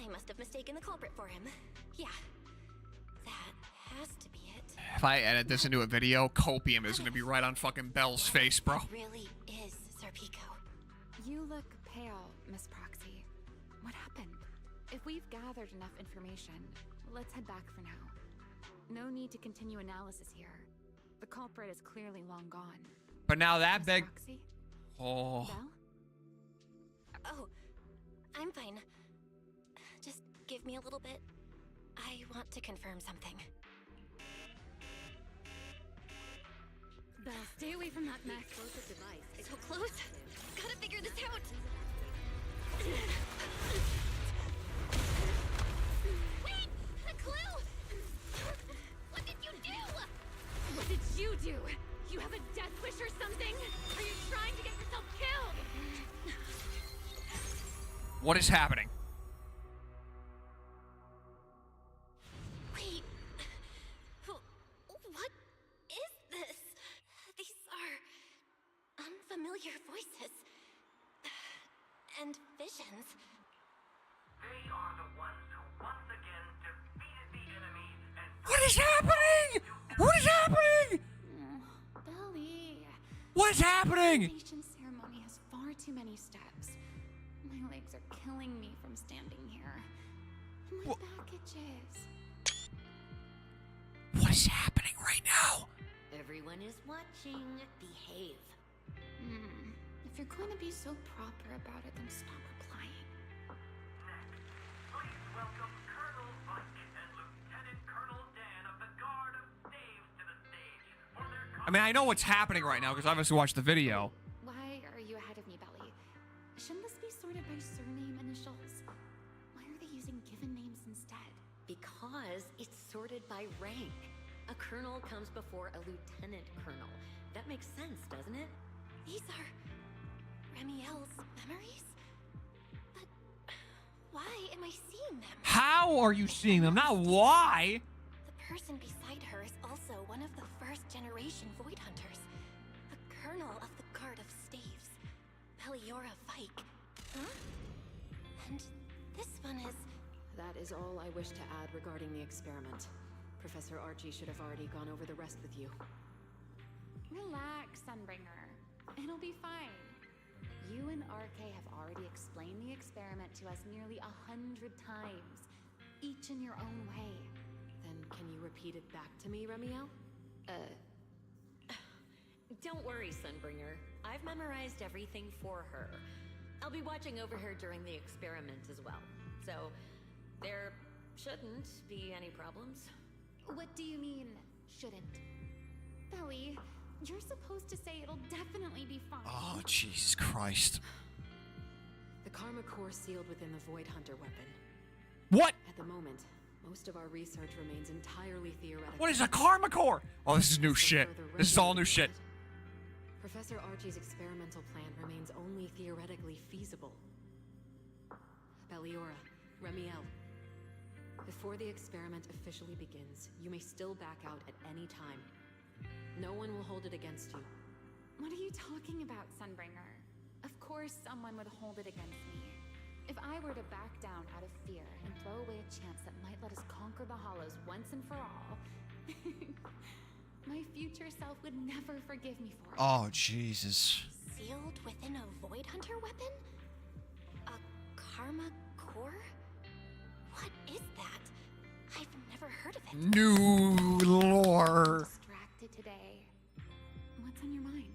I must have mistaken the culprit for him. Yeah, that has to be it. If I edit this into a video, copium is gonna be right on fucking Belle's face, bro. It really is Serpico. You look pale, Miss Proxy. What happened? If we've gathered enough information, let's head back for now. No need to continue analysis here. The culprit is clearly long gone. But now that big... Proxy? Oh. Belle? Oh, I'm fine. Just give me a little bit. I want to confirm something. Belle, stay away from that mech. Explosive device. So close. Gotta figure this out. Wait! A clue! What did you do? What did you do? You have a death wish or something? Are you trying to get yourself killed? What is happening? Wait. What is this? These are unfamiliar voices. And visions. They are the ones who once again defeated the enemy and... What is happening? What is happening? Belly. What is happening? The initiation ceremony has far too many steps. My legs are killing me from standing here. My back itches. What is happening right now? Everyone is watching. Behave. If you're going to be so proper about it, then stop replying. Please welcome Colonel Mike and Lieutenant Colonel Dan of the Guard of Staves to the stage for their... I mean, I know what's happening right now because I obviously watched the video. Why are you ahead of me, Belly? Shouldn't this be sorted by surname initials? Why are they using given names instead? Because it's sorted by rank. A colonel comes before a lieutenant colonel. That makes sense, doesn't it? These are Remielle's memories? But why am I seeing them? How are you seeing them? Not why. The person beside her is also one of the first generation Void Hunters. A colonel of the Guard of Staves. Beliora Vike. Huh? And this one is... That is all I wish to add regarding the experiment. Professor Archie should have already gone over the rest with you. Relax, Sunbringer. It'll be fine. You and RK have already explained the experiment to us nearly 100 times, each in your own way. Then can you repeat it back to me, Remielle? Don't worry, Sunbringer. I've memorized everything for her. I'll be watching over her during the experiment as well. So, there shouldn't be any problems. What do you mean, shouldn't? Belly, you're supposed to say it'll definitely be fine. Oh, Jesus Christ. The Karma Core sealed within the Void Hunter weapon. What? At the moment, most of our research remains entirely theoretical. What is a Karma Core? Oh, this is new shit. This is all new shit. Professor Archie's experimental plan remains only theoretically feasible. Beliora, Remielle. Before the experiment officially begins, you may still back out at any time. No one will hold it against you. What are you talking about, Sunbringer? Of course someone would hold it against me. If I were to back down out of fear and throw away a chance that might let us conquer the Hollows once and for all, my future self would never forgive me for it. Oh, Jesus. Sealed within a Void Hunter weapon? A Karma Core? What is that? I've never heard of it. New lore. Distracted today. What's on your mind?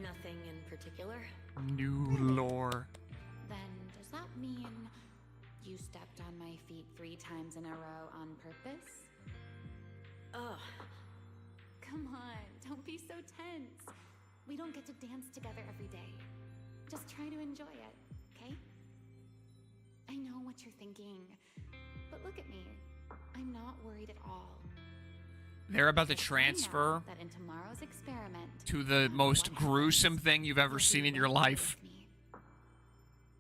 Nothing in particular. New lore. Then does that mean you stepped on my feet 3 times in a row on purpose? Ugh. Come on, don't be so tense. We don't get to dance together every day. Just try to enjoy it, okay? I know what you're thinking, but look at me. I'm not worried at all. They're about to transfer that in tomorrow's experiment to the most gruesome thing you've ever seen in your life.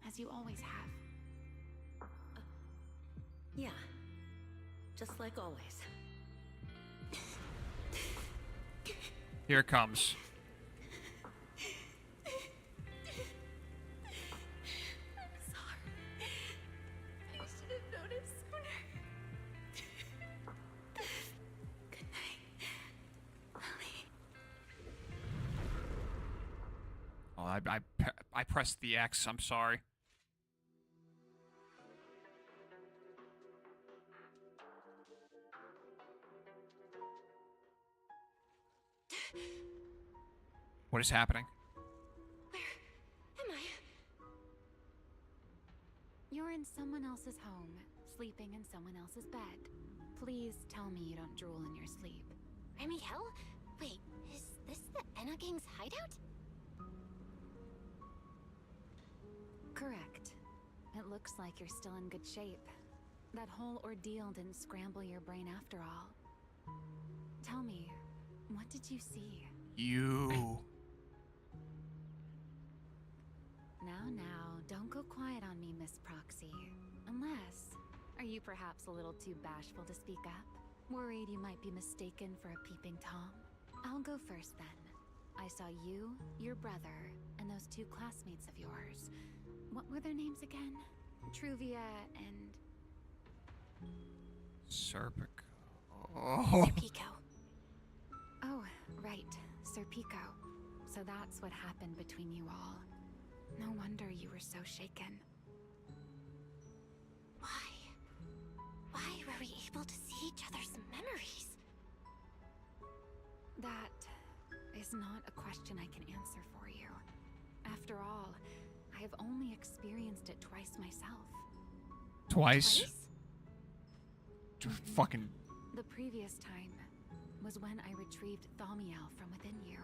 As you always have. Yeah. Just like always. Here it comes. Oh, I pressed the X. I'm sorry. What is happening? Where am I? You're in someone else's home, sleeping in someone else's bed. Please tell me you don't drool in your sleep. Remielle? Wait, is this the Enna Gang's hideout? Correct. It looks like you're still in good shape. That whole ordeal didn't scramble your brain after all. Tell me, what did you see? You. Now, don't go quiet on me, Miss Proxy. Unless, are you perhaps a little too bashful to speak up? Worried you might be mistaken for a peeping Tom? I'll go first then. I saw you, your brother, and those 2 classmates of yours. What were their names again? Truvia and... Serpico. Oh. Serpico. Oh, right. Serpico. So that's what happened between you all. No wonder you were so shaken. Why were we able to see each other's memories? is not a question I can answer for you. After all, I have only experienced it twice myself. Twice? Fucking. The previous time was when I retrieved Thaumiel from within you.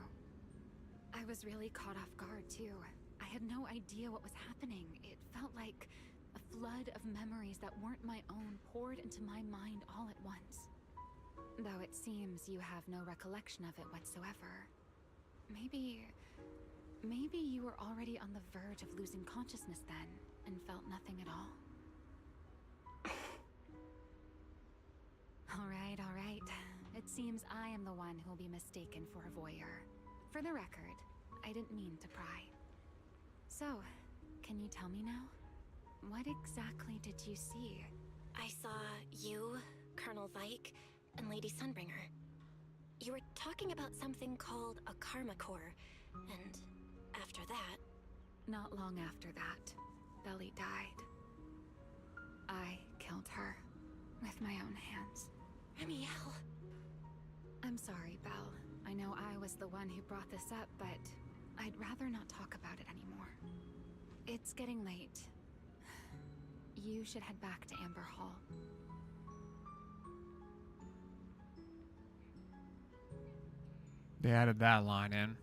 I was really caught off guard too. I had no idea what was happening. It felt like a flood of memories that weren't my own poured into my mind all at once. Though it seems you have no recollection of it whatsoever. Maybe you were already on the verge of losing consciousness then, and felt nothing at all. All right. It seems I am the one who will be mistaken for a voyeur. For the record, I didn't mean to pry. So, can you tell me now? What exactly did you see? I saw you, Colonel Vike, and Lady Sunbringer. You were talking about something called a karma core, and after that... Not long after that, Belly died. I killed her with my own hands. Remielle. I'm sorry, Belle. I know I was the one who brought this up, but I'd rather not talk about it anymore. It's getting late. You should head back to Amber Hall. They added that line in.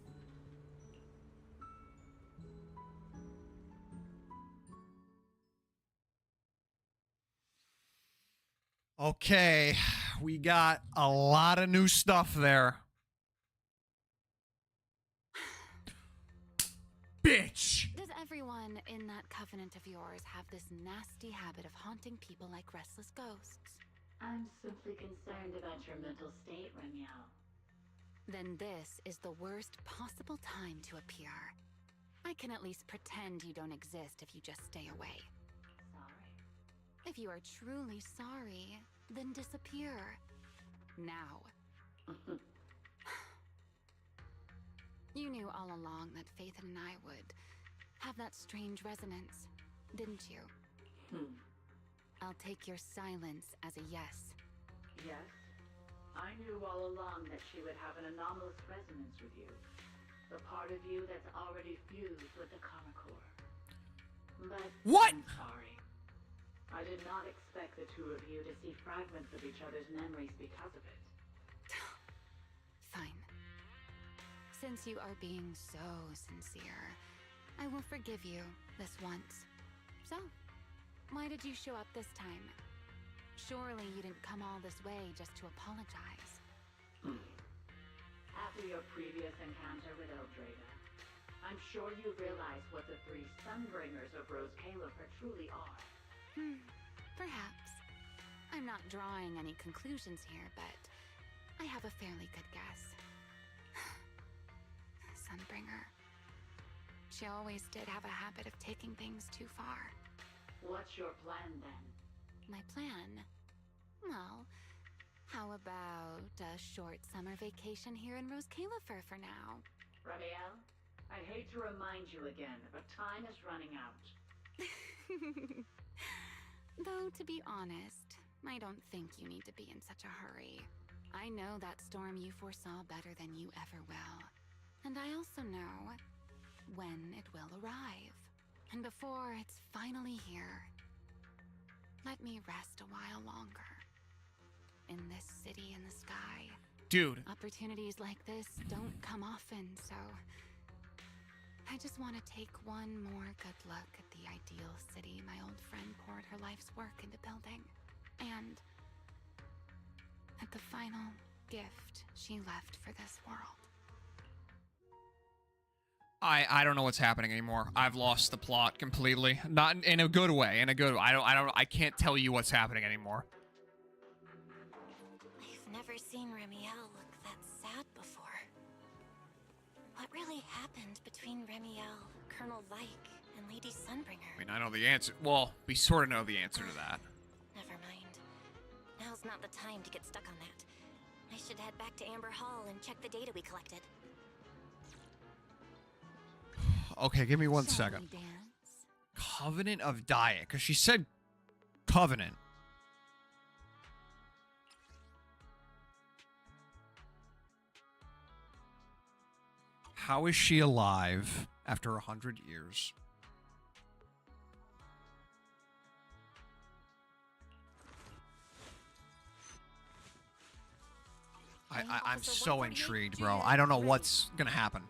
Okay, we got a lot of new stuff there. Bitch! Does everyone in that covenant of yours have this nasty habit of haunting people like restless ghosts? I'm simply concerned about your mental state, Remielle. Then this is the worst possible time to appear. I can at least pretend you don't exist if you just stay away. Sorry. If you are truly sorry, then disappear. Now. You knew all along that Faith and I would have that strange resonance, didn't you? I'll take your silence as a yes. Yes. I knew all along that she would have an anomalous resonance with you. The part of you that's already fused with the karma core. But what? I'm sorry. I did not expect the two of you to see fragments of each other's memories because of it. Fine. Since you are being so sincere, I will forgive you this once. So, why did you show up this time? Surely you didn't come all this way just to apologize. After your previous encounter with Eldrada, I'm sure you realize what the three Sunbringers of Rose Califer truly are. Perhaps. I'm not drawing any conclusions here, but I have a fairly good guess. Sunbringer. She always did have a habit of taking things too far. What's your plan then? My plan? Well, how about a short summer vacation here in Rose Califer for now? Remielle, I hate to remind you again, but time is running out. Though, to be honest, I don't think you need to be in such a hurry. I know that storm you foresaw better than you ever will. And I also know when it will arrive. And before it's finally here, let me rest a while longer. In this city in the sky. Dude. Opportunities like this don't come often, so I just want to take one more good look at the ideal city my old friend poured her life's work into building. And at the final gift she left for this world. I don't know what's happening anymore. I've lost the plot completely. Not in a good way. In a good way. I can't tell you what's happening anymore. I've never seen Remielle look that sad before. What really happened between Remielle, Colonel Vike, and Lady Sunbringer? I mean, I know the answer. Well, we sort of know the answer to that. Never mind. Now's not the time to get stuck on that. I should head back to Amber Hall and check the data we collected. Okay, give me one second. Covenant of Diet, because she said Covenant. How is she alive after 100 years? I'm so intrigued, bro. I don't know what's gonna happen.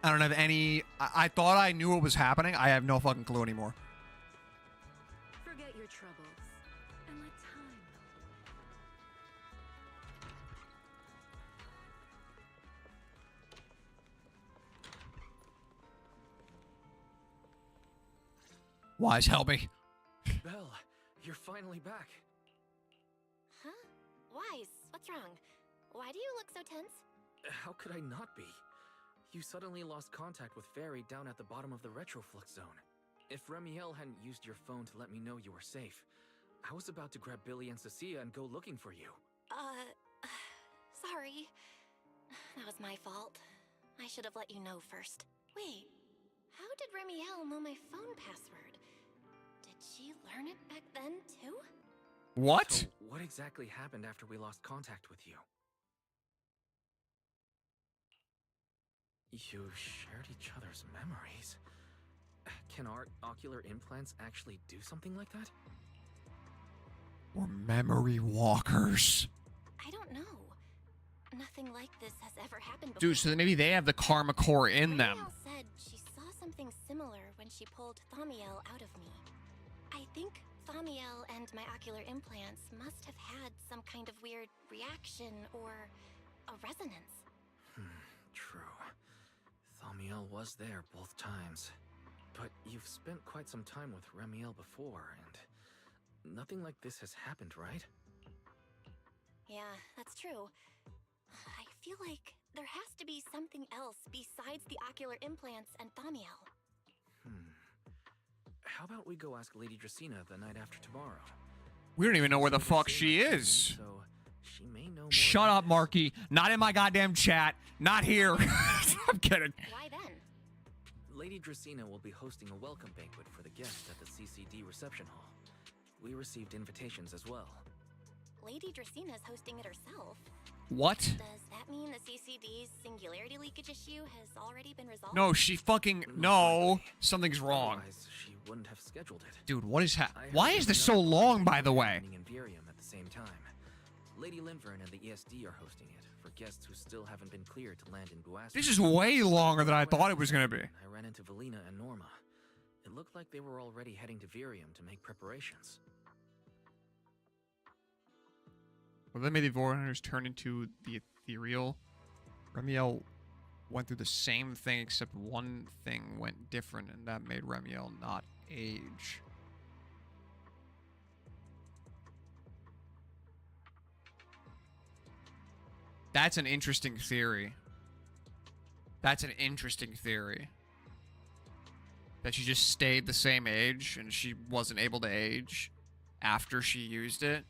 I don't have any... I thought I knew what was happening. I have no fucking clue anymore. Forget your troubles and let time. Wise, help me. Belle, you're finally back. Huh? Wise, what's wrong? Why do you look so tense? How could I not be? You suddenly lost contact with Fairy down at the bottom of the Retroflux zone. If Remielle hadn't used your phone to let me know you were safe, I was about to grab Billy and Cecilia and go looking for you. Sorry. That was my fault. I should have let you know first. Wait, how did Remielle know my phone password? Did she learn it back then, too? What? So what exactly happened after we lost contact with you? You shared each other's memories. Can our ocular implants actually do something like that? We're memory walkers. I don't know. Nothing like this has ever happened before. Dude, so then maybe they have the karma core in them. Remielle said she saw something similar when she pulled Thamiel out of me. I think Thamiel and my ocular implants must have had some kind of weird reaction or a resonance. True. Thamiel was there both times. But you've spent quite some time with Remielle before, and nothing like this has happened, right? Yeah, that's true. I feel like there has to be something else besides the ocular implants and Thamiel. How about we go ask Lady Dracena the night after tomorrow? We don't even know where the fuck she is. So she may know more. Shut up, Marky. Not in my goddamn chat. Not here. I'm kidding. Why then? Lady Dracena will be hosting a welcome banquet for the guests at the CCD reception hall. We received invitations as well. Lady Dracena's hosting it herself. What? Does that mean the CCD's singularity leakage issue has already been resolved? No, she fucking... No. Something's wrong. Otherwise, she wouldn't have scheduled it. Dude, what is Why is this so long, by the way? In Virium at the same time. Lady Linvern and the ESD are hosting it for guests who still haven't been cleared to land in Buastro. This is way longer than I thought it was going to be. I ran into Valina and Norma. It looked like they were already heading to Virium to make preparations. Well, then maybe the Voidhunters turned into the ethereal. Remielle went through the same thing, except one thing went different, and that made Remielle not age. That's an interesting theory. That's an interesting theory. That she just stayed the same age, and she wasn't able to age after she used it.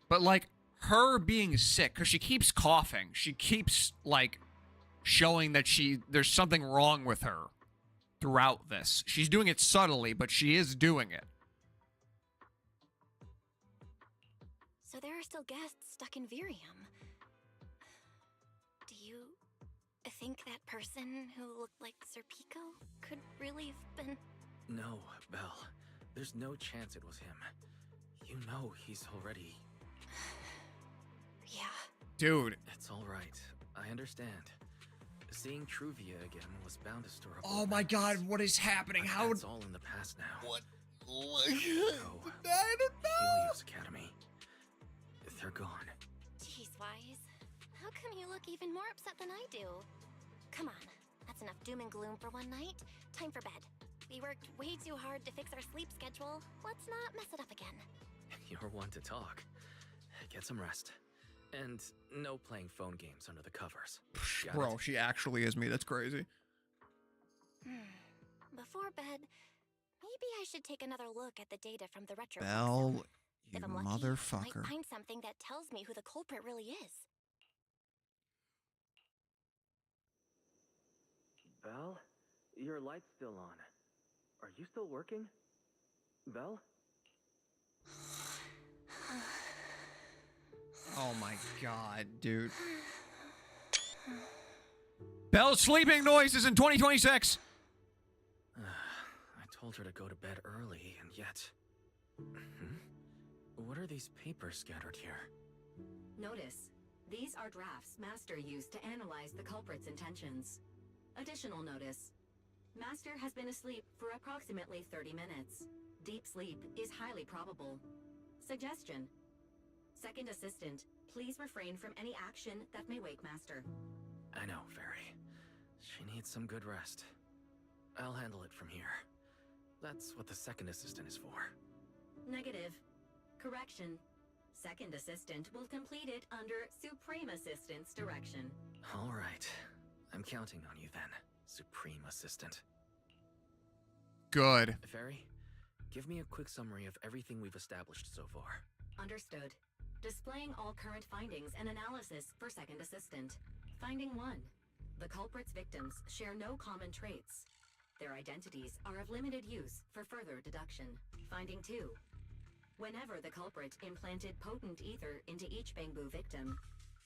But, like, her being sick, because she keeps coughing. She keeps, like, showing that there's something wrong with her throughout this. She's doing it subtly, but she is doing it. So there are still guests stuck in Virium. Do you think that person who looked like Sir Pico could really have been... No, Belle. There's no chance it was him. You know he's already... Yeah. Dude. It's all right. I understand. Seeing Truvia again was bound to stir up. Oh my god, what is happening? But How... That's all in the past now. What? I don't know. Helios Academy. They're gone. Jeez, Wise. How come you look even more upset than I do? Come on. That's enough doom and gloom for one night. Time for bed. We worked way too hard to fix our sleep schedule. Let's not mess it up again. You're one to talk. Get some rest. And no playing phone games under the covers. Bro, she actually is me. That's crazy. Before bed, maybe I should take another look at the data from the retro. Belle, you if I'm lucky, motherfucker. I might find something that tells me who the culprit really is. Belle, your light's still on. Are you still working? Belle? Oh my god, dude. Belle's sleeping noises in 2026. I told her to go to bed early, and yet... What are these papers scattered here? Notice, these are drafts Master used to analyze the culprit's intentions. Additional notice, Master has been asleep for approximately 30 minutes. Deep sleep is highly probable. Suggestion. Second Assistant, please refrain from any action that may wake Master. I know, Fairy. She needs some good rest. I'll handle it from here. That's what the Second Assistant is for. Negative. Correction. Second Assistant will complete it under Supreme Assistant's direction. All right. I'm counting on you then, Supreme Assistant. Good. Fairy, give me a quick summary of everything we've established so far. Understood. Displaying all current findings and analysis for Second Assistant. Finding 1. The culprit's victims share no common traits. Their identities are of limited use for further deduction. Finding 2. Whenever the culprit implanted potent ether into each Bangbu victim,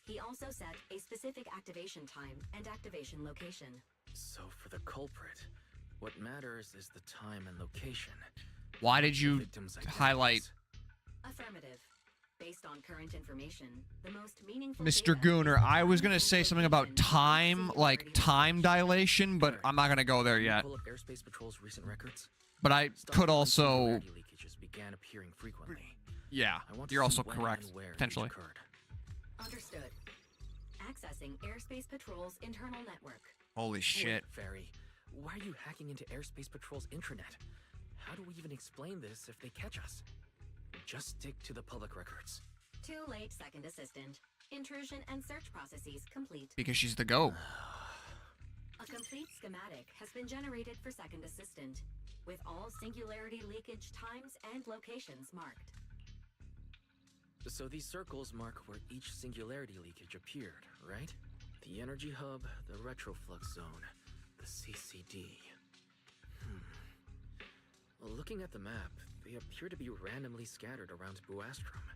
he also set a specific activation time and activation location. So for the culprit, what matters is the time and location. Why did you highlight Affirmative. Based on current information, the most meaningful Mr. Gooner? I was gonna say something about time, like time dilation, but I'm not gonna go there yet. Pull up Airspace Patrol's recent records. But I could also. Leakages began appearing frequently. Yeah, you're also correct, potentially. Understood. Accessing Airspace Patrol's internal network. Holy shit. Wait, Fairy, why are you hacking into Airspace Patrol's intranet? How do we even explain this if they catch us? Just stick to the public records. Too late, Second Assistant. Intrusion and search processes complete. Because she's the GOAT. A complete schematic has been generated for Second Assistant, with all singularity leakage times and locations marked. So these circles mark where each singularity leakage appeared, right? The energy hub, the retroflux zone, the CCD. Well, looking at the map, they appear to be randomly scattered around Buastrom.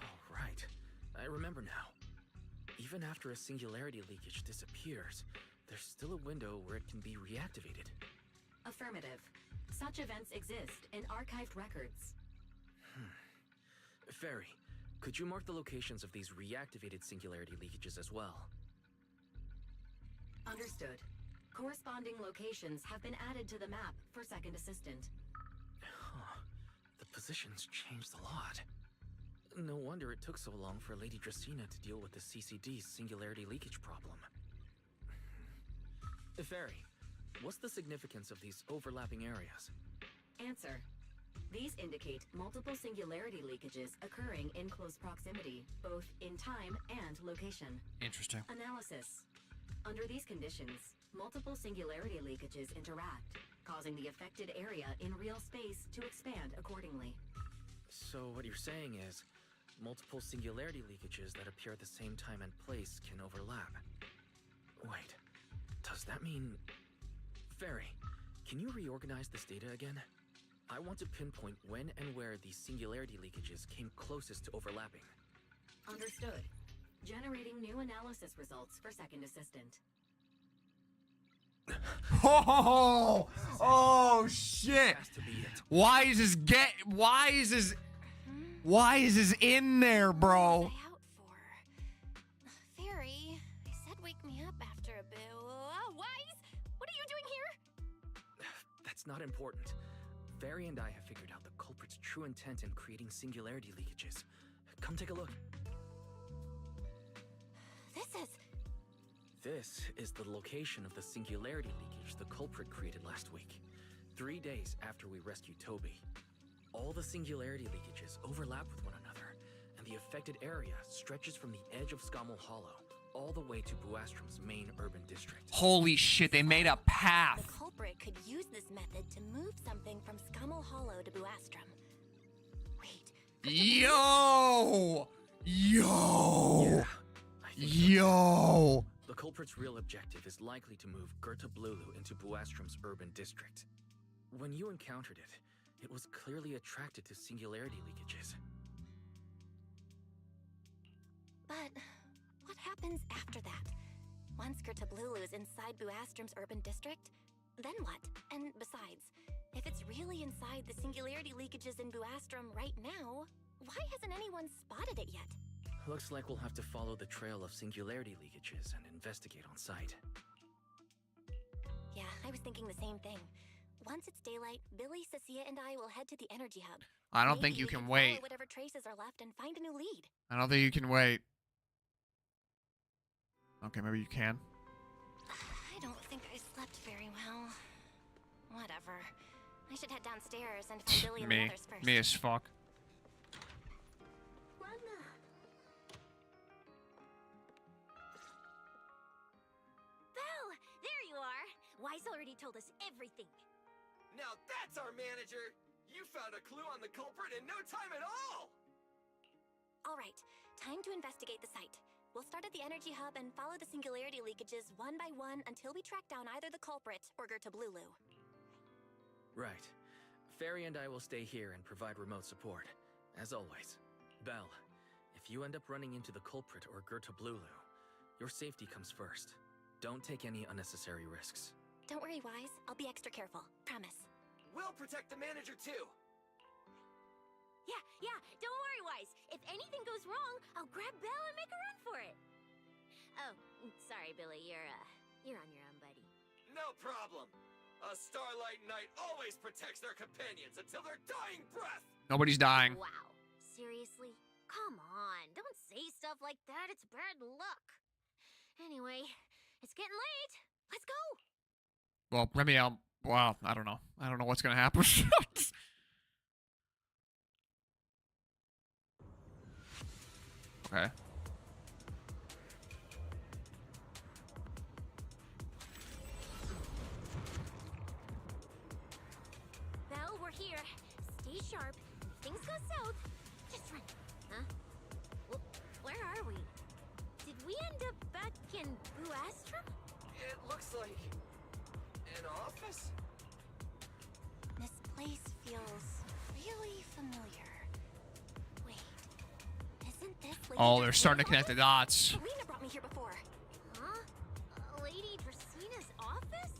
Oh, right. I remember now. Even after a singularity leakage disappears, there's still a window where it can be reactivated. Affirmative. Such events exist in archived records. Fairy, could you mark the locations of these reactivated singularity leakages as well? Understood. Corresponding locations have been added to the map for Second Assistant. The positions changed a lot. No wonder it took so long for Lady Dracena to deal with the CCD's singularity leakage problem. Fairy, what's the significance of these overlapping areas? Answer. These indicate multiple singularity leakages occurring in close proximity, both in time and location. Interesting. Analysis. Under these conditions, multiple singularity leakages interact, causing the affected area in real space to expand accordingly. So what you're saying is, multiple singularity leakages that appear at the same time and place can overlap. Wait, does that mean... Fairy, can you reorganize this data again? I want to pinpoint when and where these singularity leakages came closest to overlapping. Understood. Generating new analysis results for Second Assistant. Oh shit! Why is this in there, bro? Fairy, I said wake me up after a bit. Wise, what are you doing here? That's not important. Fairy and I have figured out the culprit's true intent in creating singularity leakages. Come take a look. This is the location of the singularity leakage the culprit created last week, 3 days after we rescued Toby. All the singularity leakages overlap with one another, and the affected area stretches from the edge of Scommel Hollow all the way to Buastrom's main urban district. Holy shit, they made a path. The culprit could use this method to move something from Scommel Hollow to Buastrom. Wait. Yo! Yo! The culprit's real objective is likely to move Gerta Blulu into Buastrom's urban district. When you encountered it, it was clearly attracted to singularity leakages. But what happens after that? Once Gertablulu is inside Buastrom's urban district, then what? And besides, if it's really inside the singularity leakages in Buastrom right now, why hasn't anyone spotted it yet? Looks like we'll have to follow the trail of singularity leakages and investigate on site. Yeah, I was thinking the same thing. Once it's daylight, Billy, Cecilia, and I will head to the energy hub. I don't think Maybe you we can follow wait. whatever traces are left and find a new lead. I don't think you can wait. Okay, maybe you can. I don't think I slept very well. Whatever. I should head downstairs and find Billy and the others first. Me as fuck. Belle, there you are. Wise already told us everything. Now that's our manager! You found a clue on the culprit in no time at all! All right, time to investigate the site. We'll start at the energy hub and follow the singularity leakages one by one until we track down either the culprit or Gertablulu. Right. Fairy and I will stay here and provide remote support, as always. Belle, if you end up running into the culprit or Gertablulu, your safety comes first. Don't take any unnecessary risks. Don't worry, Wise. I'll be extra careful. Promise. We'll protect the manager too! Yeah, don't worry, Wise. If anything goes wrong, I'll grab Belle and make a run for it. Oh, sorry, Billy. You're on your own, buddy. No problem. A Starlight Knight always protects their companions until their dying breath! Nobody's dying. Wow. Seriously? Come on. Don't say stuff like that. It's bad luck. Anyway, it's getting late. Let's go. Well, Remielle, wow, I don't know. I don't know what's gonna happen. Okay. Belle, we're here. Stay sharp. If things go south, just run. Huh? Where are we? Did we end up back in Buastrom? It looks like an office? This place feels really familiar. Wait, isn't this Lady Oh, they're starting to connect the dots. Serena brought me here before. Huh? Lady Dracina's office?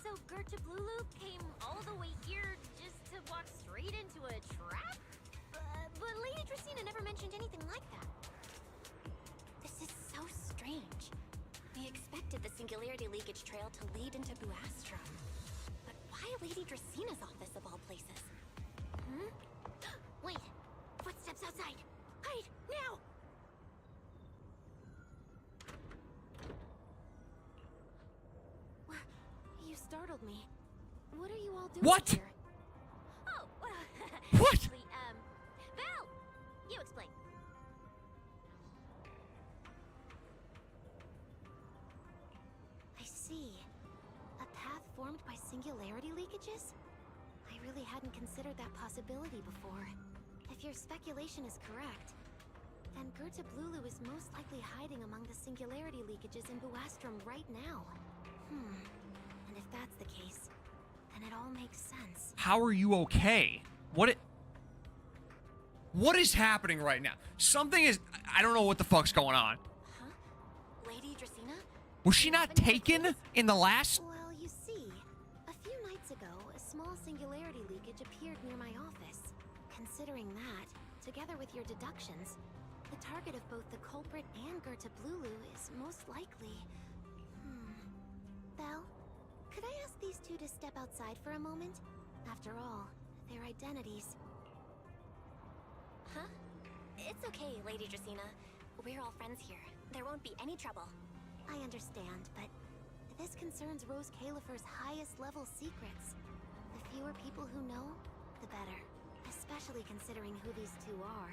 So Gertablulu came all the way here just to walk straight into a trap? But Lady Dracina never mentioned anything like that. This is so strange. We expected the singularity leakage trail to lead into Buastrom. But why Lady Dracina's office of all places? Hmm? Wait! Footsteps outside! Hide! Now! You startled me. What are you all doing What? here? Oh, well, What? actually, Belle! You explain. I see. A path formed by singularity leakages? I really hadn't considered that possibility before. If your speculation is correct, then Gertablulu is most likely hiding among the singularity leakages in Buastrom right now. And if that's the case, then it all makes sense. How are you okay? What is happening right now? Something is... I don't know what the fuck's going on. Lady Dracina? Was she not taken in the last... Well, you see, a few nights ago, a small singularity leakage appeared near my office. Considering that, together with your deductions, the target of both the culprit and Gertablulu is most likely... Belle, could I ask these two to step outside for a moment? After all, their identities... Huh? It's okay, Lady Dracina. We're all friends here. There won't be any trouble. I understand, but this concerns Rose Califer's highest level secrets. The fewer people who know, the better. Especially considering who these two are.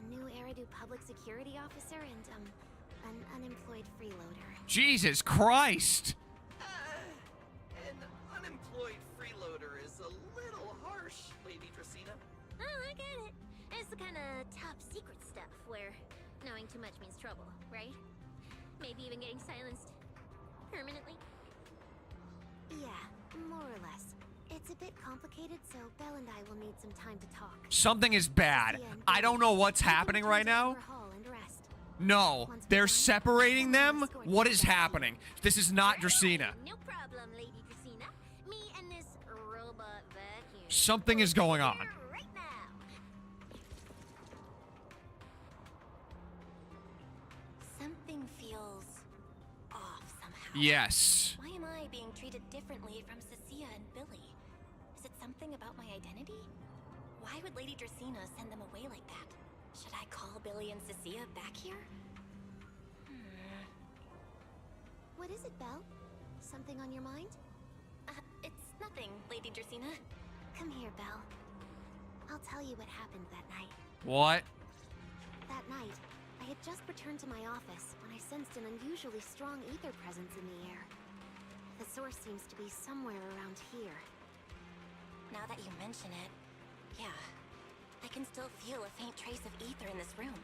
A new Eridu public security officer and, an unemployed freeloader. Jesus Christ! An unemployed freeloader is a little harsh, Lady Dracina. Oh, I get it. It's the kind of top secret stuff where knowing too much means trouble, right? Maybe even getting silenced permanently. Yeah, more or less. It's a bit complicated, so Belle and I will need some time to talk. Something is bad. I don't know what's happening right now. Hall and rest. No, they're separating them? What is happening? This is not Dracaena. No problem, Lady Dracaena. Me and this robot vacuum. Something is going on. Right now. Something feels off somehow. Yes. Why am I being treated differently from Cecilia and Billy? Is it something about my identity? Why would Lady Dracaena send them away like that? Should I call Billy and Cecilia back here? What is it, Belle? Something on your mind? It's nothing, Lady Dracaena. Come here, Belle. I'll tell you what happened that night. What? That night, I had just returned to my office when I sensed an unusually strong ether presence in the air. The source seems to be somewhere around here. Now that you mention it, yeah. I can still feel a faint trace of ether in this room.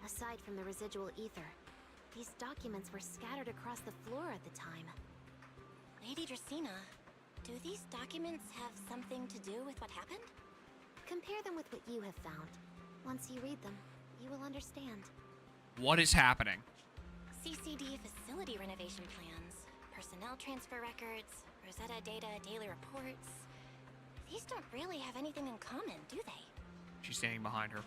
Aside from the residual ether, these documents were scattered across the floor at the time. Lady Dracaena, do these documents have something to do with what happened? Compare them with what you have found. Once you read them, you will understand. What is happening? CCD facility renovation plans, personnel transfer records, Rosetta data, daily reports. These don't really have anything in common, do they? She's standing behind her.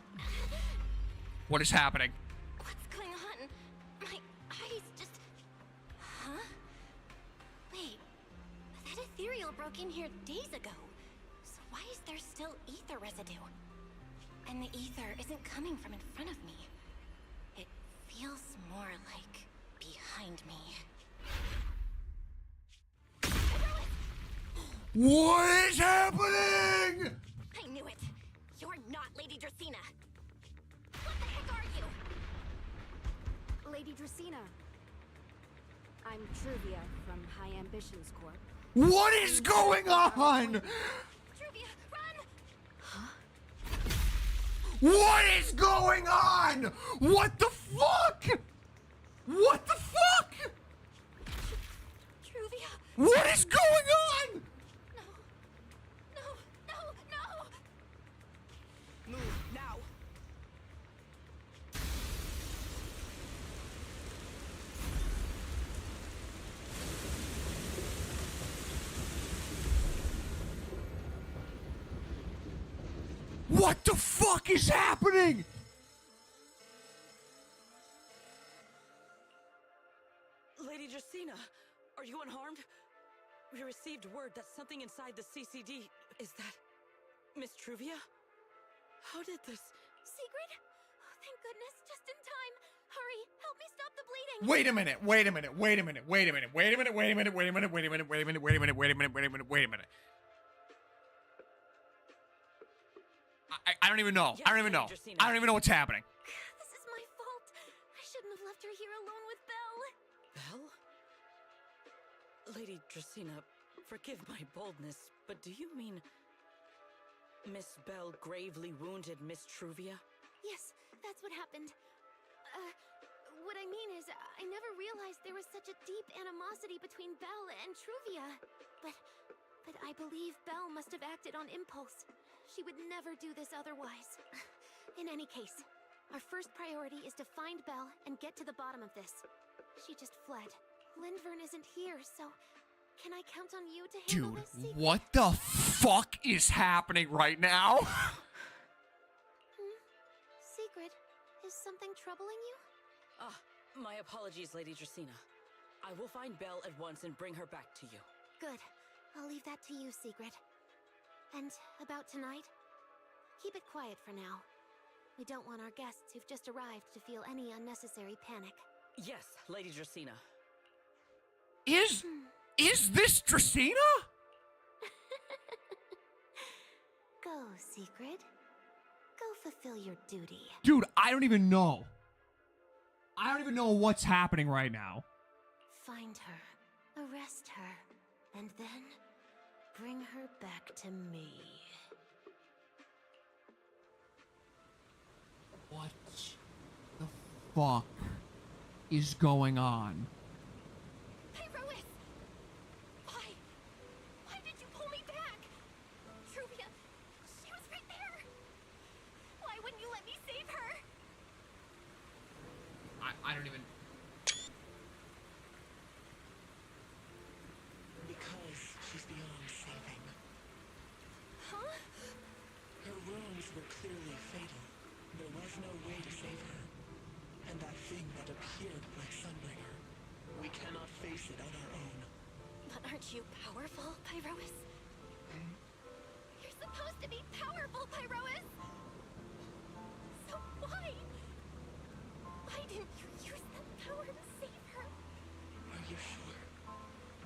What is happening? What's going on? My eyes just... Huh? Wait, that ethereal broke in here days ago. So why is there still ether residue? And the ether isn't coming from in front of me. It feels more like behind me. What is happening? I knew it. You're not Lady Dracaena. What the heck are you? Lady Dracaena. I'm Truvia from High Ambitions Corp. What is going on? Truvia, run! Huh? What is going on? What the fuck? What the fuck? Truvia! What is going on? Move, now! What the fuck is happening? Lady Dracaena, are you unharmed? We received word that something inside the CCD... Is that... Miss Truvia? How did this... Secret? Oh, thank goodness, just in time. Hurry, help me stop the bleeding. Wait a minute, wait a minute, wait a minute, wait a minute, wait a minute, wait a minute, wait a minute, wait a minute, wait a minute, wait a minute, wait a minute, wait a minute, wait a minute. I don't even know. I don't even know. I don't even know what's happening. This is my fault. I shouldn't have left her here alone with Belle. Belle? Lady Dracaena, forgive my boldness, but do you mean... Miss Belle gravely wounded Miss Truvia? Yes, that's what happened. What I mean is, I never realized there was such a deep animosity between Belle and Truvia. But I believe Belle must have acted on impulse. She would never do this otherwise. In any case, our first priority is to find Belle and get to the bottom of this. She just fled. Lindvern isn't here, so can I count on you to handle this secret? Dude, what the fuck is happening right now? Secret, is something troubling you? My apologies, Lady Dracaena. I will find Belle at once and bring her back to you. Good. I'll leave that to you, Secret. And about tonight, keep it quiet for now. We don't want our guests who've just arrived to feel any unnecessary panic. Yes, Lady Dracaena. Is this Dracaena? Go, Secret. Go fulfill your duty. Dude, I don't even know. I don't even know what's happening right now. Find her, arrest her, and then bring her back to me. What the fuck is going on? Hey, Rois! Why did you pull me back? Truvia, she was right there. Why wouldn't you let me save her? Aren't you powerful, Pyrois? You're supposed to be powerful, Pyrois! So why? Why didn't you use that power to save her? Are you sure?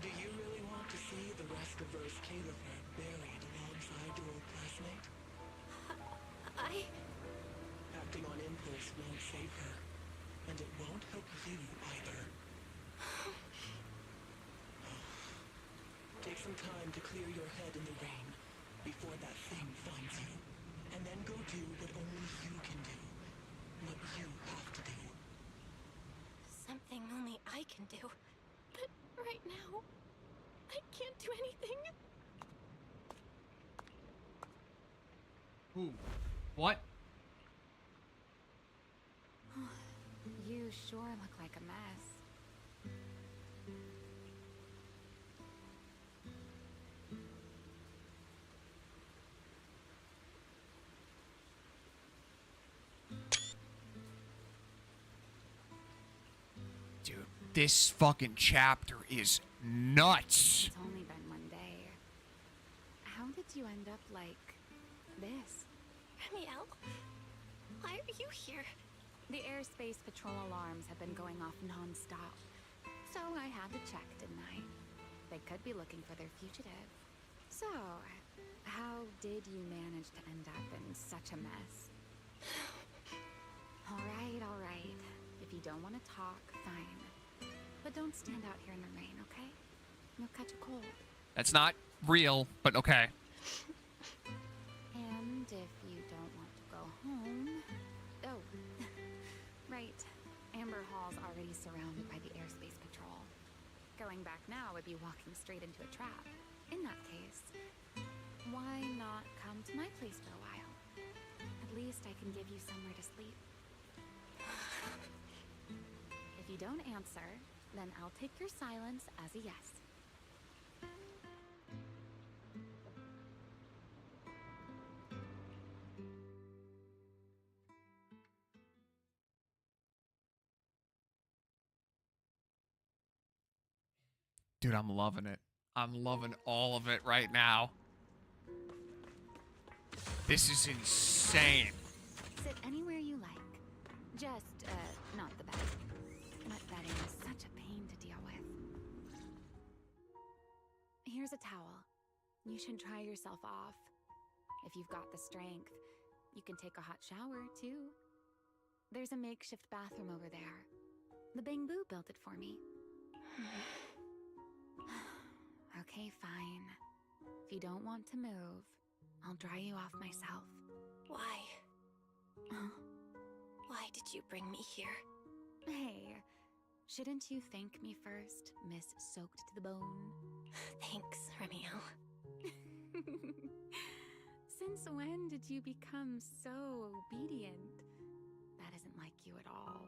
Do you really want to see the rest of Rose Califer buried alongside your old classmate? Acting on impulse won't save her, and it won't help you either. Take some time to clear your head in the rain before that thing finds you, and then go do what only you can do. What you have to do. Something only I can do. But right now, I can't do anything. Ooh. What? You sure look like a mess. Dude, this fucking chapter is nuts. It's only been one day. How did you end up like this? Remielle? Why are you here? The airspace patrol alarms have been going off non-stop. So I had to check, didn't I? They could be looking for their fugitive. So, how did you manage to end up in such a mess? All right. If you don't want to talk, fine. But don't stand out here in the rain, okay? You'll catch a cold. That's not real, but okay. And if you don't want to go home... Oh, right. Amber Hall's already surrounded by the airspace patrol. Going back now would be walking straight into a trap. In that case, why not come to my place for a while? At least I can give you somewhere to sleep. If you don't answer, then I'll take your silence as a yes. Dude, I'm loving it. I'm loving all of it right now. This is insane. Sit anywhere you like. Just, not the bed. Wet bedding is such a pain to deal with. Here's a towel. You should dry yourself off. If you've got the strength, you can take a hot shower, too. There's a makeshift bathroom over there. The Bamboo built it for me. Okay, fine. If you don't want to move, I'll dry you off myself. Why? Why did you bring me here? Hey, shouldn't you thank me first, Miss Soaked to the Bone? Thanks, Remielle. Since when did you become so obedient? That isn't like you at all.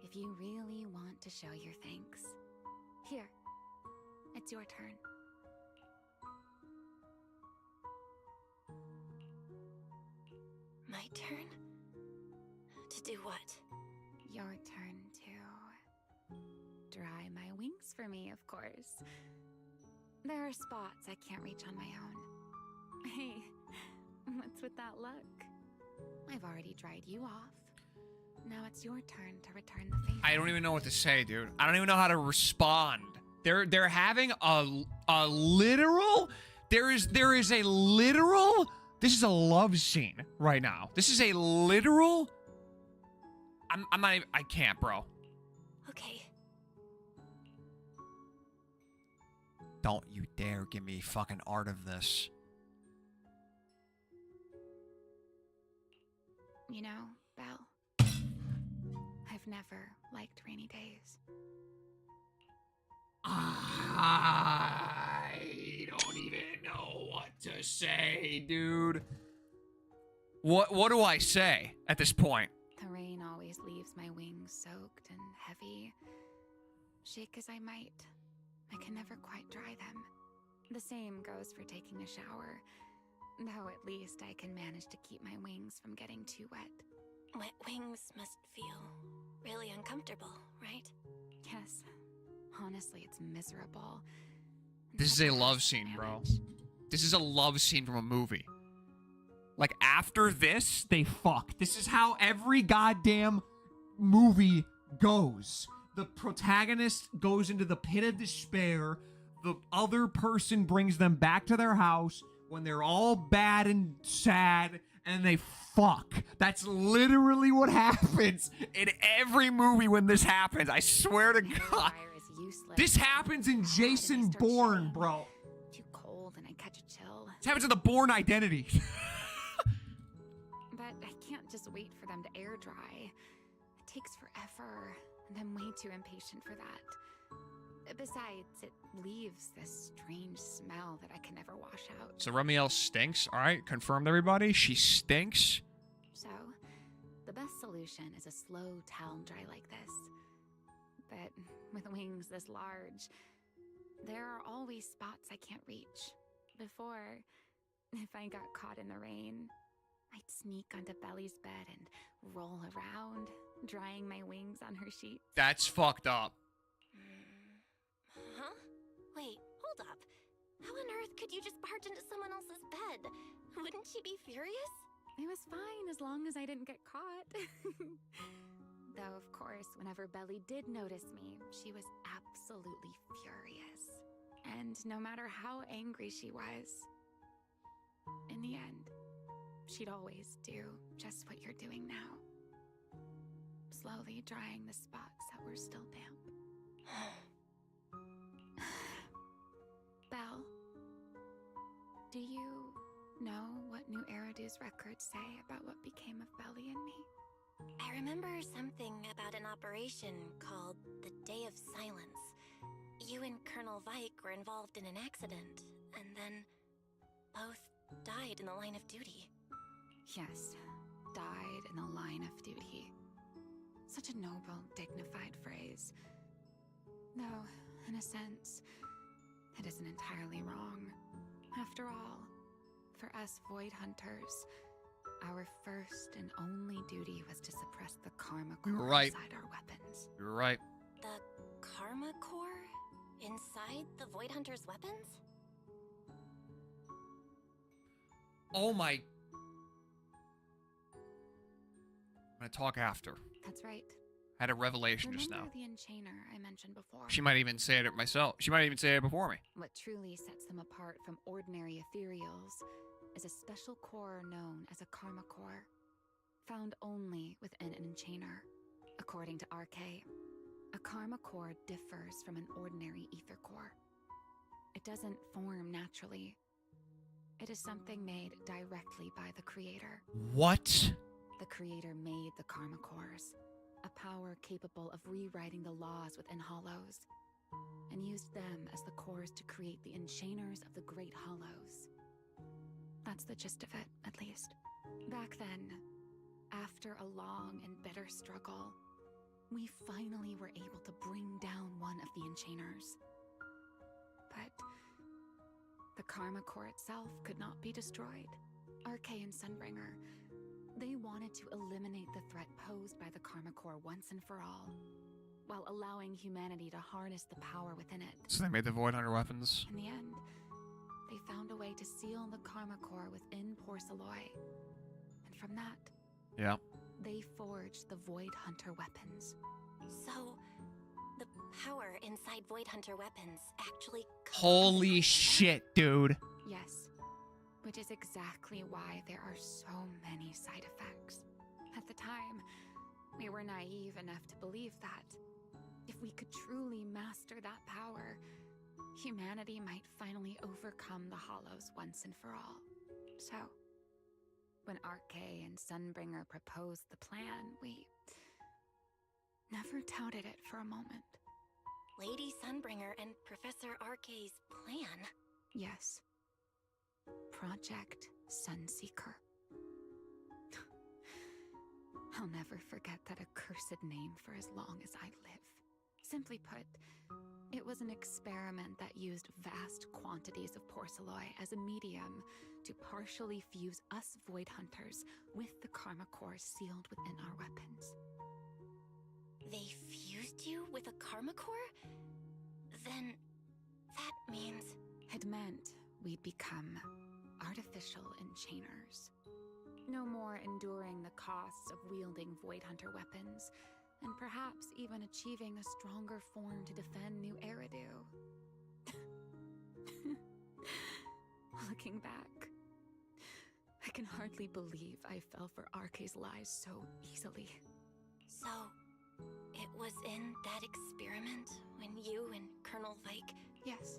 If you really want to show your thanks, here, it's your turn. My turn? To do what? Your turn to dry my wings for me, of course. There are spots I can't reach on my own. Hey, what's with that look? I've already dried you off. Now it's your turn to return the favor. I don't even know what to say, dude. I don't even know how to respond. They're having a literal. There is a literal. This is a love scene right now. This is a literal. I'm not even, I can't, bro. Okay. Don't you dare give me fucking art of this. You know, Belle, I've never liked rainy days. I don't even know what to say, dude. What do I say at this point? The rain always leaves my wings soaked and heavy. Shake as I might, I can never quite dry them. The same goes for taking a shower, though at least I can manage to keep my wings from getting too wet. Wet wings must feel really uncomfortable, right? Yes. Honestly, it's miserable. This is a love scene, bro. This is a love scene from a movie. Like, after this, they fuck. This is how every goddamn movie goes. The protagonist goes into the pit of despair. The other person brings them back to their house when they're all bad and sad, and they fuck. That's literally what happens in every movie when this happens. I swear to God. This happens in Jason Bourne, bro. Too cold and I catch a chill. This happens in the Bourne Identity. But I can't just wait for them to air dry. It takes forever, and I'm way too impatient for that. Besides, it leaves this strange smell that I can never wash out. So Remielle stinks. All right, confirmed everybody. She stinks. So, the best solution is a slow towel dry like this. But with wings this large, there are always spots I can't reach. Before, if I got caught in the rain, I'd sneak onto Belly's bed and roll around, drying my wings on her sheets. That's fucked up. Huh? Wait, hold up. How on earth could you just barge into someone else's bed? Wouldn't she be furious? It was fine as long as I didn't get caught. Though, of course, whenever Belly did notice me, she was absolutely furious. And no matter how angry she was, in the end, she'd always do just what you're doing now. Slowly drying the spots that were still damp. Belle, do you know what New Eridu's records say about what became of Belly and me? I remember something about an operation called the Day of Silence. You and Colonel Vike were involved in an accident, and then both died in the line of duty. Yes, died in the line of duty. Such a noble, dignified phrase. Though, in a sense, it isn't entirely wrong. After all, for us Void Hunters, our first and only duty was to suppress the Karma Core inside our weapons. You're right. The Karma Core? Inside the Void Hunter's weapons? Oh my. I'm gonna talk after. That's right. I had a revelation just now. Remember the enchainer I mentioned before? She might even say it myself. She might even say it before me. What truly sets them apart from ordinary ethereals is a special core known as a Karma Core, found only within an enchainer. According to RK, a Karma Core differs from an ordinary ether core. It doesn't form naturally. It is something made directly by the Creator. What? The Creator made the Karma Cores, a power capable of rewriting the laws within Hollows, and used them as the cores to create the enchainers of the Great Hollows. That's the gist of it, at least. Back then, after a long and bitter struggle, we finally were able to bring down one of the enchainers. But the Karma Core itself could not be destroyed. RK and Sunbringer, they wanted to eliminate the threat posed by the Karma Core once and for all, while allowing humanity to harness the power within it. So they made the Void Hunter weapons. In the end, they found a way to seal the Karma Core within Porceloy. And from that, yeah, they forged the Void Hunter weapons. So, the power inside Void Hunter weapons actually... Holy shit, dude. Yes. Which is exactly why there are so many side effects. At the time, we were naive enough to believe that if we could truly master that power, humanity might finally overcome the Hollows once and for all. So, when RK and Sunbringer proposed the plan, we never doubted it for a moment. Lady Sunbringer and Professor RK's plan? Yes. Project Sunseeker. I'll never forget that accursed name for as long as I live. Simply put, it was an experiment that used vast quantities of Porceloy as a medium to partially fuse us Void Hunters with the Karma Core sealed within our weapons. They fused you with a Karma Core? Then that means... It meant we'd become artificial enchainers. No more enduring the costs of wielding Void Hunter weapons, and perhaps even achieving a stronger form to defend New Eridu. Looking back, I can hardly believe I fell for RK's lies so easily. So, it was in that experiment when you and Colonel Vike... Yes.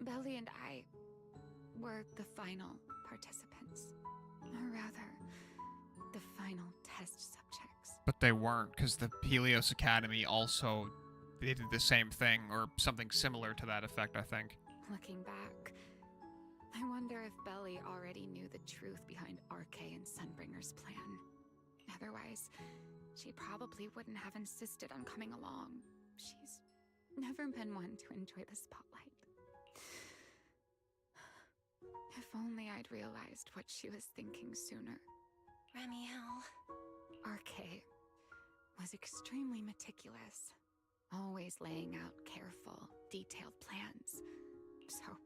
Belly and I were the final participants. Or rather, the final test subjects. But they weren't, because the Helios Academy also, they did the same thing, or something similar to that effect, I think. Looking back, I wonder if Belly already knew the truth behind RK and Sunbringer's plan. Otherwise, she probably wouldn't have insisted on coming along. She's never been one to enjoy the spotlight. If only I'd realized what she was thinking sooner. Remielle... RK was extremely meticulous, always laying out careful, detailed plans. So,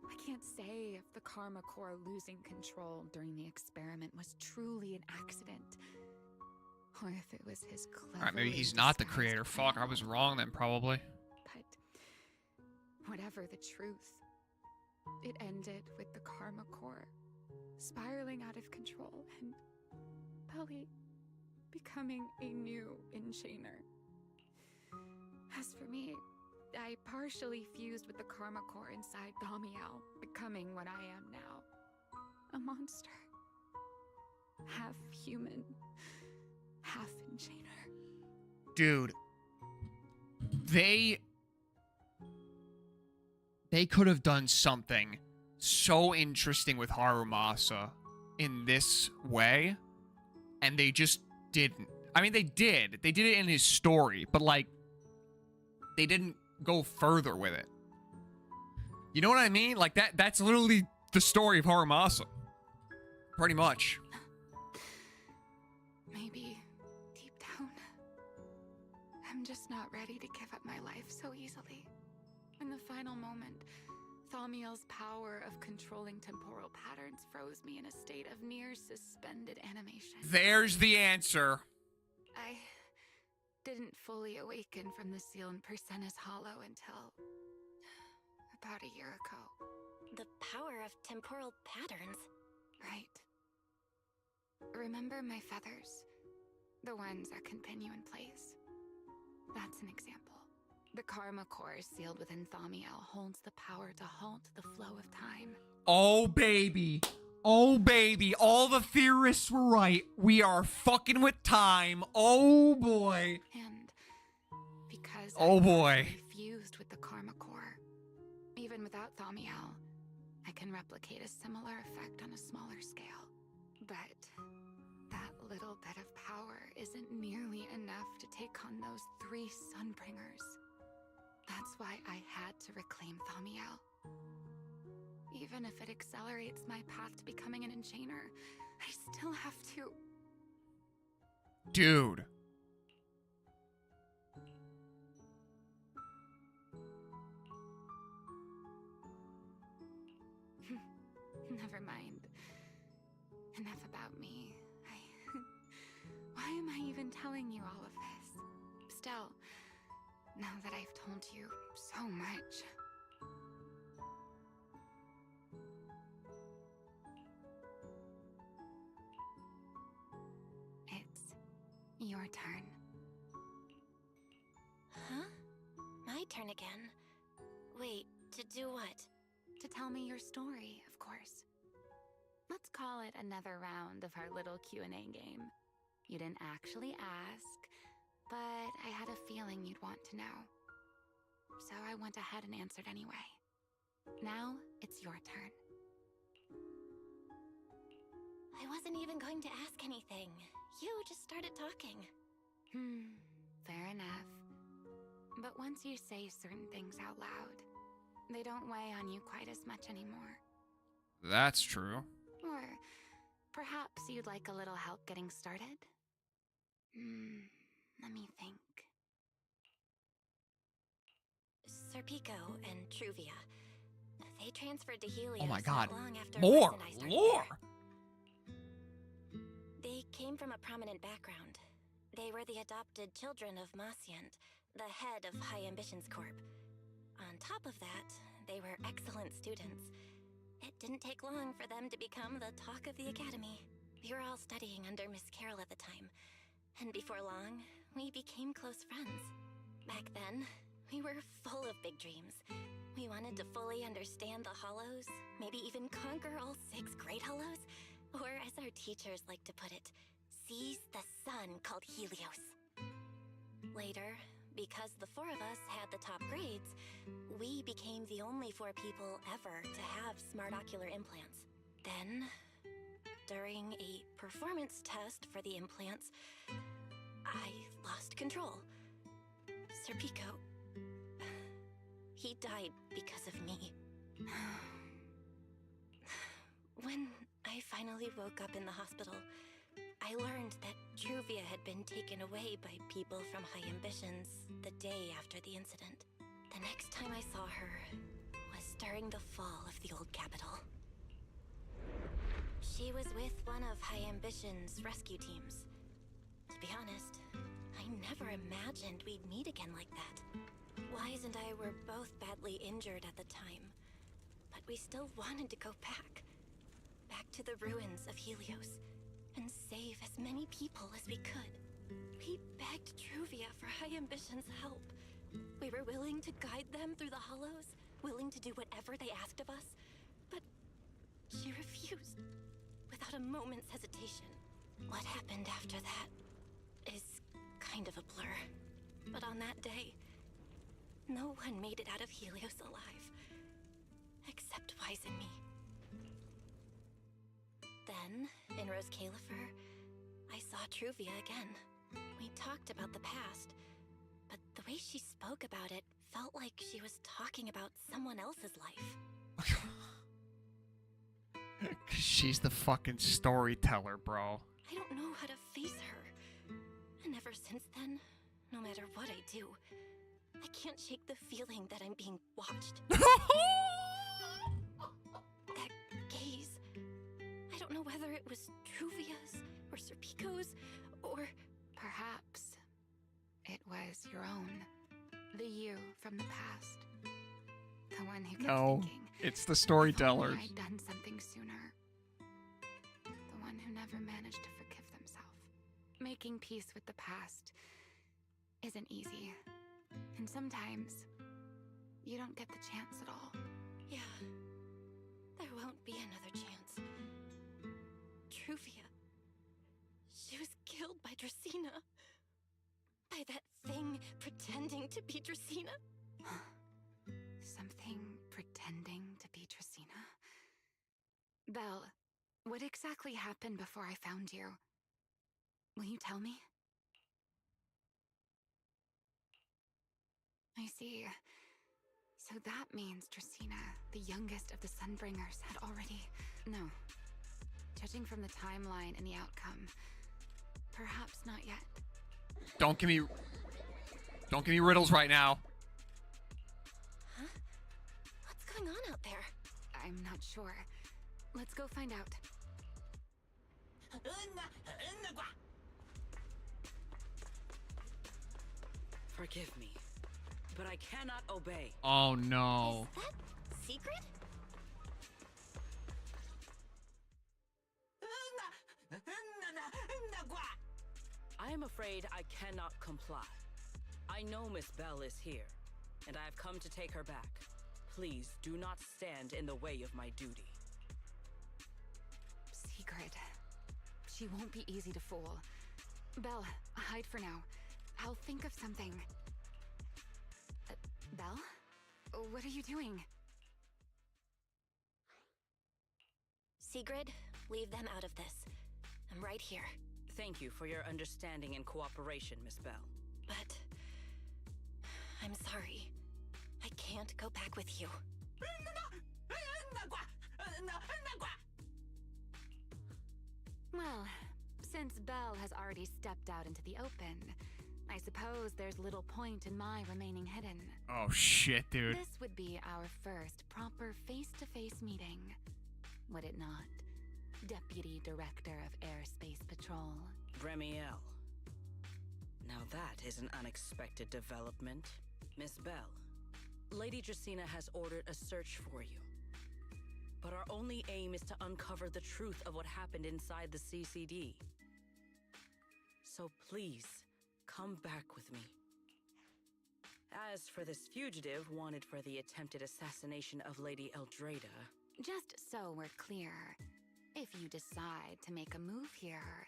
I can't say if the Karma Core losing control during the experiment was truly an accident, or if it was his clever. Alright, maybe he's not the creator. Fuck, I was wrong then, probably. But whatever the truth, it ended with the Karma Core spiraling out of control and Belly becoming a new Enchainer. As for me, I partially fused with the Karma Core inside Thamiel, becoming what I am now. A monster. Half human, half Enchainer. Dude. They could have done something so interesting with Harumasa in this way, and they just didn't. I mean, they did. They did it in his story, but, like, they didn't go further with it. You know what I mean? Like, that's literally the story of Harumasa. Pretty much. Maybe, deep down, I'm just not ready to give up my life so easily. In the final moment, Thamiel's power of controlling temporal patterns froze me in a state of near suspended animation. There's the answer. I didn't fully awaken from the seal in Persena's Hollow until about a year ago. The power of temporal patterns. Right. Remember my feathers? The ones that can pin you in place? That's an example. The Karma Core sealed within Thamiel holds the power to halt the flow of time. Oh, baby. Oh, baby. All the theorists were right. We are fucking with time. Oh, boy. And because I fused with the Karma Core, even without Thamiel, I can replicate a similar effect on a smaller scale. But that little bit of power isn't nearly enough to take on those 3 Sunbringers. That's why I had to reclaim Thamiel. Even if it accelerates my path to becoming an Enchainer, I still have to... Dude. Never mind. Enough about me. Why am I even telling you all of this? Still, now that I've told you so much... It's your turn. Huh? My turn again? Wait, to do what? To tell me your story, of course. Let's call it another round of our little Q&A game. You didn't actually ask, but I had a feeling you'd want to know. So I went ahead and answered anyway. Now, it's your turn. I wasn't even going to ask anything. You just started talking. Fair enough. But once you say certain things out loud, they don't weigh on you quite as much anymore. That's true. Or perhaps you'd like a little help getting started? Let me think. Serpico and Truvia. They transferred to Helios Oh my god. not long after Lore! Rex and I started Lore! there. They came from a prominent background. They were the adopted children of Masyant, the head of High Ambitions Corp. On top of that, they were excellent students. It didn't take long for them to become the talk of the academy. We were all studying under Miss Carroll at the time, and before long, we became close friends. Back then, we were full of big dreams. We wanted to fully understand the Hollows, maybe even conquer all 6 Great Hollows, or as our teachers like to put it, seize the sun called Helios. Later, because the 4 of us had the top grades, we became the only 4 people ever to have smart ocular implants. Then, during a performance test for the implants, I lost control. Sir Pico, he died because of me. When I finally woke up in the hospital, I learned that Truvia had been taken away by people from High Ambitions the day after the incident. The next time I saw her was during the fall of the old capital. She was with one of High Ambition's rescue teams. To be honest, I never imagined we'd meet again like that. Wise and I were both badly injured at the time, but we still wanted to go back to the ruins of Helios, and save as many people as we could. We begged Truvia for High Ambition's help. We were willing to guide them through the Hollows, willing to do whatever they asked of us, but she refused, without a moment's hesitation. What happened after that is kind of a blur. But on that day, no one made it out of Helios alive, except Wise and me. Then, in Rose Califer, I saw Truvia again. We talked about the past, but the way she spoke about it felt like she was talking about someone else's life. She's the fucking storyteller, bro. I don't know how to face her. And ever since then, no matter what I do, I can't shake the feeling that I'm being watched. That gaze. I don't know whether it was Truvia's or Sir Pico's or... Perhaps it was your own. The you from the past. The one who kept thinking... it's the storytellers. I'd done something sooner. The one who never managed to forgive themselves. Making peace with the past isn't easy. And sometimes you don't get the chance at all. Yeah, there won't be another chance. Truvia, she was killed by Dracena. By that thing pretending to be Dracena. Something pretending to be Dracena? Belle, what exactly happened before I found you? Will you tell me? I see. So that means Dracena, the youngest of the Sunbringers, had already... No. Judging from the timeline and the outcome, perhaps not yet. Don't give me riddles right now. Huh? What's going on out there? I'm not sure. Let's go find out. Forgive me, but I cannot obey. Oh no. Is that secret? I am afraid I cannot comply. I know Miss Belle is here, and I have come to take her back. Please do not stand in the way of my duty. Secret. She won't be easy to fool. Belle, hide for now. I'll think of something. Belle? What are you doing? Sigrid, leave them out of this. I'm right here. Thank you for your understanding and cooperation, Miss Belle. But... I'm sorry. I can't go back with you. Well, since Belle has already stepped out into the open, I suppose there's little point in my remaining hidden. Oh shit, dude. This would be our first proper face-to-face meeting, would it not? Deputy Director of Airspace Patrol. Remielle. Now that is an unexpected development. Miss Bell, Lady Drsina has ordered a search for you. But our only aim is to uncover the truth of what happened inside the CCD. So please, come back with me. As for this fugitive wanted for the attempted assassination of Lady Eldrada... Just so we're clear, if you decide to make a move here,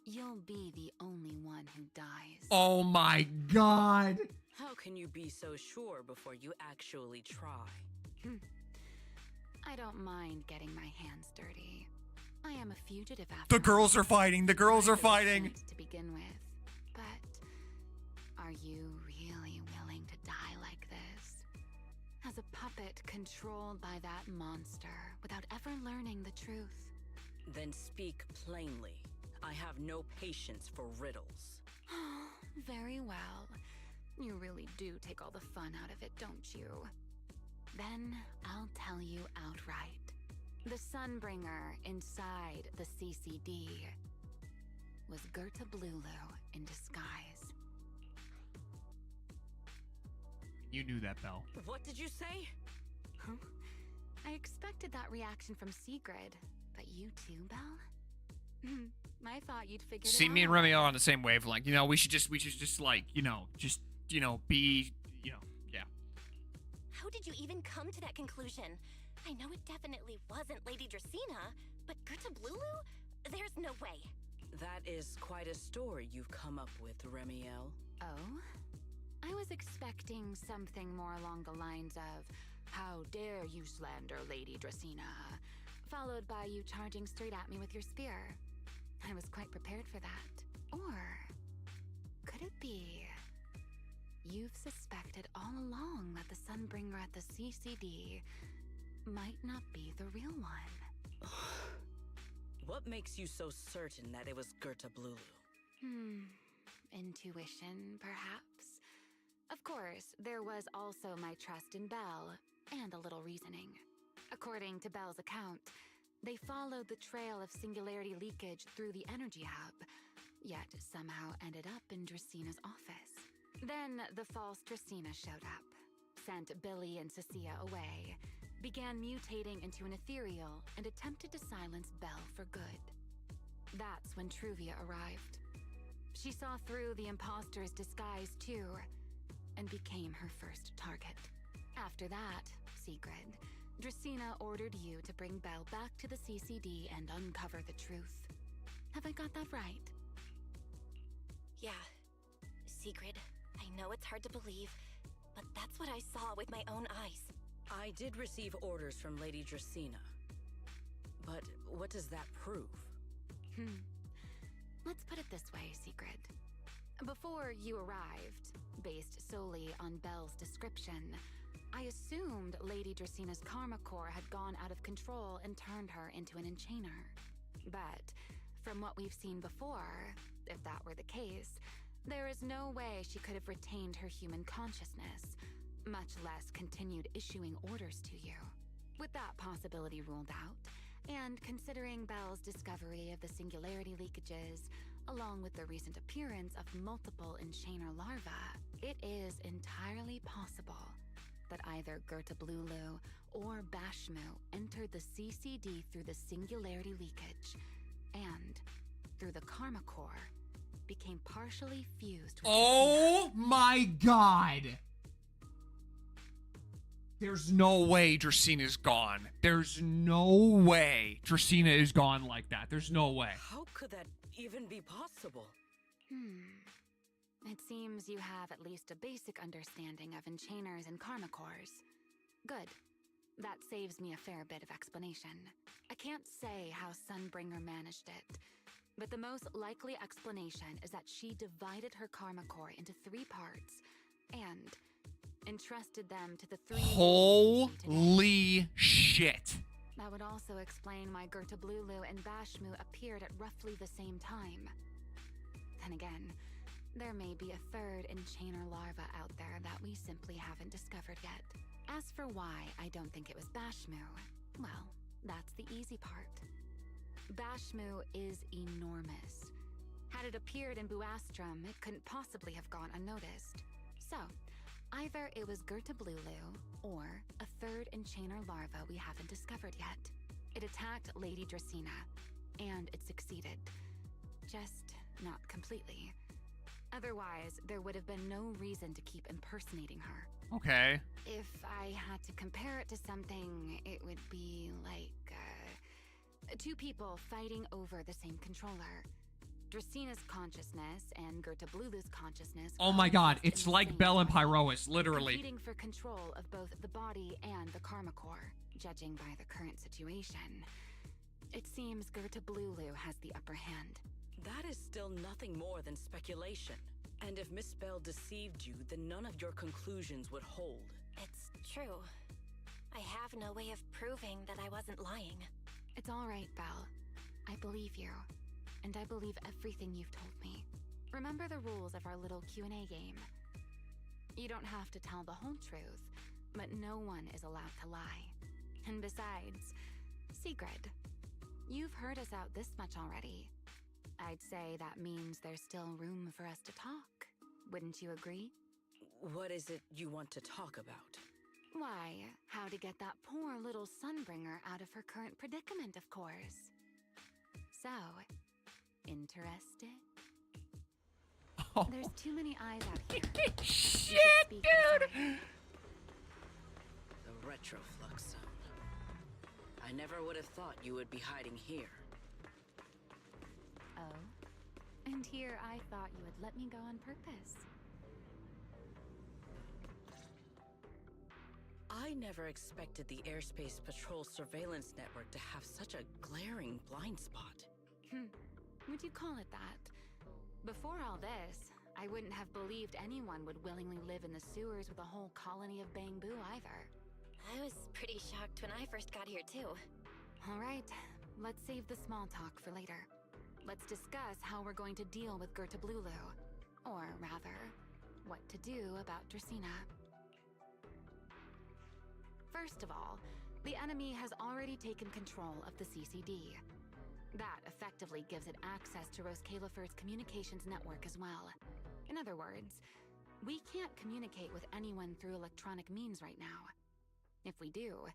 you'll be the only one who dies. Oh my god! How can you be so sure before you actually try? I don't mind getting my hands dirty. I am a fugitive after The girls are fighting! The girls are fighting! To begin with. But are you really willing to die like this? As a puppet controlled by that monster without ever learning the truth? Then speak plainly. I have no patience for riddles. Very well. You really do take all the fun out of it, don't you? Then I'll tell you outright. The Sunbringer inside the CCD was Gerta Blulu in disguise. You knew that, Belle. What did you say? Huh? I expected that reaction from Sigrid, but you too, Belle? I thought you'd figure it out. See, me and Remy are on the same wavelength. You know, we should just like, be, yeah. How did you even come to that conclusion? I know it definitely wasn't Lady Drsina, but Gerta Blulu? There's no way. That is quite a story you've come up with, Remielle. Oh? I was expecting something more along the lines of, how dare you slander Lady Drsina, followed by you charging straight at me with your spear. I was quite prepared for that. Or could it be you've suspected all along that the Sunbringer at the CCD might not be the real one? What makes you so certain that it was Gerta Blulu? Intuition, perhaps? Of course, there was also my trust in Belle, and a little reasoning. According to Belle's account, they followed the trail of singularity leakage through the energy hub, yet somehow ended up in Drsina's office. Then the false Drsina showed up, sent Billy and Cecilia away, began mutating into an ethereal, and attempted to silence Belle for good. That's when Truvia arrived. She saw through the imposter's disguise too, and became her first target. After that, Sigrid, Drsina ordered you to bring Belle back to the CCD and uncover the truth. Have I got that right? Yeah. Sigrid, I know it's hard to believe, but that's what I saw with my own eyes. I did receive orders from Lady Drsina. But what does that prove? Let's put it this way, Sigrid. Before you arrived, based solely on Belle's description, I assumed Lady Drsina's karma core had gone out of control and turned her into an enchainer. But from what we've seen before, if that were the case, there is no way she could have retained her human consciousness, much less continued issuing orders to you. With that possibility ruled out, and considering Belle's discovery of the singularity leakages, along with the recent appearance of multiple enchainer larvae, it is entirely possible that either Gerta Blulu or Bashmu entered the CCD through the singularity leakage, and, through the karma core, became partially fused with Oh my god! There's no way Drsina's gone. There's no way Drsina is gone like that. There's no way. How could that even be possible? It seems you have at least a basic understanding of enchainers and karma cores. Good. That saves me a fair bit of explanation. I can't say how Sunbringer managed it, but the most likely explanation is that she divided her karma core into 3 parts and entrusted them to the 3. Holy shit. That would also explain why Gerta Blulu and Bashmu appeared at roughly the same time. Then again, There may be a third enchainer larva out there that we simply haven't discovered yet. As for why I don't think it was Bashmu, well, that's the easy part. Bashmu is enormous. Had it appeared in Buastrum, it couldn't possibly have gone unnoticed. So, either it was Gertablulu, or a third enchainer larva we haven't discovered yet. It attacked Lady Dracena, and it succeeded. Just not completely. Otherwise, there would have been no reason to keep impersonating her. Okay. If I had to compare it to something, it would be like, two people fighting over the same controller. Dracena's consciousness and Gertablulu's consciousness. Oh my god, it's like Belle and Pyrois, literally. Competing for control of both the body and the Karma Core. Judging by the current situation, it seems Gertablulu has the upper hand. That is still nothing more than speculation. And if Miss Bell deceived you, then none of your conclusions would hold. It's true. I have no way of proving that I wasn't lying. It's all right, Belle. I believe you. And I believe everything you've told me. Remember the rules of our little Q&A game. You don't have to tell the whole truth, but no one is allowed to lie. And besides, Sigrid, you've heard us out this much already. I'd say that means there's still room for us to talk. Wouldn't you agree? What is it you want to talk about? Why, how to get that poor little Sunbringer out of her current predicament, of course. So, interested? Oh. There's too many eyes out here. Shit, dude! The Retroflux Zone. I never would have thought you would be hiding here. Oh? And here I thought you would let me go on purpose. I never expected the Airspace Patrol surveillance network to have such a glaring blind spot. Would you call it that? Before all this, I wouldn't have believed anyone would willingly live in the sewers with a whole colony of Bangbu either. I was pretty shocked when I first got here too. All right, let's save the small talk for later. Let's discuss how we're going to deal with Gertablulu. Or rather, what to do about Dracena. First of all, the enemy has already taken control of the CCD. That effectively gives it access to Roskalifer's communications network as well. In other words, we can't communicate with anyone through electronic means right now. If we do,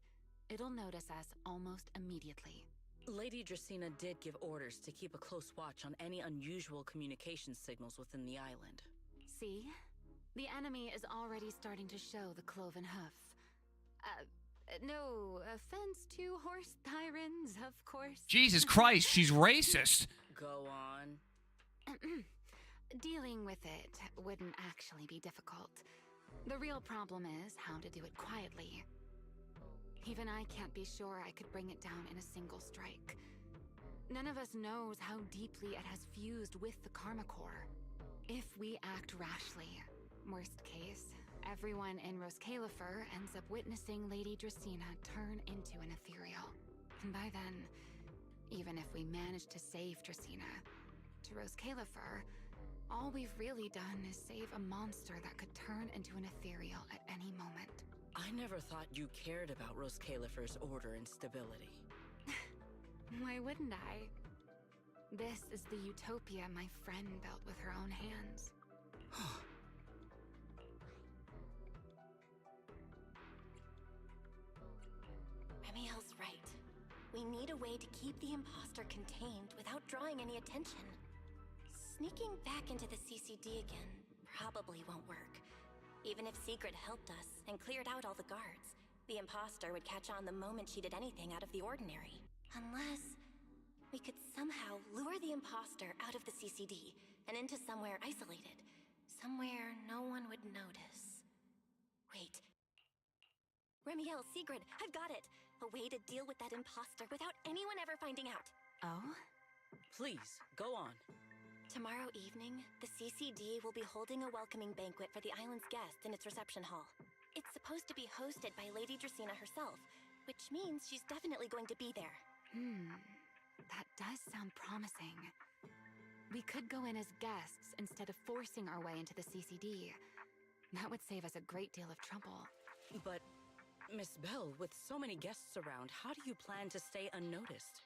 it'll notice us almost immediately. Lady Dracena did give orders to keep a close watch on any unusual communication signals within the island. See? The enemy is already starting to show the cloven hoof. No offense to horse tyrants, of course. Jesus Christ, she's racist. Go on. Dealing with it wouldn't actually be difficult. The real problem is how to do it quietly. Even I can't be sure I could bring it down in a single strike. None of us knows how deeply it has fused with the Karma Core. If we act rashly, worst case, everyone in Roskalifer ends up witnessing Lady Dracena turn into an ethereal. And by then, even if we manage to save Dracena, to Roskalifer, all we've really done is save a monster that could turn into an ethereal at any moment. I never thought you cared about Roskalifer's order and stability. Why wouldn't I? This is the utopia my friend built with her own hands. Remielle's right. We need a way to keep the imposter contained without drawing any attention. Sneaking back into the CCD again probably won't work. Even if Sigrid helped us and cleared out all the guards, the imposter would catch on the moment she did anything out of the ordinary. Unless we could somehow lure the imposter out of the CCD and into somewhere isolated. Somewhere no one would notice. Wait. Remielle, Sigrid, I've got it! A way to deal with that imposter without anyone ever finding out. Oh? Please, go on. Tomorrow evening, the CCD will be holding a welcoming banquet for the island's guests in its reception hall. It's supposed to be hosted by Lady Dracena herself, which means she's definitely going to be there. That does sound promising. We could go in as guests instead of forcing our way into the CCD. That would save us a great deal of trouble. But, Miss Bell, with so many guests around, how do you plan to stay unnoticed?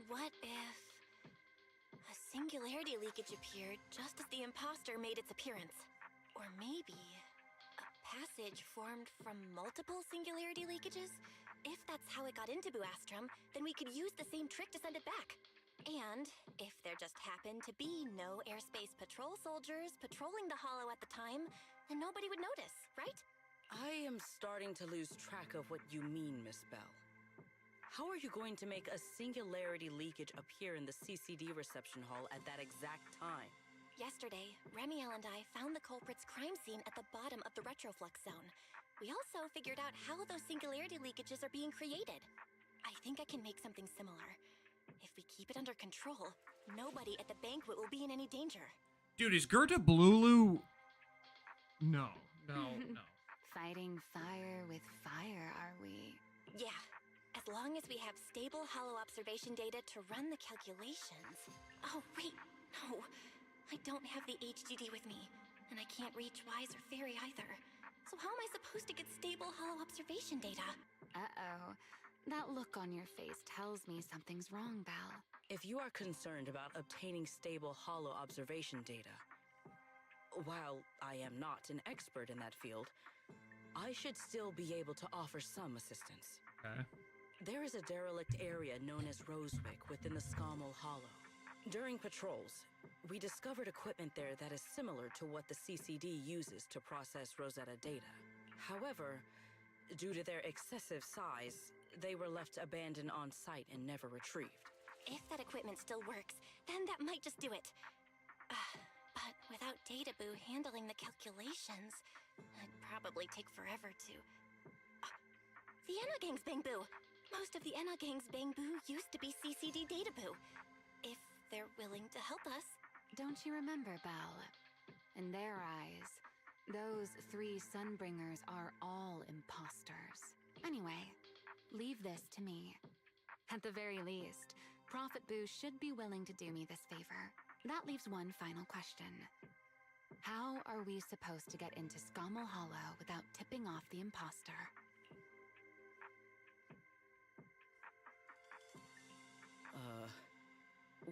What if a singularity leakage appeared just as the imposter made its appearance? Or maybe a passage formed from multiple singularity leakages? If that's how it got into Buastrum, then we could use the same trick to send it back. And if there just happened to be no airspace patrol soldiers patrolling the hollow at the time, then nobody would notice, right? I am starting to lose track of what you mean, Miss Bell. How are you going to make a singularity leakage appear in the CCD reception hall at that exact time? Yesterday, Remielle and I found the culprit's crime scene at the bottom of the retroflux zone. We also figured out how those singularity leakages are being created. I think I can make something similar. If we keep it under control, nobody at the banquet will be in any danger. Dude, is Gerta Blulu? No. Fighting fire with fire, are we? Yeah. As long as we have stable hollow observation data to run the calculations. Oh, wait, no. I don't have the HDD with me, and I can't reach Wise or Fairy either. So how am I supposed to get stable hollow observation data? Uh-oh. That look on your face tells me something's wrong, Belle. If you are concerned about obtaining stable hollow observation data, while I am not an expert in that field, I should still be able to offer some assistance. Okay. There is a derelict area known as Rosewick within the Scommel Hollow. During patrols, we discovered equipment there that is similar to what the CCD uses to process Rosetta data. However, due to their excessive size, they were left abandoned on site and never retrieved. If that equipment still works, then that might just do it. But without Databoo handling the calculations, it'd probably take forever to... The Enogang's Bangboo! Most of the Enogang's Bangboo used to be CCD Databoo. If they're willing to help us. Don't you remember, Belle? In their eyes, those 3 Sunbringers are all imposters. Anyway, leave this to me. At the very least, Prophet Boo should be willing to do me this favor. That leaves one final question. How are we supposed to get into Scommel Hollow without tipping off the imposter?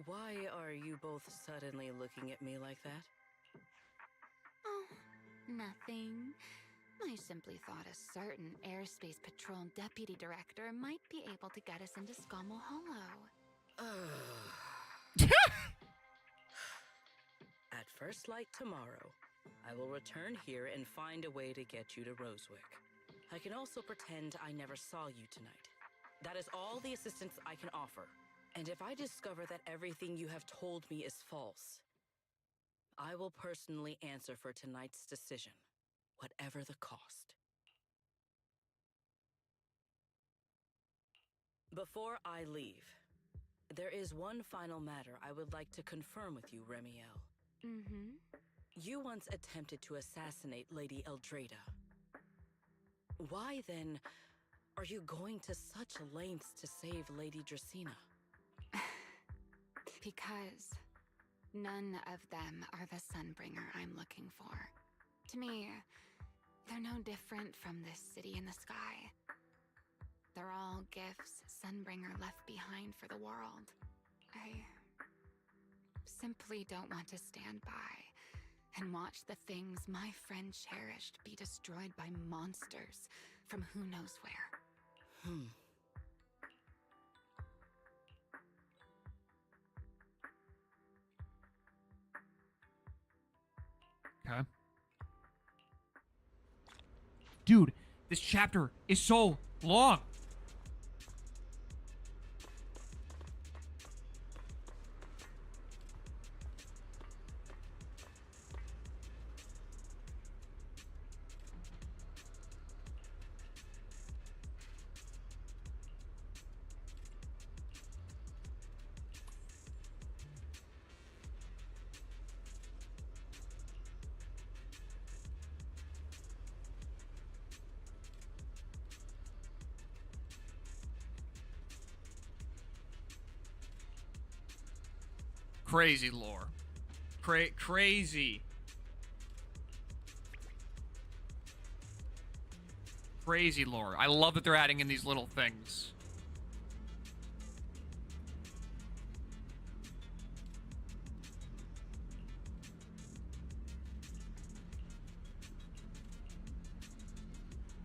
Why are you both suddenly looking at me like that? Oh, nothing. I simply thought a certain airspace patrol deputy director might be able to get us into Scommel Hollow. At first light tomorrow, I will return here and find a way to get you to Rosewick. I can also pretend I never saw you tonight. That is all the assistance I can offer. And if I discover that everything you have told me is false, I will personally answer for tonight's decision, whatever the cost. Before I leave, there is one final matter I would like to confirm with you, Remielle. Mm-hmm. You once attempted to assassinate Lady Eldrada. Why, then, are you going to such lengths to save Lady Dracena? Because none of them are the Sunbringer I'm looking for. To me, they're no different from this city in the sky. They're all gifts Sunbringer left behind for the world. I simply don't want to stand by and watch the things my friend cherished be destroyed by monsters from who knows where. Okay. Dude, this chapter is so long. Crazy lore. Crazy. Crazy lore. I love that they're adding in these little things.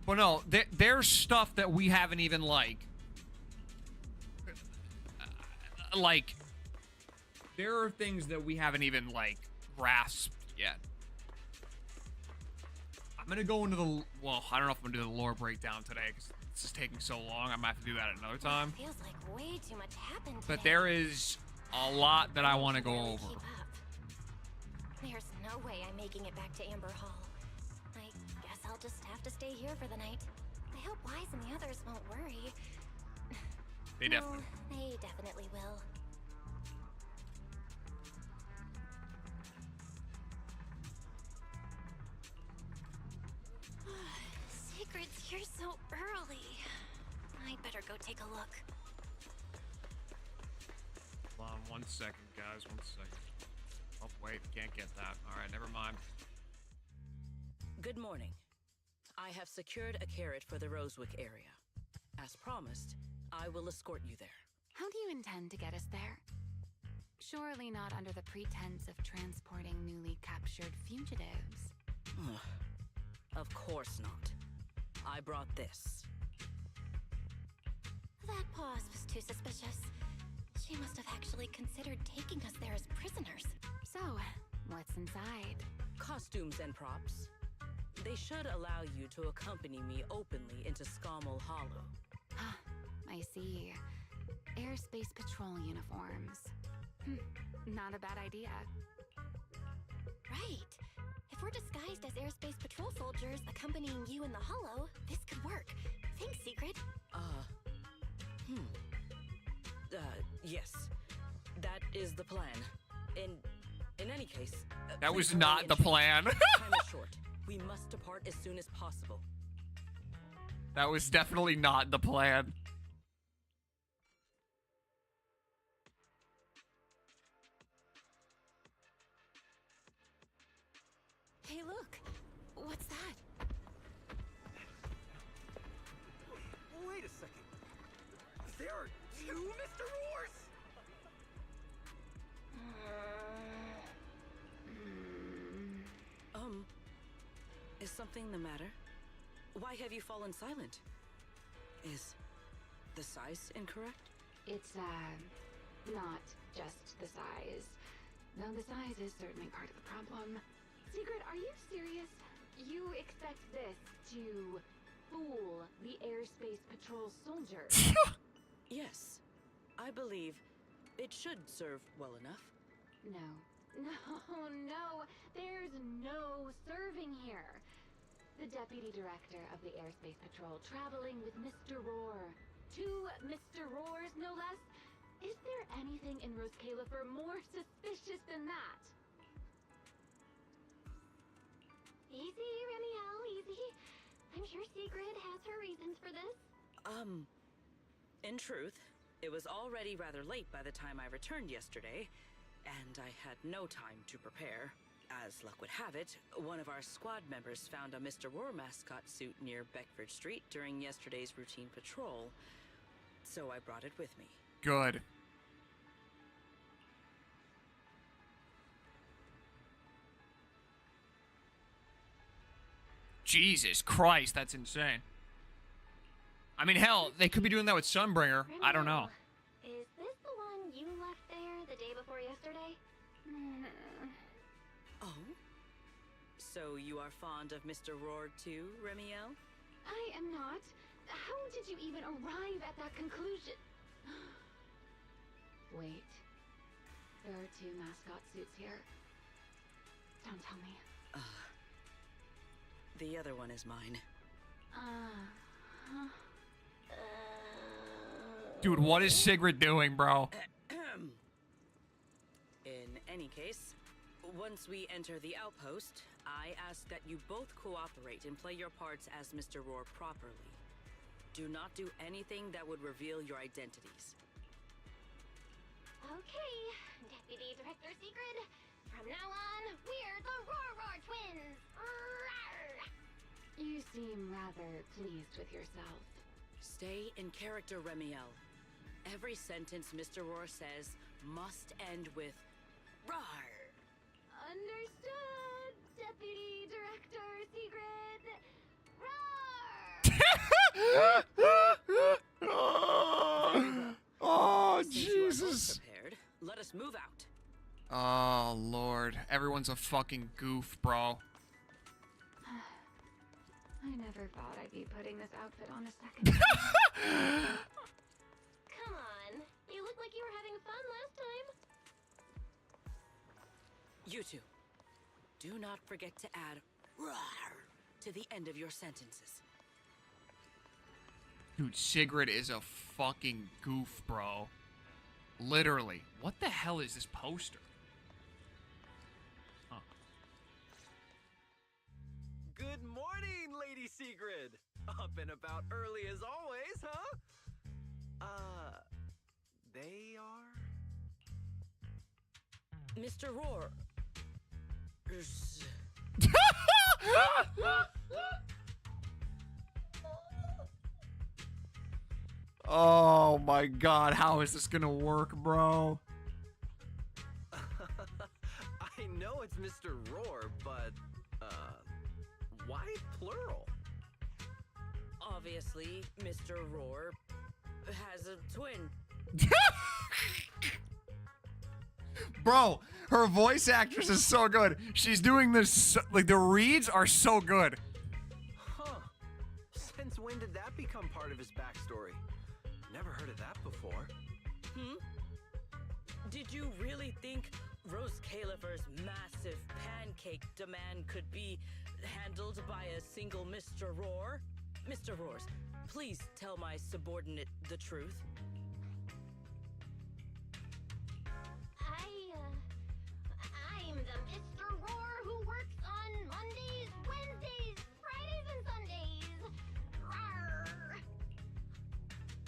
But no, there's stuff that we haven't even, like, there are things that we haven't even, like, grasped yet. I'm gonna go into the, well, I don't know if I'm gonna do the lore breakdown today, because it's just taking so long. I might have to do that at another time. Feels like way too much happened But today. there is a lot that I want to go over. Keep up. There's no way I'm making it back to Amber Hall. I guess I'll just have to stay here for the night. I hope Wise and the others won't worry. They definitely. No, they definitely will. Secret's here so early. I'd better go take a look. Hold on 1 second, guys. 1 second. Oh, wait. Can't get that. All right, never mind. Good morning. I have secured a carrot for the Rosewick area. As promised, I will escort you there. How do you intend to get us there? Surely not under the pretense of transporting newly captured fugitives. Of course not. I brought this. That pause was too suspicious. She must have actually considered taking us there as prisoners. So, what's inside? Costumes and props. They should allow you to accompany me openly into Scommel Hollow. I see. Airspace patrol uniforms. Not a bad idea. Right. If we're disguised as airspace patrol soldiers accompanying you in the hollow, this could work. Thanks, Secret. Yes. That is the plan. In any case... that was please not the plan. Time is short. We must depart as soon as possible. That was definitely not the plan. Hey, look! What's that? Wait a second. There are two Mr. Roars? Is something the matter? Why have you fallen silent? Is the size incorrect? It's, not just the size. Though the size is certainly part of the problem. Secret, are you serious? You expect this to fool the airspace patrol soldiers? Yes. I believe it should serve well enough. No. There's no serving here. The Deputy Director of the Airspace Patrol traveling with Mr. Roar. Two Mr. Roars, no less. Is there anything in Rose Califer more suspicious than that? Easy, Remielle, easy. I'm sure Secret has her reasons for this. In truth, it was already rather late by the time I returned yesterday, and I had no time to prepare. As luck would have it, one of our squad members found a Mr. Roar mascot suit near Beckford Street during yesterday's routine patrol, so I brought it with me. Good. Jesus Christ, that's insane. I mean, hell, they could be doing that with Sunbringer. I don't know. Is this the one you left there the day before yesterday? Oh? So you are fond of Mr. Roar too, Remielle? I am not. How did you even arrive at that conclusion? Wait. There are two mascot suits here. Don't tell me. The other one is mine. Dude, what is Sigrid doing, bro? In any case, once we enter the outpost, I ask that you both cooperate and play your parts as Mr. Roar properly. Do not do anything that would reveal your identities. Okay, Deputy Director Secret. From now on, we're the Roar Twins. Rawr! You seem rather pleased with yourself. Stay in character, Remielle. Every sentence Mr. Roar says must end with "rawr." Understood, Deputy Director Secret. Rawr! Oh, Since you are both Jesus. prepared, let us move out. Oh, Lord. Everyone's a fucking goof, bro. I never thought I'd be putting this outfit on a second time. Come on, you look like you were having fun last time. You two, do not forget to add "rawr" to the end of your sentences. Dude, Sigrid is a fucking goof, bro. Literally. What the hell is this poster? Huh. Good morning, Lady Sigrid. Up and about early as always, huh? They are? Mr. Roar. Oh my god, how is this gonna work, bro? I know it's Mr. Roar, but, why plural? Obviously, Mr. Roar has a twin. Bro, her voice actress is so good. She's doing this, like, the reads are so good. Huh. Since when did that become part of his backstory? Never heard of that before. Did you really think Rose Califer's massive pancake demand could be handled by a single Mr. Roar? Mr. Roars, please tell my subordinate the truth. I'm the Mr. Roar who works on Mondays, Wednesdays, Fridays, and Sundays. Rawr!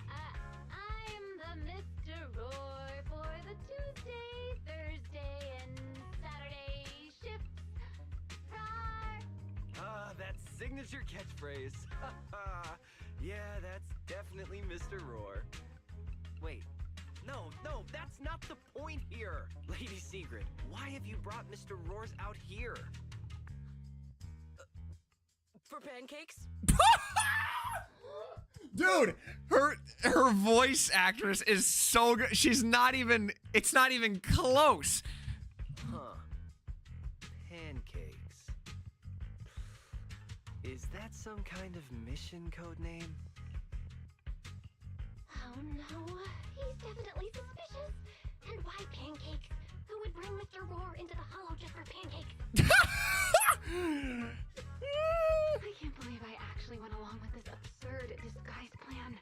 I'm the Mr. Roar for the Tuesday, Thursday, and Saturday shifts. Rawr! That signature catchphrase. Yeah, that's definitely Mr. Roar. Wait. No, that's not the point here. Lady Sigrid, why have you brought Mr. Roars out here? For pancakes? Dude, her voice actress is so good. She's not even, it's not even close. Huh. Pancakes. Is that some kind of mission code name? Oh no, he's definitely suspicious. And why pancakes? Who would bring Mr. Roar into the hollow just for pancakes? I can't believe I actually went along with this absurd disguise plan.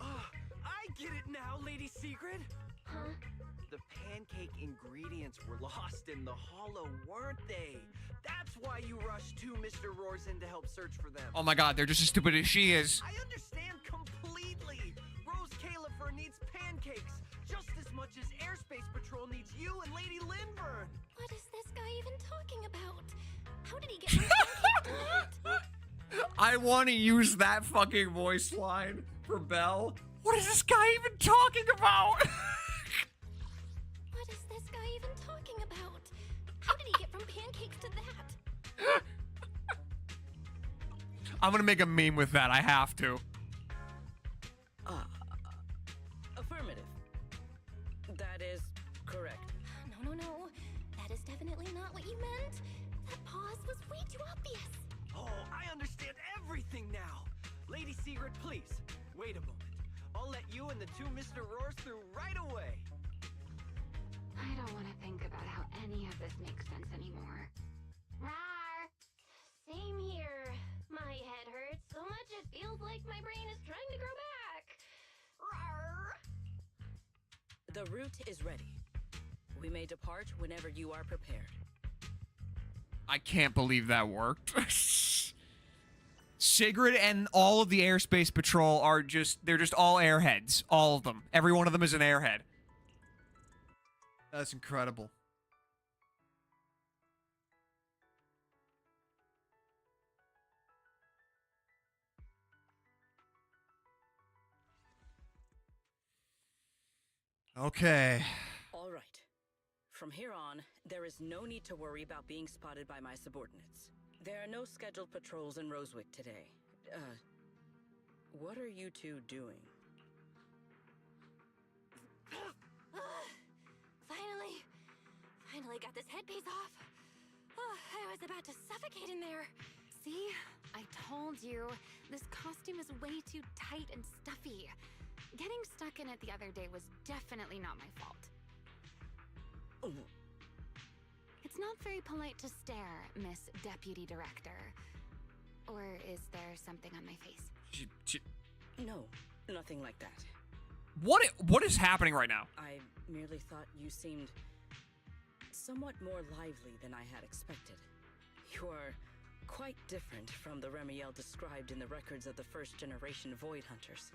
I get it now, Lady Sigrid. Huh? The pancake ingredients were lost in the hollow, weren't they? That's why you rushed two Mr. Roars in to help search for them. Oh my god, they're just as stupid as she is. I understand completely. Rose Califer needs pancakes just as much as Airspace Patrol needs you and Lady Lindburn. What is this guy even talking about? How did he get from pancake to that? I want to use that fucking voice line for Belle. What is this guy even talking about? What is this guy even talking about? How did he get from pancakes to that? I'm gonna make a meme with that. I have to. Affirmative. That is correct. No. That is definitely not what you meant. That pause was way too obvious. Oh, I understand everything now. Lady Sigrid, please, wait a moment. I'll let you and the two Mr. Roars through right away. I don't want to think about how any of this makes sense anymore. Rawr! Same here. My head hurts so much it feels like my brain is trying to grow back. Rawr! The route is ready. We may depart whenever you are prepared. I can't believe that worked. Sigrid and all of the Airspace Patrol are they're just all airheads. All of them. Every one of them is an airhead. That's incredible. Okay. All right. From here on, there is no need to worry about being spotted by my subordinates. There are no scheduled patrols in Rosewick today. What are you two doing? Finally got this headpiece off. Oh, I was about to suffocate in there. See? I told you. This costume is way too tight and stuffy. Getting stuck in it the other day was definitely not my fault. Oh. It's not very polite to stare, Miss Deputy Director. Or is there something on my face? No, nothing like that. What is happening right now? I merely thought you seemed somewhat more lively than I had expected. You are quite different from the Remielle described in the records of the first-generation Void Hunters.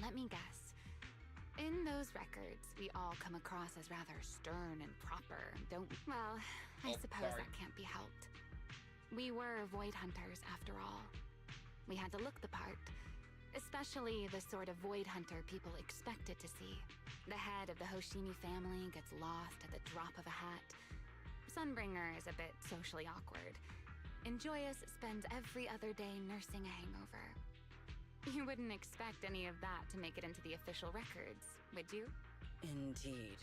Let me guess. In those records, we all come across as rather stern and proper, don't we? Well, I suppose that can't be helped. We were Void Hunters, after all. We had to look the part. Especially the sort of Void Hunter people expected to see. The head of the Hoshimi family gets lost at the drop of a hat. Sunbringer is a bit socially awkward. And Joyous spends every other day nursing a hangover. You wouldn't expect any of that to make it into the official records, would you? Indeed.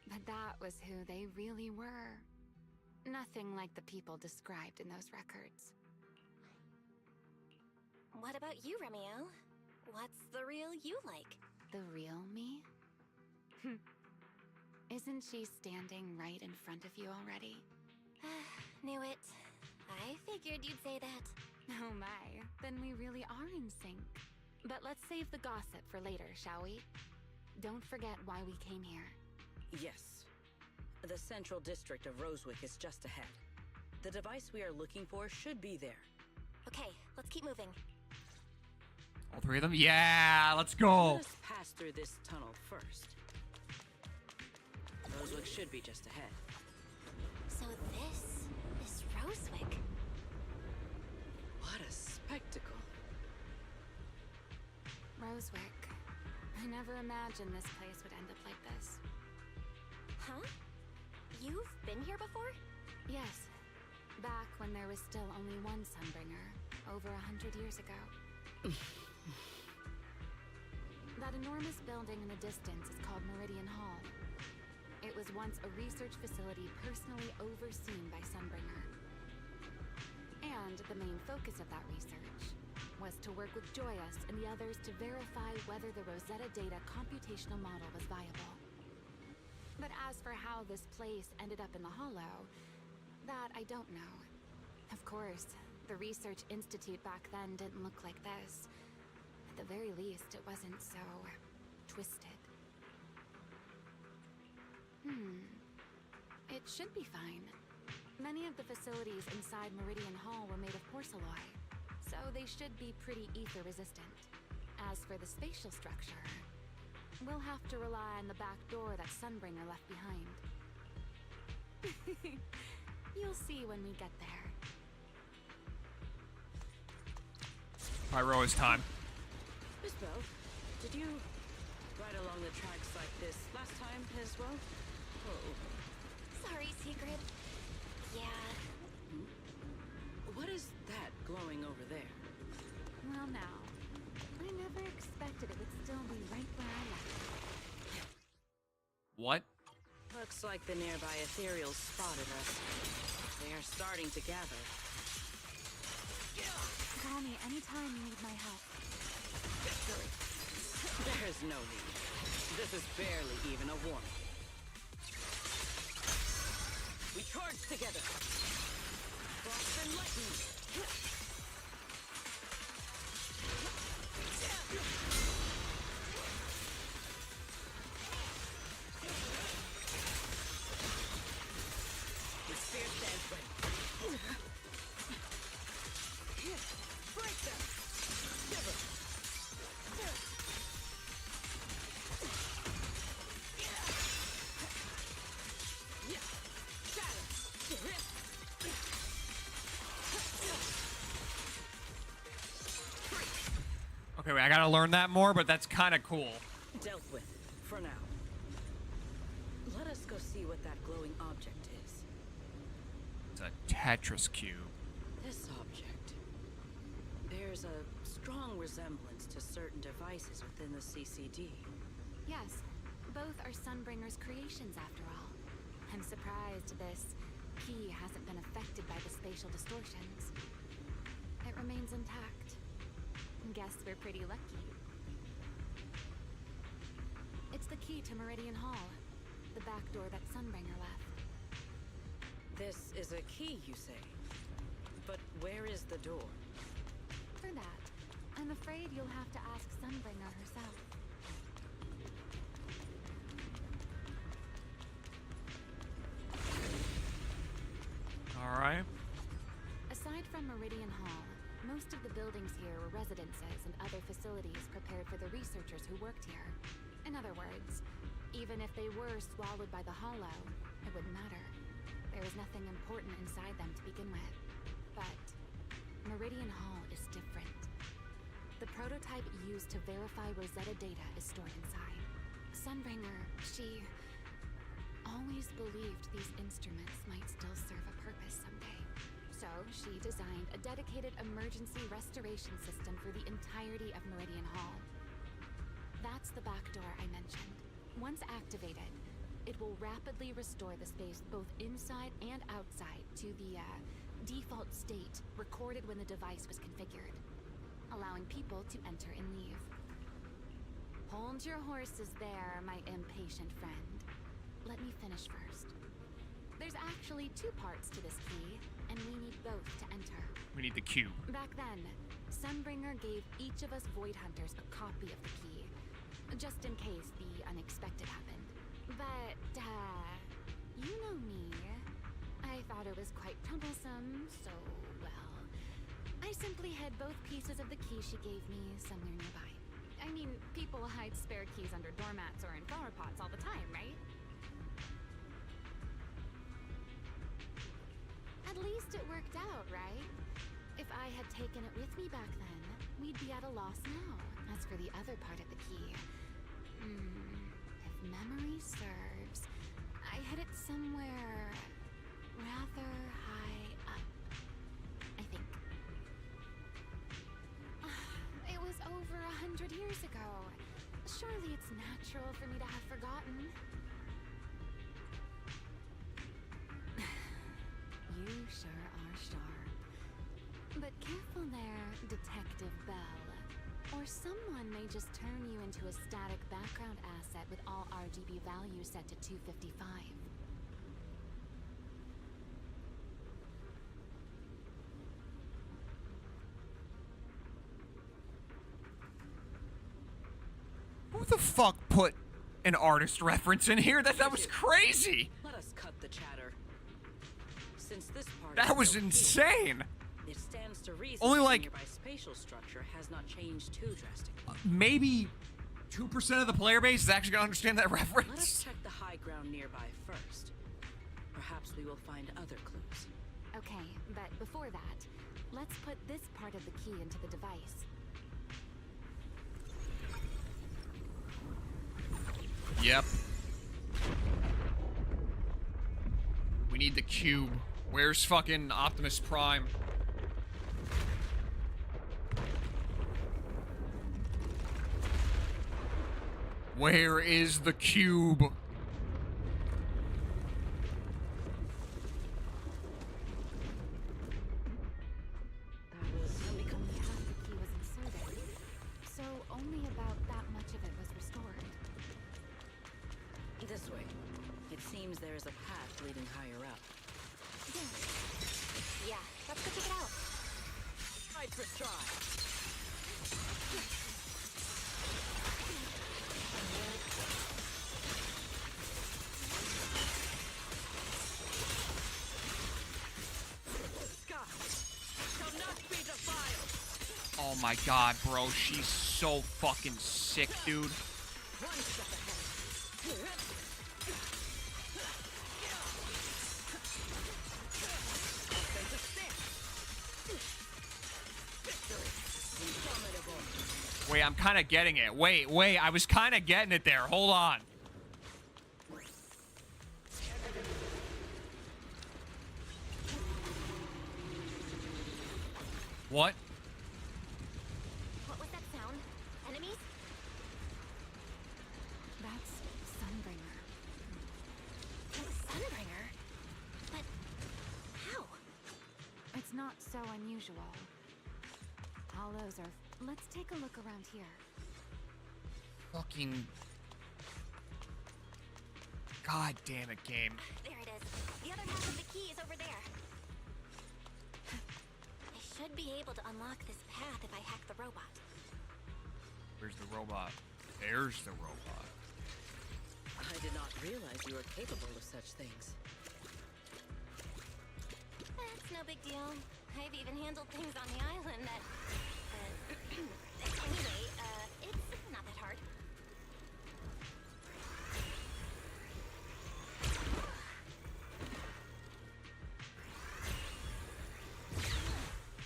But that was who they really were. Nothing like the people described in those records. What about you, Remielle? What's the real you like? The real me? Isn't she standing right in front of you already? Knew it. I figured you'd say that. Oh my, then we really are in sync. But let's save the gossip for later, shall we? Don't forget why we came here. Yes. The central district of Rosewick is just ahead. The device we are looking for should be there. Okay, let's keep moving. All three of them? Yeah, let's go. Let us pass through this tunnel first. Rosewick should be just ahead. So this is Rosewick. What a spectacle. Rosewick. I never imagined this place would end up like this. Huh? You've been here before? Yes. Back when there was still only one Sunbringer, over 100 years ago. That enormous building in the distance is called Meridian Hall. It was once a research facility personally overseen by Sunbringer. And the main focus of that research was to work with Joyous and the others to verify whether the Rosetta Data computational model was viable. But as for how this place ended up in the Hollow, that I don't know. Of course, the Research Institute back then didn't look like this. At the very least, it wasn't so twisted. It should be fine. Many of the facilities inside Meridian Hall were made of porcelain, so they should be pretty ether resistant. As for the spatial structure, we'll have to rely on the back door that Sunbringer left behind. You'll see when we get there. Pyro is time. Miss Bell, did you ride along the tracks like this last time as well? Oh. Sorry, Secret. Yeah. What is that glowing over there? Well now, I never expected it would still be right where I left it. What? Looks like the nearby ethereals spotted us. They are starting to gather. Call me anytime you need my help. There's no need. This is barely even a warning. We charge together. Frost and lightning. The spear stands ready. Break them. Shiver. Okay, wait, I gotta learn that more, but that's kind of cool. Dealt with, for now. Let us go see what that glowing object is. It's a Tetris cube. This object bears a strong resemblance to certain devices within the CCD. Yes, both are Sunbringer's creations after all. I'm surprised this key hasn't been affected by the spatial distortions. It remains intact. Guess we're pretty lucky. It's the key to Meridian Hall, the back door that Sunbringer left. This is a key, you say? But where is the door? For that, I'm afraid you'll have to ask Sunbringer herself. Alright. Aside from Meridian Hall, most of the buildings here were residences and other facilities prepared for the researchers who worked here. In other words, even if they were swallowed by the Hollow, it wouldn't matter. There was nothing important inside them to begin with. But Meridian Hall is different. The prototype used to verify Rosetta data is stored inside. Sunbringer, she always believed these instruments might still serve a purpose someday. So she designed a dedicated emergency restoration system for the entirety of Meridian Hall. That's the back door I mentioned. Once activated, it will rapidly restore the space both inside and outside to the default state recorded when the device was configured, allowing people to enter and leave. Hold your horses there, my impatient friend. Let me finish first. There's actually two parts to this key, and we need both to enter. We need the cube. Back then, Sunbringer gave each of us Void Hunters a copy of the key, just in case the unexpected happened. But, you know me. I thought it was quite troublesome, so, well, I simply hid both pieces of the key she gave me somewhere nearby. I mean, people hide spare keys under doormats or in flower pots all the time, right? At least it worked out, right? If I had taken it with me back then, we'd be at a loss now. As for the other part of the key, if memory serves, I hid it somewhere rather high up, I think. It was over 100 years ago. Surely it's natural for me to have forgotten. You sure are sharp. But careful there, Detective Bell. Or someone may just turn you into a static background asset with all RGB values set to 255. Who the fuck put an artist reference in here? That was crazy. Let us cut the chatter. Since this part That was insane. It stands to reason Only the like nearby spatial structure has not changed too drastically. maybe 2% of the player base is actually gonna understand that Let us reference. check the high ground nearby first. Perhaps we will find other clues. Okay, but before that, let's put this part of the key into the device. Yep. We need the cube. Where's fucking Optimus Prime? Where is the cube? Only half the key was inserted, so only about that much of it was restored. This way. It seems there is a path leading higher up. Yeah, let's go check it out. Try for try. Oh my god, bro. She's so fucking sick, dude. One step ahead. Wait, I'm kind of getting it. Wait, I was kind of getting it there. Hold on. What? What was that sound? Enemies? That's Sunbringer. Sunbringer? But how? It's not so unusual. Hollows are... Let's take a look around here. Fucking... God damn it, game. There it is. The other half of the key is over there. I should be able to unlock this path if I hack the robot. Where's the robot? There's the robot. I did not realize you were capable of such things. That's no big deal. I've even handled things on the island that... anyway, it's not that hard.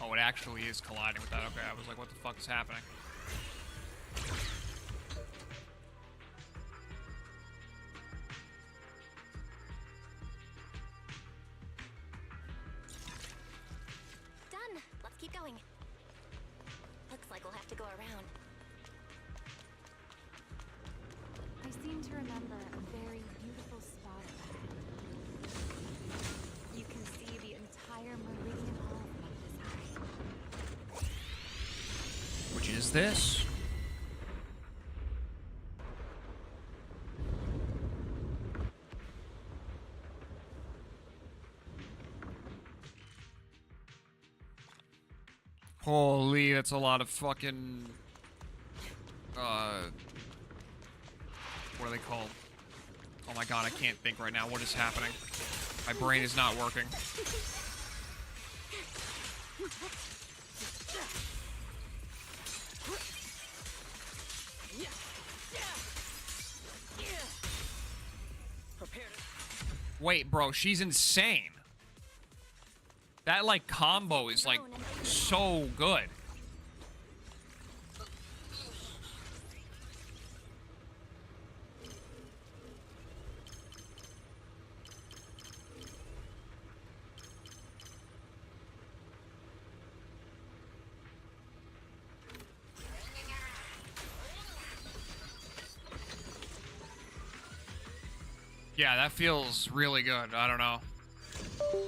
Oh, it actually is colliding with that. Okay, I was like, what the fuck is happening? Done. Let's keep going. Looks like we'll have to go around. I seem to remember a very beautiful spot ahead. You can see the entire Meridian Hall from this high. Which is this? Holy, that's a lot of fucking... what are they called? Oh my god, I can't think right now. What is happening? My brain is not working. Wait, bro, she's insane. That, like, combo is, like, so good. Yeah, that feels really good. I don't know. Good.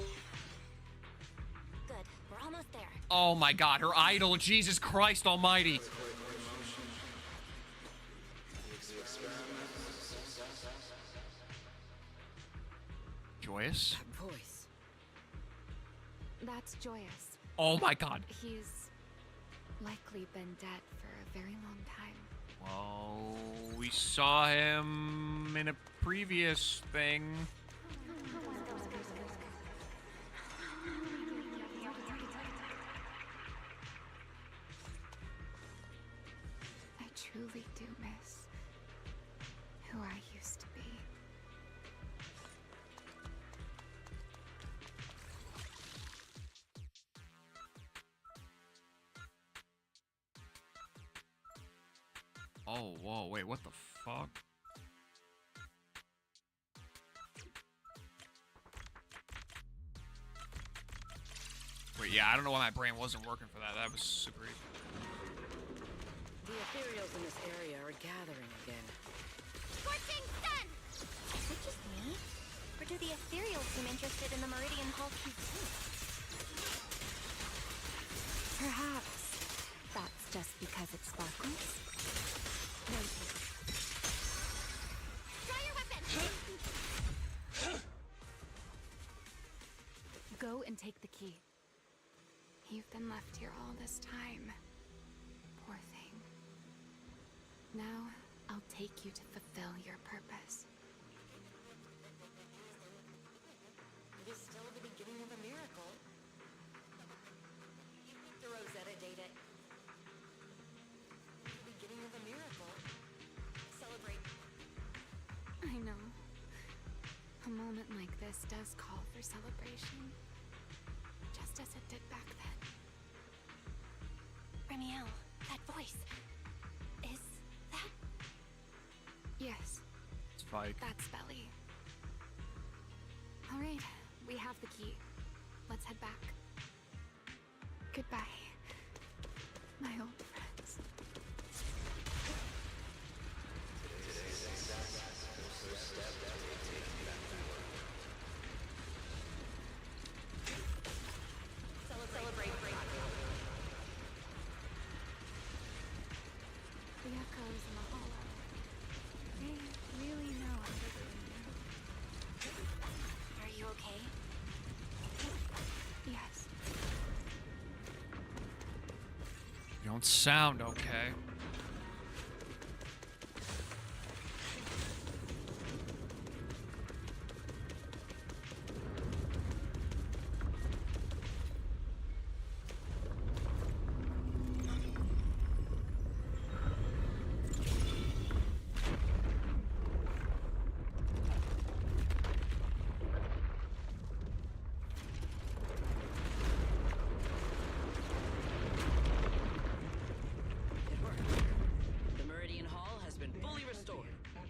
We're almost there. Oh my god, her idol, Jesus Christ almighty. Joyous? That voice. That's Joyous. Oh my god. He's likely been dead for a very long time. Well, we saw him in a previous thing. I truly do miss who I used to be. Oh, whoa, wait, what the fuck? Wait, yeah, I don't know why my brain wasn't working for that. That was super easy. The ethereals in this area are gathering again. Scorching sun! Is it just me? Or do the ethereals seem interested in the Meridian Hall key too? Perhaps that's just because it sparkles. Try your weapon! Go and take the key. You've been left here all this time. Poor thing. Now, I'll take you to fulfill your purpose. It is still the beginning of a miracle. The Rosetta data. Beginning of a miracle. Celebrate. I know. A moment like this does call for celebration. Just as it did back then. Remielle, that voice. Spike. That's Belly. All right, we have the key. Let's head back. Goodbye, my old friends. The echoes in the hollow. They really know how to ruin you. Are you okay? Yes. You don't sound okay.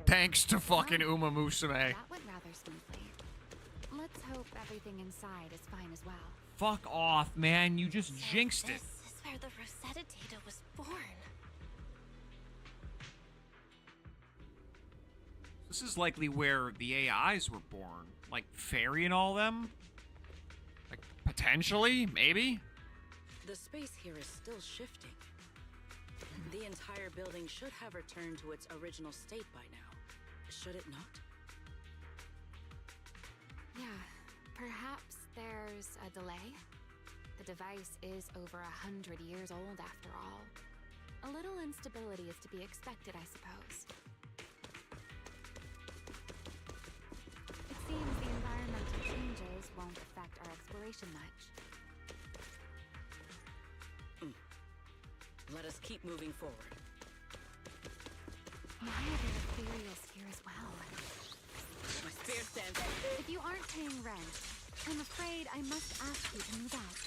Thanks to fucking Uma Musume. That went rather smoothly. Let's hope everything inside is fine as well. Fuck off, man. You just jinxed it. This is where the Rosetta Data was born. This is likely where the AIs were born. Like Fairy and all them? Like, potentially? Maybe? The space here is still shifting. The entire building should have returned to its original state by now. Should it not? Yeah, perhaps there's a delay. The device is over 100 years old after all. A little instability is to be expected, I suppose. It seems the environmental changes won't affect our exploration much. Let us keep moving forward. Why are there ethereals here as well? My spear stands. If you aren't paying rent, I'm afraid I must ask you to move out.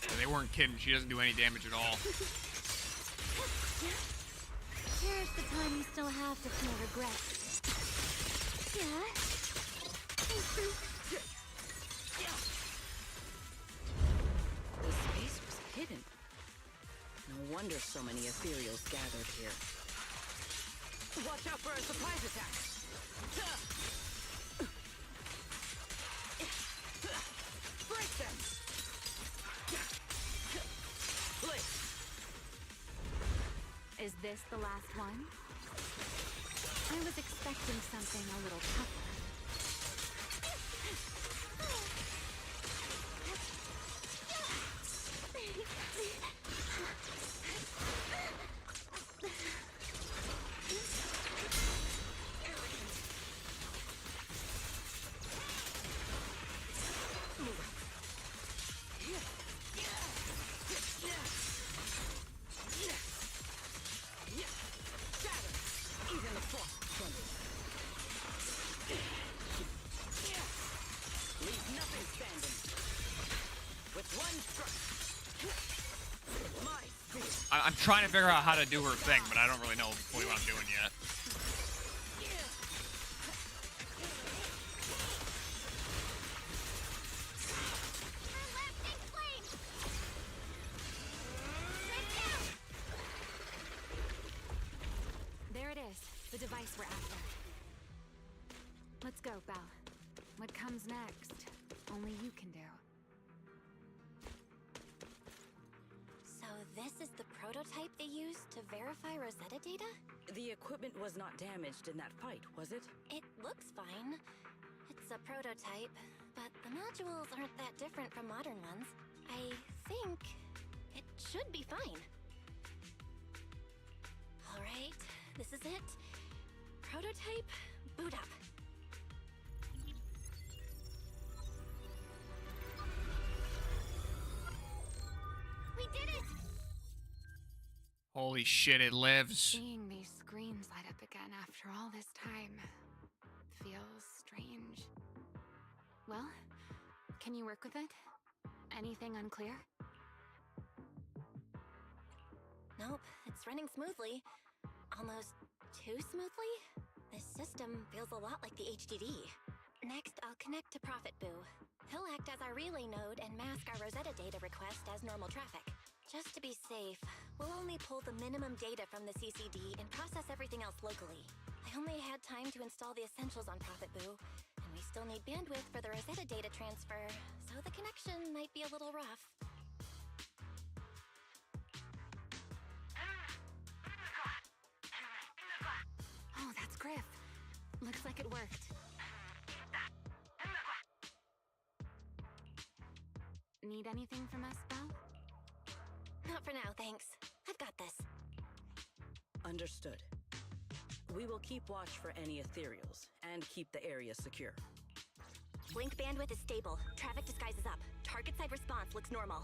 Yeah, they weren't kidding. She doesn't do any damage at all. Cherish the time you still have to feel regret. Yeah? The space was hidden. No wonder so many ethereals gathered here. Watch out for a surprise attack! Break them! Is this the last one? I was expecting something a little tougher. I'm trying to figure out how to do her thing, but I don't really know what I'm doing yet. There it is, the device we're after. Let's go, Belle. What comes next, only you can do. So this is the prototype they used to verify Rosetta Data? The equipment was not damaged in that fight, was it? It looks fine. It's a prototype, but the modules aren't that different from modern ones. I think it should be fine. Alright, this is it. Prototype, boot up. We did it! Holy shit, it lives. Seeing these screens light up again after all this time feels strange. Well, can you work with it? Anything unclear? it's running smoothly. Almost too smoothly? This system feels a lot like the HDD. Next, I'll connect to Prophet Boo. He'll act as our relay node and mask our Rosetta data request as normal traffic. Just to be safe, we'll only pull the minimum data from the CCD and process everything else locally. I only had time to install the essentials on Prophet Boo, and we still need bandwidth for the Rosetta data transfer, so the connection might be a little rough. Oh, that's Griff. Looks like it worked. Need anything from us, Belle? Not for now, thanks. I've got this. Understood. We will keep watch for any ethereals and keep the area secure. Link bandwidth is stable. Traffic disguise is up. Target side response looks normal.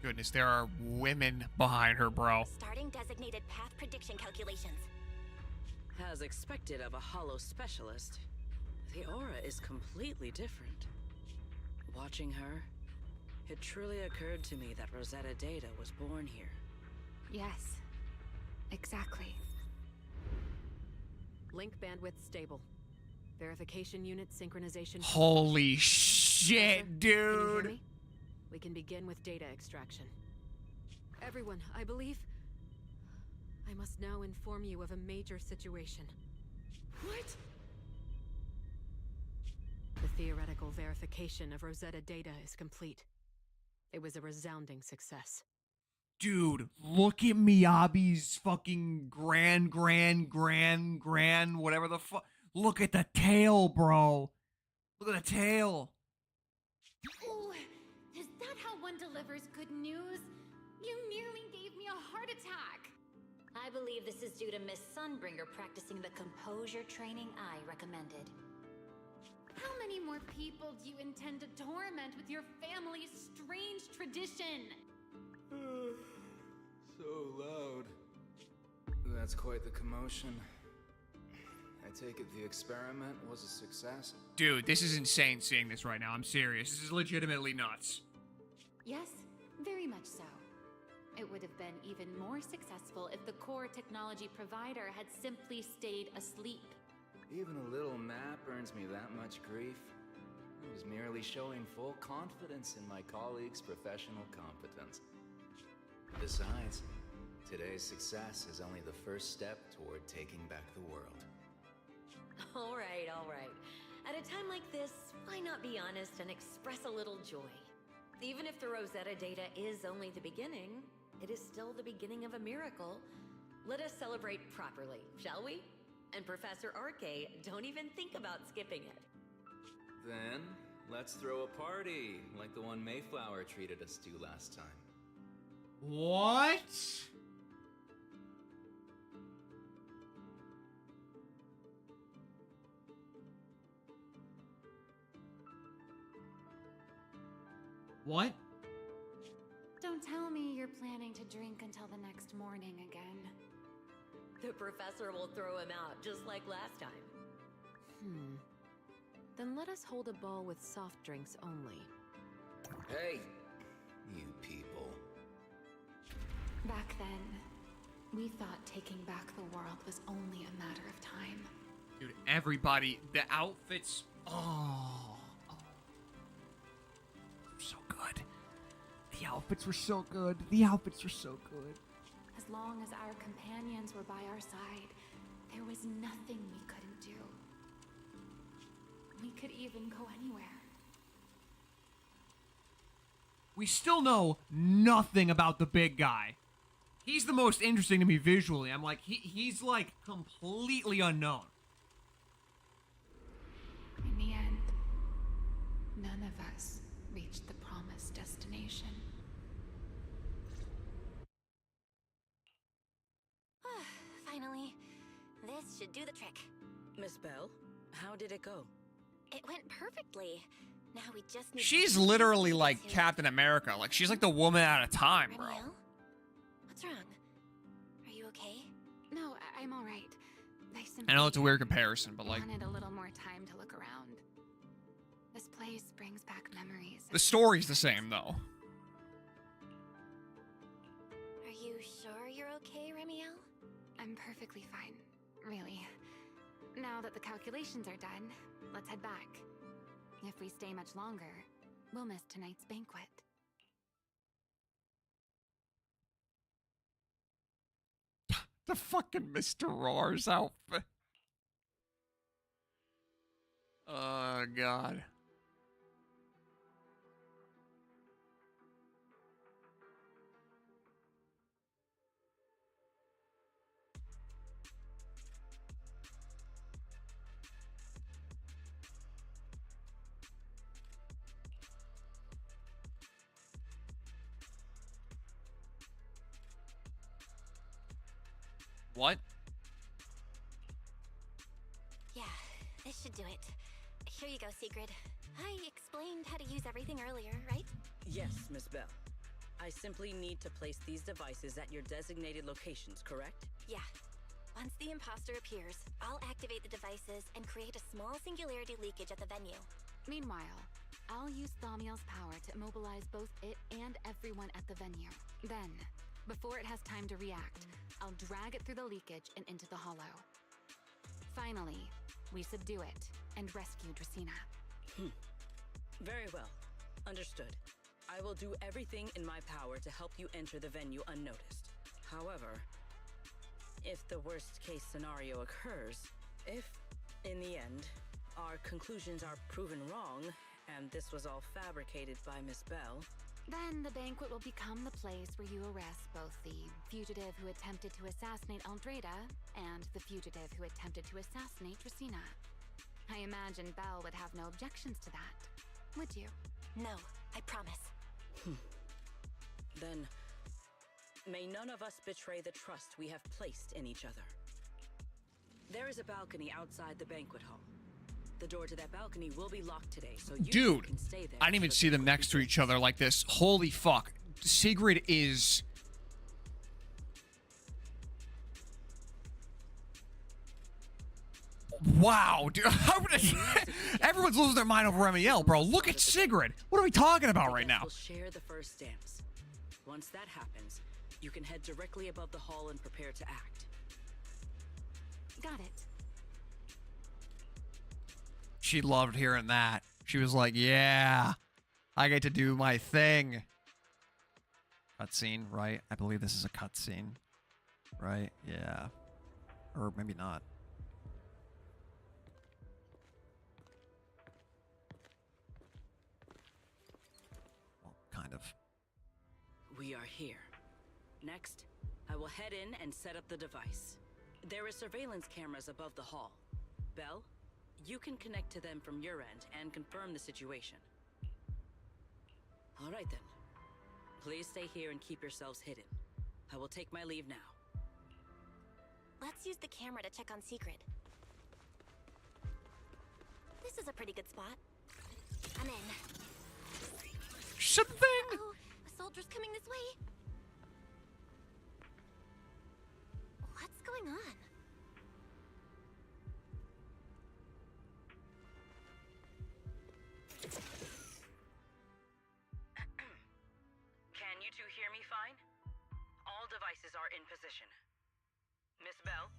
Goodness, there are women behind her, bro. Starting designated path prediction calculations. As expected of a holo specialist, the aura is completely different. Watching her, it truly occurred to me that Rosetta Data was born here. Yes, exactly. Link bandwidth stable. Verification unit synchronization. Holy shit, Can you hear dude. me? We can begin with data extraction. Everyone, I believe I must now inform you of a major situation. What? The theoretical verification of Rosetta data is complete. It was a resounding success. Dude, look at Miyabi's fucking grand, whatever the fuck. Look at the tail, bro. Look at the tail. Oh, is that how one delivers good news? You nearly gave me a heart attack. I believe this is due to Miss Sunbringer practicing the composure training I recommended. How many more people do you intend to torment with your family's strange tradition? So loud. That's quite the commotion. I take it the experiment was a success? Dude, this is insane seeing this right now. I'm serious. This is legitimately nuts. Yes, very much so. It would have been even more successful if the core technology provider had simply stayed asleep. Even a little nap earns me that much grief. I was merely showing full confidence in my colleagues' professional competence. Besides, today's success is only the first step toward taking back the world. All right, all right. At a time like this, why not be honest and express a little joy? Even if the Rosetta data is only the beginning, it is still the beginning of a miracle. Let us celebrate properly, shall we? And Professor Arke, don't even think about skipping it. Then, let's throw a party, like the one Mayflower treated us to last time. What? What? Don't tell me you're planning to drink until the next morning again. The professor will throw him out, just like last time. Then let us hold a ball with soft drinks only. Hey, you people. Back then, we thought taking back the world was only a matter of time. Dude, everybody, the outfits. Oh. So good. The outfits were so good. The outfits were so good. As long as our companions were by our side, there was nothing we couldn't do. We could even go anywhere. We still know nothing about the big guy. He's the most interesting to me visually. I'm like, he's like completely unknown. In the end, none of us reached the promised destination. Finally, this should do the trick. Miss Bell, how did it go? It went perfectly. Now we just need. She's literally like Captain America. Like, she's like the woman out of time, bro. Remielle? What's wrong? Are you okay? No, I'm all right. I know it's a weird comparison, but like, wanted a little more time to look around. This place brings back memories. the story's the same, though. sure you're okay, Remielle? I'm perfectly fine, really. Now that the calculations are done, let's head back. If we stay much longer, we'll miss tonight's banquet. The fucking Mr. Roar's outfit. Oh, God. What? Yeah, this should do it. Here you go, Sigrid. I explained how to use everything earlier, right? Yes, Miss Bell. I simply need to place these devices at your designated locations, correct? Yeah. Once the imposter appears, I'll activate the devices and create a small singularity leakage at the venue. Meanwhile, I'll use Thaumiel's power to immobilize both it and everyone at the venue. Then, before it has time to react, I'll drag it through the leakage and into the hollow. Finally, we subdue it and rescue Dystopika. Very well. Understood. I will do everything in my power to help you enter the venue unnoticed. However, if the worst case scenario occurs, if, in the end, our conclusions are proven wrong, and this was all fabricated by Miss Bell, then the banquet will become the place where you arrest both the fugitive who attempted to assassinate Aldreda and the fugitive who attempted to assassinate Dystopika. I imagine Belle would have no objections to that, would you? No, I promise. Then may none of us betray the trust we have placed in each other. There is a balcony outside the banquet hall. The door to that balcony will be locked today, so you can stay there. I didn't even see them next to each other like this. Holy fuck. Sigrid is... Wow, dude. Everyone's losing their mind over Remielle, bro. Look at Sigrid. What are we talking about right now? We'll share the first dance. Once that happens, you can head directly above the hall and prepare to act. Got it. She loved hearing that. She was like, yeah, I get to do my thing. Cutscene, right? I believe this is a cutscene. Right? Yeah. Or maybe not. Well, kind of. We are here. Next, I will head in and set up the device. There are surveillance cameras above the hall. Belle, you can connect to them from your end and confirm the situation. All right then. Please stay here and keep yourselves hidden. I will take my leave now. Let's use the camera to check on Sigrid. This is a pretty good spot. I'm in. Something! Oh, a soldier's coming this way. What's going on? Can you two hear me fine? All devices are in position. Miss Bell,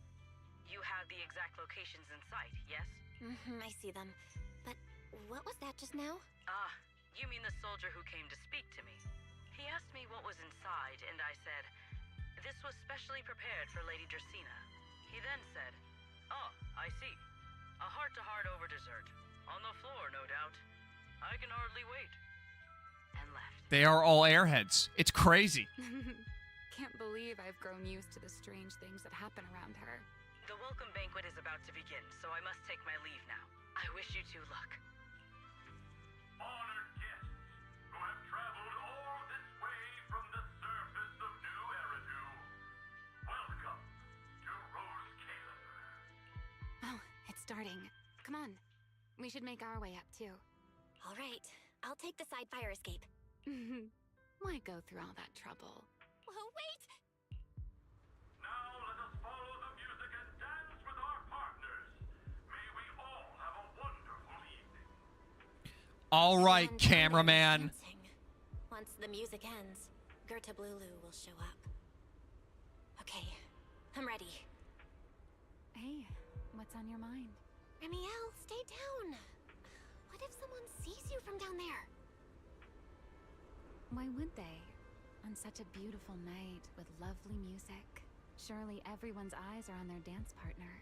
you have the exact locations in sight, yes? I see them. But what was that just now? Ah, you mean the soldier who came to speak to me. He asked me what was inside, and I said, this was specially prepared for Lady Dystopika. He then said, oh, I see. A heart-to-heart over dessert. On the floor, no doubt. I can hardly wait. And left. They are all airheads. It's crazy. Can't believe I've grown used to the strange things that happen around her. The welcome banquet is about to begin, so I must take my leave now. I wish you two luck. Honored guests who have traveled all this way from the surface of New Eridu, welcome to Rose Calipher. Oh, it's starting. Come on. We should make our way up, too. All right. I'll take the side fire escape. Why go through all that trouble? Whoa, wait! Now let us follow the music and dance with our partners. May we all have a wonderful evening. All right, cameraman. Once the music ends, Gerta Blulu will show up. I'm ready. Hey, what's on your mind? Remielle, stay down. What if someone sees you from down there? Why would they? On such a beautiful night with lovely music. Surely everyone's eyes are on their dance partner.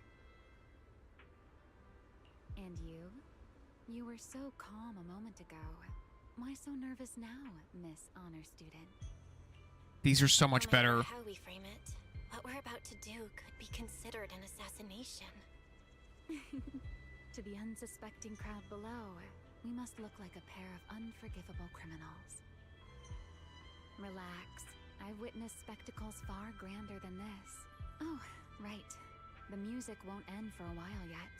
And you? You were so calm a moment ago. Why so nervous now, Miss Honor Student? These are so much better. No matter how we frame it, what we're about to do could be considered an assassination. To the unsuspecting crowd below, we must look like a pair of unforgivable criminals. Relax. I've witnessed spectacles far grander than this. Oh, right. The music won't end for a while yet.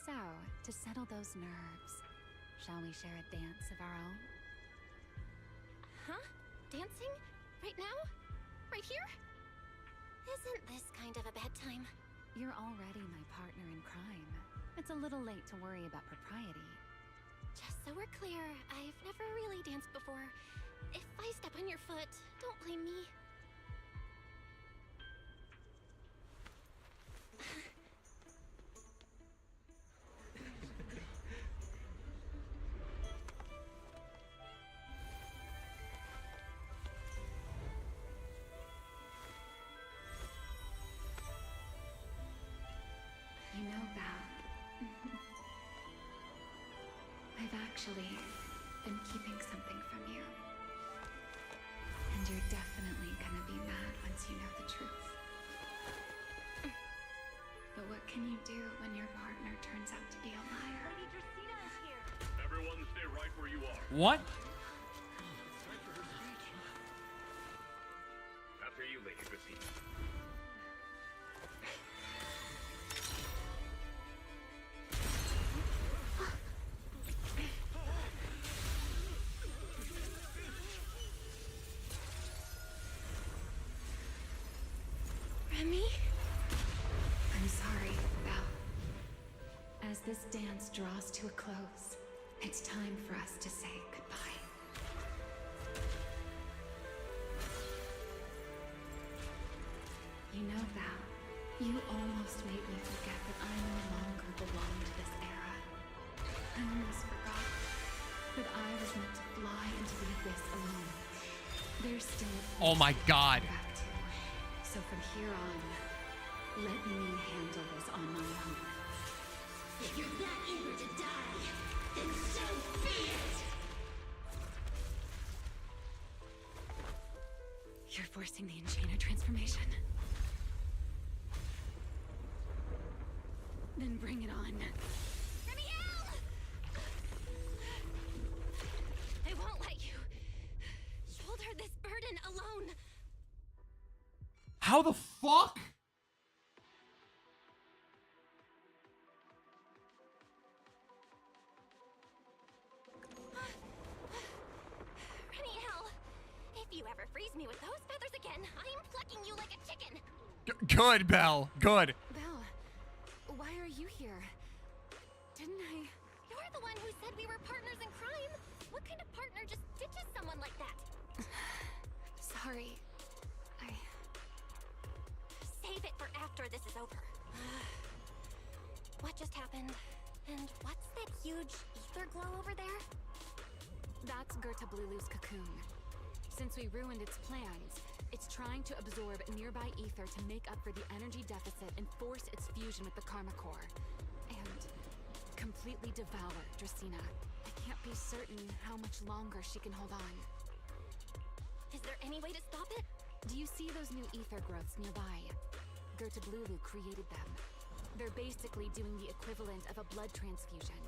So, to settle those nerves, shall we share a dance of our own? Huh? Dancing? Right now? Right here? Isn't this kind of a bad time? You're already my partner in crime. It's a little late to worry about propriety. Just so we're clear, I've never really danced before. If I step on your foot, don't blame me. You know, Val, I've actually been keeping something from you. And you're definitely gonna be mad once you know the truth. But what can you do when your partner turns out to be a liar? Lady Dystopika is here. Everyone stay right where you are. What? After you, Lady Dystopika. Remy? I'm sorry, Val. As this dance draws to a close, it's time for us to say goodbye. You know, Val, you almost made me forget that I no longer belong to this era. I almost forgot that I was meant to fly into the abyss alone. There's still a Oh my God. back to. So from here on, let me handle this on my own. If you're that eager to die, then so be it! You're forcing the Enchainer transformation. Then bring it on. Remielle! I won't let you shoulder this burden alone. How the fuck? Remielle, if you ever freeze me with those feathers again, I'm plucking you like a chicken. Good, Belle. Good. Belle, why are you here? Didn't I? You're the one who said we were partners in crime. What kind of partner just ditches someone like that? Sorry. Save it for after this is over. What just happened? And what's that huge ether glow over there? That's Gertablulu's cocoon. Since we ruined its plans, it's trying to absorb nearby ether to make up for the energy deficit and force its fusion with the Karma Core. And completely devour Dracena. I can't be certain how much longer she can hold on. Is there any way to stop it? Do you see those new ether growths nearby? Gertablulu created them. They're basically doing the equivalent of a blood transfusion,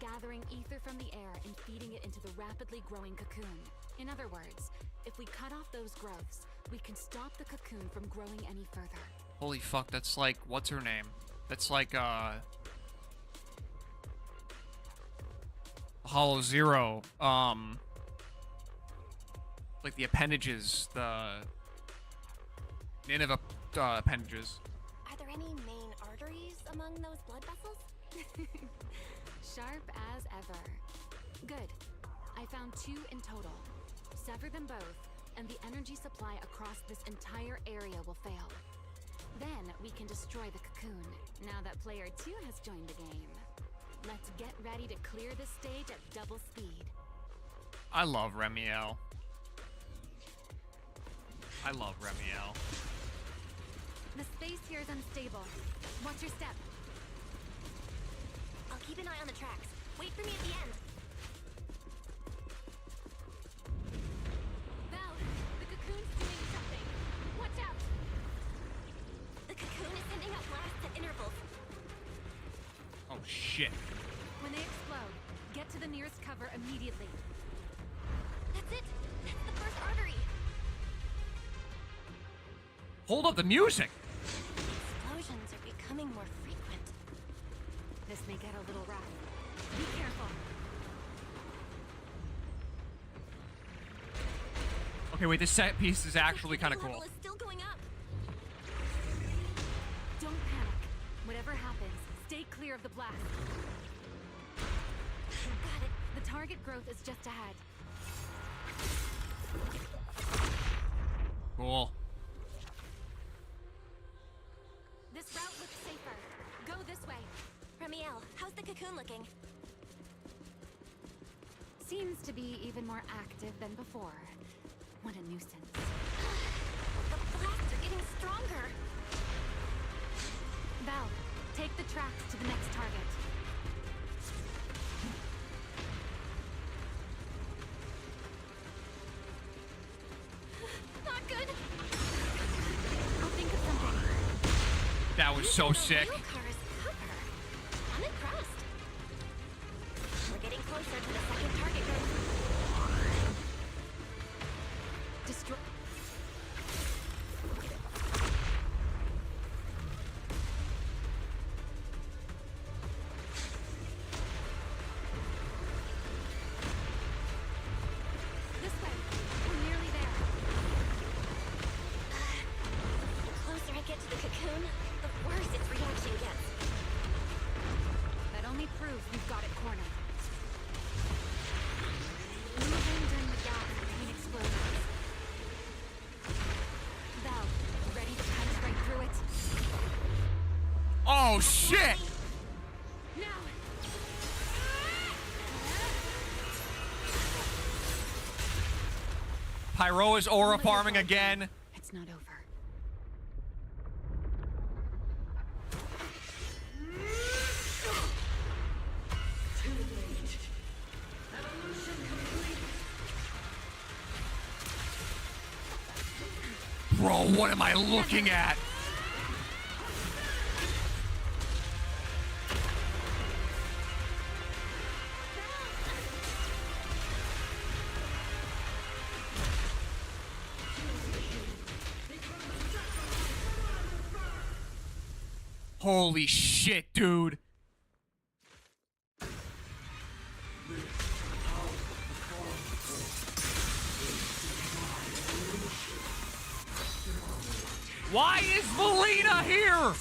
gathering ether from the air and feeding it into the rapidly growing cocoon. In other words, if we cut off those growths, we can stop the cocoon from growing any further. Holy fuck, that's like, what's her name? That's like, Hollow Zero, like the appendages, the Nineveh appendages. Are there any main arteries among those blood vessels? Sharp as ever. Good. I found 2 in total. Sever them both, and the energy supply across this entire area will fail. Then we can destroy the cocoon, now that player 2 has joined the game. Let's get ready to clear the stage at double speed. I love Remielle. I love Remielle. The space here is unstable. Watch your step. I'll keep an eye on the tracks. Wait for me at the end. Val, the cocoon's doing something. Watch out! The cocoon is sending out blasts at intervals. Oh shit. When they explode, get to the nearest cover immediately. That's it. That's the first artery. Hold up the music. Explosions are becoming more frequent. This may get a little rough. Be careful. Okay, wait, this set piece is actually kind of cool. Level is still going up. Don't panic. Whatever happens, stay clear of the blast. Got it. The target growth is just ahead. Cool. This route looks safer. Go this way. Remielle, how's the cocoon looking? Seems to be even more active than before. What a nuisance. The blasts are getting stronger. Val, take the tracks to the next target. Not good. I'll think of something. That was so sick. Real car is cover. I'm impressed. We're getting closer to the second target group. Destroy. This way. We're nearly there. The closer I get to the cocoon, the worse its reaction gets. That only proves we've got it cornered. Move in during the gap between explosions. Val, ready to punch right through it? Oh shit! Now! Pyro is aura farming again. It's not over. Bro, what am I looking at? Holy shit, dude. Why is Melina here?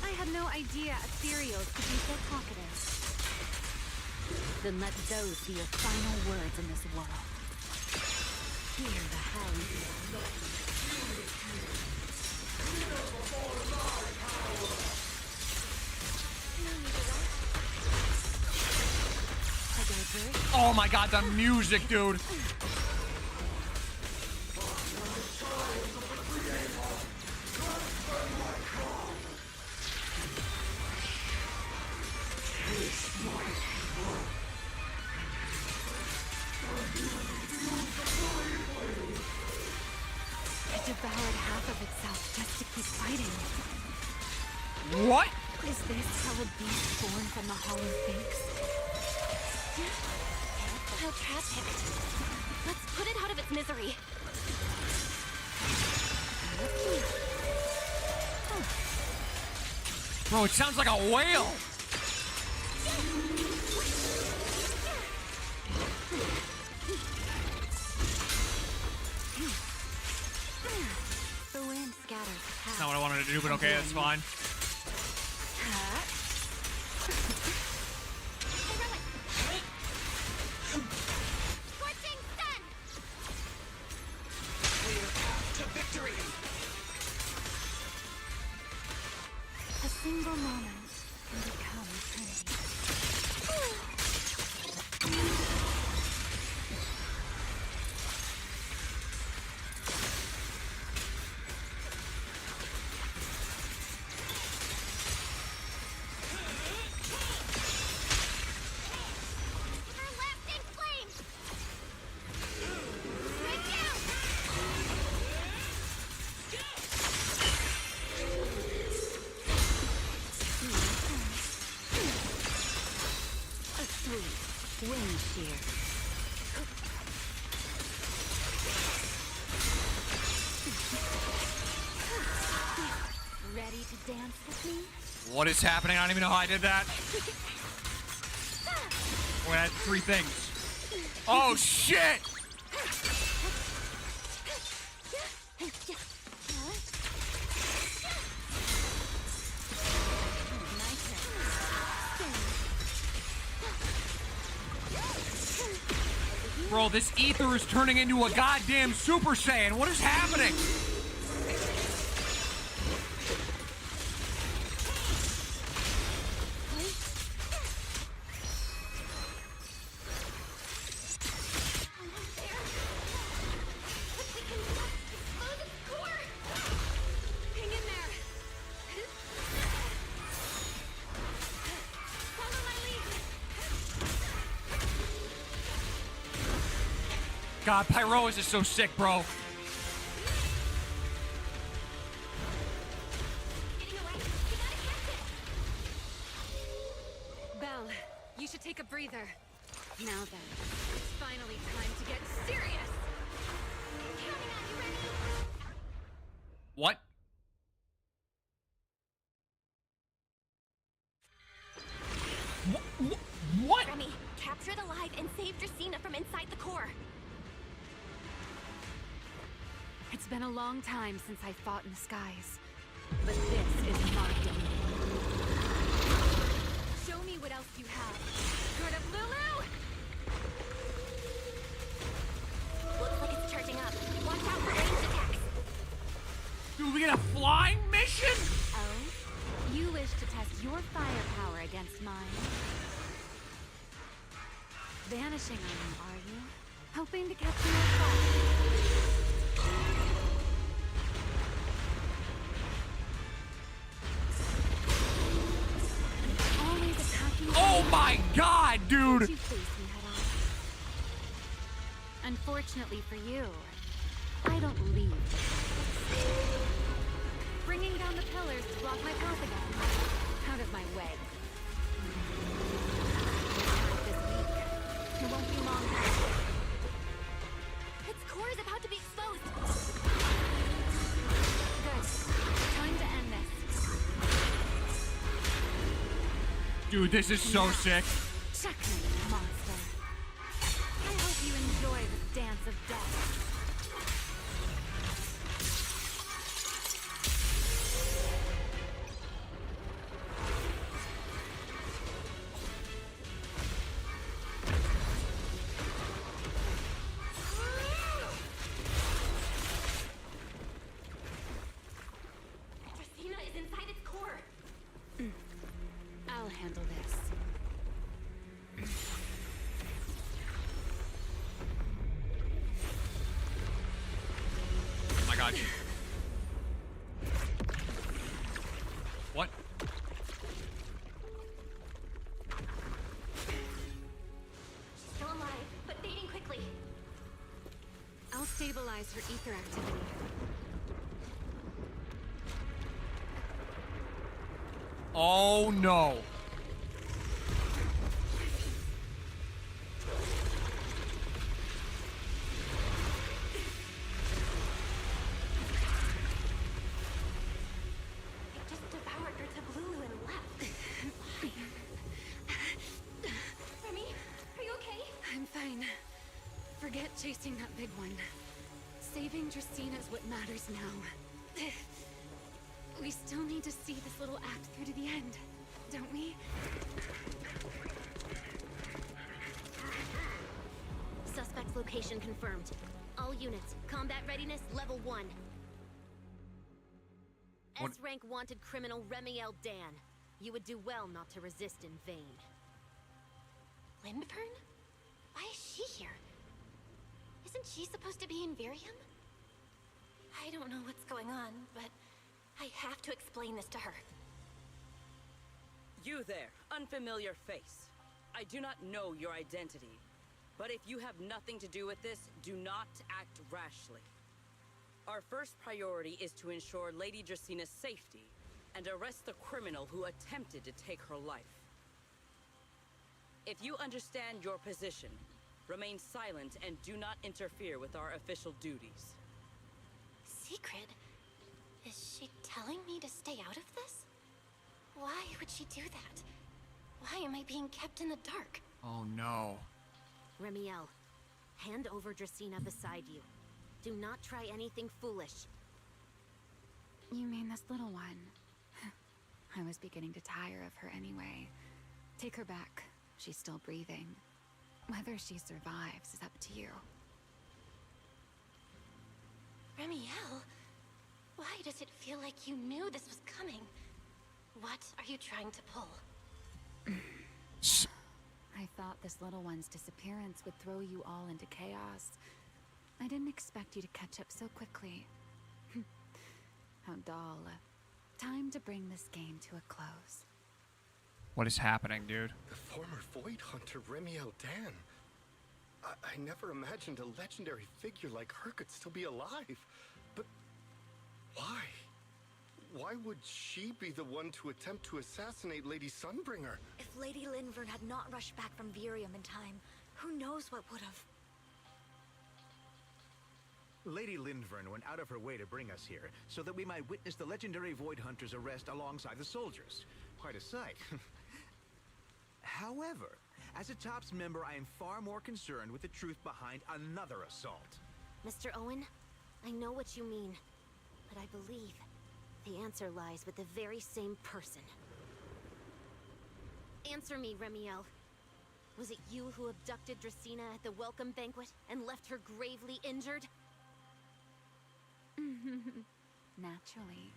I had no idea ethereals could be so talkative. Then let those be your final words in this world. Hear the howling. Oh my god, the music, dude. It devoured half of itself just to keep fighting. What? Is this how a beast born from the hollow thinks? How tragic. Let's put it out of its misery. Bro, it sounds like a whale. The wind scatters past. That's not what I wanted to do, but okay, that's fine. Scorching sun! victory! A single moment can become eternity. Everlasting flame! Right down! A sweet wind shear. Ready to dance with me? What is happening? I don't even know how I did that. Oh, I had 3 things. Oh, shit! Bro, this ether is turning into a goddamn Super Saiyan. What is happening? Hang in there! Follow my lead! God, Pyrois is so sick, bro. Belle, you should take a breather. Now then, it's finally time to get serious! What? What? Remy, capture it alive and save Drisina from inside the core. It's been a long time since I fought in the skies, but this is my day. Show me what else you have. Good of Lulu! Looks like it's charging up. Watch out for ranged attacks. Dude, we get a flying mission? Oh? You wish to test your firepower against mine? Vanishing on me, are you? Hoping to catch me off guard? Always attacking. Oh my god, dude! Won't you face me head on? Unfortunately for you, I don't leave. Bringing down the pillars to block my path again. Out of my way. This week, it won't be long now. Its core is about to be exposed. Good. Time to end this. Dude, this is so sick. Checkmate, monster. I hope you enjoy this dance of death. Drisina is inside its core. I'll handle this. Oh my god. What? She's still alive, but fading quickly. I'll stabilize her ether activity. Oh no. It just devoured her Tabloolu and left. Remy, are you okay? I'm fine. Forget chasing that big one. Saving Drisina is what matters now. We still need to see this little act through to the end, don't we? Suspect's location confirmed. All units, combat readiness level 1. What? S-rank wanted criminal Remielle Dan. You would do well not to resist in vain. Lindfern? Why is she here? Isn't she supposed to be in Virium? I don't know what's going on, but I have to explain this to her. You there, unfamiliar face. I do not know your identity, but if you have nothing to do with this, do not act rashly. Our first priority is to ensure Lady Dracina's safety and arrest the criminal who attempted to take her life. If you understand your position, remain silent and do not interfere with our official duties. Secret? Is she telling me to stay out of this? Why would she do that? Why am I being kept in the dark? Oh no. Remielle, hand over Dracina beside you. Do not try anything foolish. You mean this little one? I was beginning to tire of her anyway. Take her back. She's still breathing. Whether she survives is up to you. Remielle? Why does it feel like you knew this was coming? What are you trying to pull? I thought this little one's disappearance would throw you all into chaos. I didn't expect you to catch up so quickly. How dull. Time to bring this game to a close. What is happening, dude? The former Void Hunter Remielle Dan. I never imagined a legendary figure like her could still be alive. But why? Why would she be the one to attempt to assassinate Lady Sunbringer? If Lady Lindvern had not rushed back from Virium in time, who knows what would have... Lady Lindvern went out of her way to bring us here, so that we might witness the legendary Void Hunter's arrest alongside the soldiers. Quite a sight. However, as a TOPS member, I am far more concerned with the truth behind another assault. Mr. Owen, I know what you mean, but I believe the answer lies with the very same person. Answer me, Remielle. Was it you who abducted Dracina at the welcome banquet and left her gravely injured? Naturally.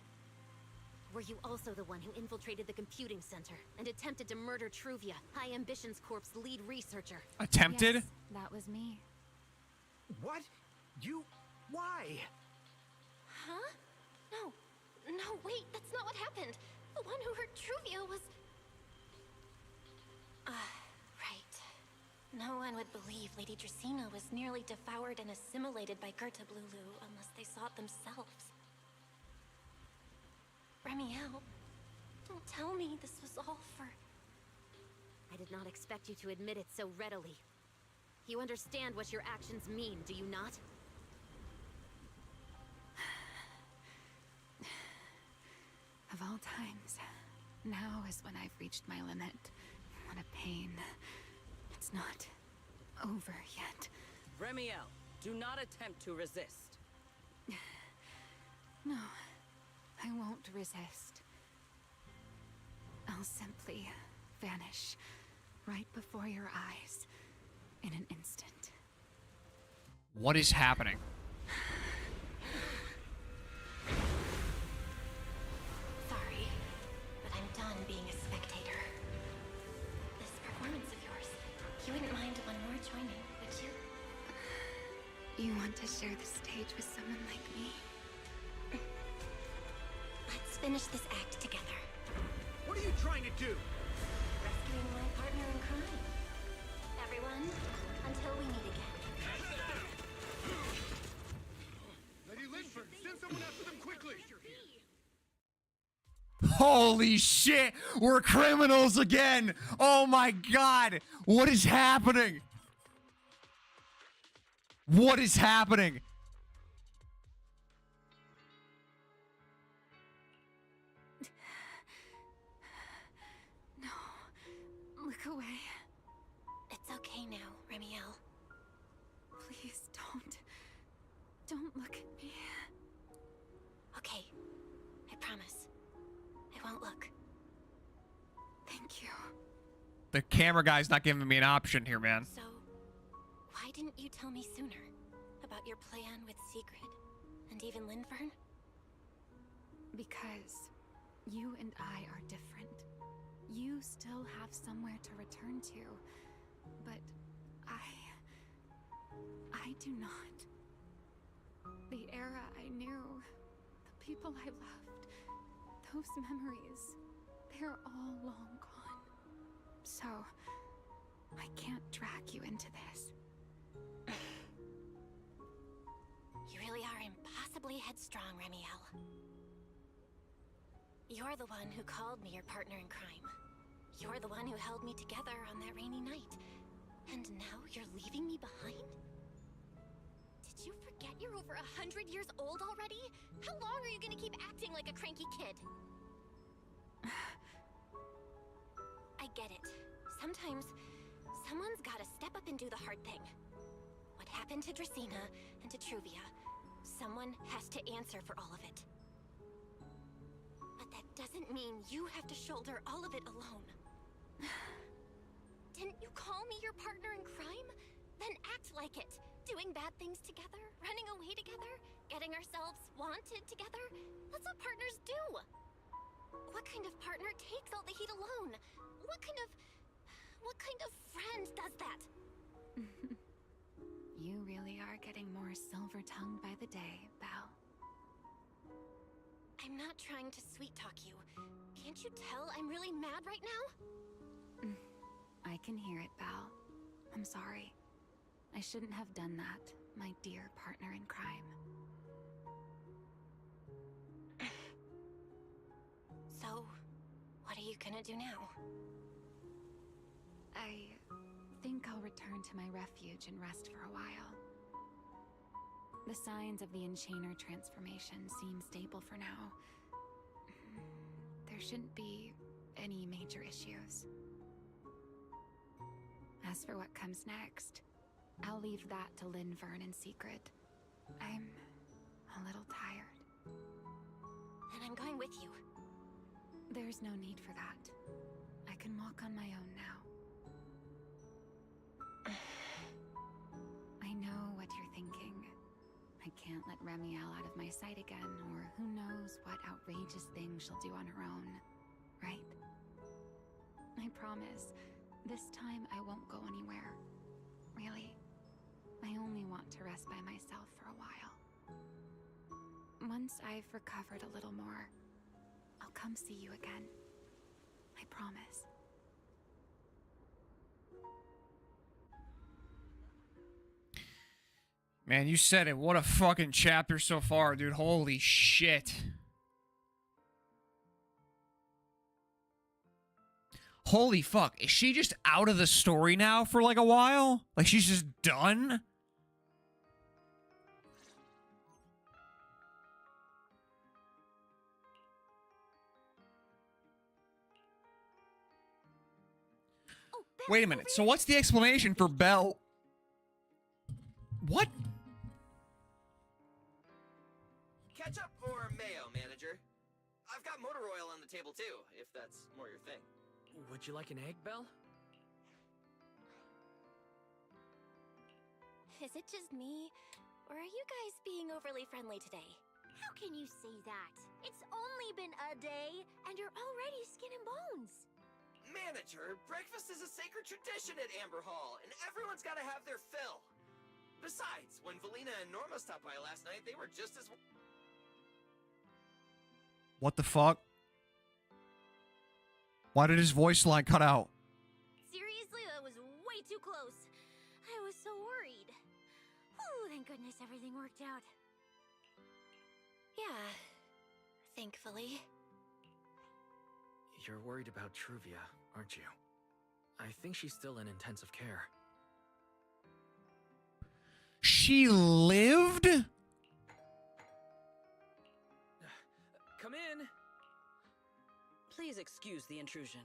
Were you also the one who infiltrated the computing center and attempted to murder Truvia, High Ambitions Corp's lead researcher? Attempted? Yes, that was me. What? You? Why? Huh? No. No, wait, that's not what happened. The one who hurt Truvia was... right. No one would believe Lady Dracina was nearly devoured and assimilated by Gerta Blulu unless they saw it themselves. Remielle, don't tell me this was all for... I did not expect you to admit it so readily. You understand what your actions mean, do you not? Of all times, now is when I've reached my limit. What a pain. It's not over yet. Remielle, do not attempt to resist. No, I won't resist. I'll simply vanish right before your eyes in an instant. What is happening? Sorry, but I'm done being a spectator. This performance of yours, you wouldn't mind one more joining, would you? You want to share the stage with someone like me? Let's finish this act together. What are you trying to do? Rescuing my partner in crime. Everyone, until we meet again. Lady Lindford, send someone after them quickly! Holy shit! We're criminals again! Oh my god! What is happening? What is happening? No. Look away. It's okay now, Remielle. Please don't. Don't look at me. Okay. I promise. I won't look. Thank you. The camera guy's not giving me an option here, man. So, why didn't you tell me sooner about your plan with Sigrid and even Lindvern? Because you and I are different. You still have somewhere to return to, but I do not. The era I knew, the people I loved, those memories, they're all long gone. So, I can't drag you into this. You really are impossibly headstrong, Remielle. You're the one who called me your partner in crime. You're the one who held me together on that rainy night. And now you're leaving me behind? Did you forget you're over 100 years old already? How long are you gonna keep acting like a cranky kid? I get it. Sometimes, someone's gotta step up and do the hard thing. What happened to Dracaena and to Truvia, someone has to answer for all of it. But that doesn't mean you have to shoulder all of it alone. Didn't you call me your partner in crime? Then act like it. Doing bad things together, running away together, getting ourselves wanted together. That's what partners do. What kind of partner takes all the heat alone? What kind of friend does that? You really are getting more silver-tongued by the day, Belle. I'm not trying to sweet-talk you. Can't you tell I'm really mad right now? I can hear it, Belle. I'm sorry. I shouldn't have done that, my dear partner in crime. So, what are you gonna do now? I think I'll return to my refuge and rest for a while. The signs of the Enchainer transformation seem stable for now. There shouldn't be any major issues. As for what comes next, I'll leave that to Linvern in secret. I'm a little tired. And I'm going with you. There's no need for that. I can walk on my own now. I know what you're thinking. I can't let Remielle out of my sight again, or who knows what outrageous thing she'll do on her own, right? I promise, this time I won't go anywhere. Really. I only want to rest by myself for a while. Once I've recovered a little more, I'll come see you again. I promise. Man, you said it. What a fucking chapter so far, dude. Holy shit. Holy fuck. Is she just out of the story now for like a while? Like she's just done? Wait a minute. So what's the explanation for Belle? What? Ketchup or mayo, manager? I've got motor oil on the table too, if that's more your thing. Would you like an egg, Belle? Is it just me? Or are you guys being overly friendly today? How can you say that? It's only been a day, and you're already skin and bones. Manager, breakfast is a sacred tradition at Amber Hall, and everyone's gotta have their fill. Besides, when Valina and Norma stopped by last night, they were just as... What the fuck? Why did his voice line cut out? Seriously, that was way too close. I was so worried. Oh, thank goodness everything worked out. Yeah, thankfully. You're worried about Truvia, aren't you? I think she's still in intensive care. She lived? Come in! Please excuse the intrusion.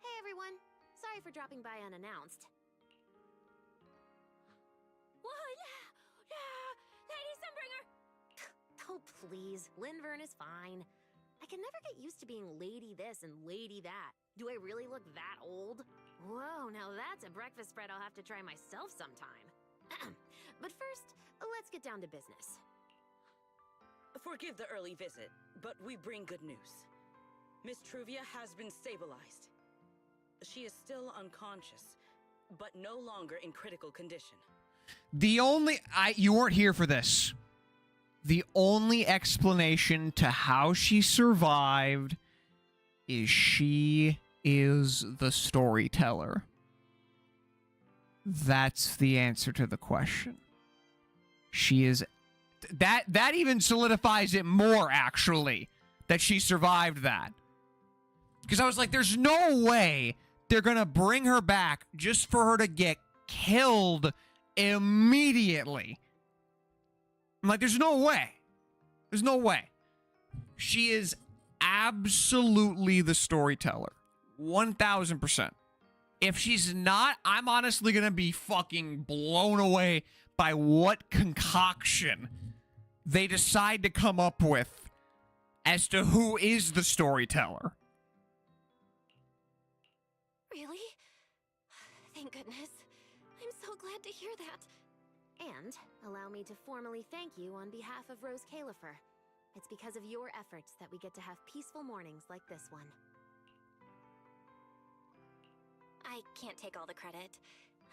Hey everyone, sorry for dropping by unannounced. What? Lady Sunbringer! Oh please, Linvern is fine. I can never get used to being lady this and lady that. Do I really look that old? Whoa, now that's a breakfast spread I'll have to try myself sometime. But first, let's get down to business. Forgive the early visit, but we bring good news. Miss Truvia has been stabilized. She is still unconscious, but no longer in critical condition. You weren't here for this. The only explanation to how she survived is she is the storyteller. That's the answer to the question. She is... That even solidifies it more, actually, that she survived that. Because I was like, there's no way they're going to bring her back just for her to get killed immediately. I'm like, there's no way. There's no way. She is absolutely the storyteller. 1000%. If she's not, I'm honestly going to be fucking blown away by what concoction they decide to come up with as to who is the storyteller. Really? Thank goodness. I'm so glad to hear that. And allow me to formally thank you on behalf of Rose Califer. It's because of your efforts that we get to have peaceful mornings like this one. I can't take all the credit.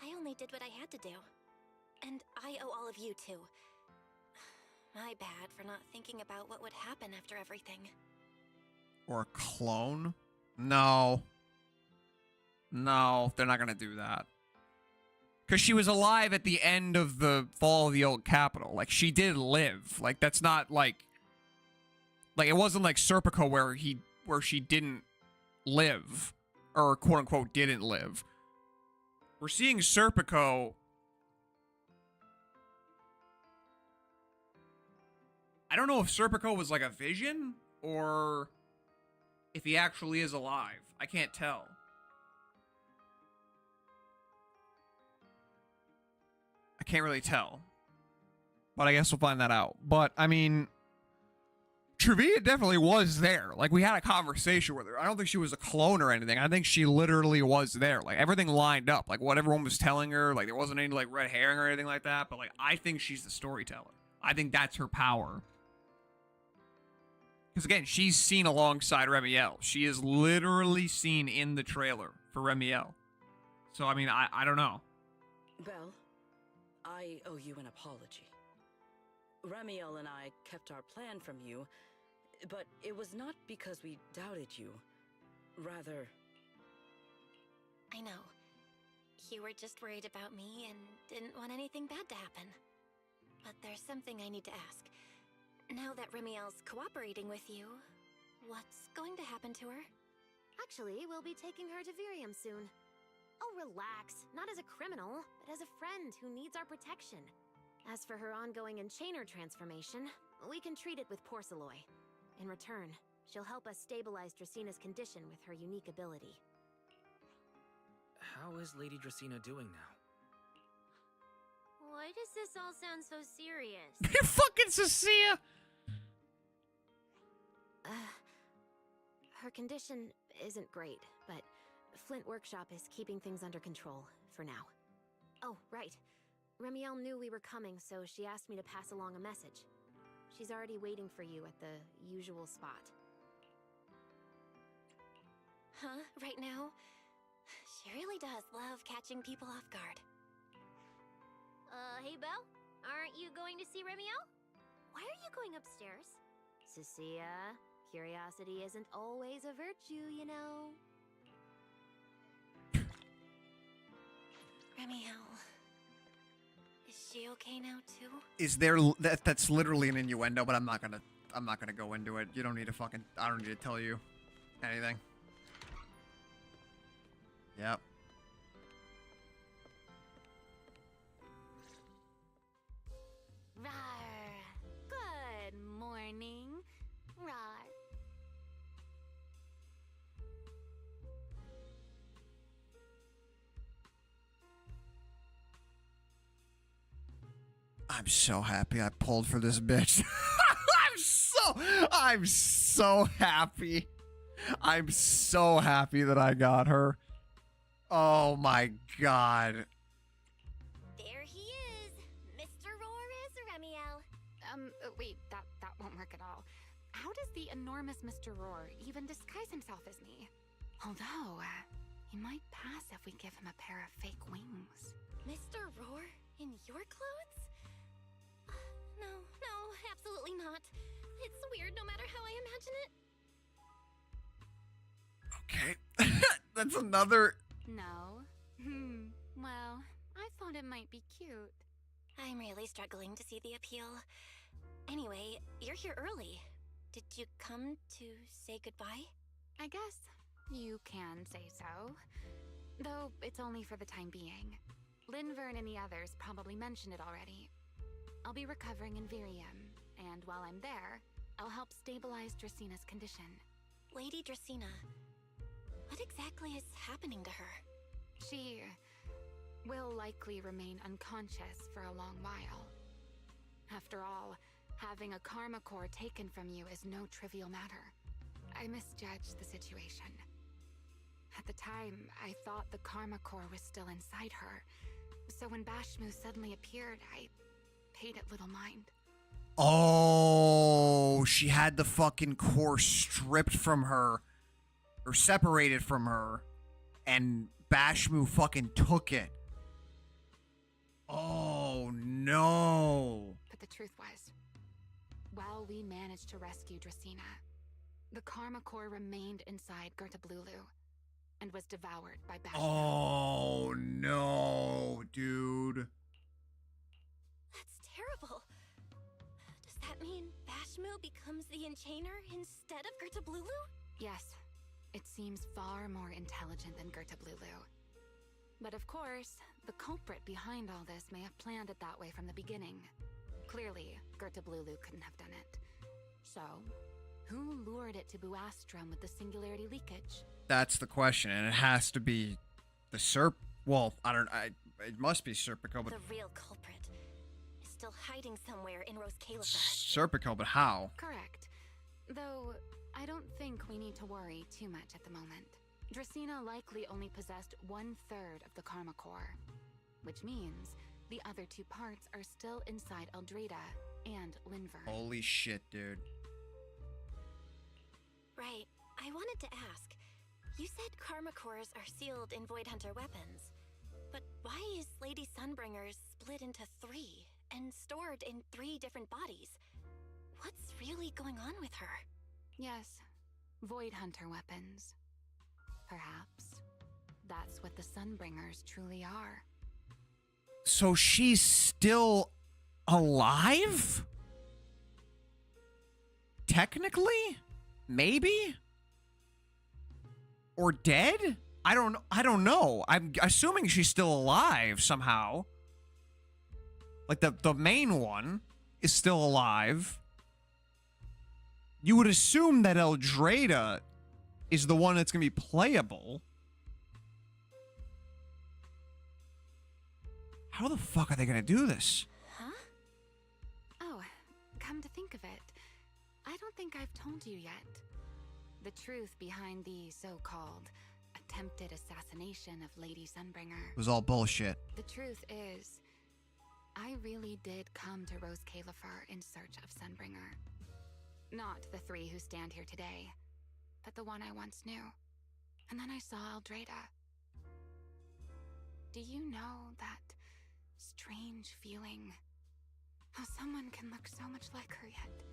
I only did what I had to do. And I owe all of you, too. My bad for not thinking about what would happen after everything. Or a clone? No. No, they're not going to do that. Because she was alive at the end of the fall of the old capital. Like, she did live. Like, that's not like... Like, it wasn't like Serpico where she didn't live. Or, quote-unquote, didn't live. We're seeing Serpico... I don't know if Serpico was like a vision, or if he actually is alive. I can't tell. I can't really tell. But I guess we'll find that out. But, I mean... Truvia definitely was there. Like, we had a conversation with her. I don't think she was a clone or anything. I think she literally was there. Like, everything lined up. Like, what everyone was telling her. Like, there wasn't any, like, red herring or anything like that. But, like, I think she's the storyteller. I think that's her power. Because, again, she's seen alongside Remielle. She is literally seen in the trailer for Remielle. So, I mean, I don't know. Belle, I owe you an apology. Remielle and I kept our plan from you, but it was not because we doubted you. Rather... I know. You were just worried about me and didn't want anything bad to happen. But there's something I need to ask. Now that Remielle's cooperating with you, what's going to happen to her? Actually, we'll be taking her to Virium soon. Oh, relax. Not as a criminal, but as a friend who needs our protection. As for her ongoing Enchainer transformation, we can treat it with Porceloy. In return, she'll help us stabilize Dracina's condition with her unique ability. How is Lady Dracina doing now? Why does this all sound so serious? You're fucking Cecilia! Her condition isn't great, but Flint Workshop is keeping things under control for now. Oh, right. Remielle knew we were coming, so she asked me to pass along a message. She's already waiting for you at the usual spot. Huh? Right now? She really does love catching people off guard. Hey, Belle? Aren't you going to see Remielle? Why are you going upstairs? Cecilia, curiosity isn't always a virtue, you know. Remielle... Is she okay now, too? Is there... That's literally an innuendo, but I'm not gonna go into it. You don't need to fucking... I don't need to tell you anything. Yep. Rawr. Good morning. Rawr. I'm so happy I pulled for this bitch. I'm so happy. I'm so happy that I got her. Oh my god. There he is, Mr. Roriz Remielle. Wait, that won't work at all. How does the enormous Mr. Roar even disguise himself as me? Although, he might pass if we give him a pair of fake wings. Mr. Roar in your clothes? No, absolutely not. It's weird no matter how I imagine it. Okay. That's another... No? Well, I thought it might be cute. I'm really struggling to see the appeal. Anyway, you're here early. Did you come to say goodbye? I guess you can say so. Though it's only for the time being. Linvern and the others probably mentioned it already. I'll be recovering in Virium, and while I'm there, I'll help stabilize Dracina's condition. Lady Dracina, what exactly is happening to her? She will likely remain unconscious for a long while. After all, having a karma core taken from you is no trivial matter. I misjudged the situation. At the time, I thought the karma core was still inside her. So when Bashmu suddenly appeared, I paid it little mind. Oh, she had the fucking core stripped from her, or separated from her, and Bashmu fucking took it. Oh, no. But the truth was, while we managed to rescue Dracina, the karma core remained inside Gertablulu and was devoured by Bashmu. Oh, no, dude. That's terrible. Does that mean Bashmu becomes the Enchainer instead of Gertablulu? Yes, it seems far more intelligent than Gertablulu. But of course, the culprit behind all this may have planned it that way from the beginning. Clearly, Gertablulu couldn't have done it. So, who lured it to Buastrum with the singularity leakage? That's the question, and it has to be the Well, it must be Serpico, but... The real culprit is still hiding somewhere in Rose Calipher. Serpico, but how? Correct. Though, I don't think we need to worry too much at the moment. Dracina likely only possessed 1/3 of the karma core, which means the other 2 parts are still inside Eldreda and Linvern. Holy shit, dude. Right. I wanted to ask. You said karma cores are sealed in Void Hunter weapons. But why is Lady Sunbringer split into 3 and stored in 3 different bodies? What's really going on with her? Yes, Void Hunter weapons. Perhaps that's what the Sunbringers truly are. So she's still alive? Technically? Maybe? Or dead? I don't know. I'm assuming she's still alive somehow. Like the main one is still alive. You would assume that Eldreda is the one that's going to be playable. How the fuck are they going to do this? Huh? Oh, come to think of it, I don't think I've told you yet. The truth behind the so-called attempted assassination of Lady Sunbringer. It was all bullshit. The truth is, I really did come to Rose Calipher in search of Sunbringer. Not the 3 who stand here today, but the one I once knew. And then I saw Eldreda. Do you know that strange feeling? How someone can look so much like her yet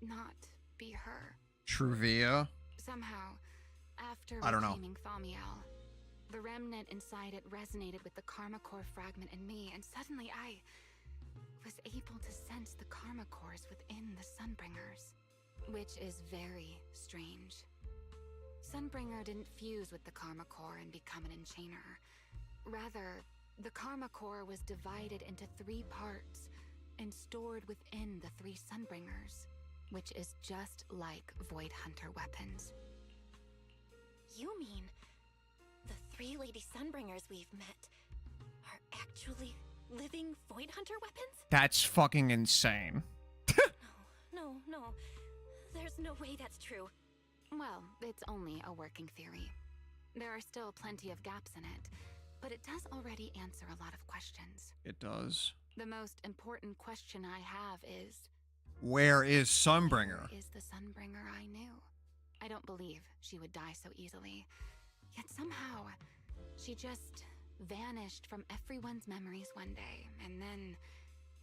not be her. Truvia? Somehow, after I don't know. reclaiming Thaumiel, the remnant inside it resonated with the karma core fragment in me, and suddenly I was able to sense the karma cores within the Sunbringers, which is very strange. Sunbringer didn't fuse with the karma core and become an enchainer. Rather, the karma core was divided into 3 parts and stored within the 3 Sunbringers, which is just like Void Hunter weapons. You mean the 3 Lady Sunbringers we've met are actually living Void Hunter weapons? That's fucking insane. No. There's no way that's true. Well, it's only a working theory. There are still plenty of gaps in it, but it does already answer a lot of questions. It does. The most important question I have is, Where is Sunbringer? Is the Sunbringer I knew. I don't believe she would die so easily. Yet somehow, she just vanished from everyone's memories one day, and then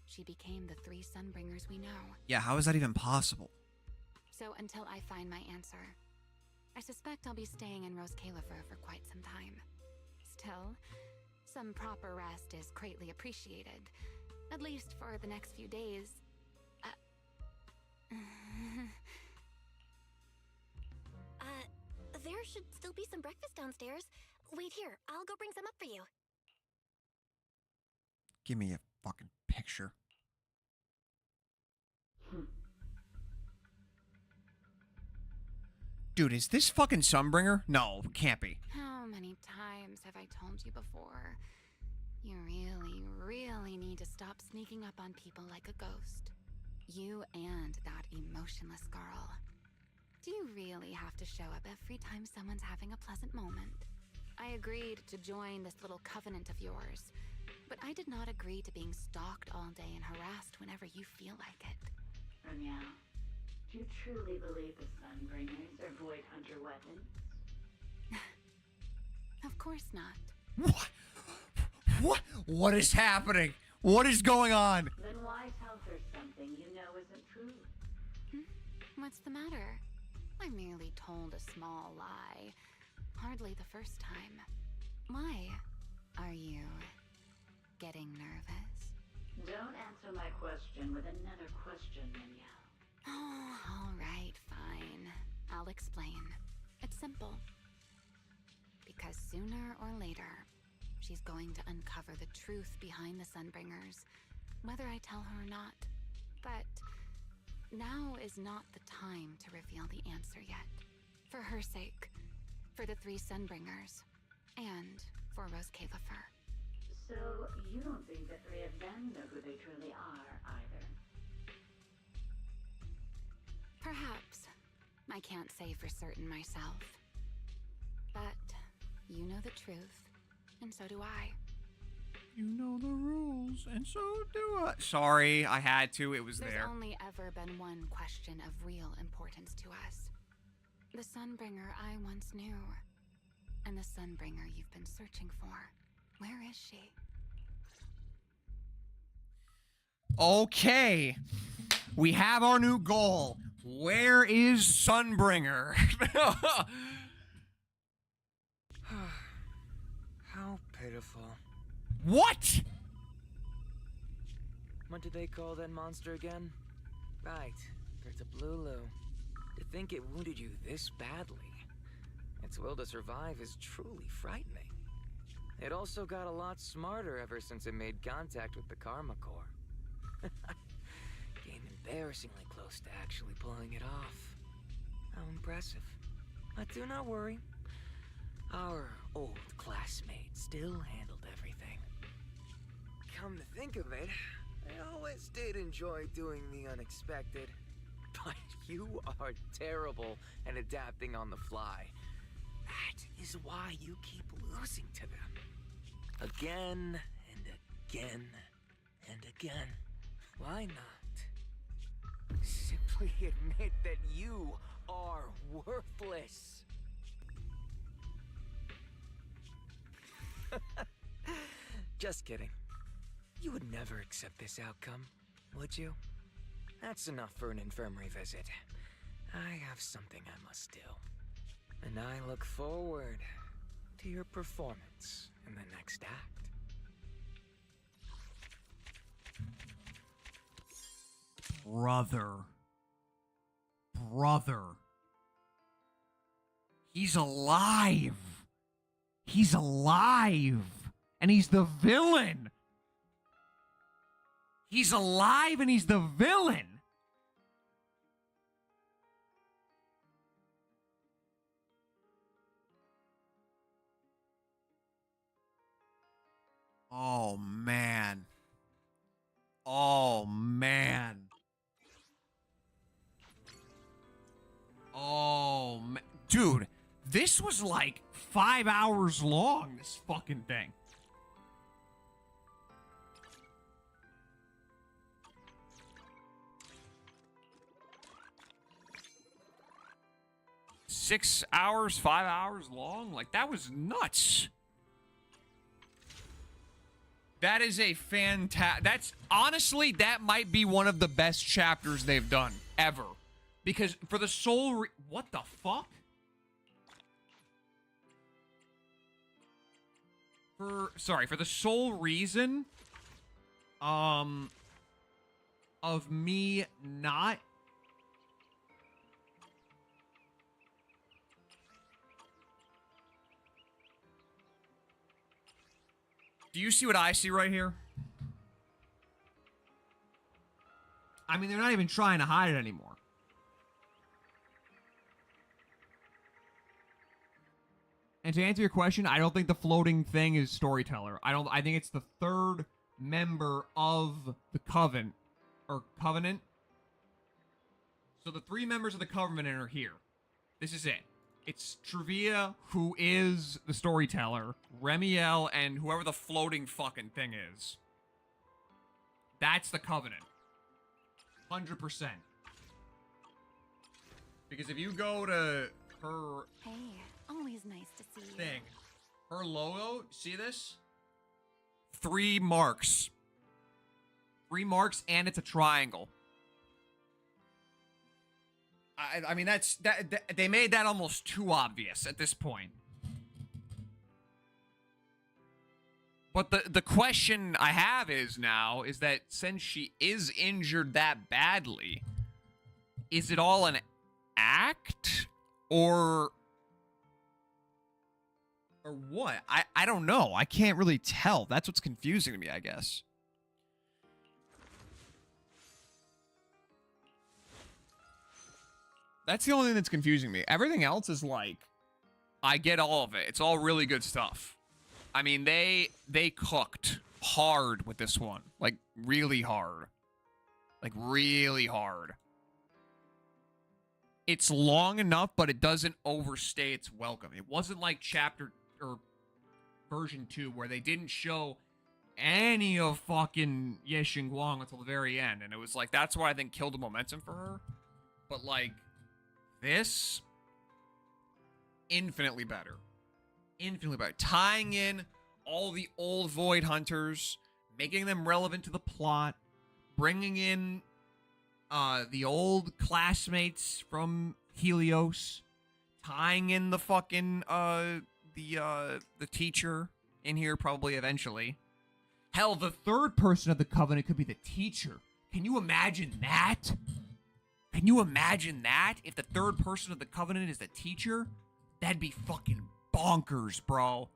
she became the 3 Sunbringers we know. Yeah, how is that even possible? So until I find my answer, I suspect I'll be staying in Rose Califer for quite some time. Still, some proper rest is greatly appreciated, at least for the next few days. There should still be some breakfast downstairs. Wait here, I'll go bring some up for you. Give me a fucking picture. Dude, is this fucking Sunbringer? No, it can't be. How many times have I told you before? You really, really need to stop sneaking up on people like a ghost. You and that emotionless girl. Do you really have to show up every time someone's having a pleasant moment? I agreed to join this little covenant of yours, but I did not agree to being stalked all day and harassed whenever you feel like it. Remielle, do you truly believe the Sunbringers are Void Hunter weapons? Of course not. What? What? What is happening? What is going on? Then why tell her something you know isn't true? What's the matter? I merely told a small lie. Hardly the first time. Why? Are you getting nervous? Don't answer my question with another question, Remielle. Oh, all right, fine. I'll explain. It's simple. Because sooner or later, she's going to uncover the truth behind the Sunbringers, whether I tell her or not. But now is not the time to reveal the answer yet. For her sake, for the 3 Sunbringers, and for Rose Califer. So, you don't think the 3 of them know who they truly are, either? Perhaps. I can't say for certain myself. But you know the truth, and so do I. You know the rules, and so do I. Sorry, I had to. It was There's there. only ever been one question of real importance to us. The Sunbringer I once knew, and the Sunbringer you've been searching for. Where is she? Okay. We have our new goal. Where is Sunbringer? How pitiful. What? What do they call that monster again? Right, there's a Blulu. To think it wounded you this badly. Its will to survive is truly frightening. It also got a lot smarter ever since it made contact with the Karma Core. Came embarrassingly close to actually pulling it off. How impressive. But do not worry. Our old classmate still handled everything. Come to think of it, I always did enjoy doing the unexpected. But you are terrible at adapting on the fly. That is why you keep losing to them. Again and again and again. Why not? Simply admit that you are worthless. Just kidding. You would never accept this outcome, would you? That's enough for an infirmary visit. I have something I must do. And I look forward to your performance in the next act. Brother. He's alive. He's alive. And he's the villain. He's alive and he's the villain. Oh, man. Oh, man. Oh, man. Dude, this was like 5 hours long, this fucking thing. 6 hours, 5 hours long. Like, that was nuts. That is a fantastic... That's, honestly, that might be one of the best chapters they've done, ever. Because for the sole what the fuck? For the sole reason, of me not... Do you see what I see right here? I mean, they're not even trying to hide it anymore. And to answer your question, I don't think the floating thing is Storyteller. I think it's the third member of the Covenant. So the 3 members of the Covenant are here. This is it. It's Trivia, who is the Storyteller, Remielle, and whoever the floating fucking thing is. That's the Covenant. 100%. Because if you go to her... Hey, always nice to see you. Thing. Her logo, see this? 3 marks. 3 marks, and it's a triangle. I mean, they made that almost too obvious at this point. But the question I have is that since she is injured that badly, is it all an act or what? I don't know. I can't really tell. That's what's confusing to me, I guess. That's the only thing that's confusing me. Everything else is like, I get all of it. It's all really good stuff. I mean, they cooked hard with this one. Like, really hard. Like, really hard. It's long enough, but it doesn't overstay its welcome. It wasn't like chapter or version 2 where they didn't show any of fucking Ye Xingguang until the very end. And it was like, that's why I think killed the momentum for her. But like, this, infinitely better. Infinitely better. Tying in all the old Void Hunters, making them relevant to the plot, bringing in the old classmates from Helios, tying in the fucking the teacher in here probably eventually. Hell, the third person of the Covenant could be the teacher. Can you imagine that? Can you imagine that? If the third person of the Covenant is the teacher? That'd be fucking bonkers, bro.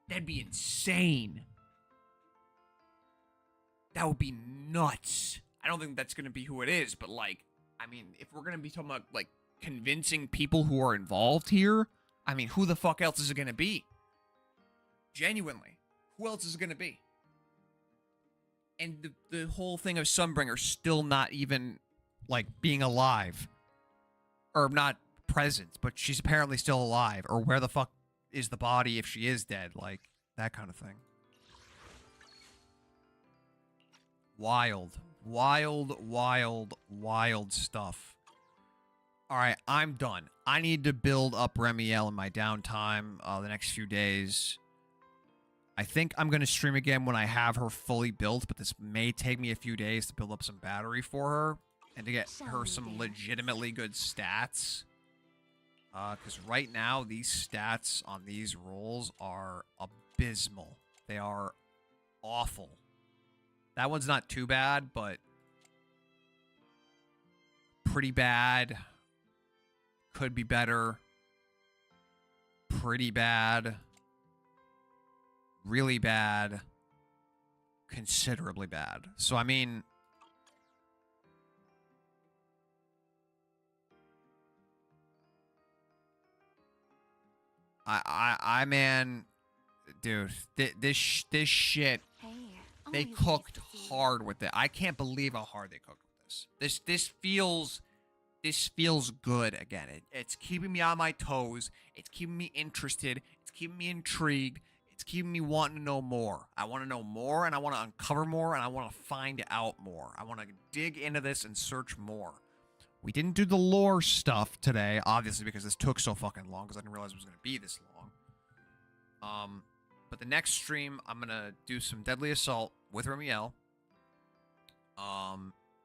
That'd be insane. That would be nuts. I don't think that's going to be who it is, but like, I mean, if we're going to be talking about like convincing people who are involved here, I mean, who the fuck else is it going to be? Genuinely. Who else is it going to be? And the whole thing of Sunbringer still not even like being alive, or not present, but she's apparently still alive, or where the fuck is the body if she is dead, like that kind of thing. Wild stuff. All right, I'm done. I need to build up Remielle in my downtime the next few days. I think I'm going to stream again when I have her fully built, but this may take me a few days to build up some battery for her and to get her some legitimately good stats. Because right now, these stats on these rolls are abysmal. They are awful. That one's not too bad, but pretty bad. Could be better. Pretty bad. Really bad. Considerably bad. So, I mean, man, dude, this shit, they cooked hard with it. I can't believe how hard they cooked with this. This feels good again. It's keeping me on my toes. It's keeping me interested. It's keeping me intrigued. It's keeping me wanting to know more. I want to know more, and I want to uncover more, and I want to find out more. I want to dig into this and search more. We didn't do the lore stuff today, obviously, because this took so fucking long, because I didn't realize it was going to be this long. But the next stream, I'm going to do some Deadly Assault with Remielle,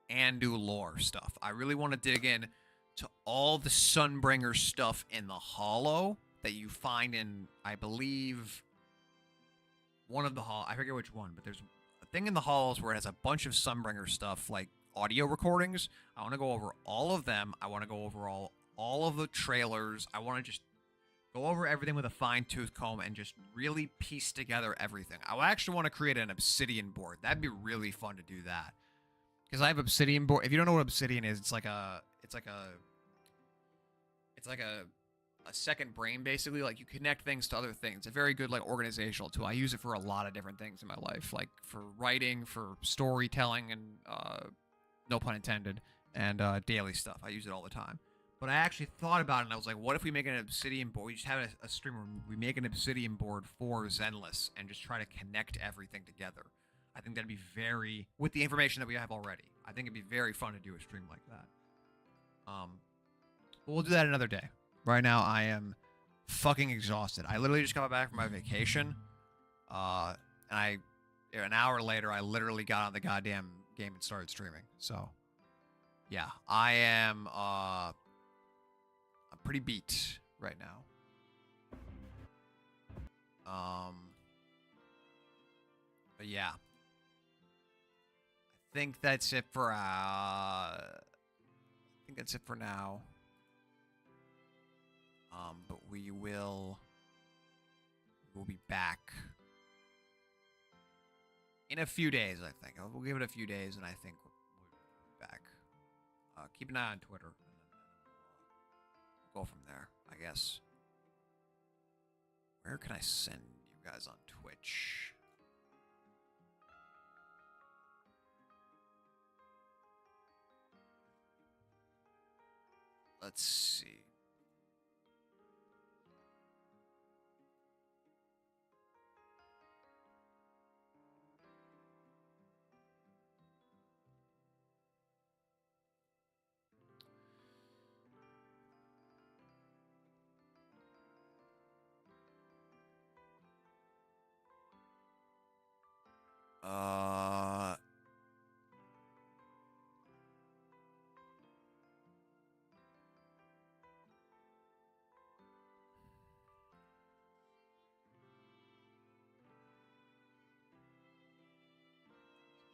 and do lore stuff. I really want to dig in to all the Sunbringer stuff in the Hollow that you find in, I believe, one of the I forget which one, but there's a thing in the Hollows where it has a bunch of Sunbringer stuff, like audio recordings. I want to go over all of them. I want to go over all of the trailers. I want to just go over everything with a fine-tooth comb and just really piece together everything. I actually want to create an Obsidian board. That'd be really fun to do that. Because I have Obsidian board. If you don't know what Obsidian is, it's like a second brain, basically. Like, you connect things to other things. It's a very good, like, organizational tool. I use it for a lot of different things in my life, like for writing, for storytelling, and no pun intended, and daily stuff. I use it all the time. But I actually thought about it, and I was like, what if we make an Obsidian board? We just have a stream where we make an Obsidian board for Zenless and just try to connect everything together. I think that'd be very, with the information that we have already, I think it'd be very fun to do a stream like that. But we'll do that another day. Right now, I am fucking exhausted. I literally just got back from my vacation, and an hour later, I literally got on the goddamn game and started streaming. So, yeah, I'm pretty beat right now. But yeah, I think that's it for now. But we'll be back in a few days, I think. We'll give it a few days, and I think we'll be back. Keep an eye on Twitter, and then we'll go from there, I guess. Where can I send you guys on Twitch? Let's see.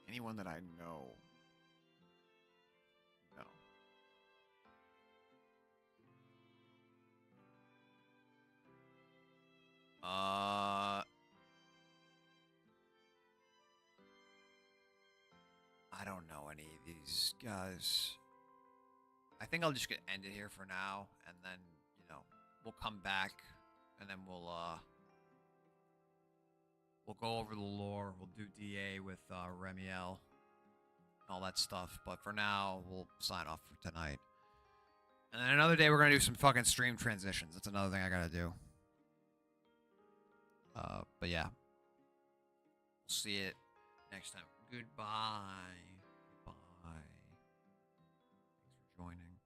Anyone that I know? No. I don't know any of these guys. I think I'll just end it here for now, and then, we'll come back, and then we'll go over the lore. We'll do DA with Remielle, all that stuff. But for now, we'll sign off for tonight. And then another day, we're going to do some fucking stream transitions. That's another thing I got to do. But yeah. We'll see it next time. Goodbye.